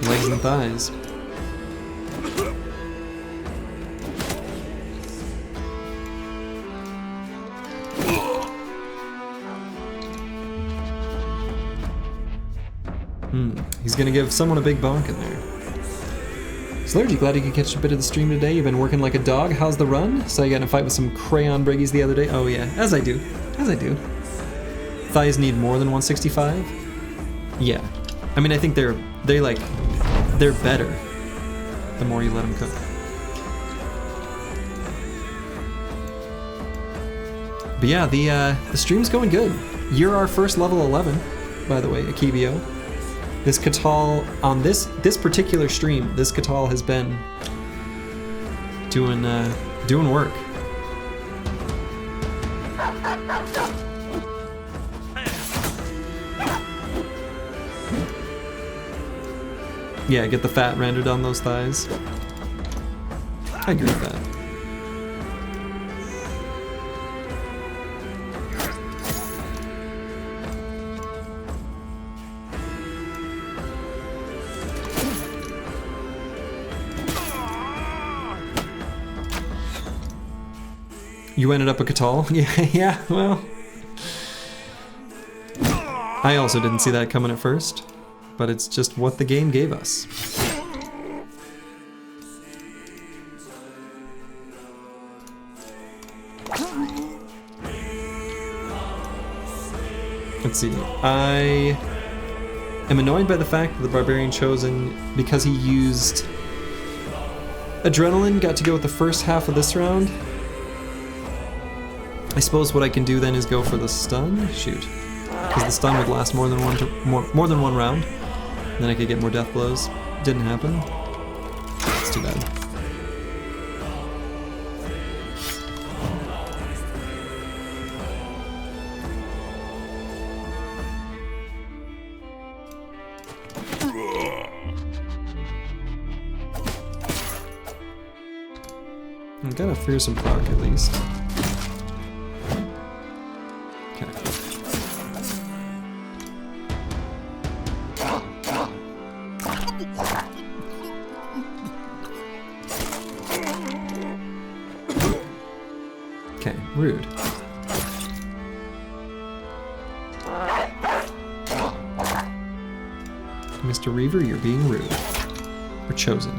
A: legs and thighs. He's gonna give someone a big bonk in there. Slurgy, glad you could catch a bit of the stream today. You've been working like a dog. How's the run? So you got in a fight with some crayon briggies the other day? Oh yeah, as I do. As I do. Thighs need more than 165? Yeah. I mean, I think they're better the more you let them cook. But yeah, the stream's going good. You're our first level 11, by the way, Akibio. This Katal, on this particular stream, this Katal has been doing work. Yeah, get the fat rendered on those thighs. I agree with that. You ended up a Katal? Yeah, well. I also didn't see that coming at first, but it's just what the game gave us.
B: Let's see. I am annoyed by the fact that the Barbarian Chosen, because he used Adrenaline, got to go with the first half of this round. I suppose what I can do then is go for the stun. Shoot. Because the stun would last more than one round. Then I could get more death blows. Didn't happen. It's too bad. I got a fearsome proc at least. Okay. Okay, rude. Mr. Reaver, you're being rude. Or chosen.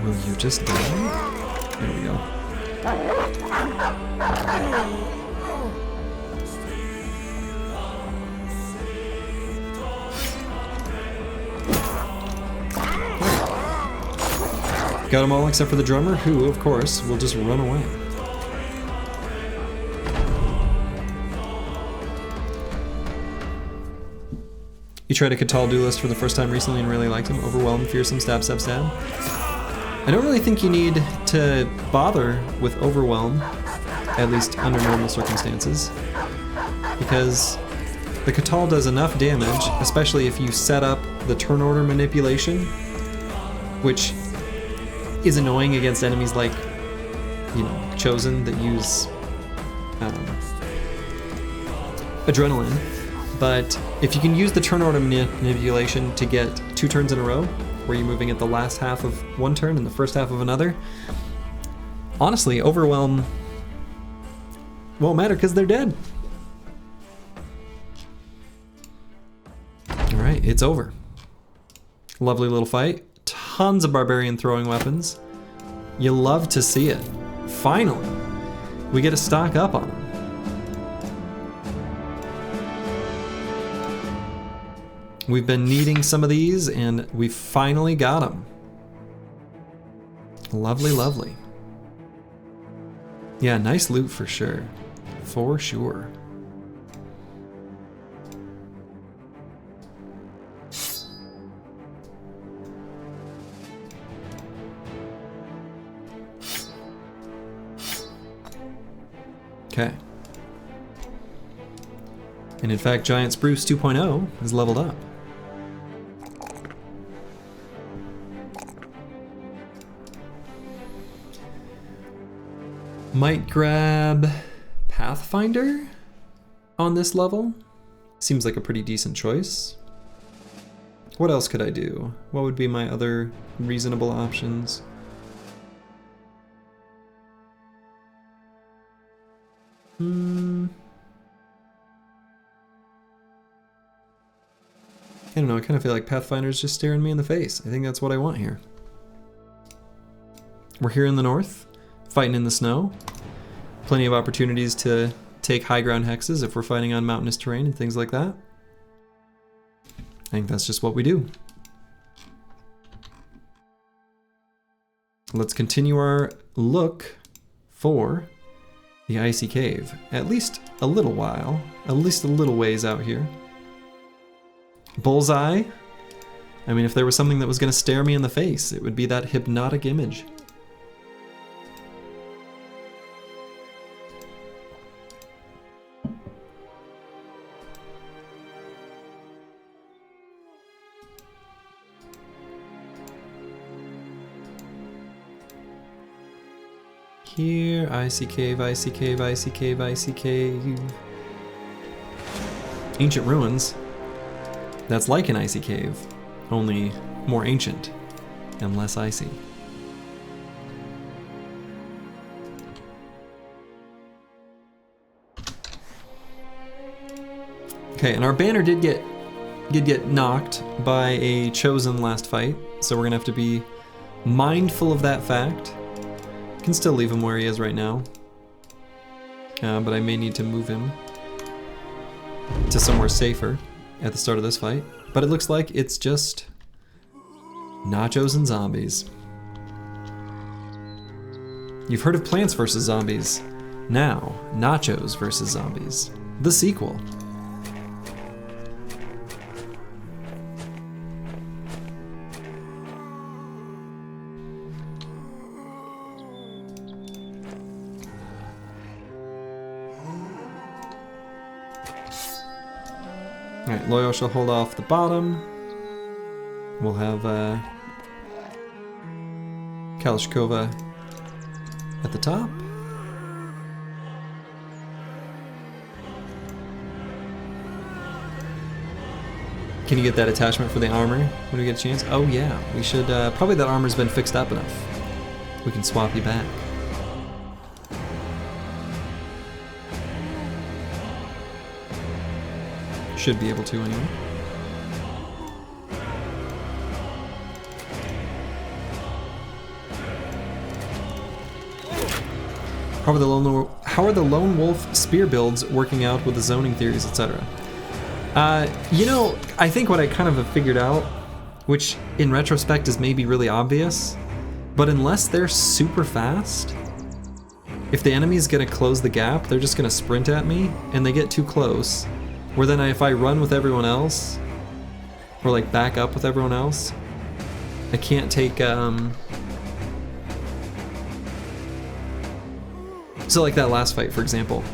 B: Will you just die? There we go. Got them all except for the drummer, who, of course, will just run away. You tried a Catal Duelist for the first time recently and really liked him. Overwhelm, fearsome, stab, stab, stab. I don't really think you need to bother with Overwhelm, at least under normal circumstances, because the Catal does enough damage, especially if you set up the turn order manipulation, which is annoying against enemies like, you know, Chosen that use Adrenaline. But if you can use the turn order manipulation to get 2 turns in a row, where you're moving at the last half of one turn and the first half of another, honestly, Overwhelm won't matter because they're dead. Alright, it's over. Lovely little fight. Tons of Barbarian throwing weapons. You love to see it. Finally, we get to stock up on them. We've been needing some of these, and we finally got them. Lovely, lovely. Yeah, nice loot for sure. For sure. Okay. And in fact, Giant Spruce 2.0 is leveled up. Might grab Pathfinder on this level. Seems like a pretty decent choice. What else could I do? What would be my other reasonable options? I don't know, I kind of feel like Pathfinder's just staring me in the face. I think that's what I want here. We're here in the north, fighting in the snow. Plenty of opportunities to take high ground hexes if we're fighting on mountainous terrain and things like that. I think that's just what we do. Let's continue our look for the icy cave. At least a little while, at least a little ways out here. Bullseye. I mean, if there was something that was going to stare me in the face, it would be that hypnotic image. Here, icy cave, icy cave, icy cave, icy cave. Ancient ruins. That's like an icy cave, only more ancient and less icy.
A: Okay, and our banner did get knocked by a chosen last fight, so we're gonna have to be mindful of that fact. Can still leave him where he is right now, but I may need to move him to somewhere safer at the start of this fight. But it looks like it's just nachos and zombies. You've heard of Plants vs. Zombies. Now, Nachos vs. Zombies. The sequel. Alright, Loyos will hold off the bottom. We'll have Kalashkova at the top. Can you get that attachment for the armor when we get a chance? Oh yeah, we should, probably that armor's been fixed up enough. We can swap you back. Should be able to anyway. How are the lone wolf spear builds working out with the zoning theories, etc.? You know, I think what I kind of have figured out, which in retrospect is maybe really obvious, but unless they're super fast, if the enemy's gonna close the gap, they're just gonna sprint at me, and they get too close, where then if I run with everyone else, or like back up with everyone else, I can't take, so like that last fight, for example,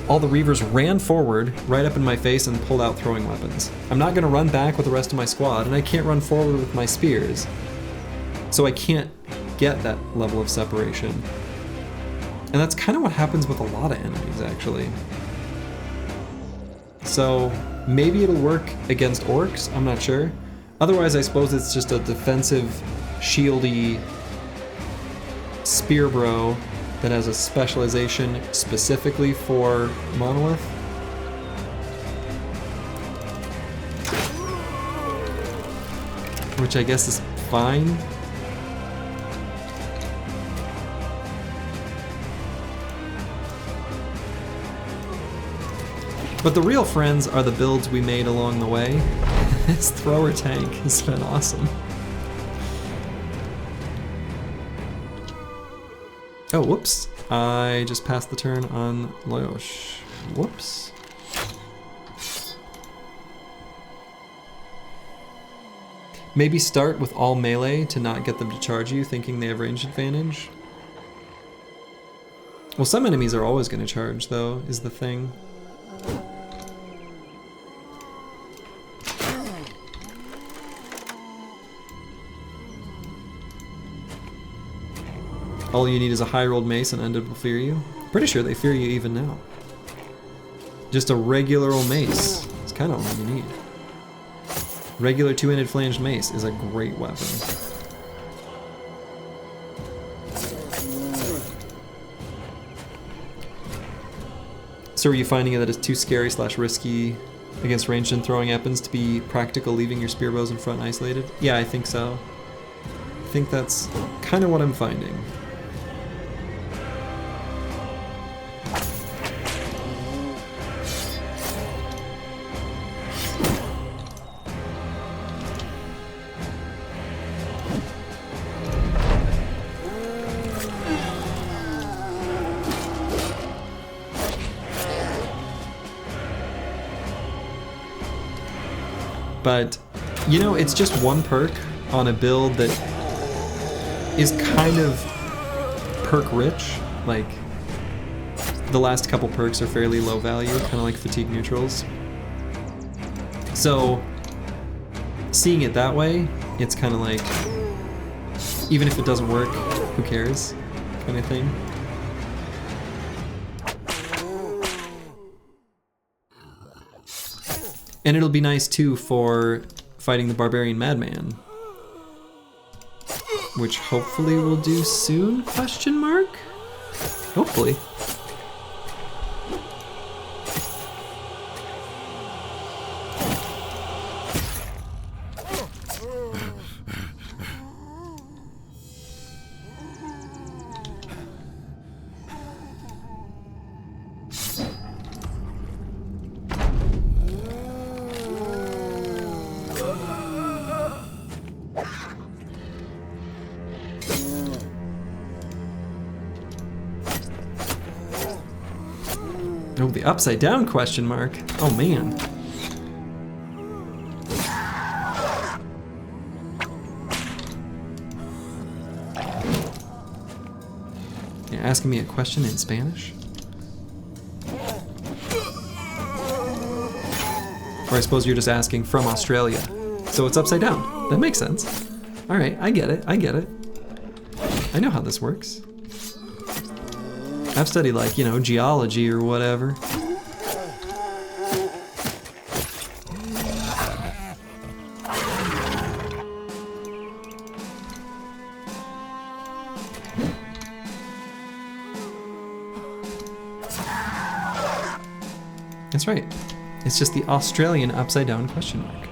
A: all the Reavers ran forward right up in my face and pulled out throwing weapons. I'm not gonna run back with the rest of my squad, and I can't run forward with my spears. So I can't get that level of separation. And that's kind of what happens with a lot of enemies, actually. So maybe it'll work against orcs, I'm not sure. Otherwise, I suppose it's just a defensive, shieldy spear bro that has a specialization specifically for Monolith. Which I guess is fine. But the real friends are the builds we made along the way. This thrower tank has been awesome. Oh, whoops. I just passed the turn on Loyosh. Whoops. Maybe start with all melee to not get them to charge you, thinking they have range advantage. Well, some enemies are always going to charge, though, is the thing. All you need is a high-rolled mace and Undead will fear you. Pretty sure they fear you even now. Just a regular old mace. It's kind of all you need. Regular two-handed flanged mace is a great weapon. So are you finding that it's too scary / risky against ranged and throwing weapons to be practical, leaving your spear bows in front isolated? Yeah, I think so. I think that's kind of what I'm finding. But, you know, it's just one perk on a build that is kind of perk rich. Like, the last couple perks are fairly low value, kind of like fatigue neutrals. So, seeing it that way, it's kind of like, even if it doesn't work, who cares, kind of thing. And it'll be nice too for fighting the Barbarian Madman, which hopefully we'll do soon, question mark? Hopefully. Oh, the upside down question mark. Oh man. You're asking me a question in Spanish? Or I suppose you're just asking from Australia. So it's upside down. That makes sense. All right, I get it, I get it. I know how this works. I've studied, like, you know, geology or whatever. That's right. It's just the Australian upside down question mark.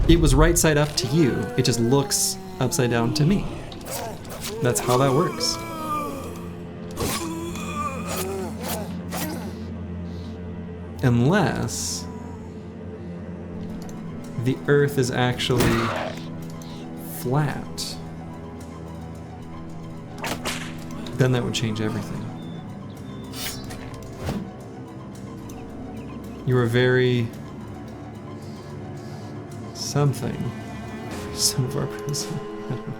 A: It was right side up to you, it just looks upside down to me. That's how that works. Unless the Earth is actually flat. Then that would change everything. You were very something. Son of our president. I don't know.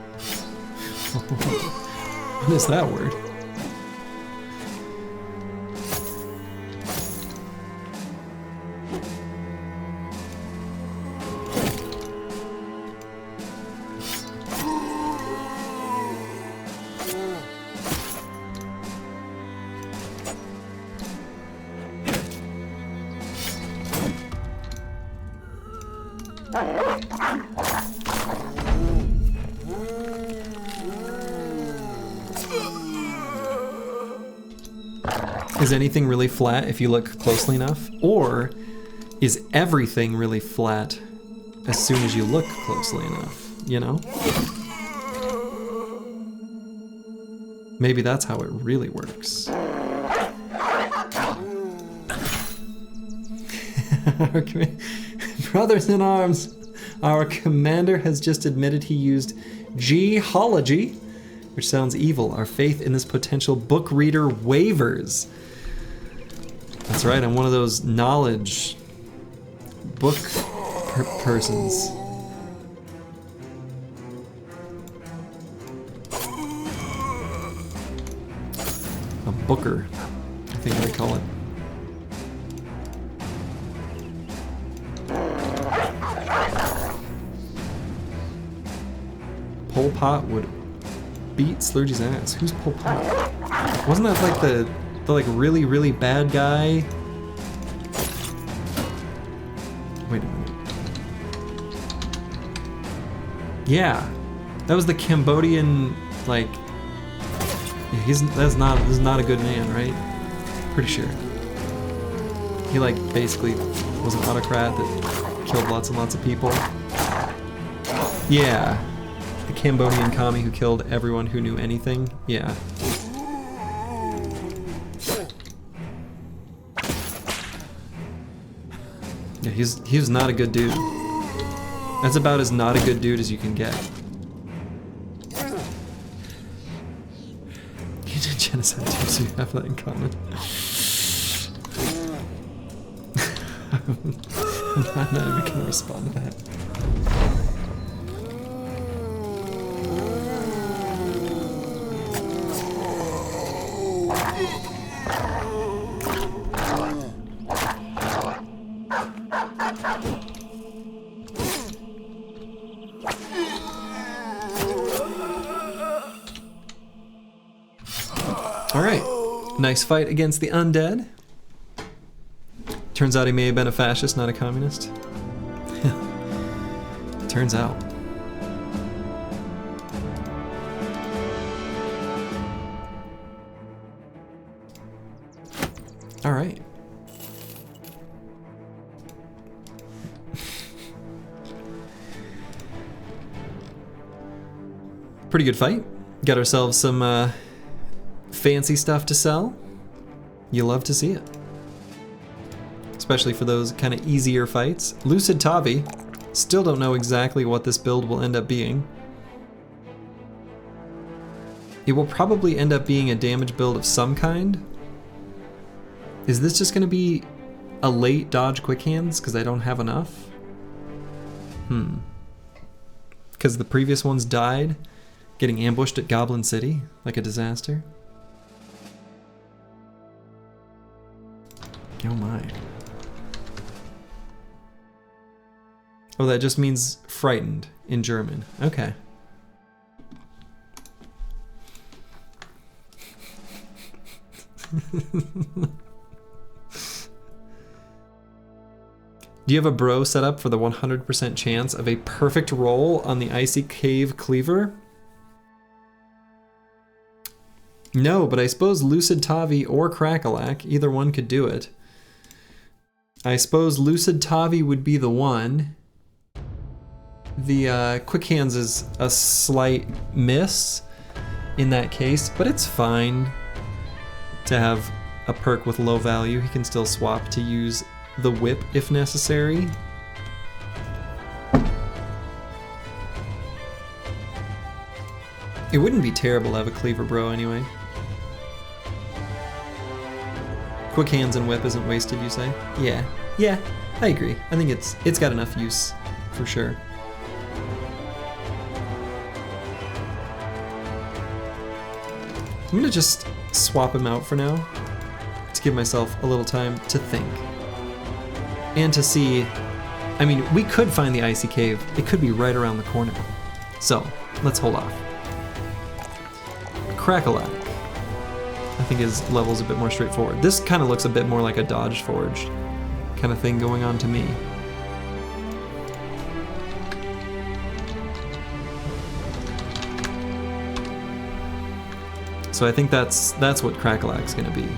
A: What is that word? Is anything really flat if you look closely enough? Or is everything really flat as soon as you look closely enough, you know? Maybe that's how it really works. Brothers in arms, our commander has just admitted he used geology, which sounds evil. Our faith in this potential book reader wavers. That's right, I'm one of those knowledge book persons. A booker, I think they call it. Pol Pot would beat Slurgy's ass. Who's Pol Pot? Wasn't that like the like really, really bad guy? Wait a minute. Yeah, that was the Cambodian, like, yeah, this is not a good man, right? Pretty sure. He like basically was an autocrat that killed lots and lots of people. Yeah, the Cambodian commie who killed everyone who knew anything. Yeah. Yeah, he was not a good dude. That's about as not a good dude as you can get. You did genocide too, so you have that in common. I'm not even gonna respond to that. Alright, nice fight against the undead. Turns out he may have been a fascist, not a communist. Turns out. Alright. Pretty good fight. Got ourselves some fancy stuff to sell. You love to see it. Especially for those kind of easier fights. Lucid Tavi. Still don't know exactly what this build will end up being. It will probably end up being a damage build of some kind. Is this just going to be a late dodge quick hands because I don't have enough? Because the previous ones died getting ambushed at Goblin City like a disaster? Oh my. Oh, that just means frightened in German. Okay. Do you have a bro set up for the 100% chance of a perfect roll on the Icy Cave Cleaver? No, but I suppose Lucid Tavi or Crackalack, either one could do it. I suppose Lucid Tavi would be the one. The Quick Hands is a slight miss in that case, but it's fine to have a perk with low value. He can still swap to use the whip if necessary. It wouldn't be terrible to have a Cleaver Bro anyway. Quick Hands and Whip isn't wasted, you say? Yeah, I agree. I think it's got enough use, for sure. I'm gonna just swap him out for now to give myself a little time to think. And to see, I mean, we could find the Icy Cave. It could be right around the corner. So, let's hold off. Crackalack, I think his level's a bit more straightforward. This kind of looks a bit more like a Dodge Forged kind of thing going on to me. So I think that's what Crackalack's gonna be.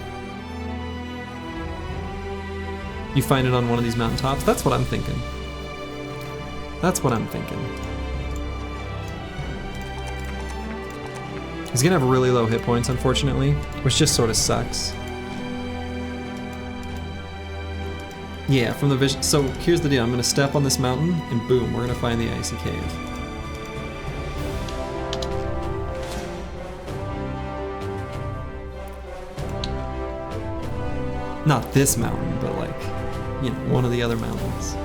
A: You find it on one of these mountaintops? That's what I'm thinking. That's what I'm thinking. He's gonna have really low hit points, unfortunately, which just sort of sucks. Yeah, from the vision. So here's the deal. I'm gonna step on this mountain and boom, we're gonna find the Icy Cave. Not this mountain, but like, you know, one of the other mountains.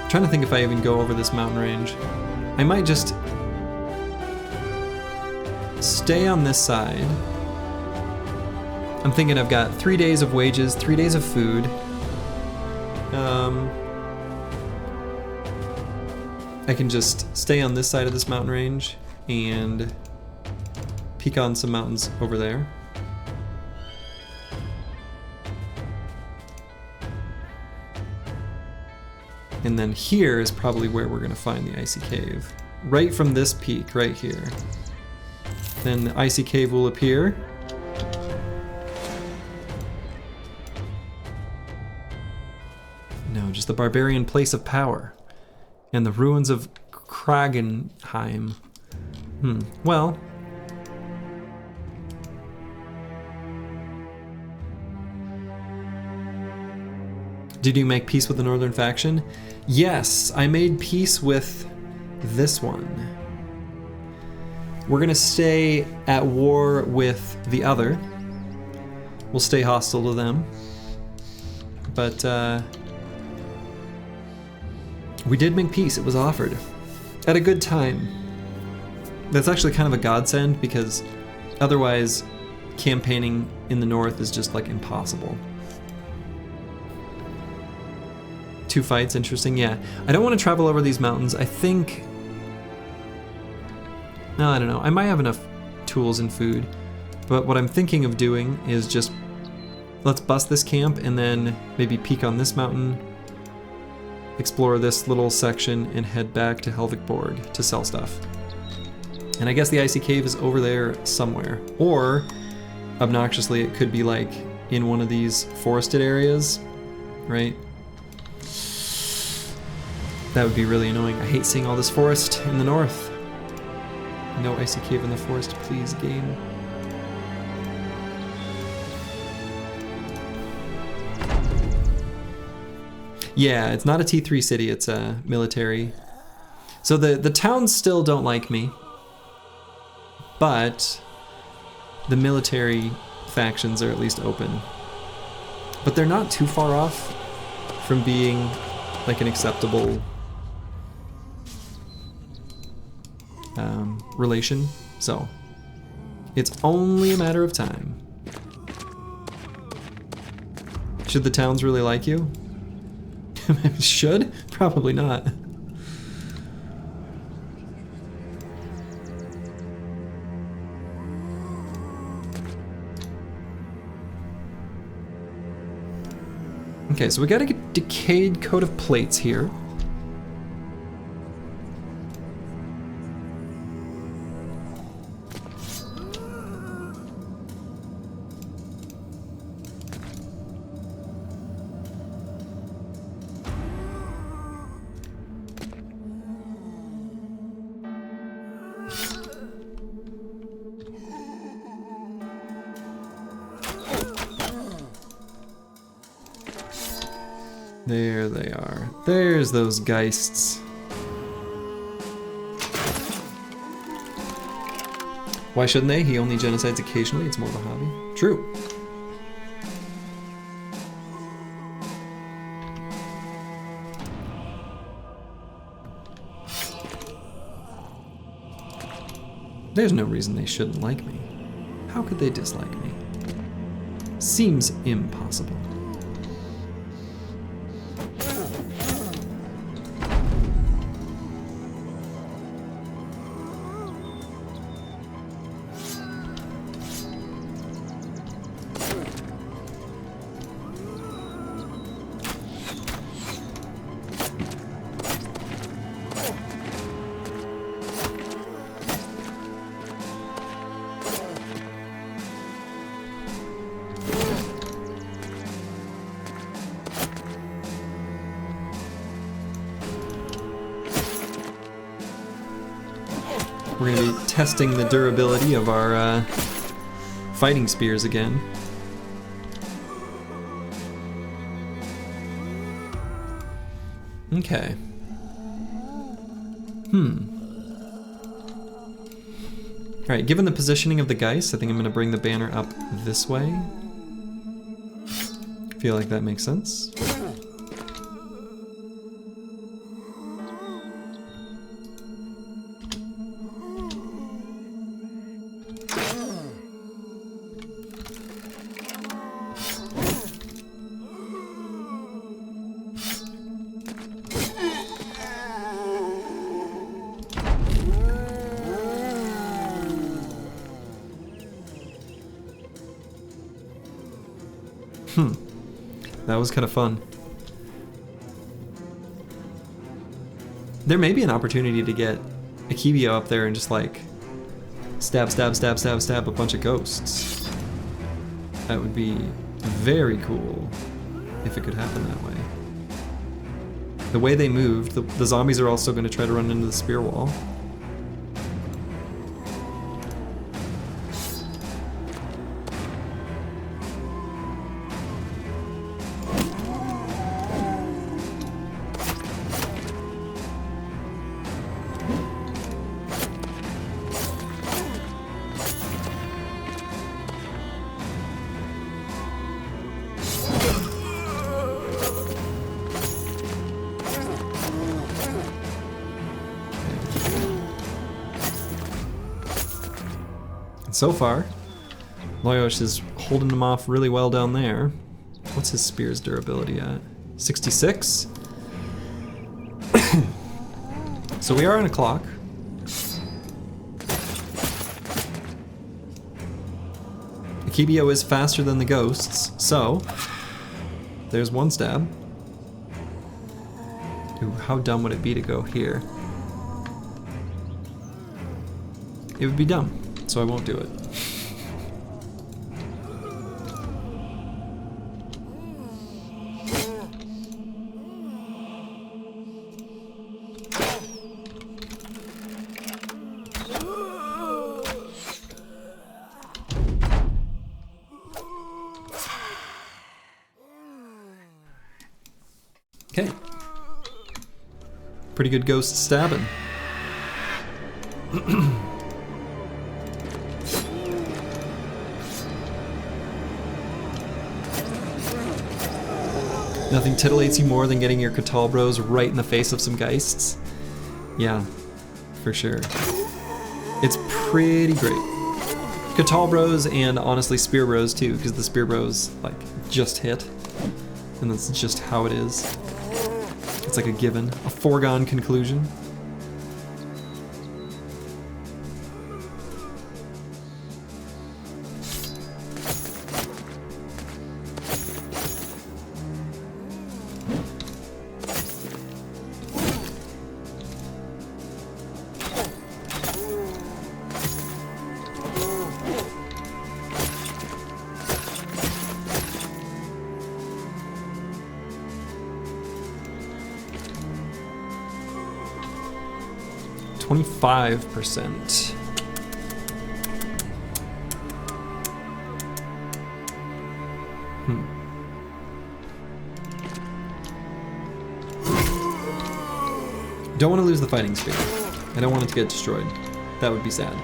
A: Trying to think if I even go over this mountain range. I might just stay on this side. I'm thinking I've got 3 days of wages, 3 days of food. I can just stay on this side of this mountain range and peek on some mountains over there. And then here is probably where we're gonna find the Icy Cave. Right from this peak, right here. Then the Icy Cave will appear. No, just the barbarian place of power. And the ruins of Kragenheim. Well. Did you make peace with the northern faction? Yes, I made peace with this one. We're gonna stay at war with the other. We'll stay hostile to them. But, we did make peace. It was offered at a good time. That's actually kind of a godsend because otherwise campaigning in the north is just like impossible. 2 fights, interesting. Yeah, I don't want to travel over these mountains. I think, no, I don't know. I might have enough tools and food, but what I'm thinking of doing is just let's bust this camp and then maybe peek on this mountain, explore this little section, and head back to Helvigborg to sell stuff. And I guess the Icy Cave is over there somewhere. Or, obnoxiously, it could be like in one of these forested areas, right? That would be really annoying. I hate seeing all this forest in the north. No Icy Cave in the forest, please, game. Yeah, it's not a T3 city, it's a military. So the towns still don't like me, but the military factions are at least open. But they're not too far off from being like an acceptable relation, so it's only a matter of time. Should the towns really like you? Should? Probably not. Okay, so we got a decayed coat of plates here. There they are. There's those geists. Why shouldn't they? He only genocides occasionally. It's more of a hobby. True. There's no reason they shouldn't like me. How could they dislike me? Seems impossible. We're going to be testing the durability of our fighting spears again. Okay. Alright, given the positioning of the Geist, I think I'm going to bring the banner up this way. Feel like that makes sense. That was kind of fun. There may be an opportunity to get Akibio up there and just like stab, stab, stab, stab, stab a bunch of ghosts. That would be very cool if it could happen that way. The way they moved, the zombies are also going to try to run into the spear wall. So far, Loyosh is holding them off really well down there. What's his spear's durability at? 66? So we are on a clock. Akibio is faster than the ghosts, so there's one stab. Ooh, how dumb would it be to go here? It would be dumb. So I won't do it. Okay. Pretty good ghost stabbing. Nothing titillates you more than getting your Catal Bros right in the face of some Geists. Yeah, for sure. It's pretty great. Catal Bros and honestly Spear Bros too, because the Spear Bros like just hit. And that's just how it is. It's like a given, a foregone conclusion. %. Don't want to lose the fighting spear. I don't want it to get destroyed. That would be sad.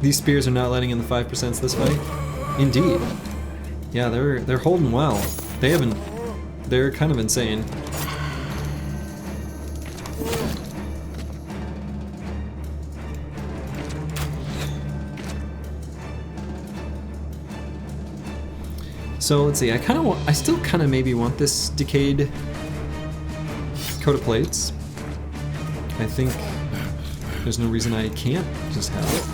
A: These spears are not letting in the 5% this fight. Indeed. Yeah, they're holding well. They're kind of insane. So let's see, I still kind of maybe want this decayed coat of plates. I think there's no reason I can't just have it.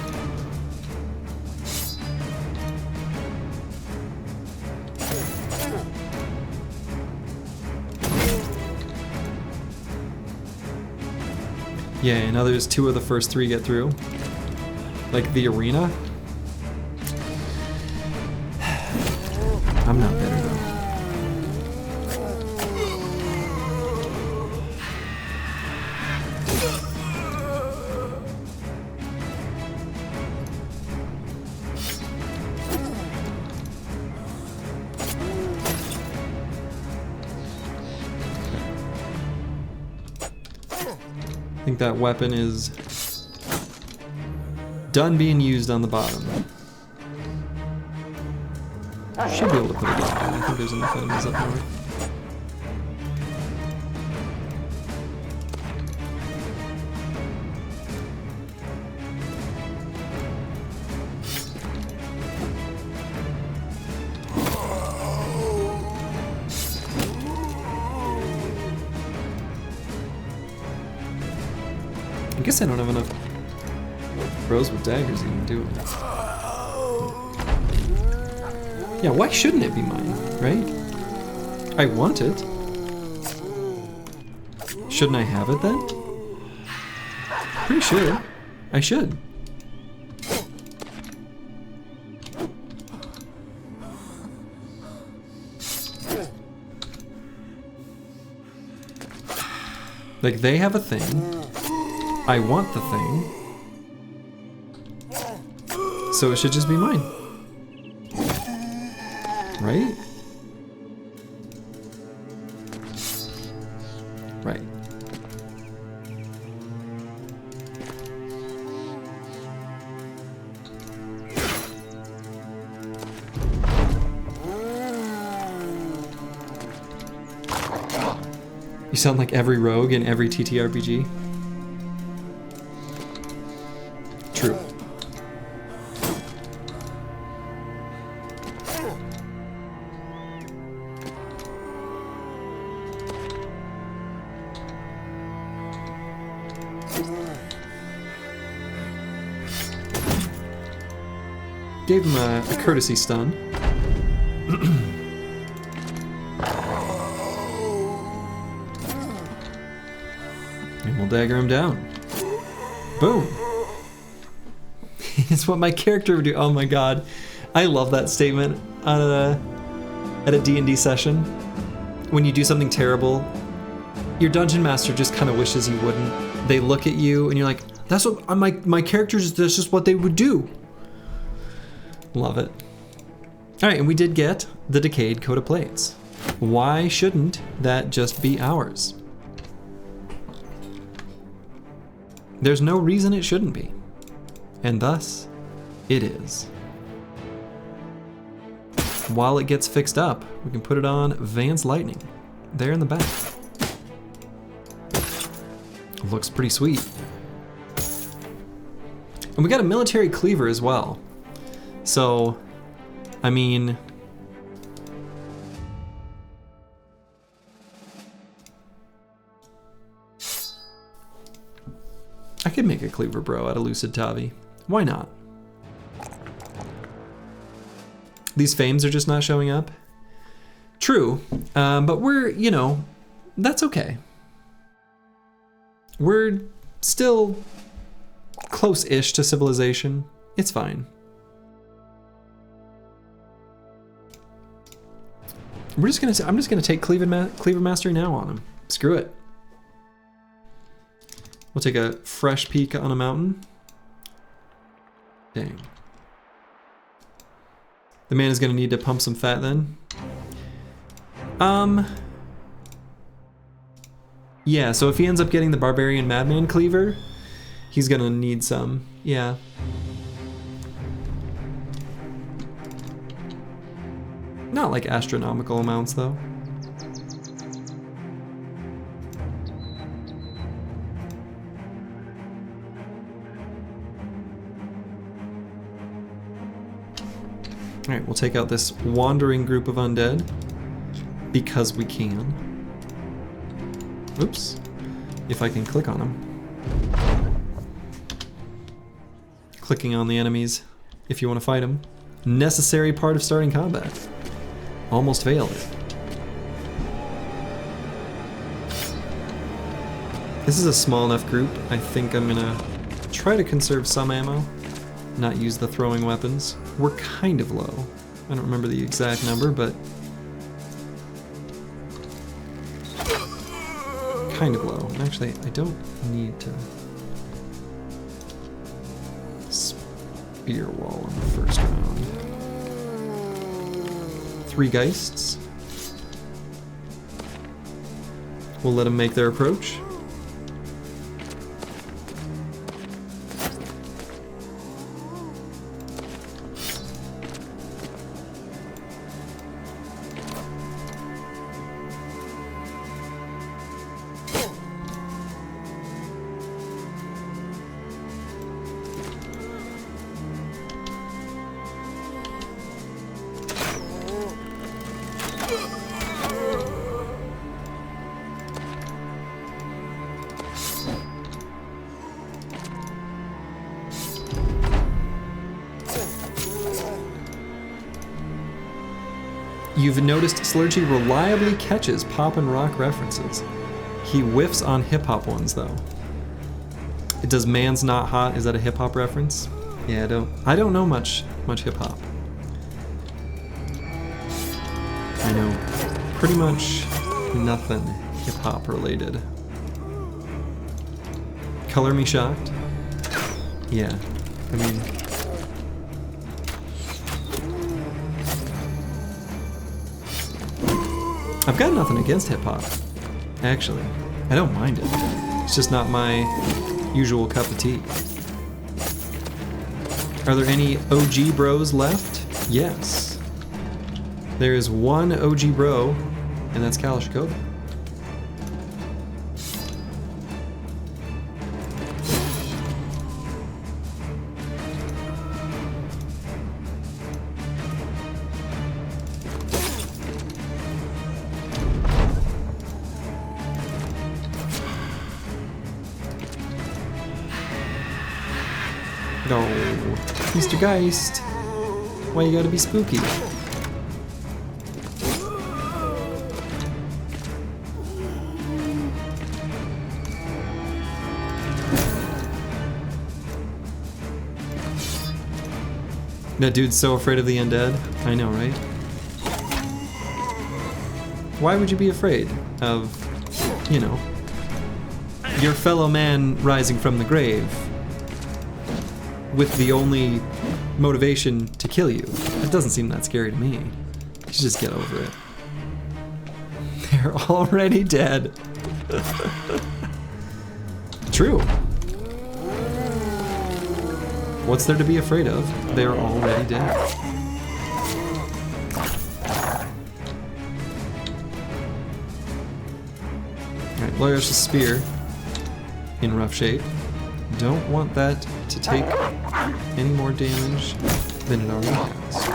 A: Yeah, and others 2 of the first 3 get through. Like the arena. I'm not better though. I think that weapon is done being used on the bottom. Should be able to put it down. I think there's enough enemies up north. I guess I don't have enough bros with daggers even do it. Yeah, why shouldn't it be mine, right? I want it. Shouldn't I have it then? Pretty sure I should. Like, they have a thing. I want the thing. So it should just be mine. Right? Right. You sound like every rogue in every TTRPG. True. Gave him a courtesy stun.
B: We'll dagger him down. Boom. It's what my character would do. Oh my god. I love that statement at a D&D session. When you do something terrible, your dungeon master just kind of wishes you wouldn't. They look at you and you're like, that's what my characters, that's just what they would do. Love it. All right, and we did get the decayed coat of plates. Why shouldn't that just be ours? There's no reason it shouldn't be. And thus, it is. While it gets fixed up, we can put it on Vance Lightning, there in the back. Looks pretty sweet. And we got a military cleaver as well. So, I mean, I could make a cleaver bro out of Lucid Tavi. Why not? These fames are just not showing up. True, but we're, you know, that's okay. We're still close-ish to civilization. It's fine. I'm just gonna take Cleaver Mastery now on him. Screw it. We'll take a fresh peek on a mountain. Dang. The man is gonna need to pump some fat then. Yeah, so if he ends up getting the Barbarian Madman Cleaver, he's gonna need some, yeah. Not like astronomical amounts though. Alright, we'll take out this wandering group of undead, because we can. Oops. If I can click on them. Clicking on the enemies if you want to fight them. Necessary part of starting combat. Almost failed it. This is a small enough group. I think I'm gonna try to conserve some ammo. Not use the throwing weapons. We're kind of low. I don't remember the exact number, but kind of low. Actually, I don't need to spear wall on the first round. 3 Geists. We'll let them make their approach. You've noticed Slurgy reliably catches pop and rock references. He whiffs on hip-hop ones, though. It does Man's Not Hot, is that a hip-hop reference? Yeah, I don't know much hip-hop. I know pretty much nothing hip-hop related. Color me shocked? Yeah, I mean, I've got nothing against hip-hop, actually. I don't mind it. It's just not my usual cup of tea. Are there any OG bros left? Yes. There is one OG bro, and that's Kalashnikova. No, Mr. Geist, why you gotta be spooky?
A: That dude's so afraid of the undead. I know, right? Why would you be afraid of, you know, your fellow man rising from the grave with the only motivation to kill you? It doesn't seem that scary to me. You should just get over it. They're already dead. True. What's there to be afraid of? They're already dead. Alright, Lawyer's spear in rough shape. Don't want that to take any more damage than it already has.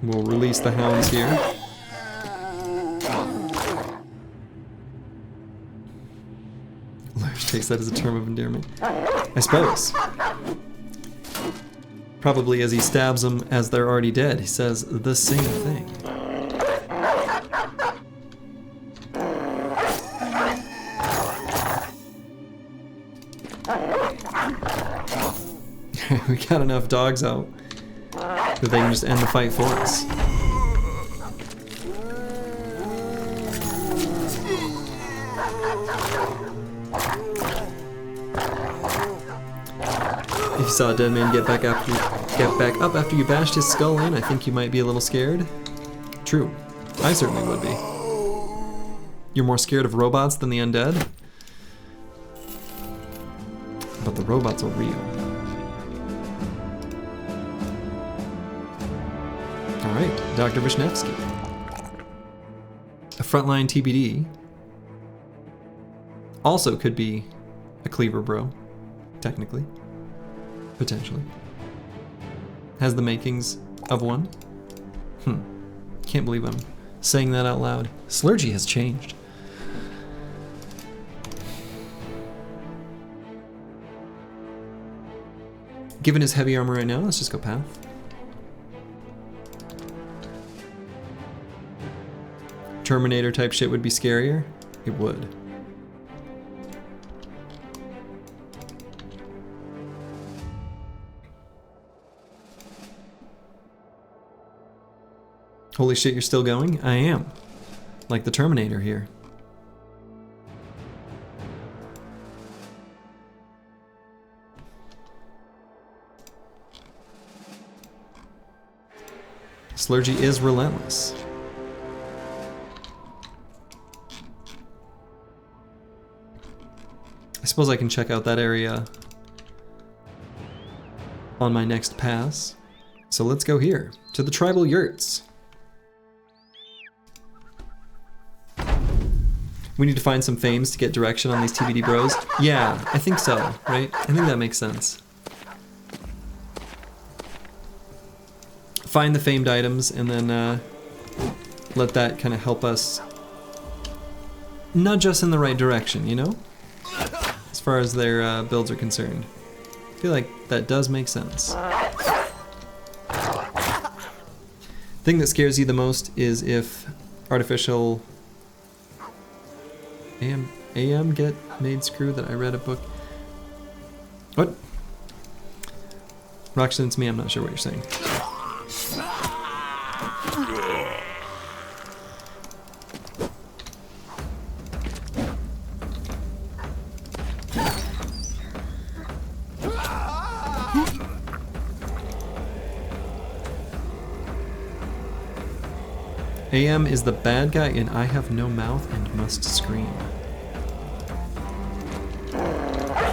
A: We'll release the hounds here. Lawyers takes that as a term of endearment. I suppose. Probably as he stabs them as they're already dead, he says the same thing. We got enough dogs out that they can just end the fight for us. If you saw a dead man get back up after you bashed his skull in, I think you might be a little scared. True. I certainly would be. You're more scared of robots than the undead? But the robots are real. Alright, Dr. Vishnevsky. A frontline TBD. Also could be a cleaver bro, technically. Potentially. Has the makings of one. Can't believe I'm saying that out loud. Slurgy has changed. Given his heavy armor right now, let's just go path. Terminator type shit would be scarier? It would. Holy shit, you're still going? I am. Like the Terminator here. Slurgy is relentless. I suppose I can check out that area on my next pass. So let's go here, to the tribal yurts. We need to find some fames to get direction on these TBD bros. Yeah, I think so, right? I think that makes sense. Find the famed items and then let that kind of help us nudge us in the right direction, you know? As far as their builds are concerned. I feel like that does make sense. Thing that scares you the most is if artificial AM get made screw that I read a book. What? Roxton, it's me, I'm not sure what you're saying. AM is the bad guy and I have no mouth and must scream.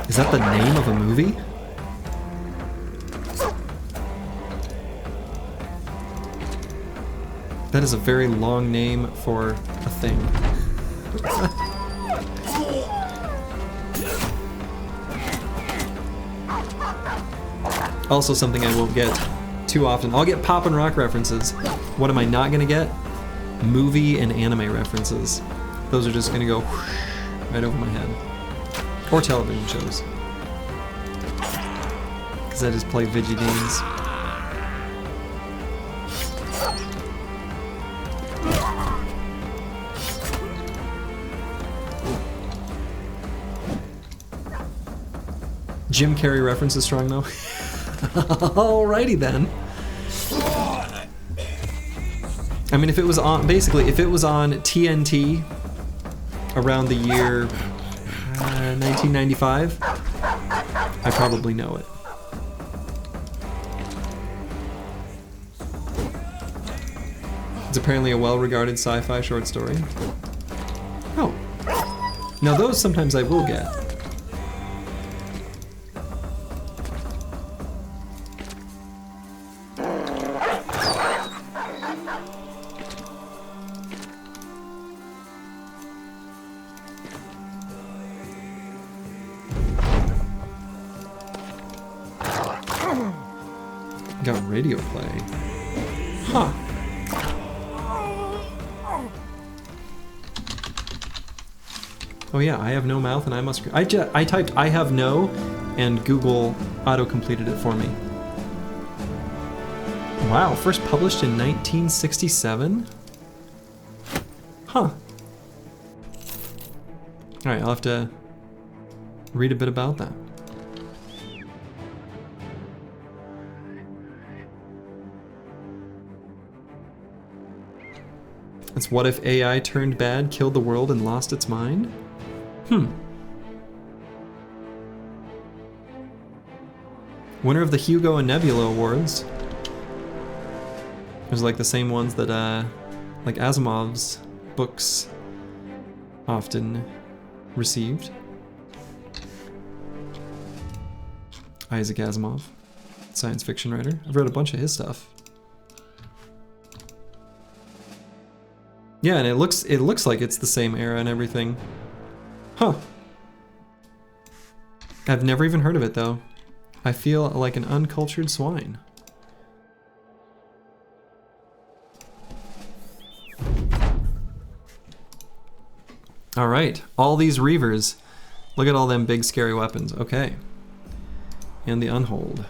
A: Is that the name of a movie? That is a very long name for a thing. Also something I won't get too often. I'll get pop and rock references. What am I not gonna get? Movie and anime references. Those are just gonna go right over my head. Or television shows. Because I just play video games. Jim Carrey reference is strong though. Alrighty then. I mean, if it was on, basically, if it was on TNT around the year 1995, I probably know it. It's apparently a well-regarded sci-fi short story. Oh. Now those sometimes I will get. Got radio play. Huh. Oh yeah, I have no mouth and I must... I typed I have no and Google auto-completed it for me. Wow, first published in 1967? Huh. Alright, I'll have to read a bit about that. It's what if AI turned bad, killed the world, and lost its mind? Winner of the Hugo and Nebula Awards. It was like the same ones that, like Asimov's books often received. Isaac Asimov, science fiction writer. I've read a bunch of his stuff. Yeah, and it looks like it's the same era and everything. Huh. I've never even heard of it though. I feel like an uncultured swine. All right, all these reavers. Look at all them big scary weapons. Okay. And the unhold.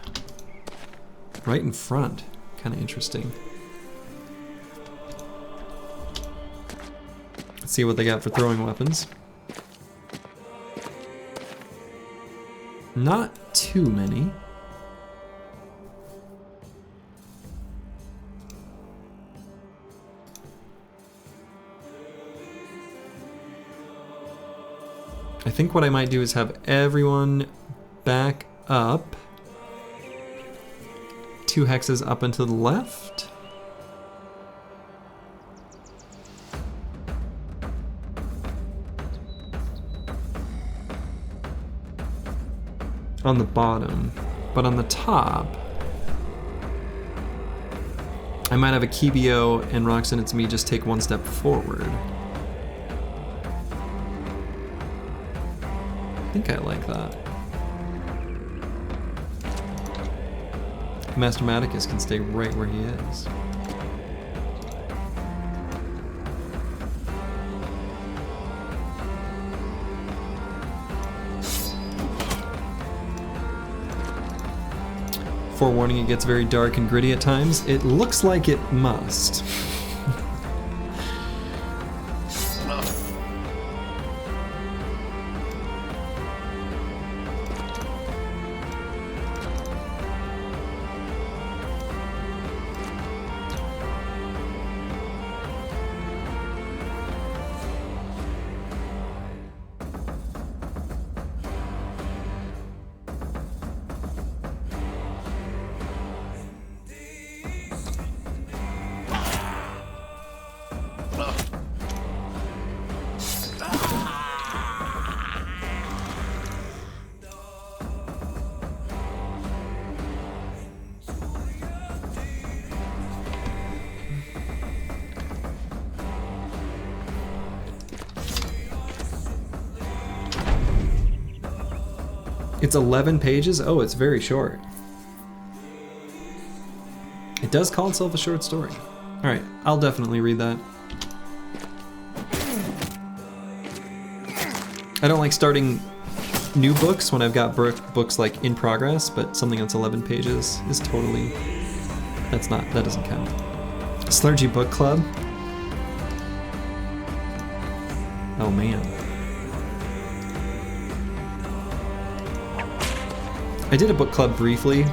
A: Right in front. Kind of interesting. Let's see what they got for throwing weapons. Not too many. I think what I might do is have everyone back up 2 hexes up and to the left. On the bottom, but on the top, I might have a Kibio and Roxanne It's Me just take 1 step forward. I think I like that. Master Maticus can stay right where he is. Forewarning, it gets very dark and gritty at times. It looks like it must. It's 11 pages? Oh, it's very short. It does call itself a short story. Alright, I'll definitely read that. I don't like starting new books when I've got books like in progress, but something that's 11 pages is totally... that doesn't count. Slurgy Book Club? Oh man. I did a book club briefly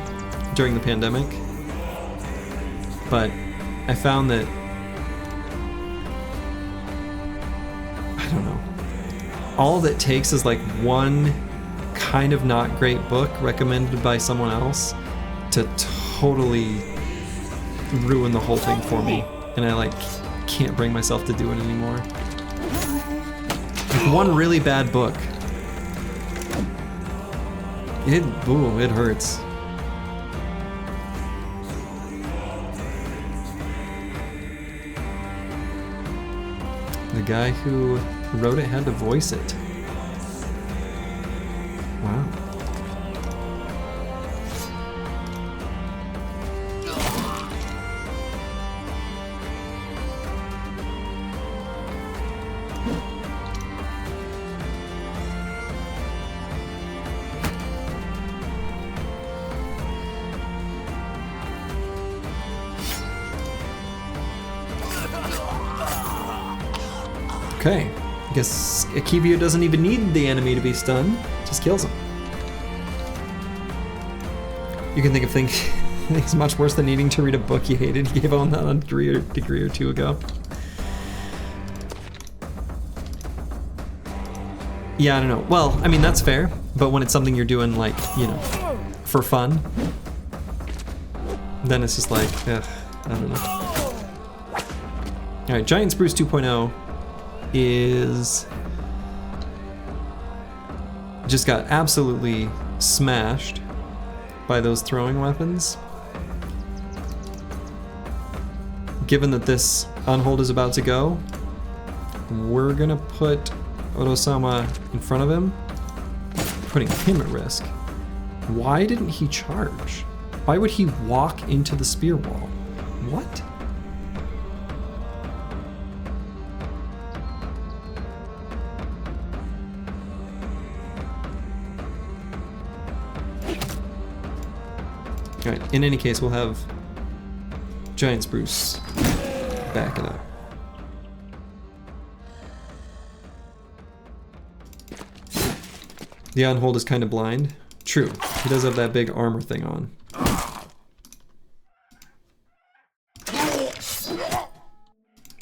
A: during the pandemic, but I found that, I don't know, all that takes is like one kind of not great book recommended by someone else to totally ruin the whole thing for me, and I like can't bring myself to do it anymore. Like one really bad book, it hurts. The guy who wrote it had to voice it. Wow. Okay, I guess Akivio doesn't even need the enemy to be stunned, just kills him. You can think of things much worse than needing to read a book you hated. You gave on that a degree or two ago. Yeah, I don't know. Well, I mean, that's fair, but when it's something you're doing, like, you know, for fun, then it's just like, ugh, I don't know. Alright, Giant Spruce 2.0 is just got absolutely smashed by those throwing weapons. Given that this unhold is about to go, we're gonna put Odo-sama in front of him, putting him at risk. Why didn't he charge? Why would he walk into the spear wall? What? Alright, in any case, we'll have Giant Spruce back it up. The unhold is kind of blind. True, he does have that big armor thing on.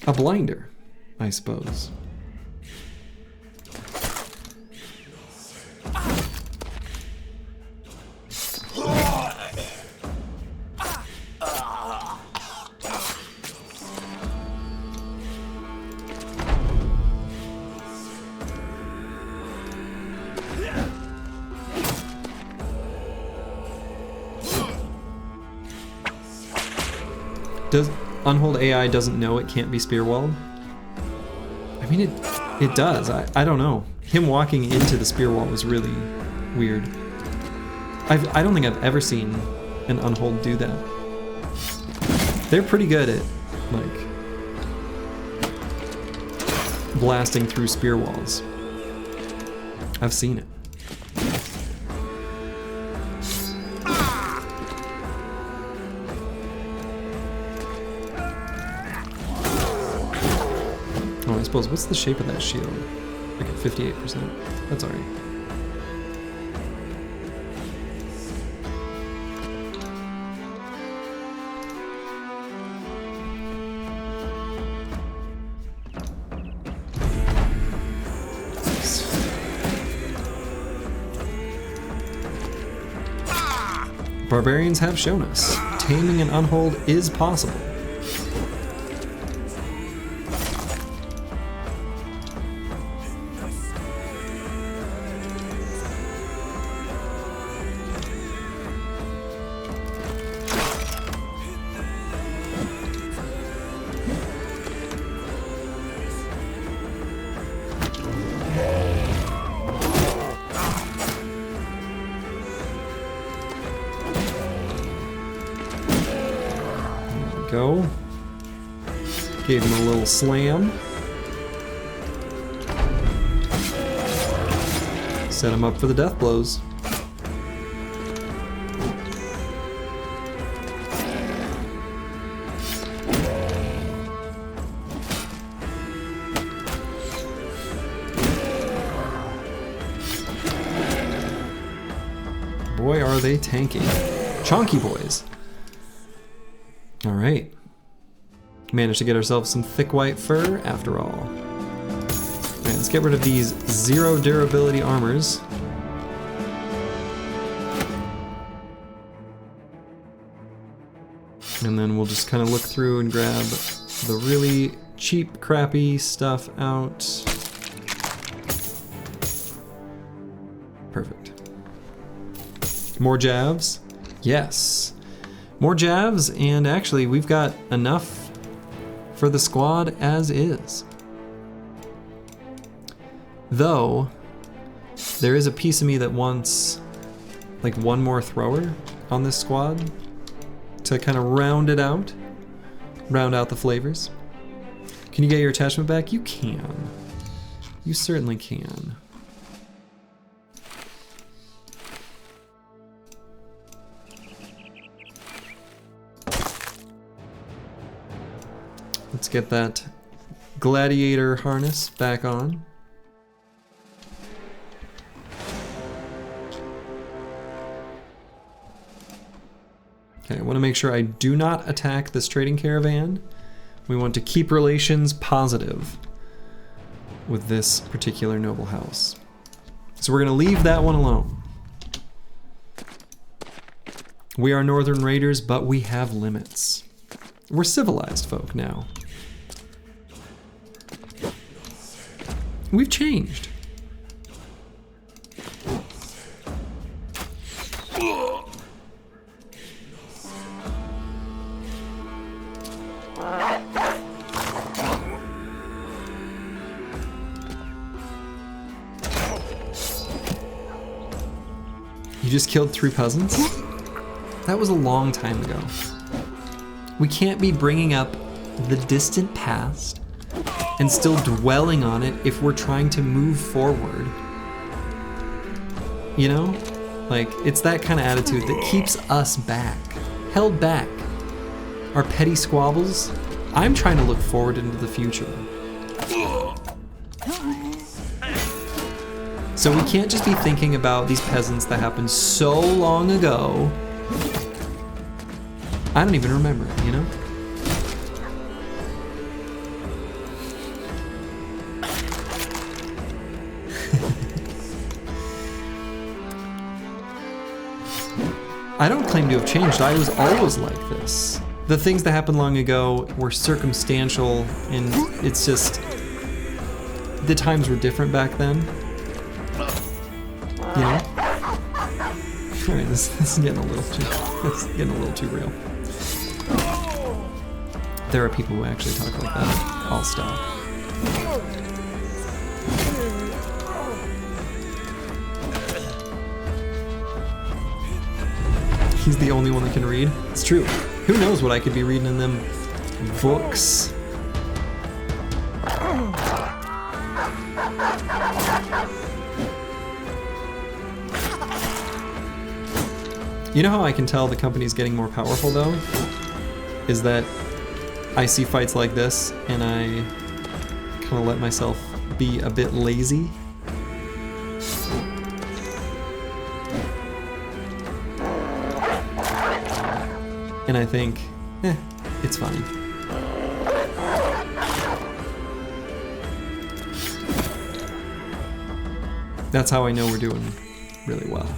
A: A blinder, I suppose. Does Unhold AI doesn't know it can't be spear walled? I mean, it does. I don't know. Him walking into the spear wall was really weird. I don't think I've ever seen an Unhold do that. They're pretty good at, like, blasting through spear walls. I've seen it. I suppose, what's the shape of that shield? Like at 58%? That's alright. Barbarians have shown us taming an Unhold is possible. Go. Gave him a little slam. Set him up for the death blows. boy, are they tanky. Chonky boys. All right. Managed to get ourselves some thick white fur after all. All right, let's get rid of these 0 durability armors. And then we'll just kind of look through and grab the really cheap, crappy stuff out. Perfect. More jabs? Yes. More jabs, and actually we've got enough for the squad as is. Though, there is a piece of me that wants like one more thrower on this squad to kind of round it out, round out the flavors. Can you get your attachment back? You can. You certainly can. Let's get that gladiator harness back on. Okay, I want to make sure I do not attack this trading caravan. We want to keep relations positive with this particular noble house. So we're going to leave that one alone. We are Northern Raiders, but we have limits. We're civilized folk now. We've changed. You just killed 3 peasants? That was a long time ago. We can't be bringing up the distant past and still dwelling on it if we're trying to move forward. You know? Like, it's that kind of attitude that keeps us back, held back. Our petty squabbles, I'm trying to look forward into the future. So we can't just be thinking about these peasants that happened so long ago. I don't even remember it, you know? I don't claim to have changed. I was always like this. The things that happened long ago were circumstantial, and it's just the times were different back then. You know? All right, this is getting a little too real. There are people who actually talk like that. I'll stop. He's the only one that can read. It's true. Who knows what I could be reading in them books? You know how I can tell the company's getting more powerful though? Is that I see fights like this and I kind of let myself be a bit lazy. And I think, it's fine. That's how I know we're doing really well.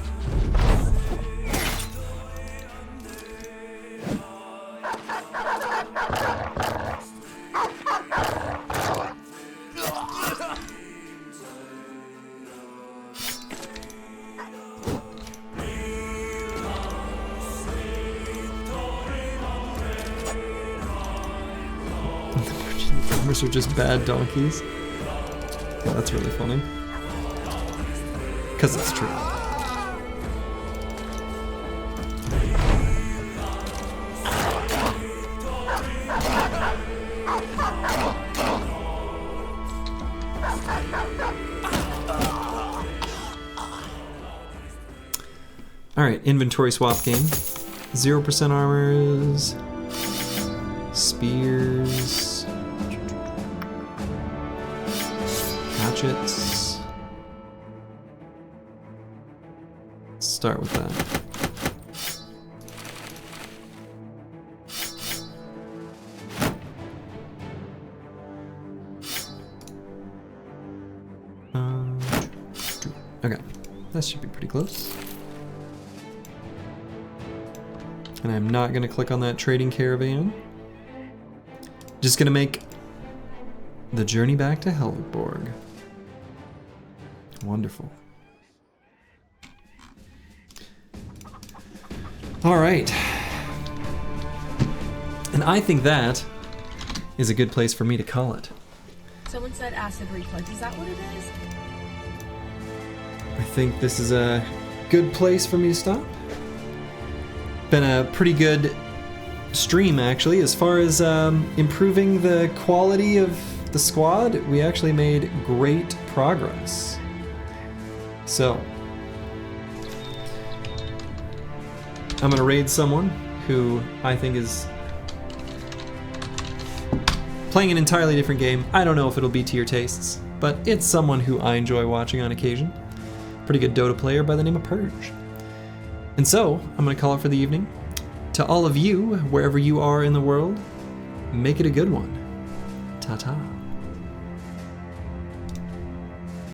A: Are just bad donkeys. Yeah, that's really funny. Because it's true. Alright, inventory swap game. 0% armors. Spears. Hatchets. Let's start with that. Okay, that should be pretty close. And I'm not going to click on that trading caravan. Just going to make the journey back to Helvigborg. Wonderful. All right. And I think that is a good place for me to call it.
C: Someone said acid reflux. Is that what it is?
A: I think this is a good place for me to stop. Been a pretty good stream, actually. As far as improving the quality of the squad, we actually made great progress. So, I'm gonna raid someone who I think is playing an entirely different game. I don't know if it'll be to your tastes, but it's someone who I enjoy watching on occasion. Pretty good Dota player by the name of Purge. And so, I'm gonna call it for the evening. To all of you, wherever you are in the world, make it a good one. Ta-ta.